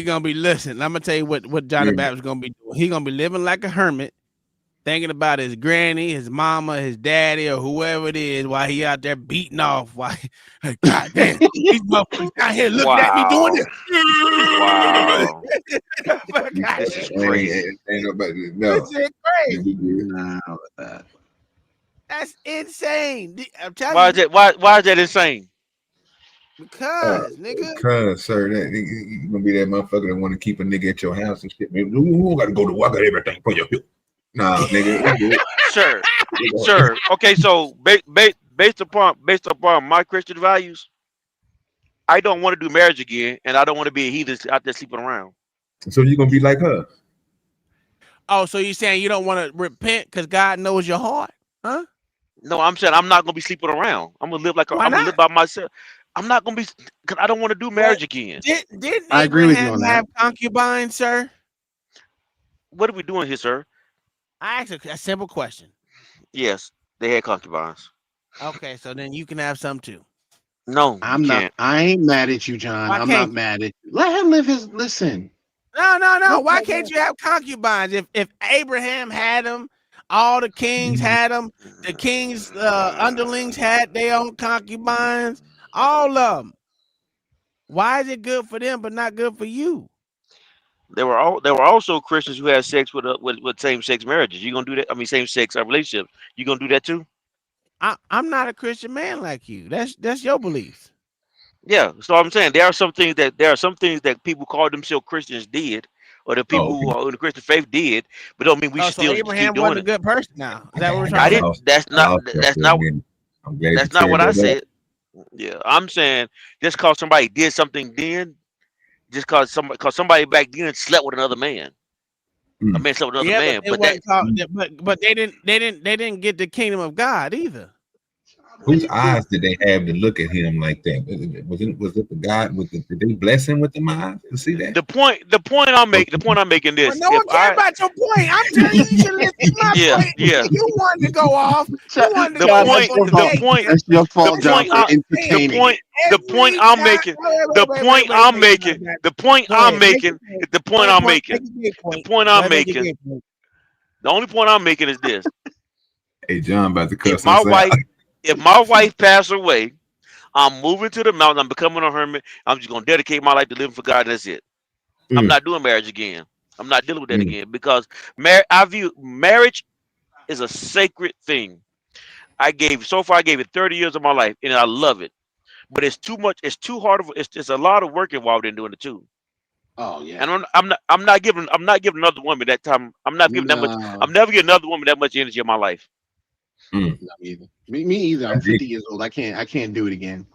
Speaker 16: gonna be listening. I'm gonna tell you what Johnny Baptist gonna be doing. He gonna be living like a hermit, thinking about his granny, his mama, his daddy, or whoever it is, while he out there beating off. Why? God damn, these motherfuckers out here looking at me doing this.
Speaker 23: Wow.
Speaker 2: This is crazy. Ain't nobody. No.
Speaker 16: This is crazy. That's insane. I'm telling you.
Speaker 23: Why is that insane?
Speaker 16: Because, nigga.
Speaker 2: Because, sir, you gonna be that motherfucker that want to keep a nigga at your house and shit. Man, who got to go to work? I got everything for your hip. Nah, nigga.
Speaker 23: Sure. Okay, so based upon my Christian values, I don't want to do marriage again, and I don't want to be a heathen out there sleeping around.
Speaker 2: So you're gonna be like her?
Speaker 16: Oh, so you're saying you don't want to repent because God knows your heart, huh?
Speaker 23: No, I'm saying I'm not gonna be sleeping around. I'm gonna live like I'm gonna live by myself. I'm not gonna be, because I don't want to do marriage again.
Speaker 16: Didn't Abraham have concubines, sir?
Speaker 23: What are we doing here, sir?
Speaker 16: I asked a simple question.
Speaker 23: Yes, they had concubines.
Speaker 16: Okay, so then you can have some too.
Speaker 23: No,
Speaker 1: I'm not. I ain't mad at you, John. I'm not mad at you. Let him live his. Listen.
Speaker 16: No. Why can't you have concubines? If Abraham had them, all the kings had them. The kings' underlings had their own concubines. All of them. Why is it good for them but not good for you?
Speaker 23: There were also Christians who had sex with same-sex marriages. You gonna do that? I mean, same-sex relationships. You gonna do that too?
Speaker 16: I'm not a Christian man like you. That's your beliefs.
Speaker 23: Yeah. So I'm saying there are some things that people call themselves Christians did, or the people who are in the Christian faith did, but don't mean we should still
Speaker 16: Abraham
Speaker 23: keep doing
Speaker 16: wasn't
Speaker 23: it.
Speaker 16: a good person now. Is that what we're talking about?
Speaker 23: That's not what I said. Yeah, I'm saying just cause somebody did something then, just cause somebody back then slept with another man. A man slept with another man,
Speaker 16: but they didn't get the kingdom of God either.
Speaker 2: Whose eyes did they have to look at him like that? Was it the God? Did they bless him with the eyes to see that?
Speaker 23: The point I'm making this.
Speaker 16: Well, no one cares about your point. I'm telling you, you should listen to my point.
Speaker 23: Yeah.
Speaker 16: You wanted to go off. You wanted to
Speaker 1: That's your fault, John, for entertaining.
Speaker 23: The point I'm making The only point I'm making is this.
Speaker 2: Hey, John, about to cuss
Speaker 23: If my wife passed away, I'm moving to the mountain. I'm becoming a hermit. I'm just gonna dedicate my life to living for God. And that's it. I'm not doing marriage again. I'm not dealing with that again, because I view marriage is a sacred thing. I gave it 30 years of my life, and I love it. But it's too much. It's too hard. It's a lot of work involved in doing it too.
Speaker 1: Oh yeah.
Speaker 23: And I'm not giving another woman that time. I'm not giving that much. I'm never giving another woman that much energy in my life.
Speaker 1: Not either. Me either. I'm 50 years old. I can't do it again.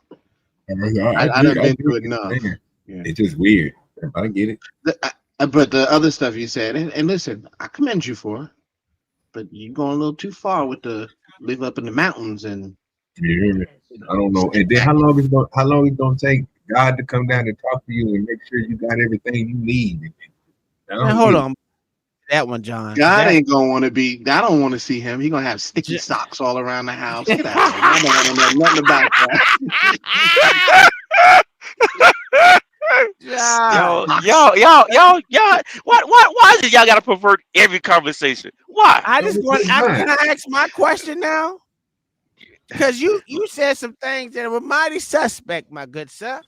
Speaker 1: I done been through it enough.
Speaker 2: Yeah. It's just weird. I get it.
Speaker 1: But the other stuff you said, and listen, I commend you for it, but you're going a little too far with the live up in the mountains and.
Speaker 2: Yeah, I don't know. And then how long is it gonna take God to come down and talk to you and make sure you got everything you need?
Speaker 16: Man, hold on. That one, John.
Speaker 1: God ain't gonna want to be. I don't want to see him. He's gonna have sticky socks all around the house. I don't know nothing about that.
Speaker 23: Y'all. Why is it y'all gotta pervert every conversation? Why?
Speaker 16: Can I ask my question now? Because you said some things that were mighty suspect, my good sir.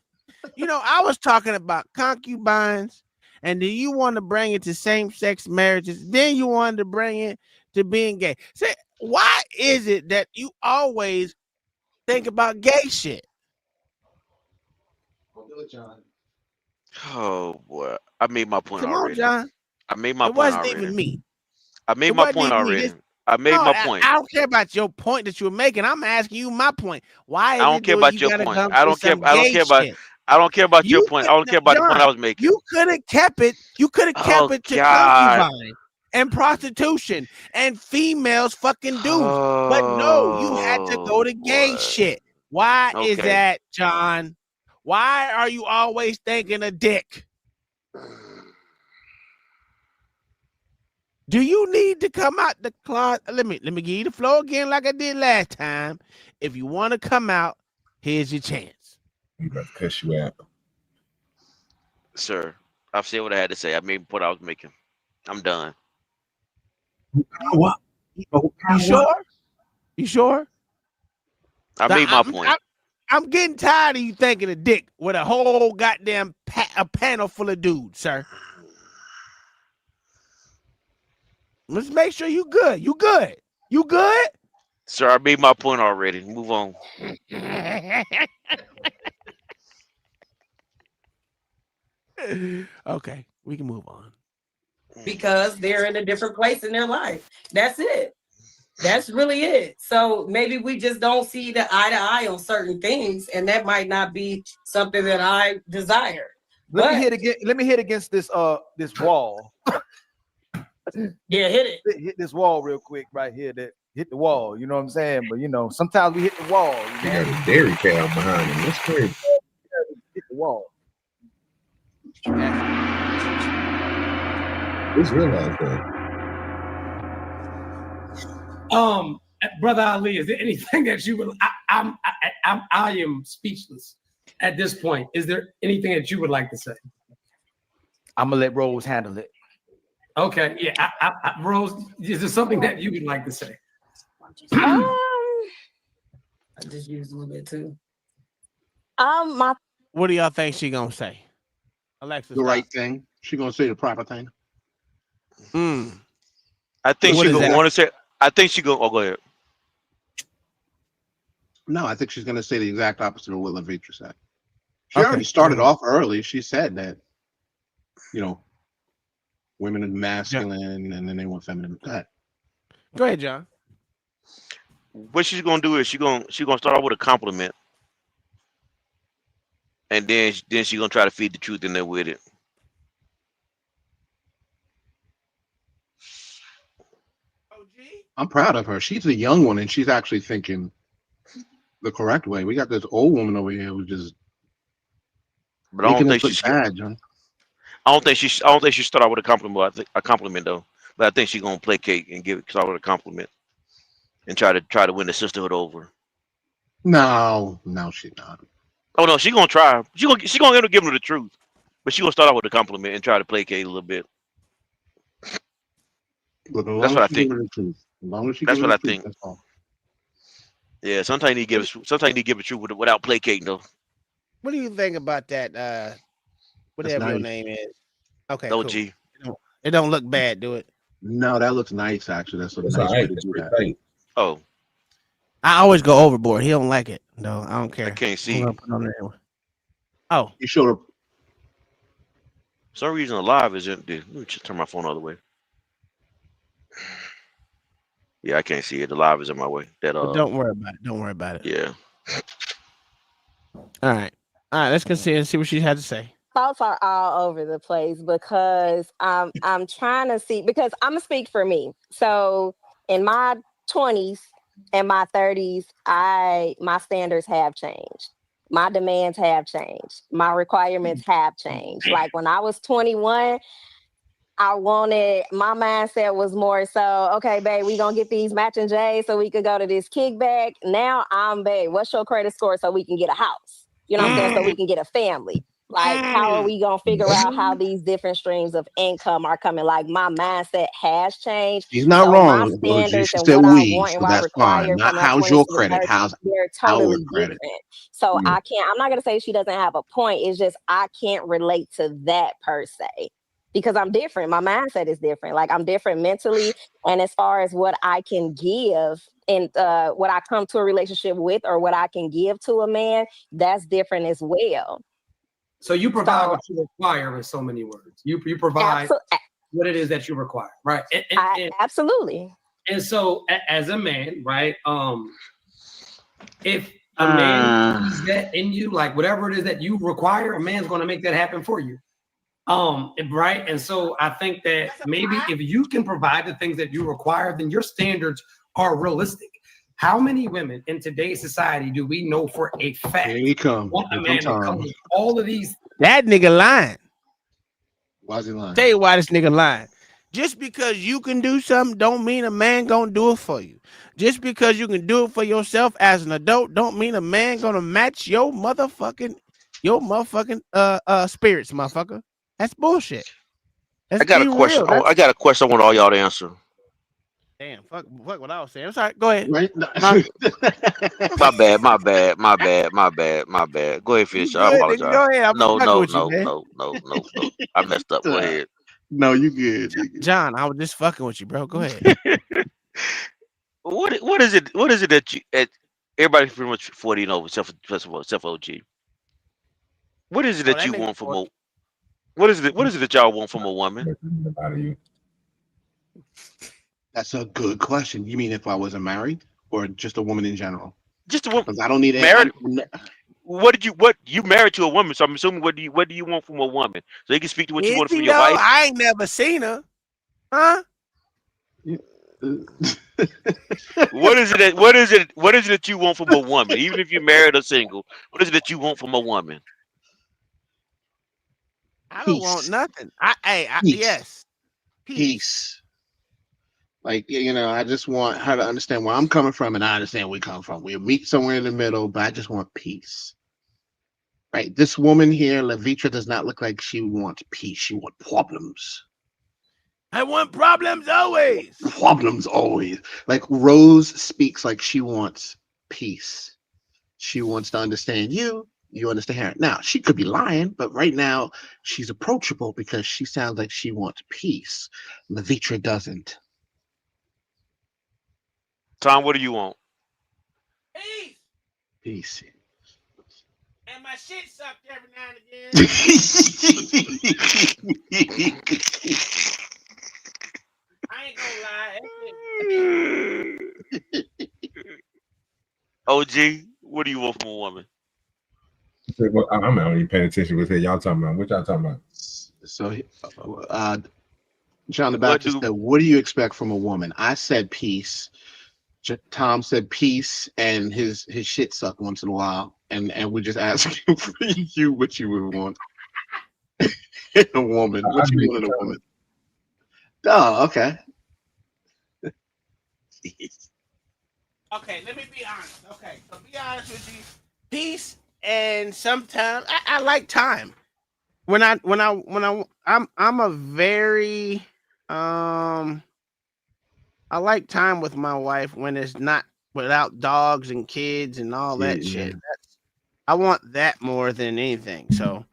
Speaker 16: You know, I was talking about concubines, and then you want to bring it to same-sex marriages. Then you wanted to bring it to being gay. Say, why is it that you always think about gay shit?
Speaker 23: Oh boy, I made my point
Speaker 16: Come on,
Speaker 23: already.
Speaker 16: John.
Speaker 23: I made my
Speaker 16: It
Speaker 23: point
Speaker 16: wasn't
Speaker 23: already.
Speaker 16: even me.
Speaker 23: I made
Speaker 16: It
Speaker 23: my
Speaker 16: wasn't
Speaker 23: point
Speaker 16: even me.
Speaker 23: already. I made my point.
Speaker 16: I don't care about your point that you were making. I'm asking you my point. Why
Speaker 23: I
Speaker 16: is
Speaker 23: don't
Speaker 16: it
Speaker 23: care
Speaker 16: that
Speaker 23: about
Speaker 16: you
Speaker 23: your
Speaker 16: gotta
Speaker 23: point.
Speaker 16: come
Speaker 23: I
Speaker 16: with
Speaker 23: don't care.
Speaker 16: some
Speaker 23: I don't
Speaker 16: gay
Speaker 23: care about.
Speaker 16: shit?
Speaker 23: I don't care about your
Speaker 16: You
Speaker 23: point.
Speaker 16: could,
Speaker 23: I don't care about the point I
Speaker 16: John,
Speaker 23: was making.
Speaker 16: you could have kept it. You could have kept
Speaker 23: Oh
Speaker 16: it to
Speaker 23: God.
Speaker 16: concubine and prostitution and females fucking dudes. But no, you had to go
Speaker 23: Oh
Speaker 16: to gay
Speaker 23: boy.
Speaker 16: shit. Why is
Speaker 23: Okay.
Speaker 16: that, John? Why are you always thinking of dick? Do you need to come out the closet? Let me give you the floor again like I did last time. If you want to come out, here's your chance.
Speaker 2: I'm about to cuss you out.
Speaker 23: Sir, I've said what I had to say. I made the point I was making. I'm done.
Speaker 2: What?
Speaker 16: You sure? You sure?
Speaker 23: I made my point.
Speaker 16: I'm getting tired of you thinking of dick with a whole goddamn a panel full of dudes, sir. Let's make sure you good. You good. You good?
Speaker 23: Sir, I made my point already. Move on.
Speaker 16: Okay, we can move on.
Speaker 7: Because they're in a different place in their life. That's it. That's really it. So maybe we just don't see the eye to eye on certain things, and that might not be something that I desire.
Speaker 8: Let me hit against this this wall.
Speaker 7: Yeah, hit it.
Speaker 8: Hit this wall real quick right here. That hit the wall. You know what I'm saying? But you know, sometimes we hit the wall.
Speaker 2: You got a dairy cow behind him. That's crazy.
Speaker 8: Hit the wall.
Speaker 2: Just realized that.
Speaker 6: Brother Ali, is there anything that you would? I am speechless at this point. Is there anything that you would like to say?
Speaker 8: I'm gonna let Rose handle it.
Speaker 6: Okay, yeah, Rose, is there something that you would like to say?
Speaker 7: I just used a little bit too.
Speaker 16: What do y'all think she gonna say? Alexa,
Speaker 3: the right thing. She gonna say the proper thing.
Speaker 23: I think
Speaker 3: What
Speaker 23: she's
Speaker 3: is
Speaker 23: gonna
Speaker 3: that?
Speaker 23: want to say. I think she gonna. Oh, go ahead.
Speaker 3: No, I think she's gonna say the exact opposite of what Lavitra said. She already started off early. She said that, women are masculine and then they want feminine.
Speaker 16: Go ahead, John.
Speaker 23: What she's gonna do is she's gonna start off with a compliment, and then she's gonna try to feed the truth in there with it.
Speaker 3: I'm proud of her. She's a young one and she's actually thinking the correct way. We got this old woman over here who just.
Speaker 23: But I don't think she's
Speaker 3: bad, John.
Speaker 23: I don't think she start out with a compliment. A compliment though, but I think she's gonna placate and start with a compliment, and try to win the sisterhood over.
Speaker 3: No, she's not.
Speaker 23: Oh no, she's gonna try. She's gonna end up giving her the truth, but she's gonna start out with a compliment and try to placate a little bit.
Speaker 3: But
Speaker 23: That's what I think.
Speaker 3: That's
Speaker 23: what I think. Yeah, sometimes you need to give a truth without placating though.
Speaker 16: What do you think about that? Whatever your name is. Okay.
Speaker 23: OG.
Speaker 16: Cool. It don't look bad, do it?
Speaker 3: No, that looks nice. Actually, that's a nice way to do that.
Speaker 23: Oh,
Speaker 16: I always go overboard. He don't like it. No, I don't care.
Speaker 23: I can't see.
Speaker 16: Oh,
Speaker 3: you showed up.
Speaker 23: For some reason, alive isn't. Let me just turn my phone the other way. Yeah, I can't see it. The live is in my way.
Speaker 16: Don't worry about it. Don't worry about it.
Speaker 23: Yeah.
Speaker 16: All right. Let's consider and see what she had to say.
Speaker 4: Thoughts are all over the place because I'm trying to see, because I'm gonna speak for me. So in my 20s and my 30s, my standards have changed. My demands have changed. My requirements have changed. Like when I was 21, my mindset was more so, okay, babe, we gonna get these matching J's so we could go to this kickback. Now babe, what's your credit score so we can get a house? You know what I'm saying? So we can get a family. Like, how are we gonna figure out how these different streams of income are coming? Like, my mindset has changed.
Speaker 3: She's not wrong. She said we, so that's fine. Not how's your credit, how's
Speaker 4: they're totally
Speaker 3: our credit.
Speaker 4: different. So I'm not gonna say she doesn't have a point. It's just I can't relate to that per se. because I'm different. My mindset is different. Like I'm different mentally, and as far as what I can give and what I come to a relationship with, or what I can give to a man, that's different as well.
Speaker 6: So you provide what you require in so many words. You provide what it is that you require, right? And
Speaker 4: absolutely.
Speaker 6: And so, as a man, right? If a man sees that in you, like whatever it is that you require, a man's going to make that happen for you, right? And so, I think that maybe if you can provide the things that you require, then your standards are realistic. How many women in today's society do we know for a fact want a man to come with all of these?
Speaker 16: That nigga lying.
Speaker 3: Why is he lying?
Speaker 16: Tell you why this nigga lying. Just because you can do something don't mean a man gonna do it for you. Just because you can do it for yourself as an adult don't mean a man gonna match your motherfucking spirits, motherfucker. That's bullshit.
Speaker 23: I got a question. I got a question I want all y'all to answer.
Speaker 16: Damn, fuck what I was saying. I'm sorry. Go ahead.
Speaker 23: My bad. Go ahead, Fish. I apologize.
Speaker 16: Go ahead.
Speaker 23: No. I messed up. Go ahead.
Speaker 3: No, you good.
Speaker 16: John, I was just fucking with you, bro. Go ahead.
Speaker 23: What is it that you everybody pretty much 40 and over, except OG. What is it that you want from a what is it that y'all want from a woman?
Speaker 3: That's a good question. You mean if I wasn't married, or just a woman in general?
Speaker 23: Just a woman.
Speaker 3: Because I don't need
Speaker 23: married. What you married to a woman? So I'm assuming what do you want from a woman? So you can speak to what you want from your wife.
Speaker 16: I ain't never seen her, huh?
Speaker 23: What is it that you want from a woman? Even if you're married or single, what is it that you want from a woman?
Speaker 16: I don't want nothing. Yes,
Speaker 3: peace. Like, I just want her to understand where I'm coming from, and I understand where we come from. We'll meet somewhere in the middle, but I just want peace. Right? This woman here, Levitra, does not look like she wants peace. She wants problems.
Speaker 16: I want problems always.
Speaker 3: Problems always. Like Rose speaks like she wants peace. She wants to understand you. You understand her. Now, she could be lying, but right now she's approachable because she sounds like she wants peace. Levitra doesn't.
Speaker 23: Tom, what do you want?
Speaker 3: Peace.
Speaker 16: And my shit sucked every now and again. I ain't gonna lie.
Speaker 23: OG, what do you want from a woman?
Speaker 2: I'm not even paying attention to what y'all talking about. What y'all talking about?
Speaker 3: So, John the Baptist said, what do you expect from a woman? I said peace. Tom said peace, and his shit suck once in a while, and we just asking for you what you would want in a woman. What you want in a woman? Oh, okay.
Speaker 16: Okay, let me be honest. Okay, so be honest with you. Peace, and sometimes I like time. I'm a very I like time with my wife when it's not without dogs and kids and all that shit. I want that more than anything. So,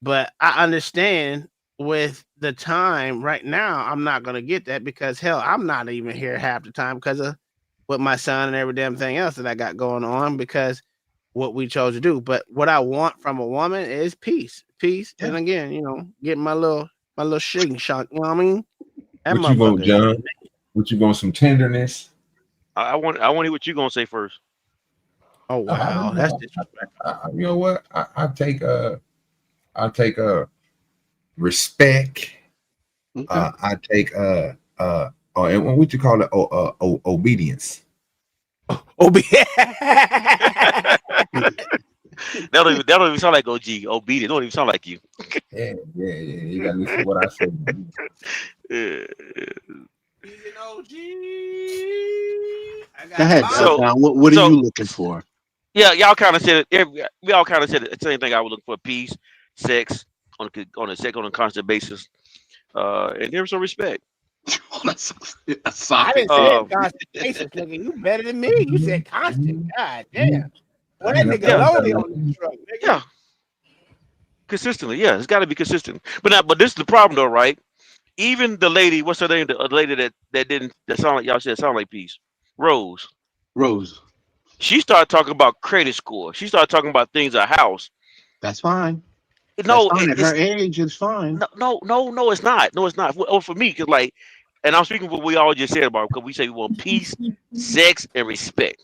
Speaker 16: but I understand with the time right now, I'm not going to get that because hell, I'm not even here half the time because of with my son and every damn thing else that I got going on because what we chose to do. But what I want from a woman is peace. And again, get my little shing shot. You know what I mean?
Speaker 2: What you want, John? What you want? Some tenderness?
Speaker 23: I want to hear what you gonna say first.
Speaker 16: Oh wow, that's disrespectful.
Speaker 2: You know what? I take respect. Okay. I take and what you call it? Obedience.
Speaker 23: That don't even sound like OG. Obedient. Don't even sound like you.
Speaker 2: Yeah. You gotta listen to what I say.
Speaker 3: Go ahead. What are you looking for?
Speaker 23: Yeah, y'all kind of said it. We all kind of said the same thing. I would look for peace, sex on a constant basis, and there's some respect.
Speaker 16: I didn't say constant basis, nigga. You better than me. You said constant. God damn. Well, that nigga lonely on the truck, nigga.
Speaker 23: Yeah. Consistently, yeah, it's got to be consistent. But this is the problem though, right? Even the lady, what's her name? The lady that sound like y'all said sound like peace. Rose.
Speaker 1: Rose.
Speaker 23: She started talking about credit score. She started talking about things a house.
Speaker 1: That's fine.
Speaker 23: No,
Speaker 1: That's fine. At
Speaker 23: it's
Speaker 1: her age, it's fine.
Speaker 23: no, it's not. No, it's not. For me, because like, and I'm speaking what we all just said about because we say we want peace, sex, and respect,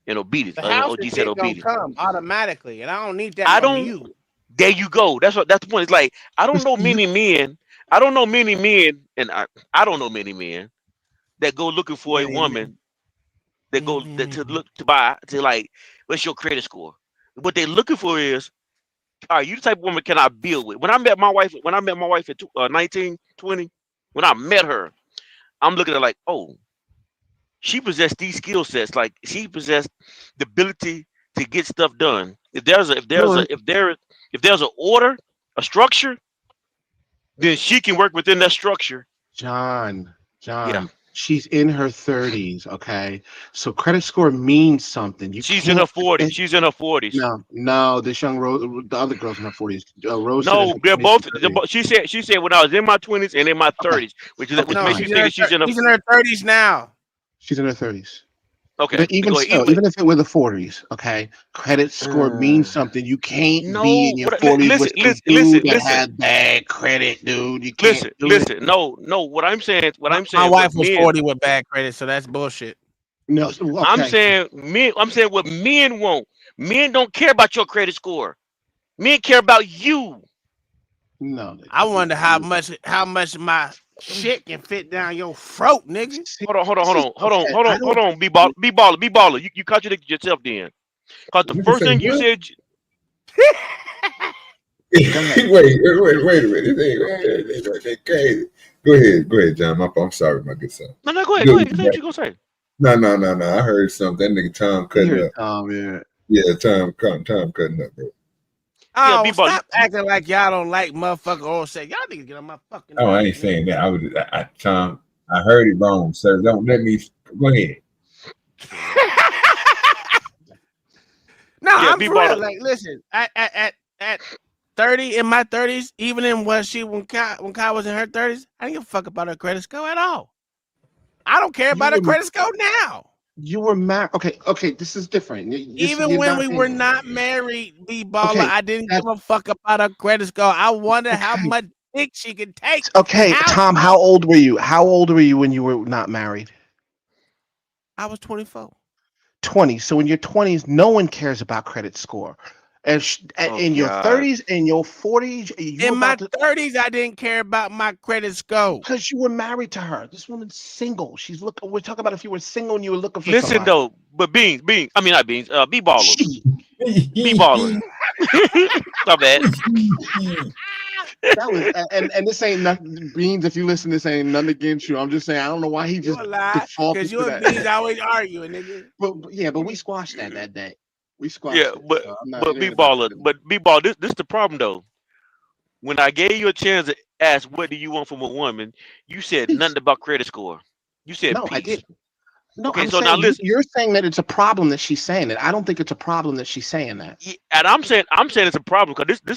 Speaker 23: and obedience.
Speaker 16: The house
Speaker 23: OG
Speaker 16: and
Speaker 23: said
Speaker 16: shit gonna
Speaker 23: obedience.
Speaker 16: come automatically, and I don't need that
Speaker 23: I
Speaker 16: from
Speaker 23: don't.
Speaker 16: you.
Speaker 23: There you go. That's the point. It's like I don't know many men. I don't know many men, and I don't know many men that go looking for a woman that go to look to buy to like, what's your credit score? What they're looking for is, are you the type of woman can I build with? When I met my wife at 19, 20, when I met her, I'm looking at like, oh, she possessed these skill sets. Like she possessed the ability to get stuff done. If there's an order, a structure, then she can work within that structure.
Speaker 1: John,
Speaker 23: Yeah.
Speaker 1: she's in her 30s, okay? So credit score means something.
Speaker 23: She's in her 40s. She's in her 40s.
Speaker 1: No, this young Rose, the other girl's in her 40s. Rose
Speaker 23: No,
Speaker 1: said
Speaker 23: they're both. She said when I was in my 20s and in my 30s, which makes you think that she's in
Speaker 16: her 30s now.
Speaker 1: She's in her 30s.
Speaker 23: Okay,
Speaker 1: But even still, even if it were the 40s, okay, credit score means something. You can't be in your 40s with some dude that had bad credit, dude. You can't
Speaker 23: listen. No. What I'm saying.
Speaker 16: My wife was 40 with bad credit, so that's bullshit.
Speaker 1: No, okay.
Speaker 23: I'm saying what men want. Men don't care about your credit score. Men care about you.
Speaker 1: No,
Speaker 16: I wonder how much my shit can fit down your throat, nigga.
Speaker 23: Hold on. Be baller. You contradicted yourself then. Because the first thing you said.
Speaker 2: Wait a minute. They crazy. Go ahead, John. I'm sorry, my good son.
Speaker 23: No, go ahead. What you gonna say?
Speaker 2: No. I heard something. That nigga Tom cutting up.
Speaker 1: Tom, yeah.
Speaker 2: Yeah, Tom cutting up, bro.
Speaker 16: Oh, yeah, stop acting like y'all don't like motherfucker or say y'all niggas get on my fucking.
Speaker 2: Oh, I ain't saying that. Tom, I heard it wrong, sir. Don't let me. Go ahead.
Speaker 16: No, I'm for real. Like, listen, at 30, in my 30s, even in when Kai was in her 30s, I didn't give a fuck about her credit score at all. I don't care about her credit score now.
Speaker 1: You were married. Okay. This is different.
Speaker 16: Even when we were not married, B-baller, I didn't give a fuck about her credit score. I wonder how much dick she could take.
Speaker 1: Okay, Tom, how old were you? How old were you when you were not married?
Speaker 16: I was 24.
Speaker 1: 20. So in your 20s, no one cares about credit score. In your 30s and your 40s,
Speaker 16: in my 30s, I didn't care about my credit score
Speaker 1: because you were married to her. This woman's single. She's looking. We're talking about if you were single and you were looking for.
Speaker 23: Listen
Speaker 1: somebody.
Speaker 23: though, but beans. I mean not beans. B-baller. B-baller. Not bad.
Speaker 1: That was and this ain't nothing. Beans, if you listen, this ain't nothing against you. I'm just saying I don't know why he just defaulted
Speaker 16: because you
Speaker 1: to
Speaker 16: and
Speaker 1: that.
Speaker 16: Beans always arguing, nigga.
Speaker 1: But we squashed that day. We squashed.
Speaker 23: Yeah,
Speaker 1: it,
Speaker 23: but
Speaker 1: so
Speaker 23: B-baller, this the problem though. When I gave you a chance to ask what do you want from a woman, you said nothing about credit score. You said
Speaker 1: no,
Speaker 23: peace.
Speaker 1: I didn't. No,
Speaker 23: okay,
Speaker 1: I'm
Speaker 23: so
Speaker 1: saying,
Speaker 23: now listen.
Speaker 1: You're saying that it's a problem that she's saying it. I don't think it's a problem that she's saying that.
Speaker 23: Yeah, and I'm saying it's a problem because the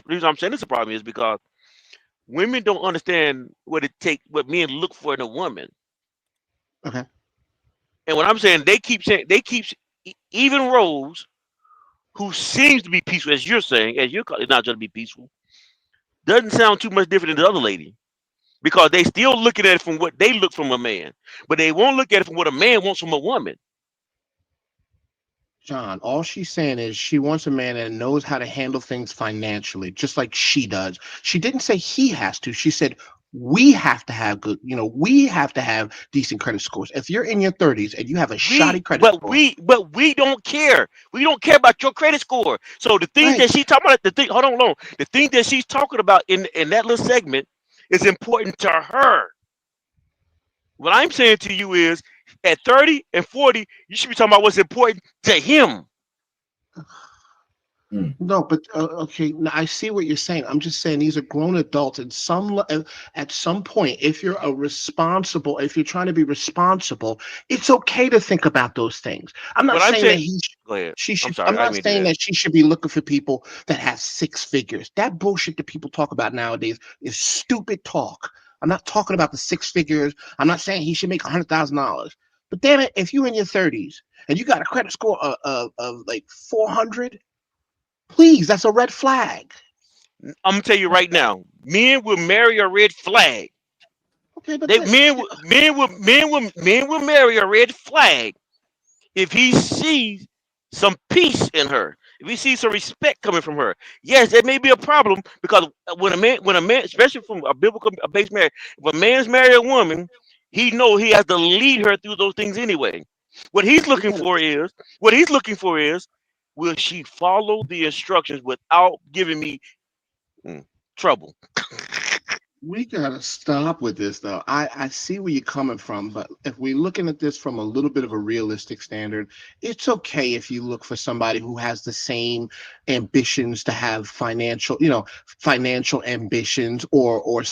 Speaker 23: reason I'm saying it's a problem is because women don't understand what men look for in a woman.
Speaker 1: Okay.
Speaker 23: And what I'm saying, even Rose, who seems to be peaceful, as you're saying, as you're not trying to be peaceful, doesn't sound too much different than the other lady. Because they still looking at it from what they look from a man, but they won't look at it from what a man wants from a woman.
Speaker 1: John, all she's saying is she wants a man that knows how to handle things financially, just like she does. She didn't say he has to. She said we have to have good, we have to have decent credit scores. If you're in your 30s and you have a shoddy credit score.
Speaker 23: But we don't care. We don't care about your credit score. So the thing that she's talking about, the thing that she's talking about in that little segment is important to her. What I'm saying to you is at 30 and 40, you should be talking about what's important to him.
Speaker 1: No, but okay. Now I see what you're saying. I'm just saying these are grown adults. At some point, if you're if you're trying to be responsible, it's okay to think about those things. I'm not saying that
Speaker 23: Go ahead.
Speaker 1: She should.
Speaker 23: I'm sorry.
Speaker 1: I'm
Speaker 23: I
Speaker 1: not
Speaker 23: didn't mean to do
Speaker 1: saying
Speaker 23: that.
Speaker 1: that she should be looking for people that have 6 figures. That bullshit that people talk about nowadays is stupid talk. I'm not talking about the 6 figures. I'm not saying he should make $100,000. But damn it, if you're in your 30s and you got a credit score of like 400, please, that's a red flag.
Speaker 23: I'm gonna tell you right now, men will marry a red flag.
Speaker 1: Okay, but
Speaker 23: Men will marry a red flag if he sees some peace in her. If he sees some respect coming from her. Yes, there may be a problem because when a man, especially from a biblical based marriage, if a man's married a woman, he know he has to lead her through those things anyway. What he's looking for is, will she follow the instructions without giving me trouble?
Speaker 1: We gotta stop with this, though. I see where you're coming from, but if we're looking at this from a little bit of a realistic standard, it's okay if you look for somebody who has the same ambitions to have financial ambitions or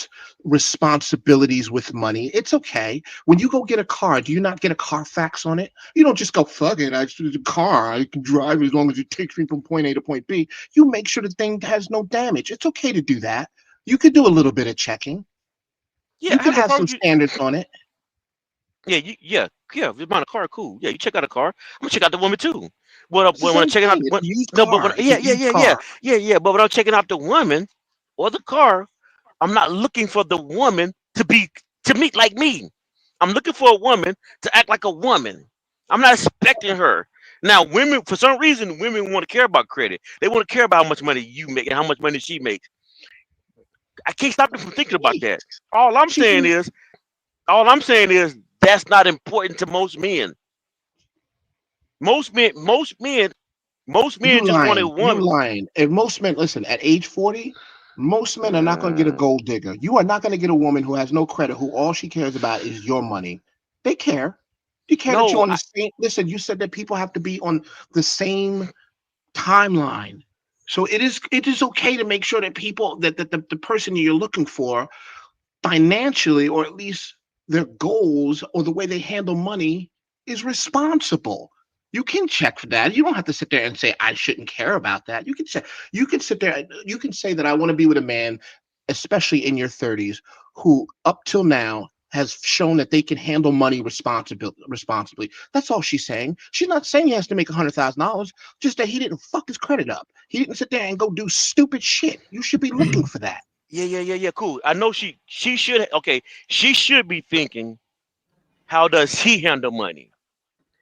Speaker 1: responsibilities with money. It's okay. When you go get a car, do you not get a Carfax on it? You don't just go, fuck it, it's a car. I can drive as long as it takes me from point A to point B. You make sure the thing has no damage. It's okay to do that. You could do a little bit of checking.
Speaker 23: Yeah,
Speaker 1: You
Speaker 23: I
Speaker 1: could
Speaker 23: have no
Speaker 1: have some
Speaker 23: problem.
Speaker 1: standards on it.
Speaker 23: Yeah, yeah. If you buy a car, cool. Yeah, you check out a car. I'm gonna check out the woman too. When
Speaker 1: It's the
Speaker 23: I'm
Speaker 1: same
Speaker 23: checking out,
Speaker 1: thing. It's a used
Speaker 23: no, but
Speaker 1: car. It's a used car.
Speaker 23: yeah. But when I'm checking out the woman or the car, I'm not looking for the woman to meet like me. I'm looking for a woman to act like a woman. I'm not expecting her. Now, women, for some reason, women want to care about credit. They want to care about how much money you make and how much money she makes. I can't stop them from thinking about that. All I'm saying is that's not important to most men. Most men
Speaker 1: You
Speaker 23: just want a
Speaker 1: lying. You
Speaker 23: woman.
Speaker 1: lying. And most men, listen, at age 40, most men are not going to get a gold digger. You are not going to get a woman who has no credit, who all she cares about is your money. They care. They care that you're
Speaker 23: No,
Speaker 1: on the same. Listen, you said that people have to be on the same timeline. So it is okay to make sure that people that the person you're looking for financially, or at least their goals or the way they handle money, is responsible. You can check for that. You don't have to sit there and say I shouldn't care about that. You can check. You can sit there. You can say that I want to be with a man, especially in your 30s, who up till now has shown that they can handle money responsibly. That's all she's saying. She's not saying he has to make $100,000. Just that he didn't fuck his credit up. He didn't sit there and go do stupid shit. You should be looking for that.
Speaker 23: yeah. Cool. I know she should. Okay, she should be thinking, how does he handle money?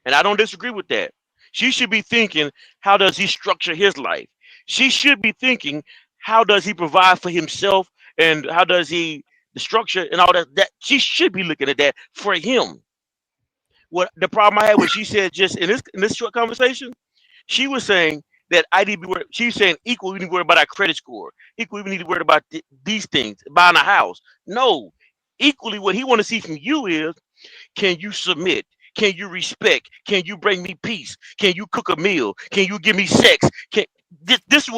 Speaker 23: And I don't disagree with that. She should be thinking, how does he structure his life? She should be thinking, how does he provide for himself, and how does he the structure and all that. That she should be looking at that for him. What the problem I had was she said just in this short conversation, she was saying that I need to be worried. She's saying equal, we need to worry about our credit score. Equally, we need to worry about these things, buying a house. No, equally, what he want to see from you is, can you submit? Can you respect? Can you bring me peace? Can you cook a meal? Can you give me sex? This is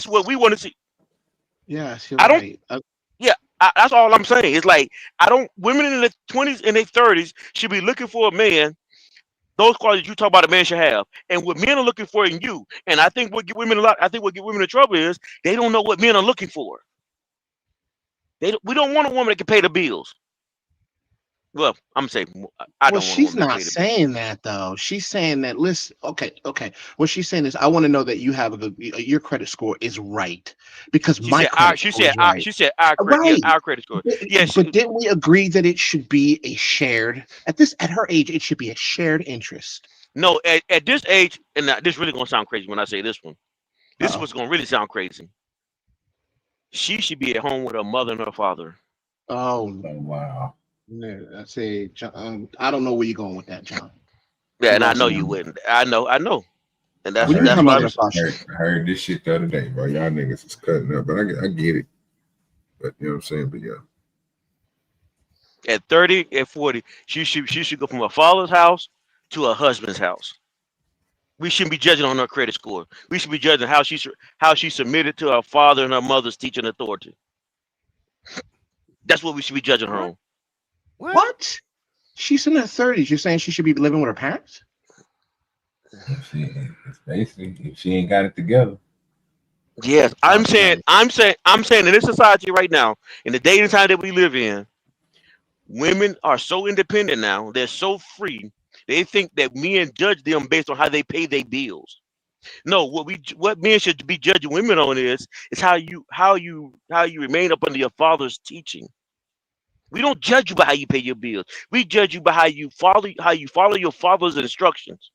Speaker 23: what we want to see.
Speaker 1: Yes, you're
Speaker 23: I don't.
Speaker 1: right.
Speaker 23: Yeah, that's all I'm saying. It's like I don't. Women in their 20s and their 30s should be looking for a man. Those qualities you talk about a man should have, and what men are looking for in you. And I think what get women in trouble is they don't know what men are looking for. We don't want a woman that can pay the bills. Well, I'm saying I
Speaker 1: Well,
Speaker 23: don't want a
Speaker 1: she's
Speaker 23: woman that
Speaker 1: not
Speaker 23: pay the bills.
Speaker 1: saying that though. She's saying that, listen, okay. What she's saying is, I want to know that you have your credit score is right, because my credit score is right.
Speaker 23: She said our credit. Yeah,
Speaker 1: Right.
Speaker 23: our credit score. Yeah,
Speaker 1: But didn't we agree that it should be a shared, at her age, it should be a shared interest?
Speaker 23: no. At this age, and this really gonna sound crazy when I say this one. This is
Speaker 1: Uh-oh.
Speaker 23: what's gonna really sound crazy. She should be at home with her mother and her father.
Speaker 1: Oh wow. Yeah, I say, I don't know where you're going with that, John.
Speaker 23: Yeah,
Speaker 1: You
Speaker 23: and I
Speaker 1: lost
Speaker 23: know
Speaker 1: me.
Speaker 23: you wouldn't. I know. And that's
Speaker 1: What do you
Speaker 23: why I'm.
Speaker 2: I heard this shit the other day, bro. Y'all niggas is cutting up, but I get it. But you know what I'm saying? But yeah.
Speaker 23: At 30, at 40, she should go from her father's house to her husband's house. We shouldn't be judging on her credit score. We should be judging how she submitted to her father and her mother's teaching authority. That's what we should be judging her on.
Speaker 1: What? She's in her 30s. You're saying she should be living with her parents?
Speaker 2: It's basically, if she ain't got it together.
Speaker 23: Yes, I'm saying in this society right now, in the day and time that we live in, women are so independent now. They're so free. They think that men judge them based on how they pay their bills. No, what men should be judging women on is how you remain up under your father's teaching. We don't judge you by how you pay your bills. We judge you by how you follow your father's instructions.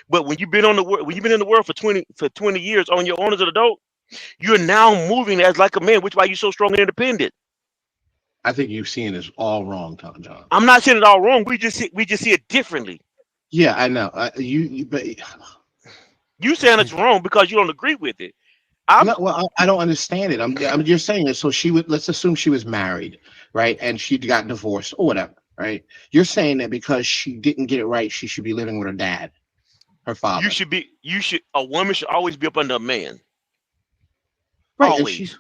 Speaker 23: But when you've been in the world for 20 years on your own as an adult, you're now moving as like a man, which is why you're so strong and independent.
Speaker 3: I think you're seeing this all wrong, Tom John.
Speaker 23: I'm not saying it all wrong. We just see it differently.
Speaker 3: Yeah, I know. But
Speaker 23: you saying it's wrong because you don't agree with it.
Speaker 3: Well, I don't understand it. I'm just saying it. So let's assume she was married, right? And she got divorced or whatever, right? You're saying that because she didn't get it right, she should be living with her dad, her father.
Speaker 23: A woman should always be up under a man.
Speaker 3: Right.
Speaker 23: Always.
Speaker 3: And she's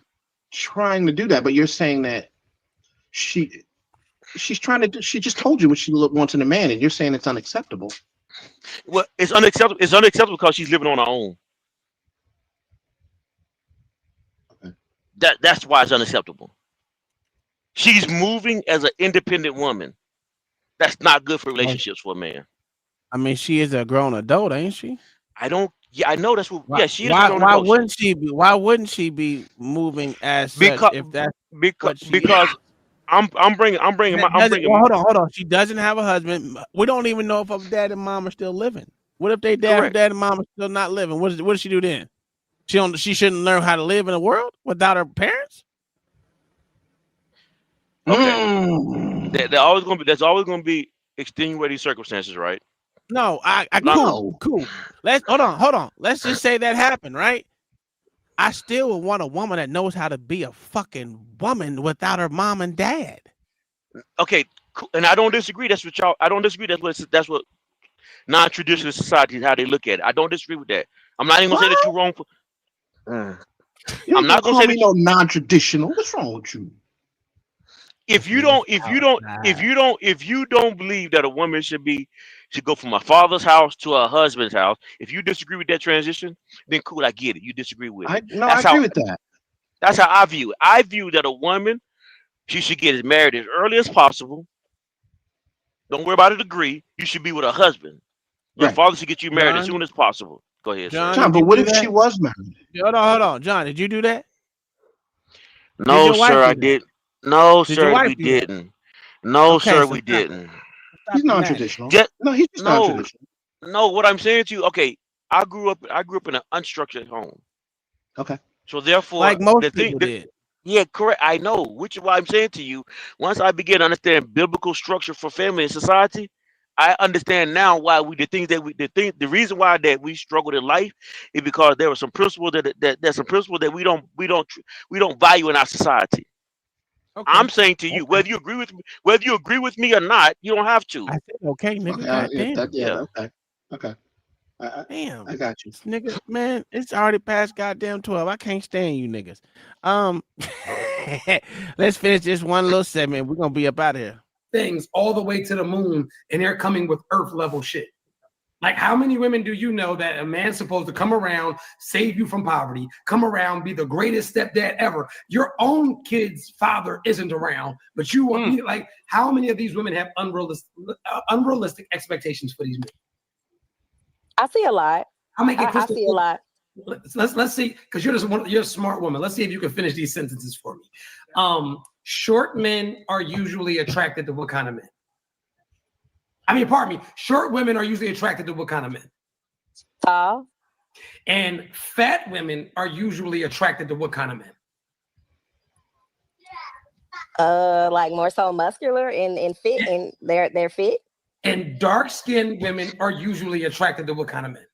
Speaker 3: trying to do that, but you're saying that she's trying to she just told you what she wants in a man, and you're saying it's unacceptable.
Speaker 23: Well, it's unacceptable. It's unacceptable because she's living on her own. That's why it's unacceptable. She's moving as an independent woman. That's not good for relationships for a man.
Speaker 16: I mean, she is a grown adult, ain't she?
Speaker 23: I know that's what.
Speaker 16: Why,
Speaker 23: yeah, she is.
Speaker 16: Why wouldn't she be? Why wouldn't she be moving as such? If that's
Speaker 23: because I'm bringing.
Speaker 16: Hold on. She doesn't have a husband. We don't even know if her dad and mom are still living. What if dad and mom are still not living? What does she do then? She shouldn't learn how to live in a world without her parents.
Speaker 23: Okay. There's always going to be extenuating circumstances, right?
Speaker 16: No, cool. Let's hold on. Let's just say that happened, right? I still would want a woman that knows how to be a fucking woman without her mom and dad.
Speaker 23: Okay, cool. And I don't disagree. That's what y'all. I don't disagree. That's what non-traditional societies how they look at it. I don't disagree with that. I'm not even gonna say that you're wrong for.
Speaker 3: I'm not gonna say no non-traditional. What's wrong with you?
Speaker 23: If you don't believe that a woman should go from a father's house to a husband's house, if you disagree with that transition, then cool, I get it. You disagree with it.
Speaker 3: I agree with that.
Speaker 23: That's how I view it. I view that a woman, she should get married as early as possible. Don't worry about a degree. You should be with a husband. Your father should get you married as soon as possible. Go ahead,
Speaker 3: John. But what if she was married?
Speaker 16: Hold on, John. Did you do that?
Speaker 23: No, sir, I did. No, sir, we didn't. No, sir, we didn't.
Speaker 3: He's non-traditional. No, he's just non-traditional.
Speaker 23: No, what I'm saying to you, okay, I grew up in an unstructured home.
Speaker 3: Okay.
Speaker 23: So therefore,
Speaker 16: like most people did.
Speaker 23: Yeah, correct. I know, which is why I'm saying to you, once I begin to understand biblical structure for family and society, I understand now why the reason why that we struggled in life is because there were some principles that we don't value in our society. Okay. I'm saying to you, whether you agree with me or not, you don't have to.
Speaker 16: I said okay, nigga.
Speaker 3: Okay.
Speaker 16: Damn,
Speaker 3: I got you,
Speaker 16: nigga. Man, it's already past goddamn 12. I can't stand you niggas. Let's finish this one little segment. We're gonna be up out of here.
Speaker 6: Things all the way to the moon, and they're coming with Earth level shit. Like, how many women do you know that a man's supposed to come around, save you from poverty, come around, be the greatest stepdad ever? Your own kid's father isn't around, but you want me, like, how many of these women have unrealistic expectations for these men?
Speaker 4: I see a lot.
Speaker 6: I
Speaker 4: see a lot.
Speaker 6: Let's see, because you're a smart woman. Let's see if you can finish these sentences for me. Short men are usually attracted to what kind of men? Pardon me. Short women are usually attracted to what kind of men?
Speaker 4: Tall.
Speaker 6: And fat women are usually attracted to what kind of men?
Speaker 4: Like more so muscular and fit, and they're fit.
Speaker 6: And dark-skinned women are usually attracted to what kind of men?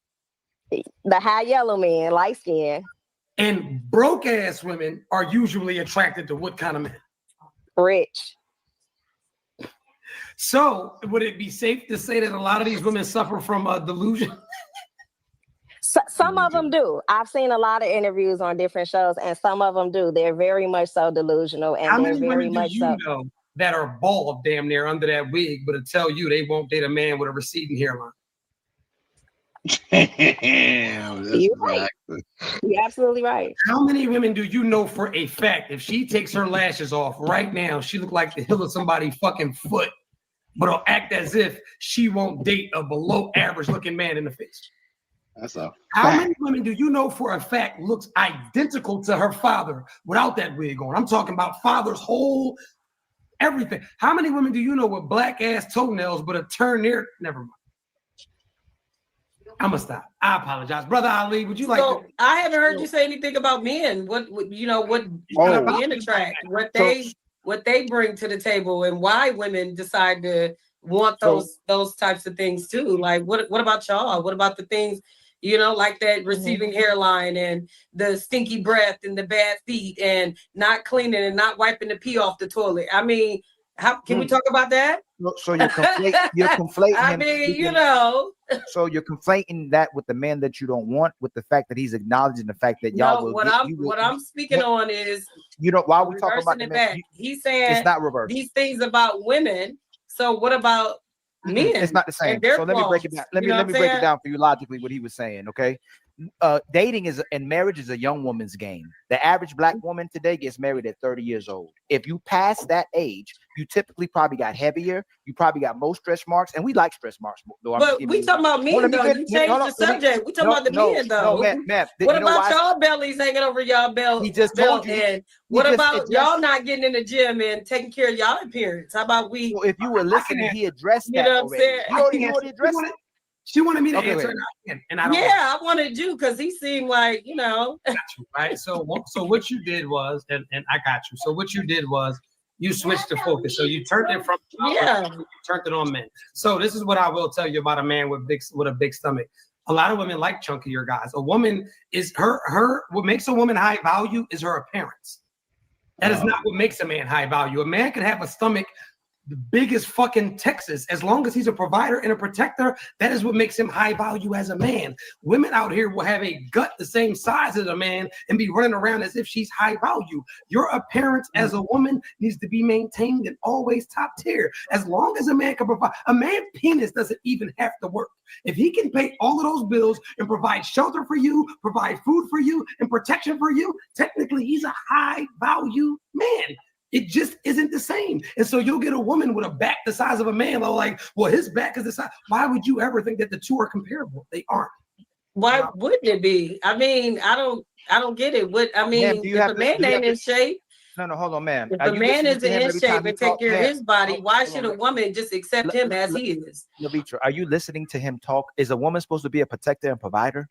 Speaker 4: The high yellow men, light skin.
Speaker 6: And broke-ass women are usually attracted to what kind of men?
Speaker 4: Rich.
Speaker 6: So, would it be safe to say that a lot of these women suffer from a delusion?
Speaker 4: Some of them do. I've seen a lot of interviews on different shows, and some of them do. They're very much so delusional, and
Speaker 6: how
Speaker 4: they're
Speaker 6: many
Speaker 4: very
Speaker 6: women
Speaker 4: much
Speaker 6: do you know that are bald damn near under that wig, but to tell you they won't date a man with a receding hairline?
Speaker 3: Damn, that's
Speaker 4: You're right. You're absolutely right.
Speaker 6: How many women do you know for a fact if she takes her lashes off right now, she look like the heel of somebody's fucking foot, but will act as if she won't date a below average looking man in the face?
Speaker 3: That's a
Speaker 6: How
Speaker 3: fact.
Speaker 6: many women do you know for a fact looks identical to her father without that wig on? I'm talking about father's whole everything. How many women do you know with black ass toenails but a turn near? Never mind. I'm gonna stop. I apologize, brother Ali. Would you like?
Speaker 7: So I haven't heard you say anything about men. What men attract, what they bring to the table, and why women decide to want those types of things too. Like what about y'all? What about the things, like that receding hairline and the stinky breath and the bad feet and not cleaning and not wiping the pee off the toilet? I mean, how can we talk about that?
Speaker 8: So you're conflating
Speaker 7: I
Speaker 8: him.
Speaker 7: mean,
Speaker 8: So you're conflating that with the man that you don't want, with the fact that he's acknowledging the fact that y'all will.
Speaker 7: What I'm speaking on is,
Speaker 8: why are we talking about the man?
Speaker 7: He's saying
Speaker 8: it's not reversed.
Speaker 7: These things about women. So what about men?
Speaker 8: It's not the same. So let me break it down. Let me break it down for you logically what he was saying. Okay. Dating and marriage is a young woman's game. The average black woman today gets married at 30 years old. If you pass that age, you typically probably got heavier. You probably got more stretch marks, and we like stretch marks.
Speaker 7: But we talking about men, though. You changed the subject. We talking about the men, though.
Speaker 8: Ma'am,
Speaker 7: what about y'all bellies hanging over y'all belt?
Speaker 8: He just told you.
Speaker 7: And what about y'all not getting in the gym and taking care of y'all appearance? How about we?
Speaker 8: Well, if you were listening, he addressed that.
Speaker 7: You know what I'm saying?
Speaker 8: You already addressed it.
Speaker 6: She wanted me to answer, and I don't.
Speaker 7: Yeah, I wanted you because he seemed like
Speaker 6: right. So what you did was, and I got you. So what you did was you switched the focus. So you turned it from you turned it on men. So this is what I will tell you about a man with a big stomach. A lot of women like chunkier guys. A woman is her what makes a woman high value is her appearance. That is not what makes a man high value. A man can have a stomach the biggest fucking Texas, as long as he's a provider and a protector, that is what makes him high value as a man. Women out here will have a gut the same size as a man and be running around as if she's high value. Your appearance as a woman needs to be maintained and always top tier. As long as a man can provide, a man's penis doesn't even have to work. If he can pay all of those bills and provide shelter for you, provide food for you, and protection for you, technically he's a high value man. It just isn't the same. And so you'll get a woman with a back the size of a man, like, well, his back is the size. Why would you ever think that the two are comparable? They aren't.
Speaker 7: Why wouldn't it be? I mean, I don't get it. If a man ain't in shape.
Speaker 8: No, hold on, man.
Speaker 7: If a man is in shape and take care of his body, why should a woman just accept him as he is?
Speaker 8: Lavitra, are you listening to him talk? Is a woman supposed to be a protector and provider?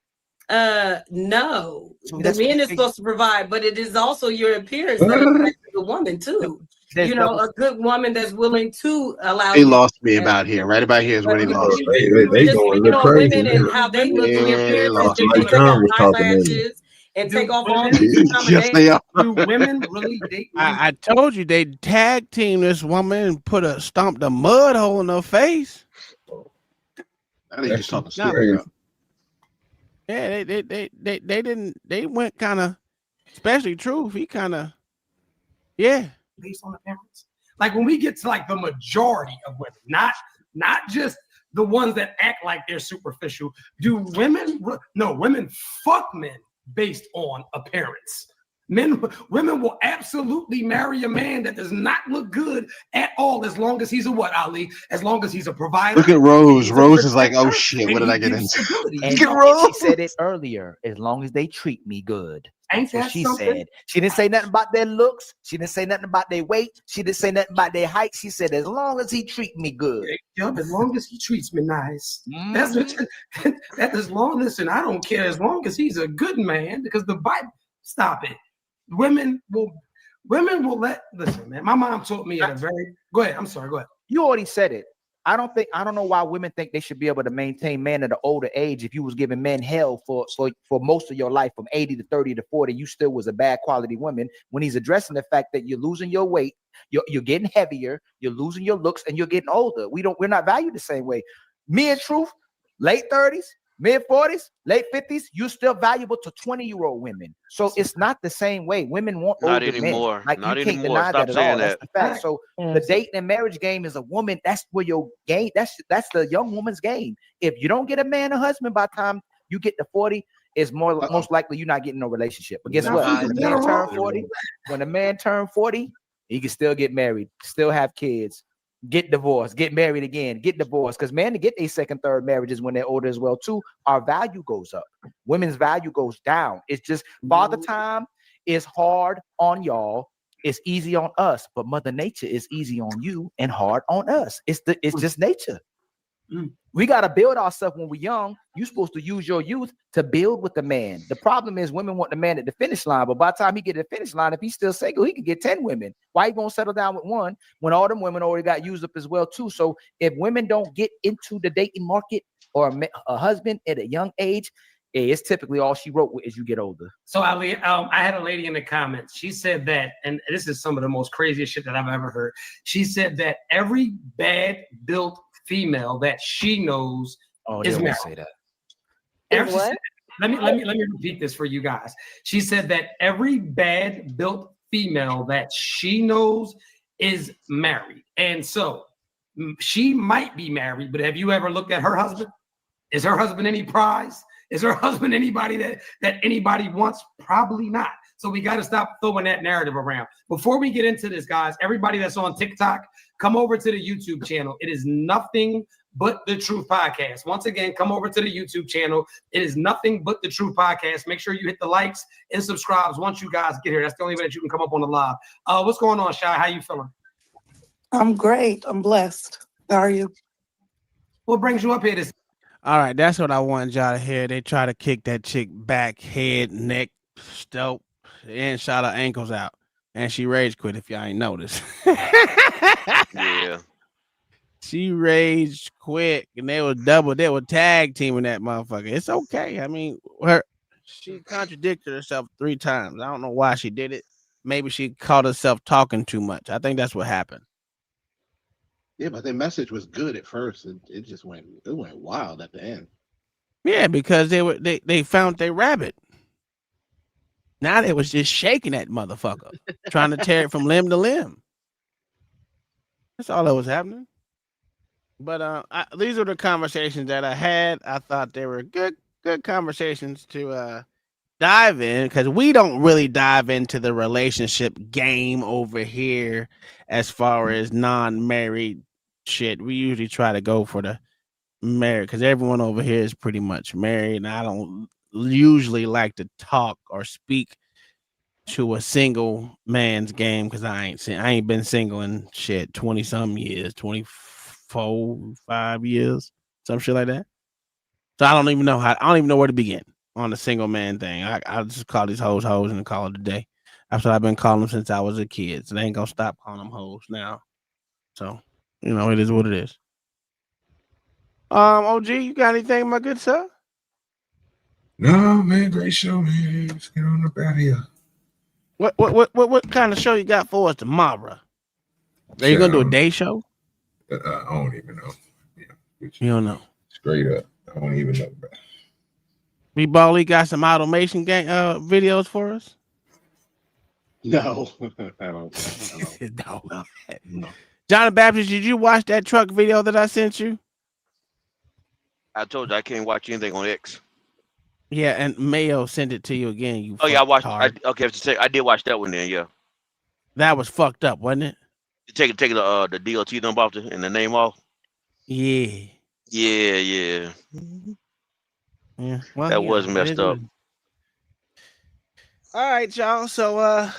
Speaker 7: No. So the man is supposed to provide, but it is also your appearance that affects the woman too. A good woman that's willing to allow.
Speaker 3: They lost me about here. Right about here is where they lost me.
Speaker 2: They going look crazy.
Speaker 7: Women and how they look in their appearance,
Speaker 2: like Tom was talking
Speaker 7: eyelashes and take off all these
Speaker 3: Yes,
Speaker 6: do women really date?
Speaker 16: I told you they tag team this woman and stomped a mud hole in her face.
Speaker 3: I think just talking stupid.
Speaker 16: Yeah, they went kind of, especially Truth. He kind of,
Speaker 6: based on appearance. Like when we get to like the majority of women, not just the ones that act like they're superficial. Women fuck men based on appearance. Women will absolutely marry a man that does not look good at all, as long as he's a what, Ali? As long as he's a provider.
Speaker 3: Look at Rose. Rose is like, oh shit, what did I get into?
Speaker 8: And she said it earlier. As long as they treat me good.
Speaker 6: Ain't
Speaker 8: That's what she said. She didn't say nothing about their looks. She didn't say nothing about their weight. She didn't say nothing about their height. She said, as long as he treat me good.
Speaker 6: Yup, as long as he treats me nice. That's what. Listen, I don't care as long as he's a good man, because the Bible. Stop it. Women will listen, man. My mom taught me go ahead. I'm sorry. Go ahead.
Speaker 8: You already said it. I don't know why women think they should be able to maintain men at an older age. If you was giving men hell for most of your life, from 80 to 30 to 40, you still was a bad quality woman. When he's addressing the fact that you're losing your weight, you're getting heavier, you're losing your looks, and you're getting older. We're not valued the same way. Me and Truth, late 30s, Mid-40s, late 50s, you're still valuable to 20-year-old women. So it's not the same way. Women want
Speaker 23: Not
Speaker 8: older men.
Speaker 23: anymore.
Speaker 8: Like
Speaker 23: Not
Speaker 8: you can't
Speaker 23: anymore.
Speaker 8: deny
Speaker 23: Stop
Speaker 8: that at
Speaker 23: saying
Speaker 8: all. That's
Speaker 23: that.
Speaker 8: the fact. So the dating and marriage game is a woman. That's where your game. That's the young woman's game. If you don't get a man, a husband by the time you get to 40, it's most likely you're not getting no relationship. But guess what? When a man turn 40, he can still get married, still have kids, get divorced, get married again, get divorced. Because men to get a second, third marriages when they're older as well too, our value goes up. Women's value goes down. It's just father time is hard on y'all. It's easy on us, but Mother Nature is easy on you and hard on us. It's just nature. We got to build ourselves when we're young. You're supposed to use your youth to build with the man. The problem is women want the man at the finish line, but by the time he get to the finish line, if he's still single, he can get 10 women. Why you gonna settle down with one when all them women already got used up as well too? So if women don't get into the dating market or a husband at a young age, it's typically all she wrote as you get older.
Speaker 6: So I had a lady in the comments. She said that, and this is some of the most craziest shit that I've ever heard. She said that every bad built female that she knows is married.
Speaker 8: Say that.
Speaker 6: Let me repeat this for you guys. She said that every bad built female that she knows is married. And so she might be married, but have you ever looked at her husband? Is her husband any prize? Is her husband anybody that anybody wants? Probably not. So we got to stop throwing that narrative around. Before we get into this, guys, everybody that's on TikTok, come over to the YouTube channel. It is Nothing But the Truth Podcast. Once again, come over to the YouTube channel. It is Nothing But the Truth Podcast. Make sure you hit the likes and subscribes once you guys get here. That's the only way that you can come up on the live. What's going on, Shy? How you feeling?
Speaker 12: I'm great. I'm blessed. How are you?
Speaker 6: What brings you up here this?
Speaker 16: All right, that's what I wanted y'all to hear. They try to kick that chick back, head, neck, stump, and shot her ankles out. And she rage quit, if y'all ain't noticed.
Speaker 23: Yeah.
Speaker 16: She rage quit, and they were tag teaming that motherfucker. It's okay. I mean, she contradicted herself 3 times. I don't know why she did it. Maybe she caught herself talking too much. I think that's what happened.
Speaker 3: Yeah, but their message was good at first. It just went wild at the end.
Speaker 16: Yeah, because they found their rabbit. Now they was just shaking that motherfucker, trying to tear it from limb to limb. That's all that was happening. But these are the conversations that I had. I thought they were good conversations to dive in, because we don't really dive into the relationship game over here as far as non-married shit. We usually try to go for the married, because everyone over here is pretty much married, and I don't usually like to talk or speak to a single man's game, because I ain't been single in shit 20 some years, 24, 5 years, some shit like that. So I don't even know where to begin on the single man thing. I just call these hoes and call it a day. That's what I've been calling them since I was a kid. So they ain't gonna stop calling them hoes now. So it is what it is. OG, you got anything, my good sir?
Speaker 2: No, man, great show, man. Let's get on up out of here.
Speaker 16: What kind of show you got for us tomorrow? Are you gonna do a day show?
Speaker 2: I don't even know. Yeah,
Speaker 16: you don't know.
Speaker 2: Straight up, I don't even know, bro.
Speaker 16: B-Ball got some automation videos for us?
Speaker 3: No, I don't.
Speaker 16: No. John Baptist, did you watch that truck video that I sent you?
Speaker 23: I told you I can't watch anything on X.
Speaker 16: Yeah, and Mayo sent it to you again.
Speaker 23: I watched. I did watch that one then. Yeah,
Speaker 16: that was fucked up, wasn't it?
Speaker 23: Take the DOT number off and the name off.
Speaker 16: Yeah.
Speaker 23: Yeah.
Speaker 16: Well,
Speaker 23: that was messed up.
Speaker 16: All right, y'all. So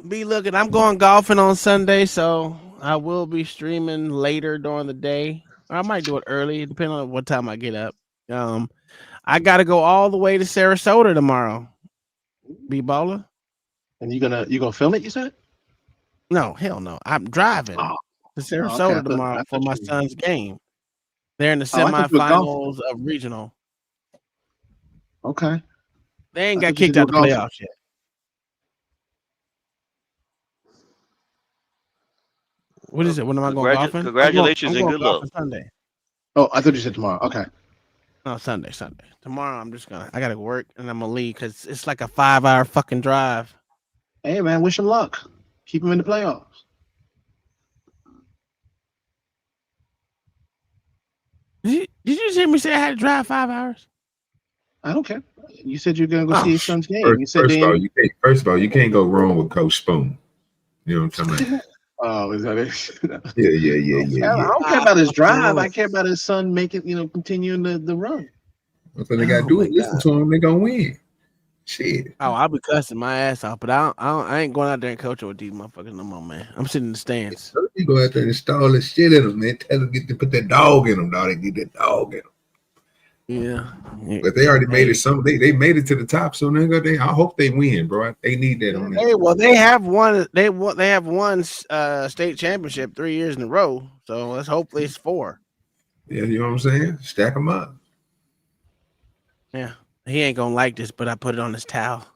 Speaker 16: be looking. I'm going golfing on Sunday, so I will be streaming later during the day. Or I might do it early, depending on what time I get up. I got to go all the way to Sarasota tomorrow. B-Baller.
Speaker 3: And you gonna film it, you said?
Speaker 16: No, hell no. I'm driving to Sarasota tomorrow for my son's game. They're in the semifinals of regional.
Speaker 3: Okay.
Speaker 16: They ain't got kicked out the playoffs yet. What is it? When am I going golfing?
Speaker 23: Congratulations and good luck.
Speaker 16: Sunday.
Speaker 3: Oh, I thought you said tomorrow. Okay.
Speaker 16: No, Sunday. Tomorrow I gotta work and I'm gonna leave because it's like a 5-hour fucking drive.
Speaker 3: Hey man, wish him luck. Keep him in the playoffs.
Speaker 16: Did you just hear me say I had to drive 5 hours?
Speaker 3: I don't care. You said you're gonna go see his son's game. You said
Speaker 2: First of all, you can't go wrong with Coach Spoon. You know what I'm talking about?
Speaker 3: Oh, is that it?
Speaker 2: Yeah.
Speaker 3: I don't care about his drive. I care about his son making, continuing the run.
Speaker 2: That's what they gotta do is listen to him. They gonna win. Shit.
Speaker 16: Oh, I'll be cussing my ass off, but I ain't going out there and coaching with these motherfuckers no more, man. I'm sitting in the stands.
Speaker 2: You go out there and install the shit in them, man. Tell them to put that dog in them, dog. They get that dog in them.
Speaker 16: Yeah.
Speaker 2: But they already made it. They made it to the top, so nigga, I hope they win, bro. They need that on
Speaker 16: Hey, well, they have won. They have won state championship 3 years in a row. So let's hopefully it's 4.
Speaker 2: Yeah, you know what I'm saying? Stack them up.
Speaker 16: Yeah, he ain't gonna like this, but I put it on his towel.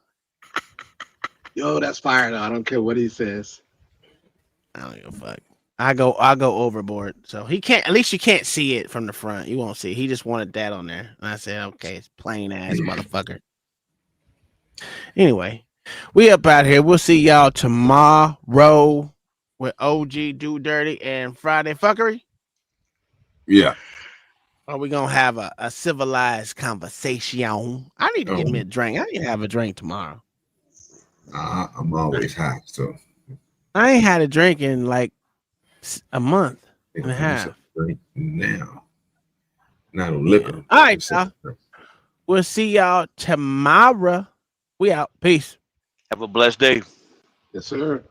Speaker 3: Yo, that's fire though. I don't care what he says.
Speaker 16: I don't give a fuck. I go overboard. So he can't. At least you can't see it from the front. You won't see it. He just wanted that on there, and I said, okay, it's plain ass motherfucker. Anyway, we up out here. We'll see y'all tomorrow with OG Do Dirty and Friday Fuckery.
Speaker 2: Yeah.
Speaker 16: Or we gonna have a civilized conversation. I need to get me a drink. I need to have a drink tomorrow.
Speaker 2: I'm always high, so
Speaker 16: I ain't had a drink in like a month and a half.
Speaker 2: Right now, not a liquor.
Speaker 16: All right, y'all. We'll see y'all tomorrow. We out. Peace.
Speaker 23: Have a blessed day.
Speaker 3: Yes, sir.